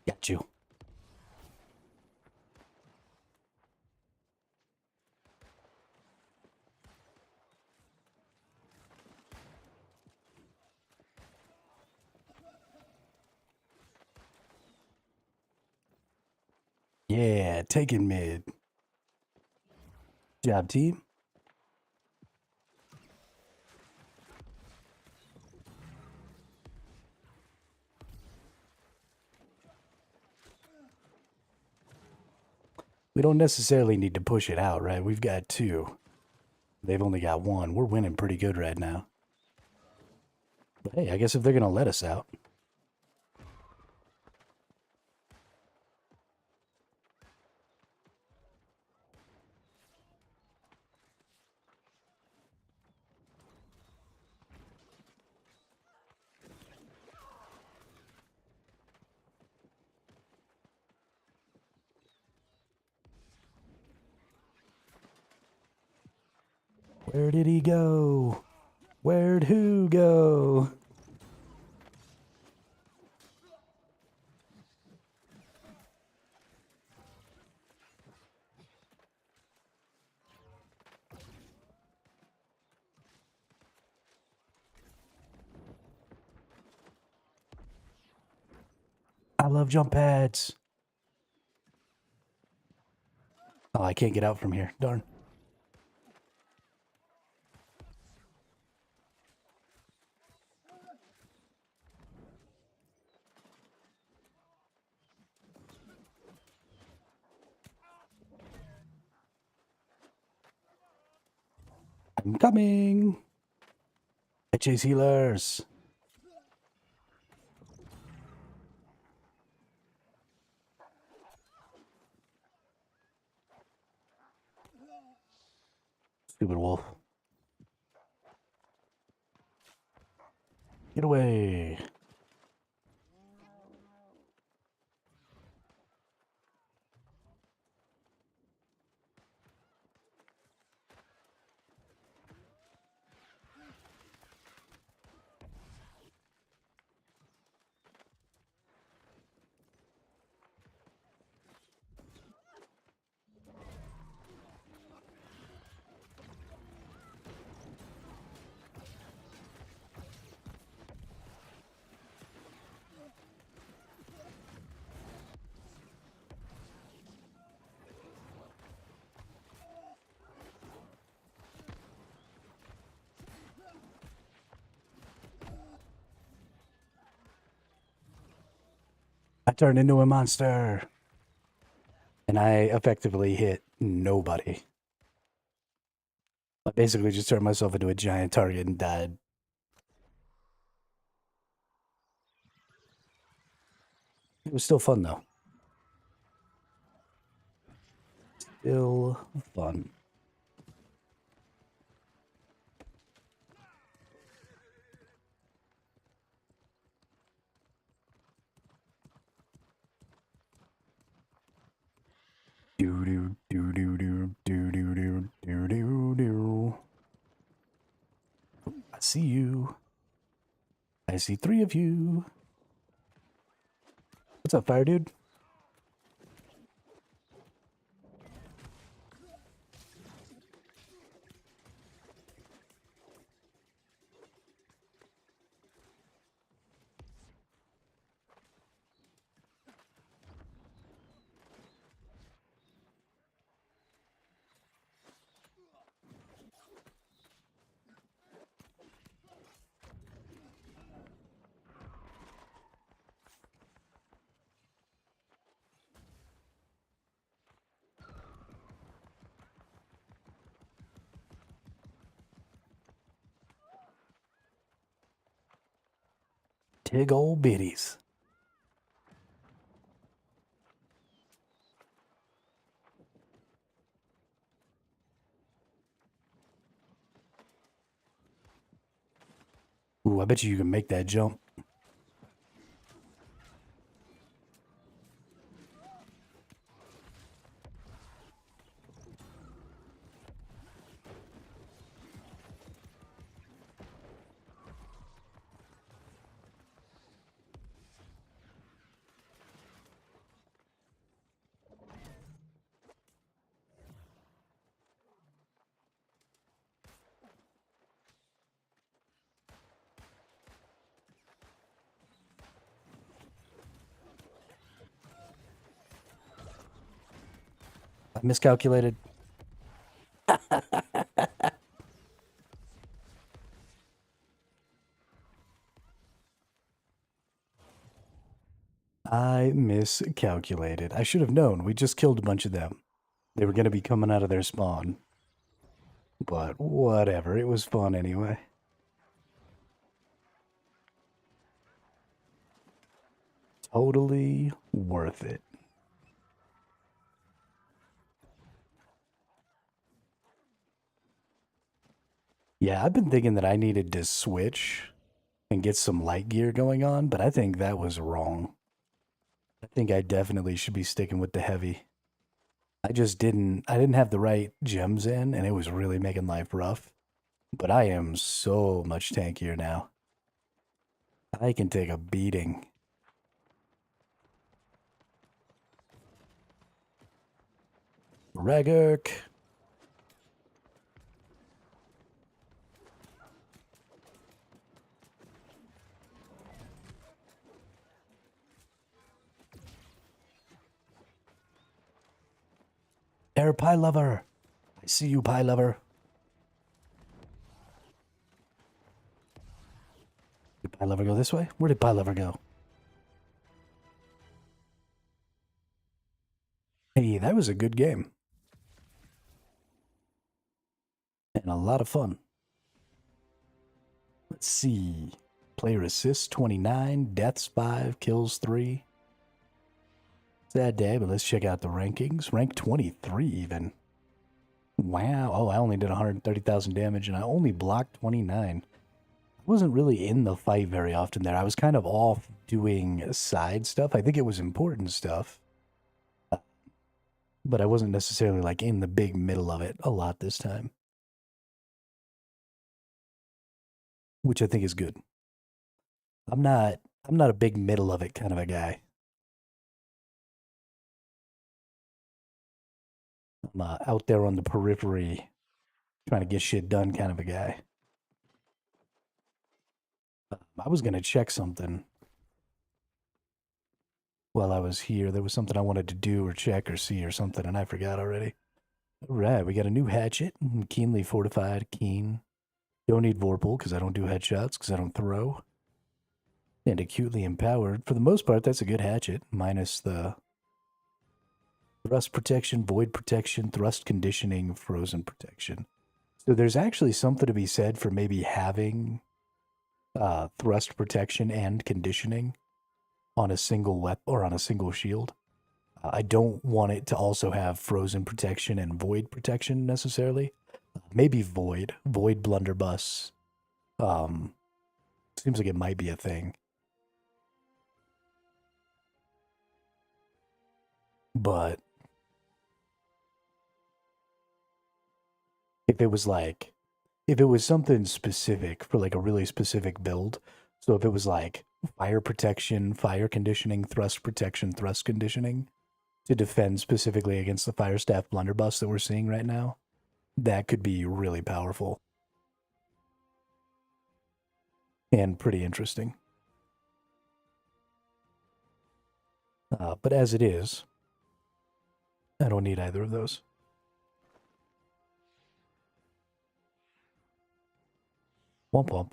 Got you. Yeah, taking mid. Job, team. We don't necessarily need to push it out, right? We've got 2. They've only got 1. We're winning pretty good right now. But hey, I guess if they're going to let us out. Where did he go? Where'd who go? I love jump pads. Oh, I can't get out from here. Darn. I'm coming. I chase healers. Stupid wolf. Get away. I turned into a monster. And I effectively hit nobody. I basically just turned myself into a giant target and died. It was still fun, though. Still fun. Do do do do do do do do do do do. I see you. I see 3 of you. What's up, fire dude? Tig old biddies. Ooh, I bet you can make that jump. Miscalculated. I miscalculated. I should have known. We just killed a bunch of them. They were going to be coming out of their spawn. But whatever. It was fun anyway. Totally worth it. Yeah, I've been thinking that I needed to switch and get some light gear going on, but I think that was wrong. I think I definitely should be sticking with the heavy. I didn't have the right gems in, and it was really making life rough. But I am so much tankier now. I can take a beating. Regurk. Air pie lover. I see you, pie lover. Did pie lover go this way? Where did pie lover go? Hey, that was a good game. And a lot of fun. Let's see. Player assists 29, deaths 5, kills 3. Sad day, but let's check out the rankings. Rank 23 even. Wow. Oh, I only did 130,000 damage and I only blocked 29. I wasn't really in the fight very often there. I was kind of off doing side stuff. I think it was important stuff. But I wasn't necessarily like in the big middle of it a lot this time. Which I think is good. I'm not a big middle of it kind of a guy. I'm out there on the periphery trying to get shit done kind of a guy. I was going to check something while I was here. There was something I wanted to do or check or see or something, and I forgot already. All right, we got a new hatchet. Keenly fortified, keen. Don't need Vorpal because I don't do headshots because I don't throw. And acutely empowered. For the most part, that's a good hatchet, minus the thrust protection, void protection, thrust conditioning, frozen protection. So there's actually something to be said for maybe having thrust protection and conditioning on a single weapon or on a single shield. I don't want it to also have frozen protection and void protection necessarily. Maybe void blunderbuss. Seems like it might be a thing. But if it was something specific for like a really specific build, so if it was like fire protection, fire conditioning, thrust protection, thrust conditioning to defend specifically against the fire staff blunderbuss that we're seeing right now, that could be really powerful and pretty interesting. But as it is, I don't need either of those. Womp womp.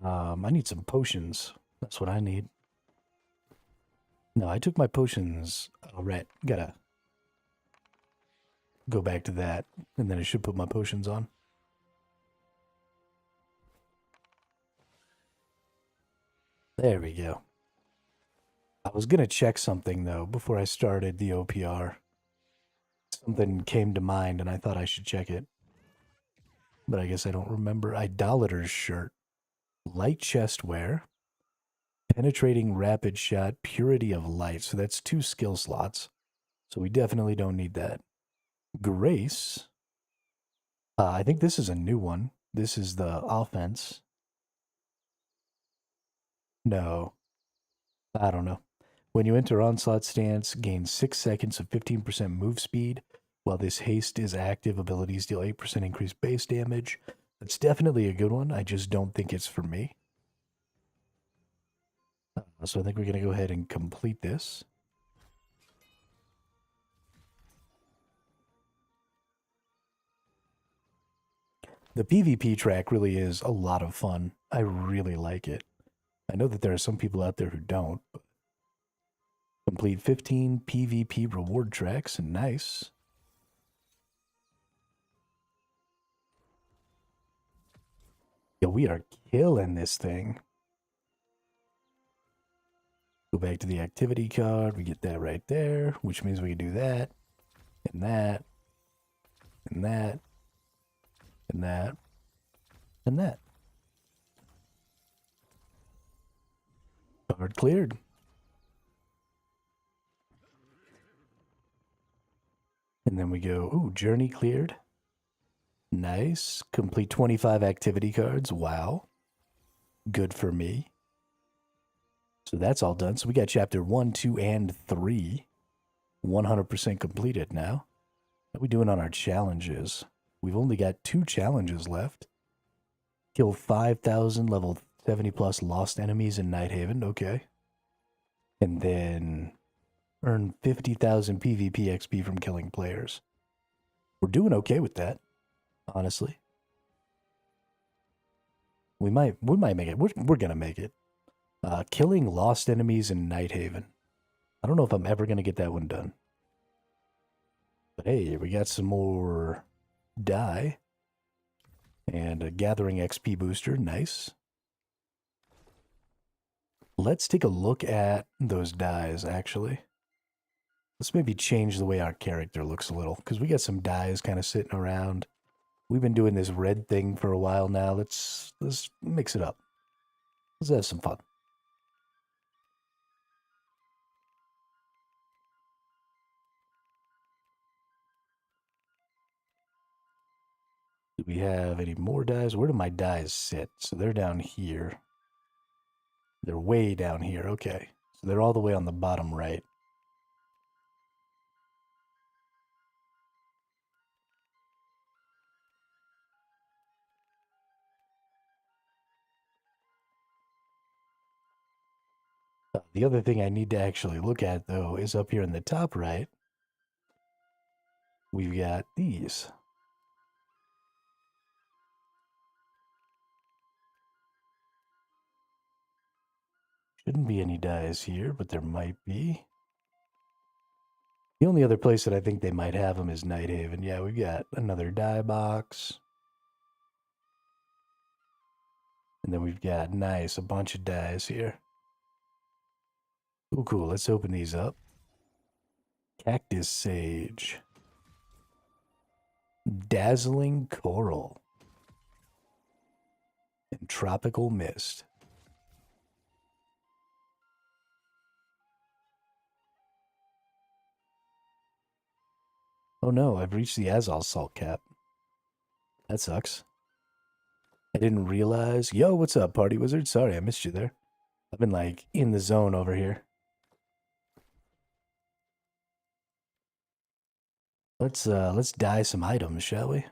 I need some potions. That's what I need. No, I took my potions. Oh, right. Gotta go back to that, and then I should put my potions on. There we go. I was gonna check something, though, before I started the OPR. Something came to mind, and I thought I should check it. But I guess I don't remember. Idolater's shirt. Light chest wear. Penetrating rapid shot. Purity of light. So that's 2 skill slots. So we definitely don't need that. Grace. I think this is a new one. This is the offense. No. I don't know. When you enter onslaught stance, gain 6 seconds of 15% move speed. While this haste is active, abilities deal 8% increased base damage. That's definitely a good one. I just don't think it's for me. So I think we're going to go ahead and complete this. The PvP track really is a lot of fun. I really like it. I know that there are some people out there who don't. But complete 15 PvP reward tracks, and nice. Yeah, we are killing this thing. Go back to the activity card. We get that right there, which means we can do that, and that, and that, and that, and that. Card cleared. And then we go, ooh, journey cleared. Nice. Complete 25 activity cards. Wow. Good for me. So that's all done. So we got chapter 1, 2, and 3. 100% completed now. What are we doing on our challenges? We've only got 2 challenges left. Kill 5,000 level 70 plus lost enemies in Nighthaven. Okay. And then earn 50,000 PvP XP from killing players. We're doing okay with that, honestly. We might make it. We're gonna make it. Killing lost enemies in Nighthaven. I don't know if I'm ever gonna get that one done. But hey, we got some more die. And a gathering XP booster. Nice. Let's take a look at those dies, actually. Let's maybe change the way our character looks a little, because we got some dies kind of sitting around. We've been doing this red thing for a while now. Let's mix it up. Let's have some fun. Do we have any more dies? Where do my dies sit? So they're down here. They're way down here. Okay. So they're all the way on the bottom right. The other thing I need to actually look at, though, is up here in the top right. We've got these. Shouldn't be any dies here, but there might be. The only other place that I think they might have them is Nighthaven. Yeah, we've got another die box. And then we've got, nice, a bunch of dies here. Oh, cool. Let's open these up. Cactus Sage. Dazzling Coral. And Tropical Mist. Oh no, I've reached the Azal salt cap. That sucks. I didn't realize. Yo, what's up, Party Wizard? Sorry, I missed you there. I've been like in the zone over here. Let's dye some items, shall we?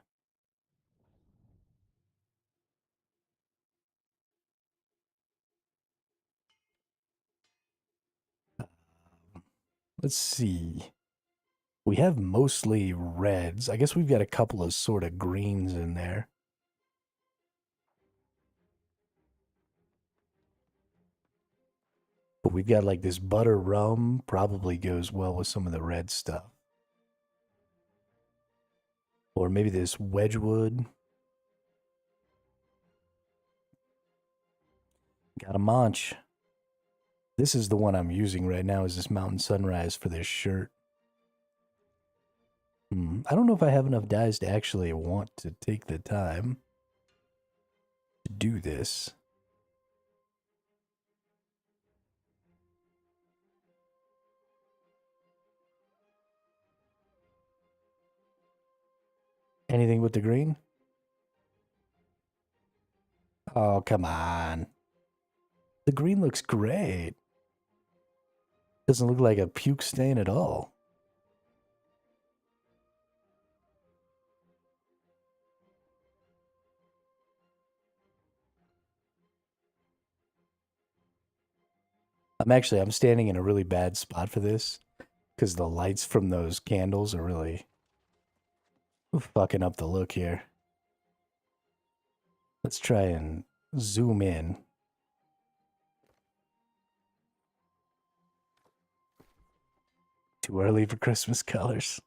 Let's see. We have mostly reds. I guess we've got a couple of sort of greens in there. But we've got like this butter rum, probably goes well with some of the red stuff. Or maybe this Wedgwood. Got a Munch. This is the one I'm using right now, is this Mountain Sunrise for this shirt. I don't know if I have enough dyes to actually want to take the time to do this. Anything with the green? Oh, come on. The green looks great. Doesn't look like a puke stain at all. I'm standing in a really bad spot for this because the lights from those candles are really fucking up the look here. Let's try and zoom in. Too early for Christmas colors.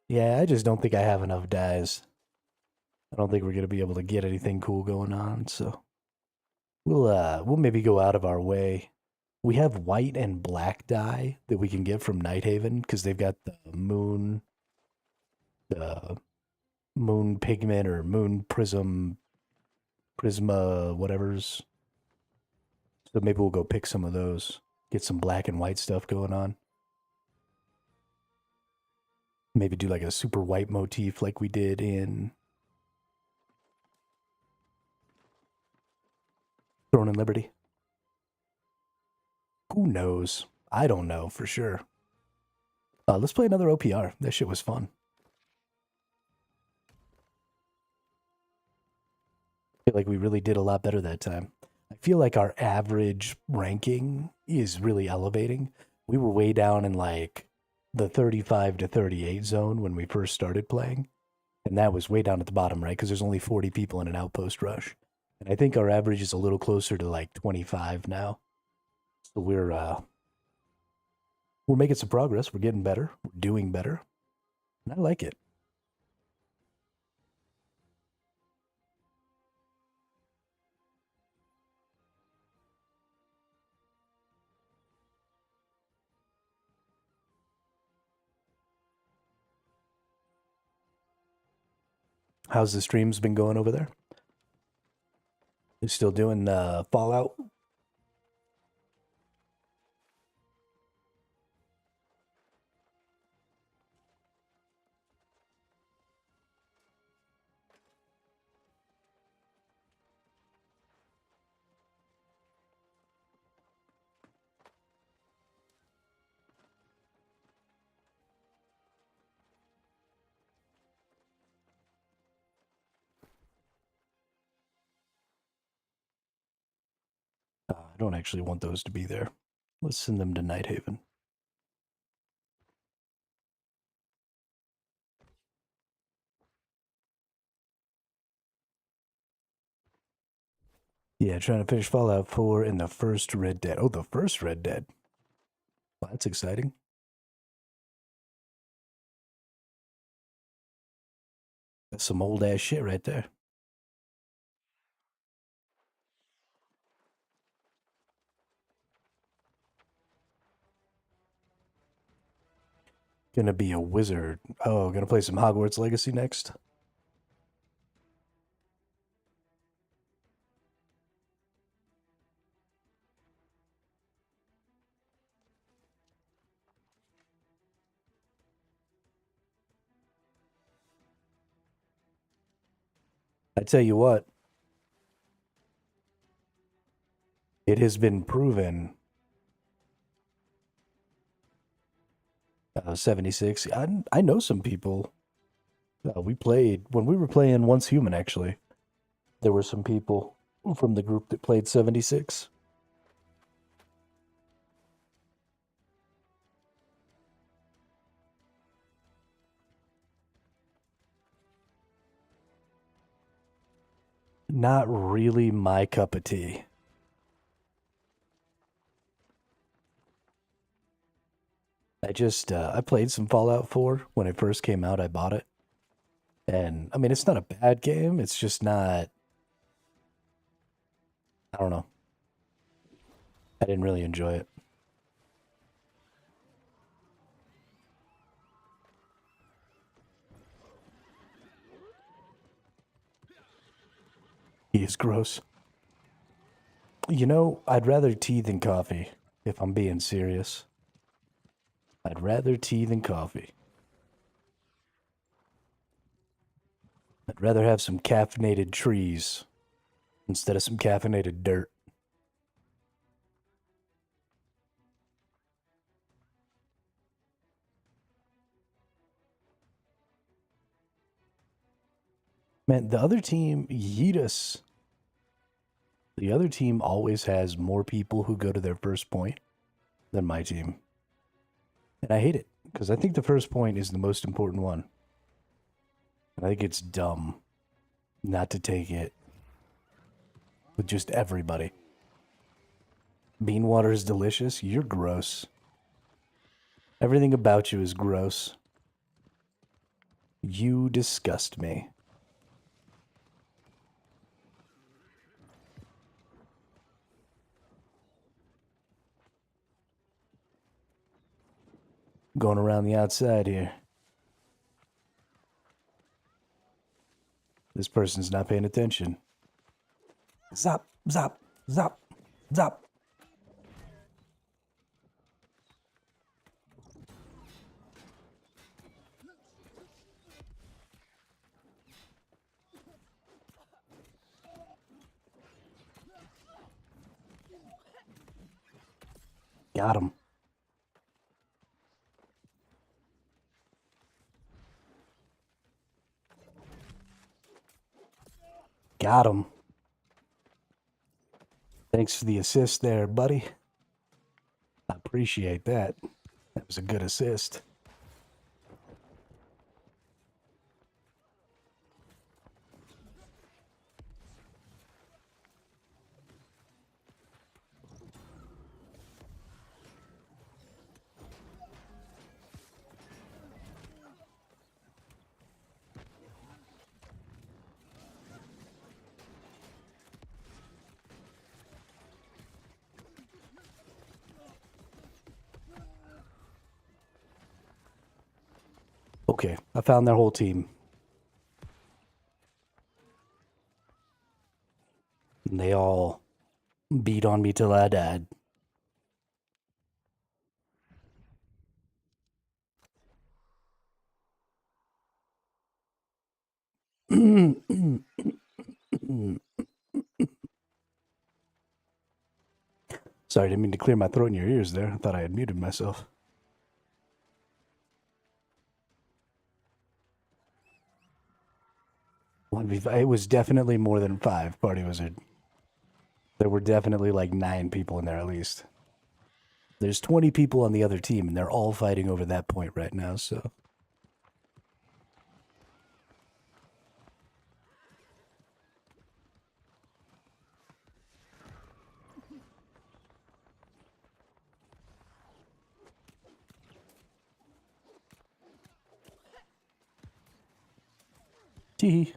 Yeah, I just don't think I have enough dyes. I don't think we're gonna be able to get anything cool going on, so we'll maybe go out of our way. We have white and black dye that we can get from Nighthaven because they've got the moon pigment or moon prisma whatever's. So maybe we'll go pick some of those. Get some black and white stuff going on. Maybe do like a super white motif like we did in Throne and Liberty. Who knows? I don't know for sure. Let's play another OPR. That shit was fun. I feel like we really did a lot better that time. I feel like our average ranking is really elevating. We were way down in like the 35 to 38 zone when we first started playing. And that was way down at the bottom, right? Because there's only 40 people in an outpost rush. And I think our average is a little closer to like 25 now. So we're making some progress. We're getting better. We're doing better. And I like it. How's the streams been going over there? You still doing Fallout? I don't actually want those to be there. Let's send them to Nighthaven. Yeah, trying to finish Fallout 4 in the first Red Dead. Oh, the first Red Dead. Well, that's exciting. That's some old ass shit right there. Gonna be a wizard. Oh, gonna play some Hogwarts Legacy next. I tell you what, it has been proven. 76. I know some people. We played when we were playing Once Human. Actually, there were some people from the group that played 76. Not really my cup of tea. I played some Fallout 4 when it first came out. I bought it. And I mean, it's not a bad game. It's just not, I don't know. I didn't really enjoy it. He is gross. You know, I'd rather tea than coffee, if I'm being serious. I'd rather tea than coffee. I'd rather have some caffeinated trees instead of some caffeinated dirt. Man, the other team, yeet us. The other team always has more people who go to their first point than my team. And I hate it, because I think the first point is the most important one. I think it's dumb not to take it with just everybody. Bean water is delicious. You're gross. Everything about you is gross. You disgust me. Going around the outside here. This person's not paying attention. Zap, zap, zap, zap. Got him. Got him. Thanks for the assist there, buddy. I appreciate that. That was a good assist. Okay, I found their whole team. And they all beat on me till I died. Sorry, I didn't mean to clear my throat in your ears there. I thought I had muted myself. It was definitely more than 5 Party Wizard. There were definitely like 9 people in there at least. There's 20 people on the other team, and they're all fighting over that point right now, so... Tee.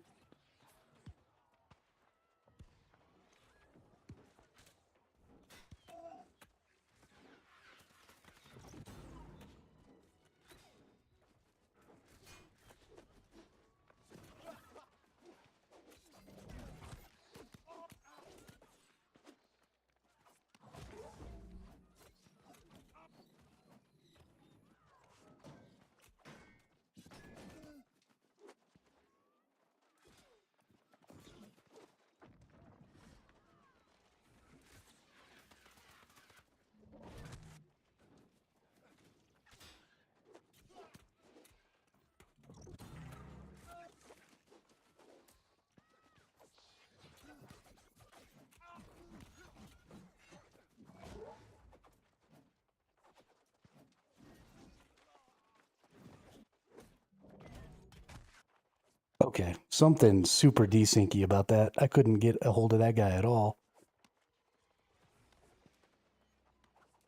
Okay, something super desyncy about that. I couldn't get a hold of that guy at all.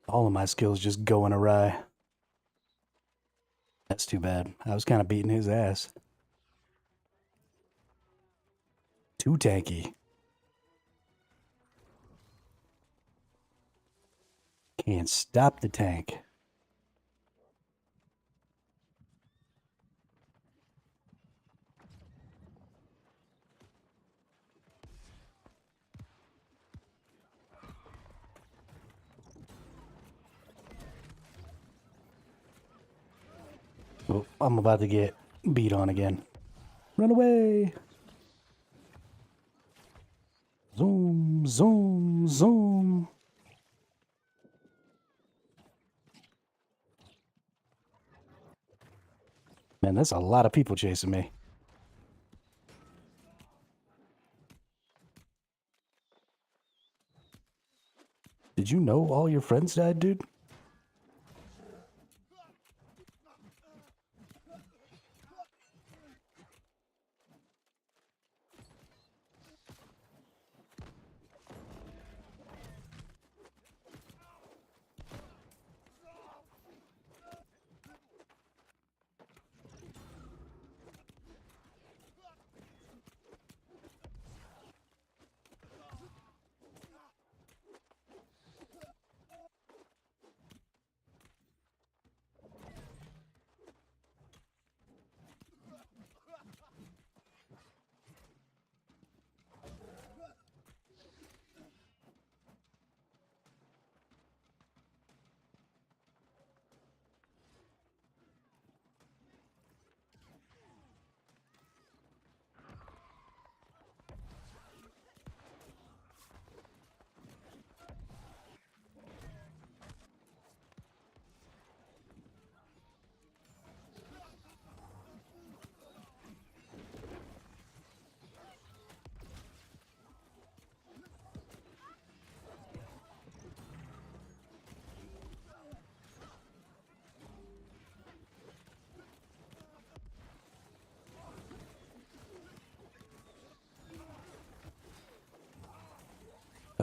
All of my skills just going awry. That's too bad. I was kind of beating his ass. Too tanky. Can't stop the tank. Oh, I'm about to get beat on again. Run away! Zoom, zoom, zoom. Man, that's a lot of people chasing me. Did you know all your friends died, dude?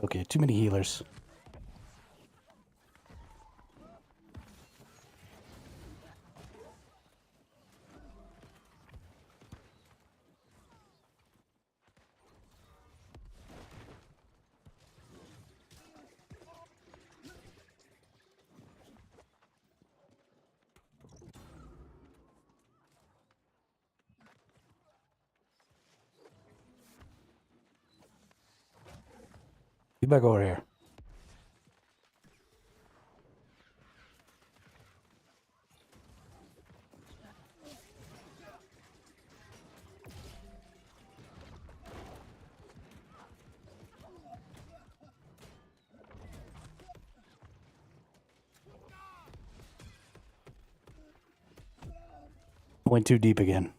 Okay, too many healers. Get back over here. Went too deep again.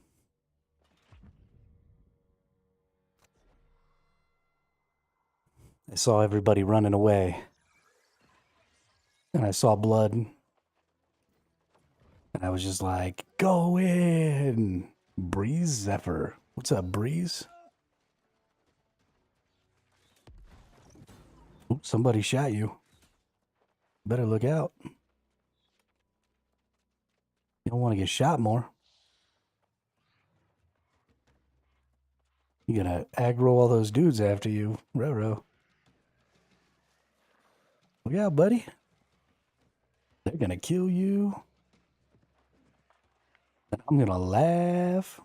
I saw everybody running away. And I saw blood. And I was just like, go in! Breeze Zephyr. What's up, Breeze? Oops, somebody shot you. Better look out. You don't want to get shot more. You gotta aggro all those dudes after you, Roro. Look out, buddy. They're gonna kill you. And I'm gonna laugh.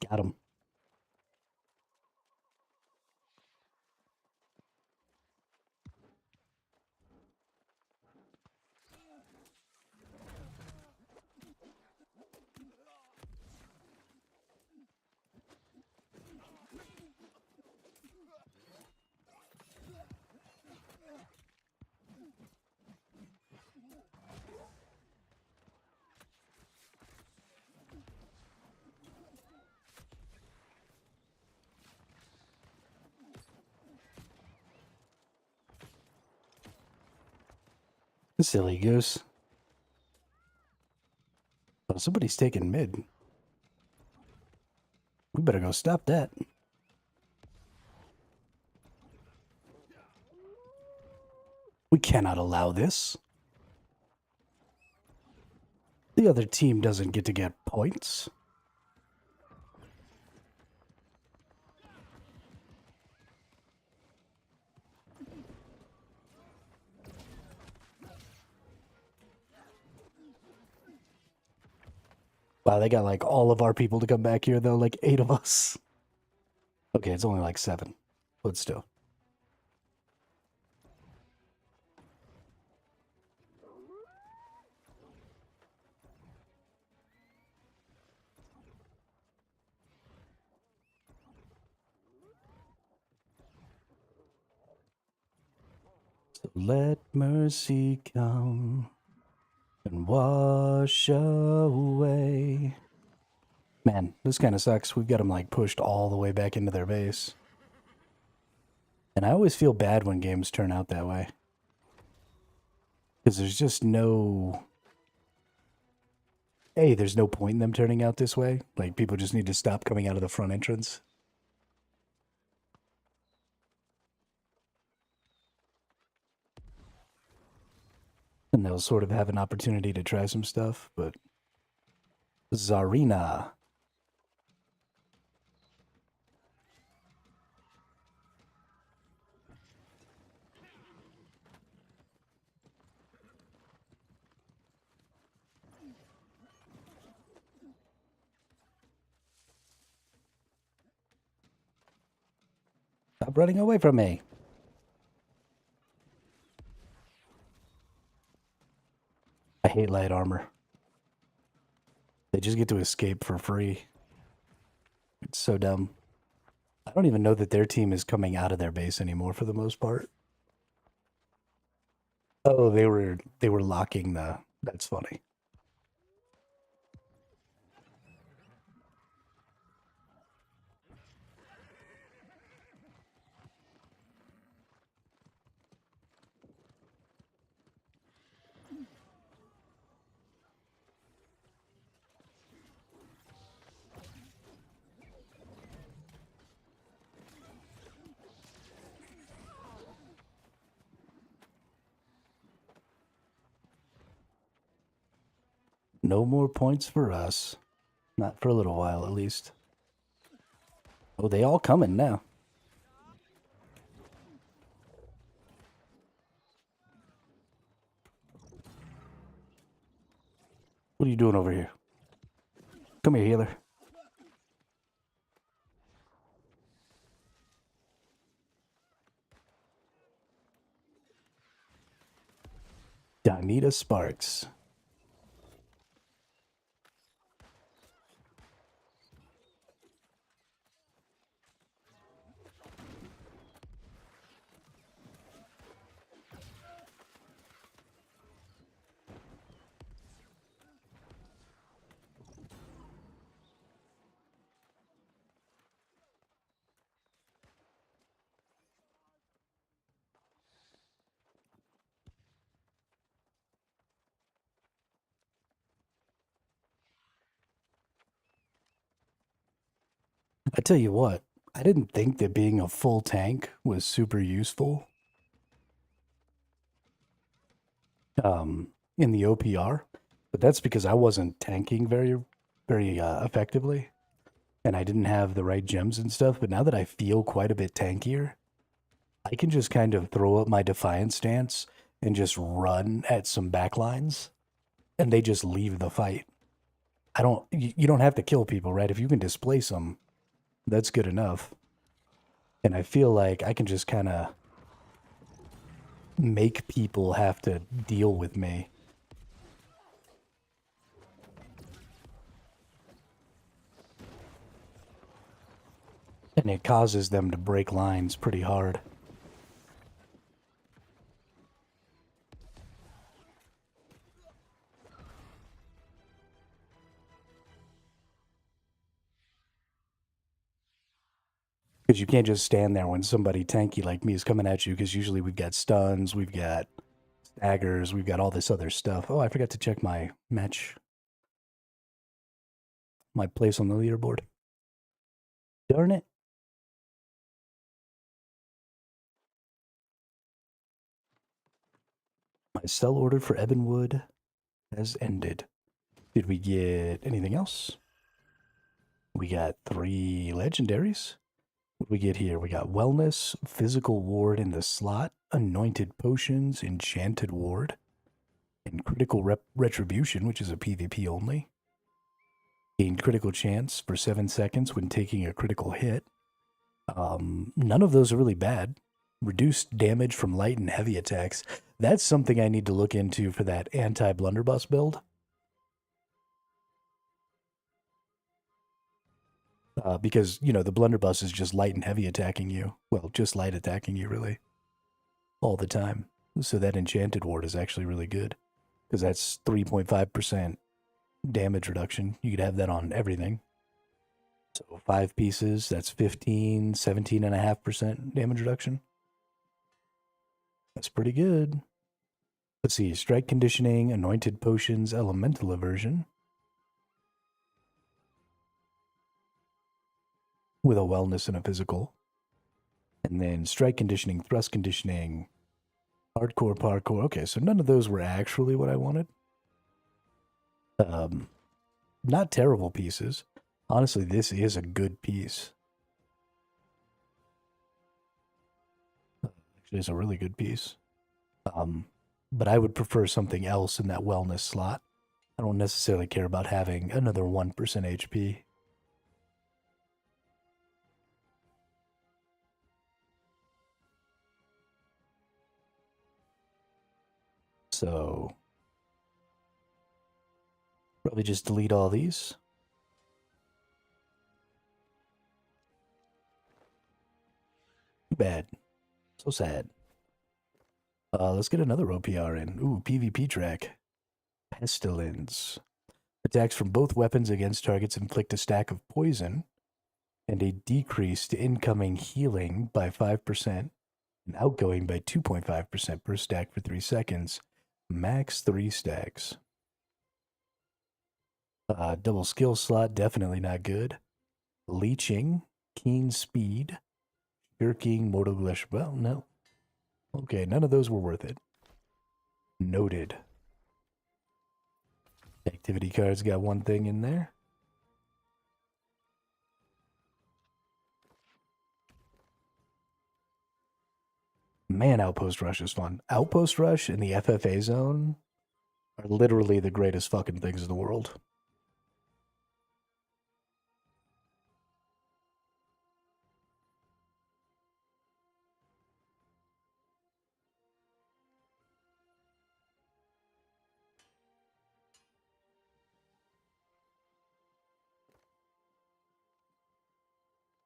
Got him. Silly goose. Oh, somebody's taking mid. We better go stop that. We cannot allow this. The other team doesn't get to get points. Wow, they got like all of our people to come back here though, like 8 of us. Okay, it's only like 7, but still. So let mercy come and wash away. Man, this kind of sucks. We've got them like pushed all the way back into their base. And I always feel bad when games turn out that way. Because there's just no... there's no point in them turning out this way. Like, people just need to stop coming out of the front entrance. And they'll sort of have an opportunity to try some stuff, but... Czarina. Stop running away from me. I hate light armor. They just get to escape for free. It's so dumb. I don't even know that their team is coming out of their base anymore for the most part. Oh, they were locking the... That's funny. No more points for us. Not for a little while, at least. Oh, they all coming now. What are you doing over here? Come here, healer. Donita Sparks. I tell you what, I didn't think that being a full tank was super useful. In the OPR, but that's because I wasn't tanking very effectively, and I didn't have the right gems and stuff. But now that I feel quite a bit tankier, I can just kind of throw up my defiance stance and just run at some backlines, and they just leave the fight. You don't have to kill people, right? If you can displace them, that's good enough. And I feel like I can just kind of make people have to deal with me. And it causes them to break lines pretty hard. Because you can't just stand there when somebody tanky like me is coming at you, because usually we've got stuns, we've got staggers, we've got all this other stuff. Oh, I forgot to check my match. My place on the leaderboard. Darn it. My sell order for Evanwood has ended. Did we get anything else? We got 3 legendaries. What do we get here? We got Wellness, Physical Ward in the slot, Anointed Potions, Enchanted Ward, and Critical Retribution, which is a PvP only. Gain critical chance for 7 seconds when taking a critical hit. None of those are really bad. Reduced damage from light and heavy attacks. That's something I need to look into for that anti-blunderbuss build. Because, you know, the blunderbuss is just light and heavy attacking you. Well, just light attacking you, really. All the time. So that enchanted ward is actually really good. Because that's 3.5% damage reduction. You could have that on everything. So 5 pieces, that's 17.5% damage reduction. That's pretty good. Let's see, strike conditioning, anointed potions, elemental aversion. With a wellness and a physical. And then strike conditioning, thrust conditioning, hardcore parkour. Okay, so none of those were actually what I wanted. Not terrible pieces. Honestly, this is a good piece. Actually, it's a really good piece. But I would prefer something else in that wellness slot. I don't necessarily care about having another 1% HP. So, probably just delete all these. Too bad. So sad. Let's get another OPR in. Ooh, PvP track. Pestilence. Attacks from both weapons against targets inflict a stack of poison and a decrease to incoming healing by 5% and outgoing by 2.5% per stack for 3 seconds. Max 3 stacks. Double skill slot, definitely not good. Leeching, keen speed, jerking, mortal glacier. Well, no. Okay, none of those were worth it. Noted. Activity cards got one thing in there. Man, Outpost Rush is fun. Outpost Rush and the FFA zone are literally the greatest fucking things in the world.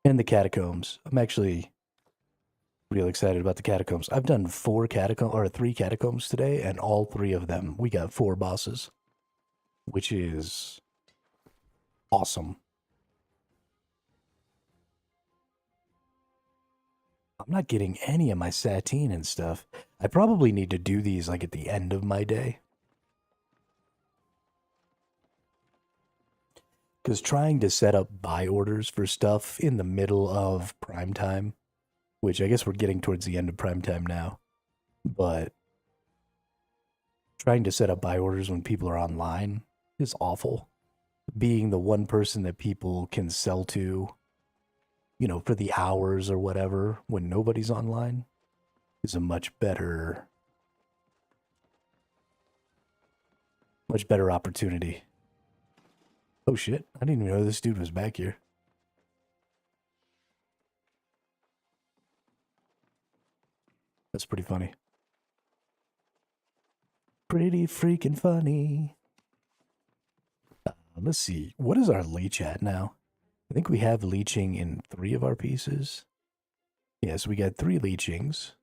And the Catacombs. I'm actually real excited about the Catacombs. I've done 3 Catacombs today, and all 3 of them, we got 4 bosses, which is awesome. I'm not getting any of my satine and stuff. I probably need to do these like at the end of my day. Because trying to set up buy orders for stuff in the middle of prime time, which I guess we're getting towards the end of prime time now, but trying to set up buy orders when people are online is awful. Being the one person that people can sell to, you know, for the hours or whatever when nobody's online is a much better opportunity. Oh shit, I didn't even know this dude was back here. That's pretty funny. Pretty freaking funny. Let's see, what is our leech at now? I think we have leeching in 3 of our pieces. Yes, we got 3 leechings.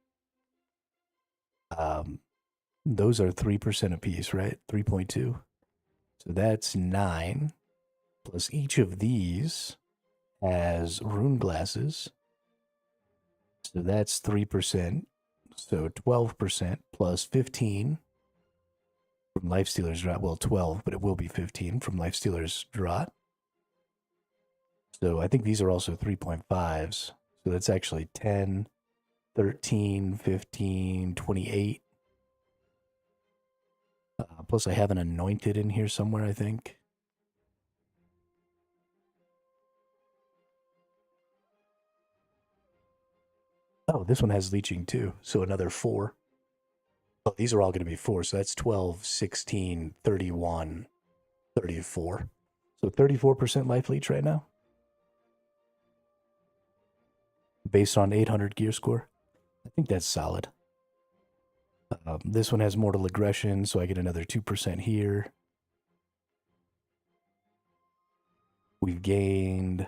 Those are 3% a piece, right? 3.2. So that's 9. Plus each of these has rune glasses. So that's 3%. So 12% plus 15 from Lifestealer's Draught. Well, 12, but it will be 15 from Lifestealer's Draught. So I think these are also 3.5s. So that's actually 10, 13, 15, 28. Plus I have an anointed in here somewhere, I think. Oh, this one has leeching too, so another 4. Oh, these are all going to be 4, so that's 12, 16, 31, 34. So 34% life leech right now. Based on 800 gear score. I think that's solid. This one has mortal aggression, so I get another 2% here. We've gained...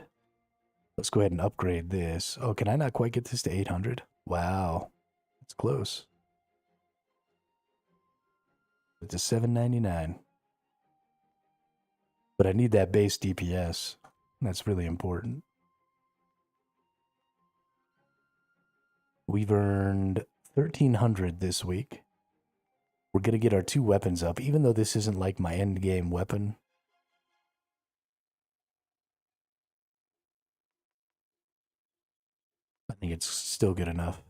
Let's go ahead and upgrade this. Oh, can I not quite get this to 800? Wow. It's close. It's a 799. But I need that base DPS. That's really important. We've earned 1,300 this week. We're going to get our 2 weapons up, even though this isn't like my end game weapon. I think it's still good enough.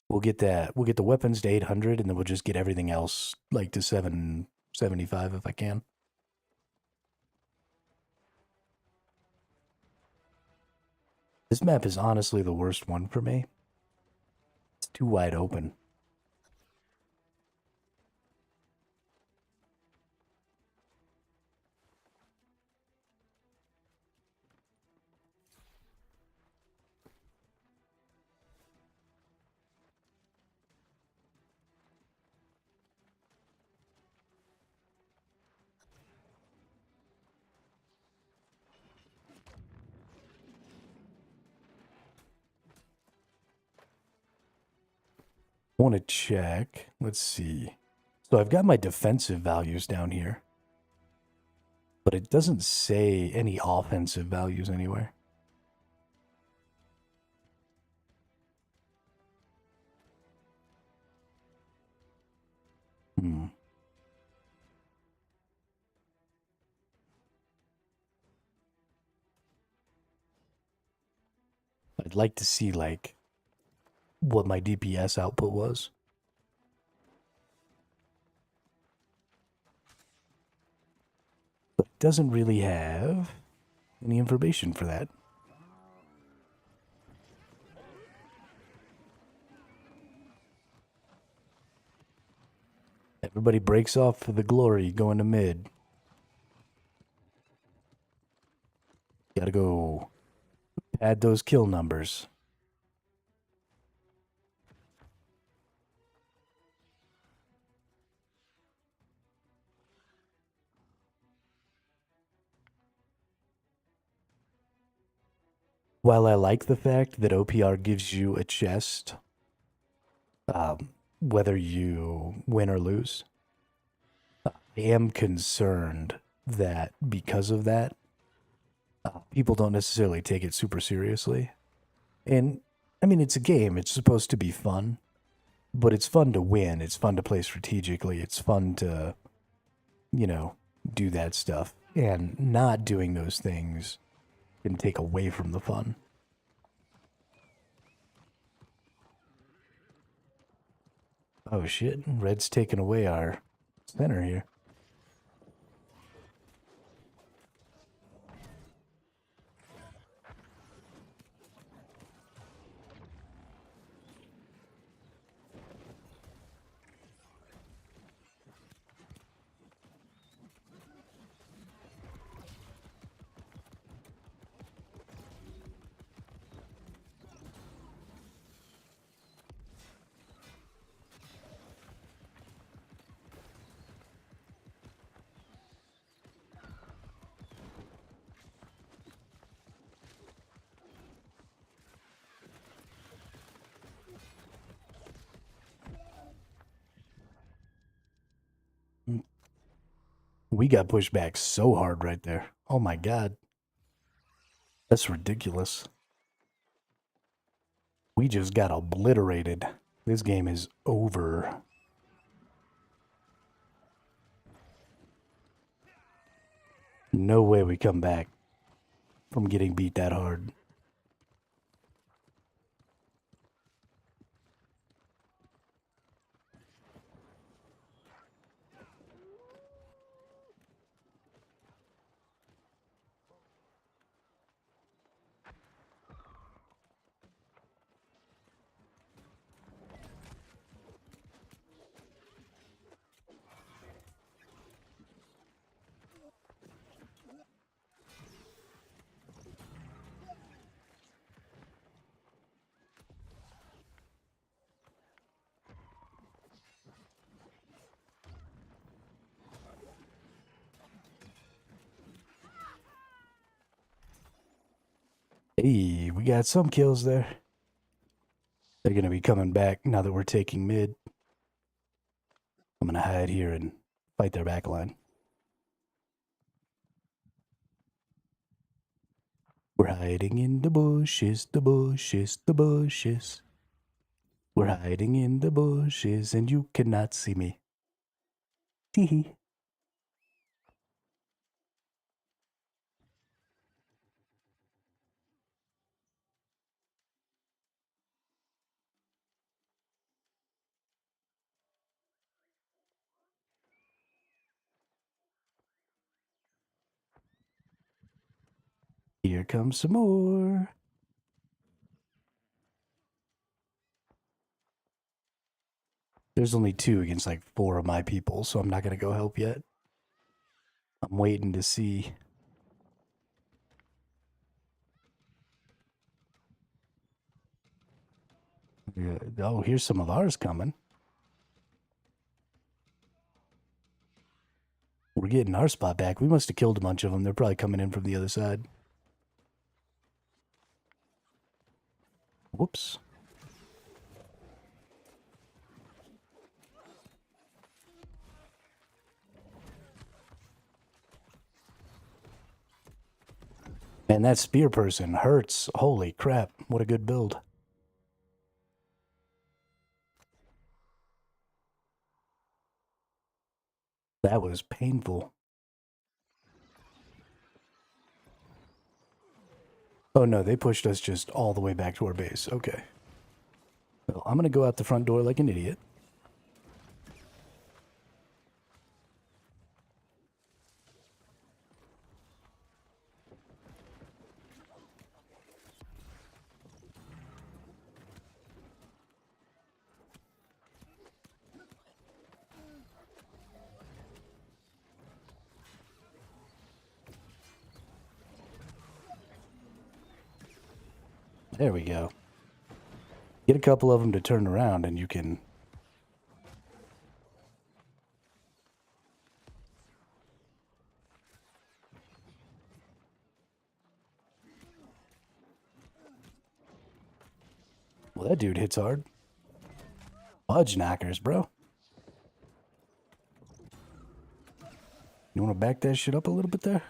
We'll get that. We'll get the weapons to 800, and then we'll just get everything else like to 775 if I can. This map is honestly the worst one for me. It's too wide open. I want to check. Let's see. So I've got my defensive values down here. But it doesn't say any offensive values anywhere. I'd like to see, like, what my DPS output was. But it doesn't really have any information for that. Everybody breaks off for the glory, going to mid. Gotta go add those kill numbers. While I like the fact that OPR gives you a chest, whether you win or lose, I am concerned that because of that, people don't necessarily take it super seriously. And, I mean, it's a game. It's supposed to be fun. But it's fun to win. It's fun to play strategically. It's fun to, you know, do that stuff. And not doing those things can take away from the fun. Oh shit, Red's taking away our center here. We got pushed back so hard right there. Oh my god. That's ridiculous. We just got obliterated. This game is over. No way we come back from getting beat that hard. Hey, we got some kills there. They're going to be coming back now that we're taking mid. I'm going to hide here and fight their back line. We're hiding in the bushes, the bushes, the bushes. We're hiding in the bushes and you cannot see me. Tee-hee. Here comes some more. There's only 2 against like 4 of my people, so I'm not going to go help yet. I'm waiting to see. Yeah. Oh, here's some of ours coming. We're getting our spot back. We must have killed a bunch of them. They're probably coming in from the other side. Whoops. Man, that spear person hurts. Holy crap. What a good build. That was painful. Oh no, they pushed us just all the way back to our base. Okay. Well, I'm going to go out the front door like an idiot. There we go. Get a couple of them to turn around and you can... Well, that dude hits hard. Fudge knockers, bro. You want to back that shit up a little bit there?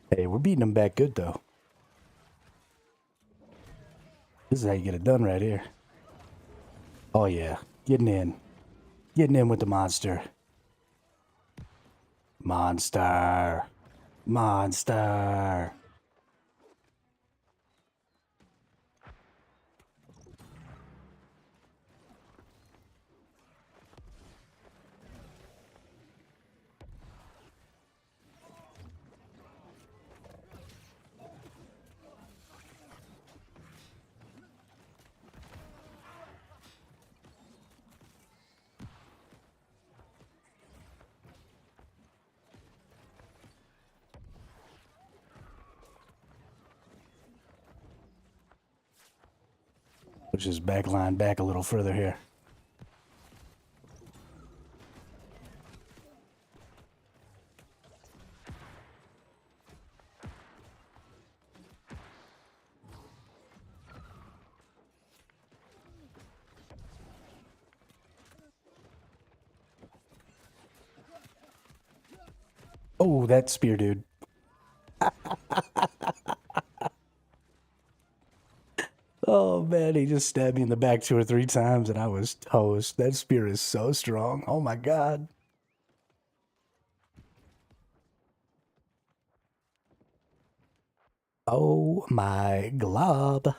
Hey, we're beating them back good, though. This is how you get it done right here. Oh, yeah. Getting in. Getting in with the monster. Monster. Monster. Push his back line back a little further here. Oh, that spear dude. Oh, man, he just stabbed me in the back 2 or 3 times and I was toast. That spear is so strong. Oh, my God. Oh, my glob.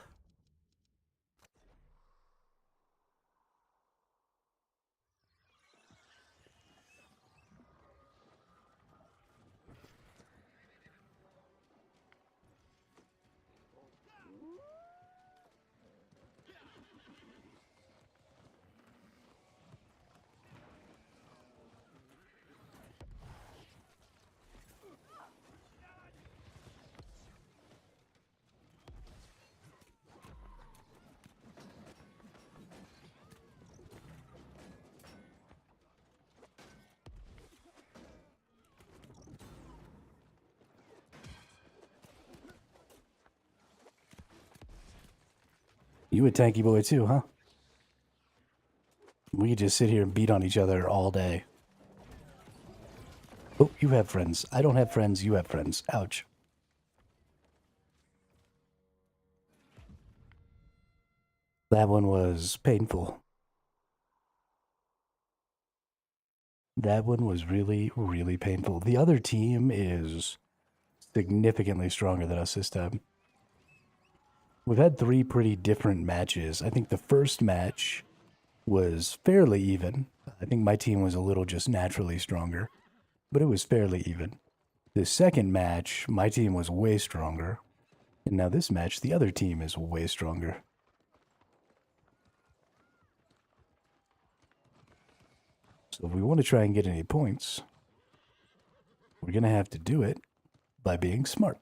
You a tanky boy too, huh? We could just sit here and beat on each other all day. Oh, you have friends. I don't have friends. You have friends. Ouch. That one was painful. That one was really, really painful. The other team is significantly stronger than us this time. We've had 3 pretty different matches. I think the first match was fairly even. I think my team was a little just naturally stronger, but it was fairly even. The second match, my team was way stronger. And now this match, the other team is way stronger. So if we want to try and get any points, we're going to have to do it by being smart.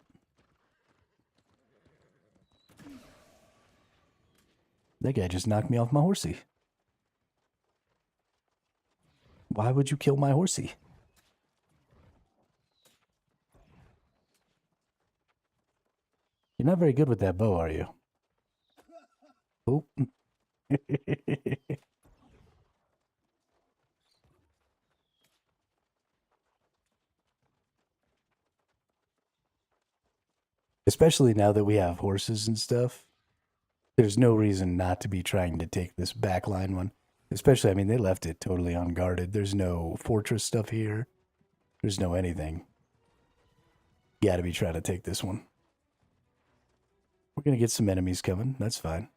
That guy just knocked me off my horsey. Why would you kill my horsey? You're not very good with that bow, are you? Oh. Especially now that we have horses and stuff. There's no reason not to be trying to take this backline one. Especially, I mean, they left it totally unguarded. There's no fortress stuff here. There's no anything. You gotta be trying to take this one. We're gonna get some enemies coming. That's fine.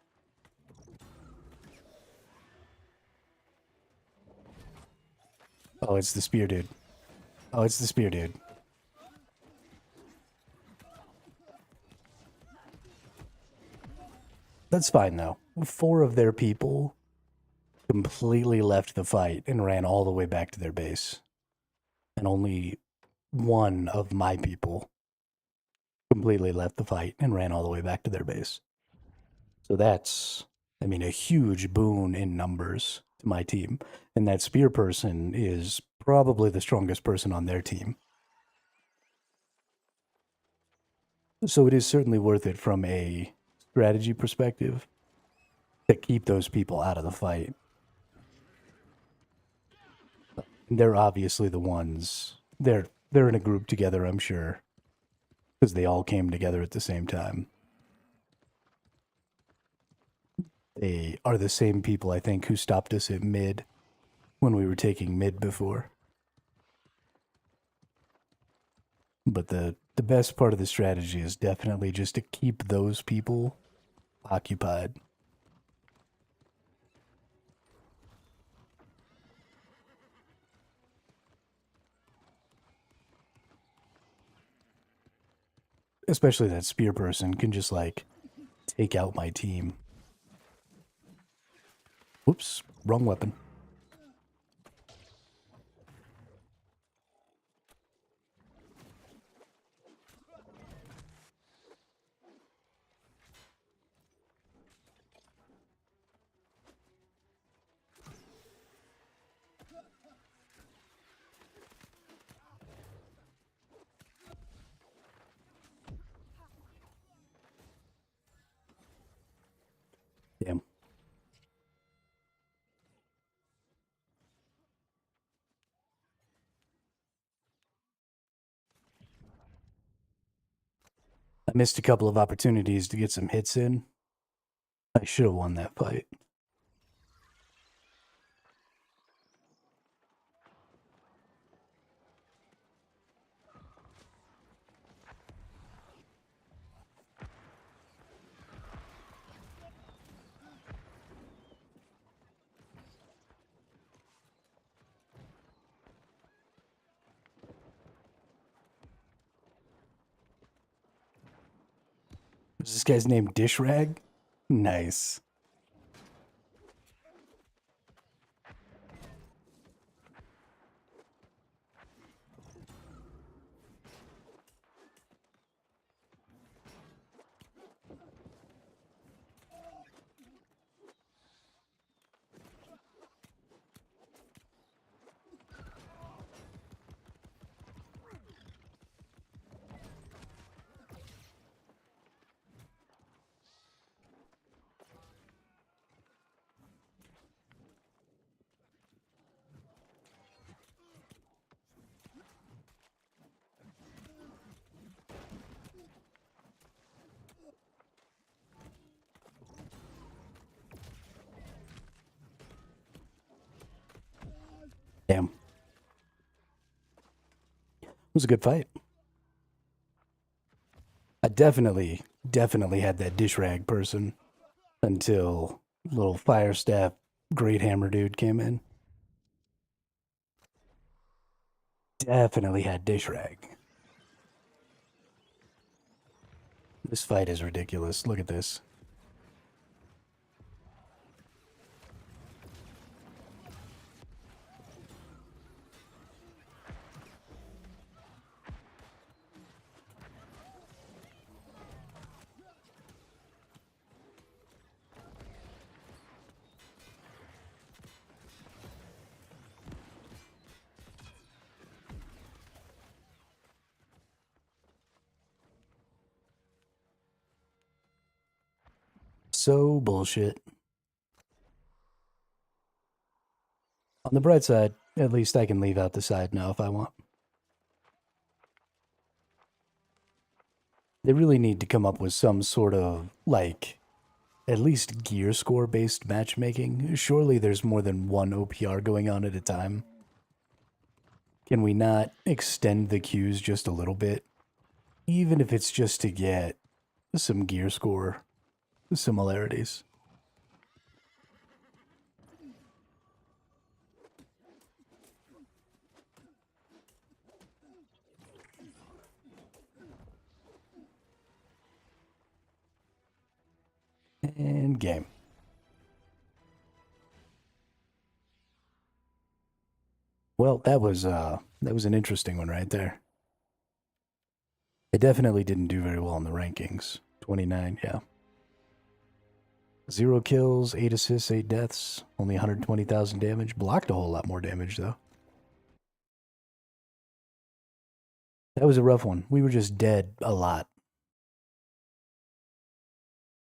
Oh, it's the spear dude. Oh, it's the spear dude. That's fine, though. 4 of their people completely left the fight and ran all the way back to their base. And only 1 of my people completely left the fight and ran all the way back to their base. So that's, I mean, a huge boon in numbers to my team. And that spear person is probably the strongest person on their team. So it is certainly worth it from a strategy perspective to keep those people out of the fight. They're obviously the ones. They're in a group together, I'm sure, because they all came together at the same time. They are the same people, I think, who stopped us at mid when we were taking mid before. But the best part of the strategy is definitely just to keep those people occupied. Especially that spear person can just, like, take out my team. Whoops, wrong weapon. Damn. I missed a couple of opportunities to get some hits in. I should have won that fight. Is this guy's name Dish Rag? Nice. was a good fight. I definitely had that dish rag person until little fire staff great hammer dude came in. Definitely had dish rag. This fight is ridiculous. Look at this. So bullshit. On the bright side, at least I can leave out the side now if I want. They really need to come up with some sort of, like, at least gear score based matchmaking. Surely there's more than one OPR going on at a time. Can we not extend the queues just a little bit? Even if it's just to get some gear score similarities. And game. Well, that was an interesting one right there. It definitely didn't do very well in the rankings. 29, yeah. 0 kills, 8 assists, 8 deaths, only 120,000 damage. Blocked a whole lot more damage, though. That was a rough one. We were just dead a lot.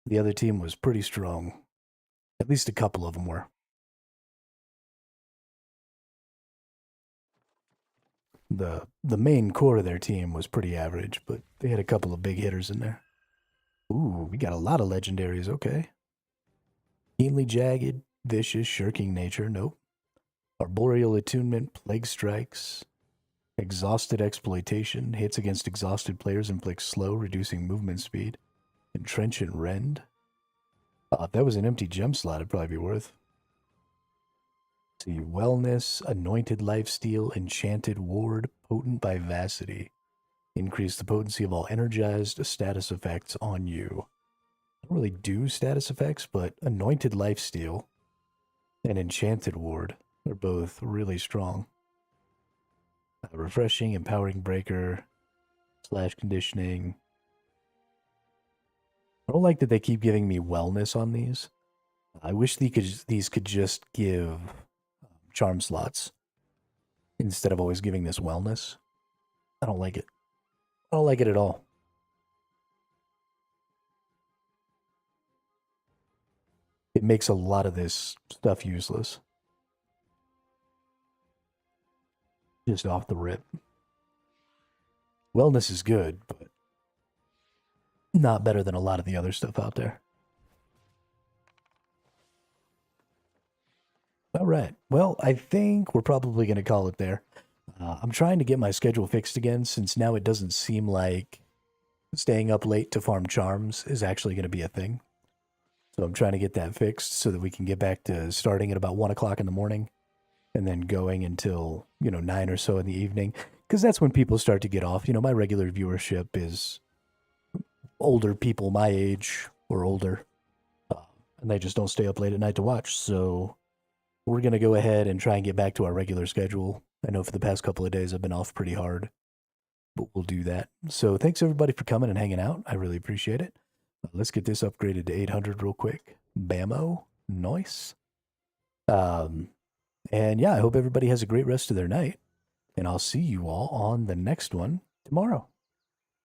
The other team was pretty strong. At least a couple of them were. The main core of their team was pretty average, but they had a couple of big hitters in there. Ooh, we got a lot of legendaries, okay. Keenly jagged, vicious, shirking nature, nope. Arboreal attunement, plague strikes. Exhausted exploitation, hits against exhausted players inflicts slow, reducing movement speed. Entrenchant rend. If that was an empty gem slot, it'd probably be worth. See, wellness, anointed lifesteal, enchanted ward, potent vivacity. Increase the potency of all energized status effects on you. I don't really do status effects, but anointed lifesteal and enchanted ward are both really strong. Refreshing, empowering breaker, slash conditioning. I don't like that they keep giving me wellness on these. I wish these could just give charm slots instead of always giving this wellness. I don't like it. I don't like it at all. It makes a lot of this stuff useless. Just off the rip. Wellness is good, but not better than a lot of the other stuff out there. All right. Well, I think we're probably going to call it there. I'm trying to get my schedule fixed again, since now it doesn't seem like staying up late to farm charms is actually going to be a thing. So I'm trying to get that fixed so that we can get back to starting at about 1 o'clock in the morning and then going until, 9 or so in the evening. Because that's when people start to get off. My regular viewership is older people my age or older. And they just don't stay up late at night to watch. So we're going to go ahead and try and get back to our regular schedule. I know for the past couple of days I've been off pretty hard, but we'll do that. So thanks everybody for coming and hanging out. I really appreciate it. Let's get this upgraded to 800 real quick. Bammo. Nice. And yeah, I hope everybody has a great rest of their night. And I'll see you all on the next one tomorrow.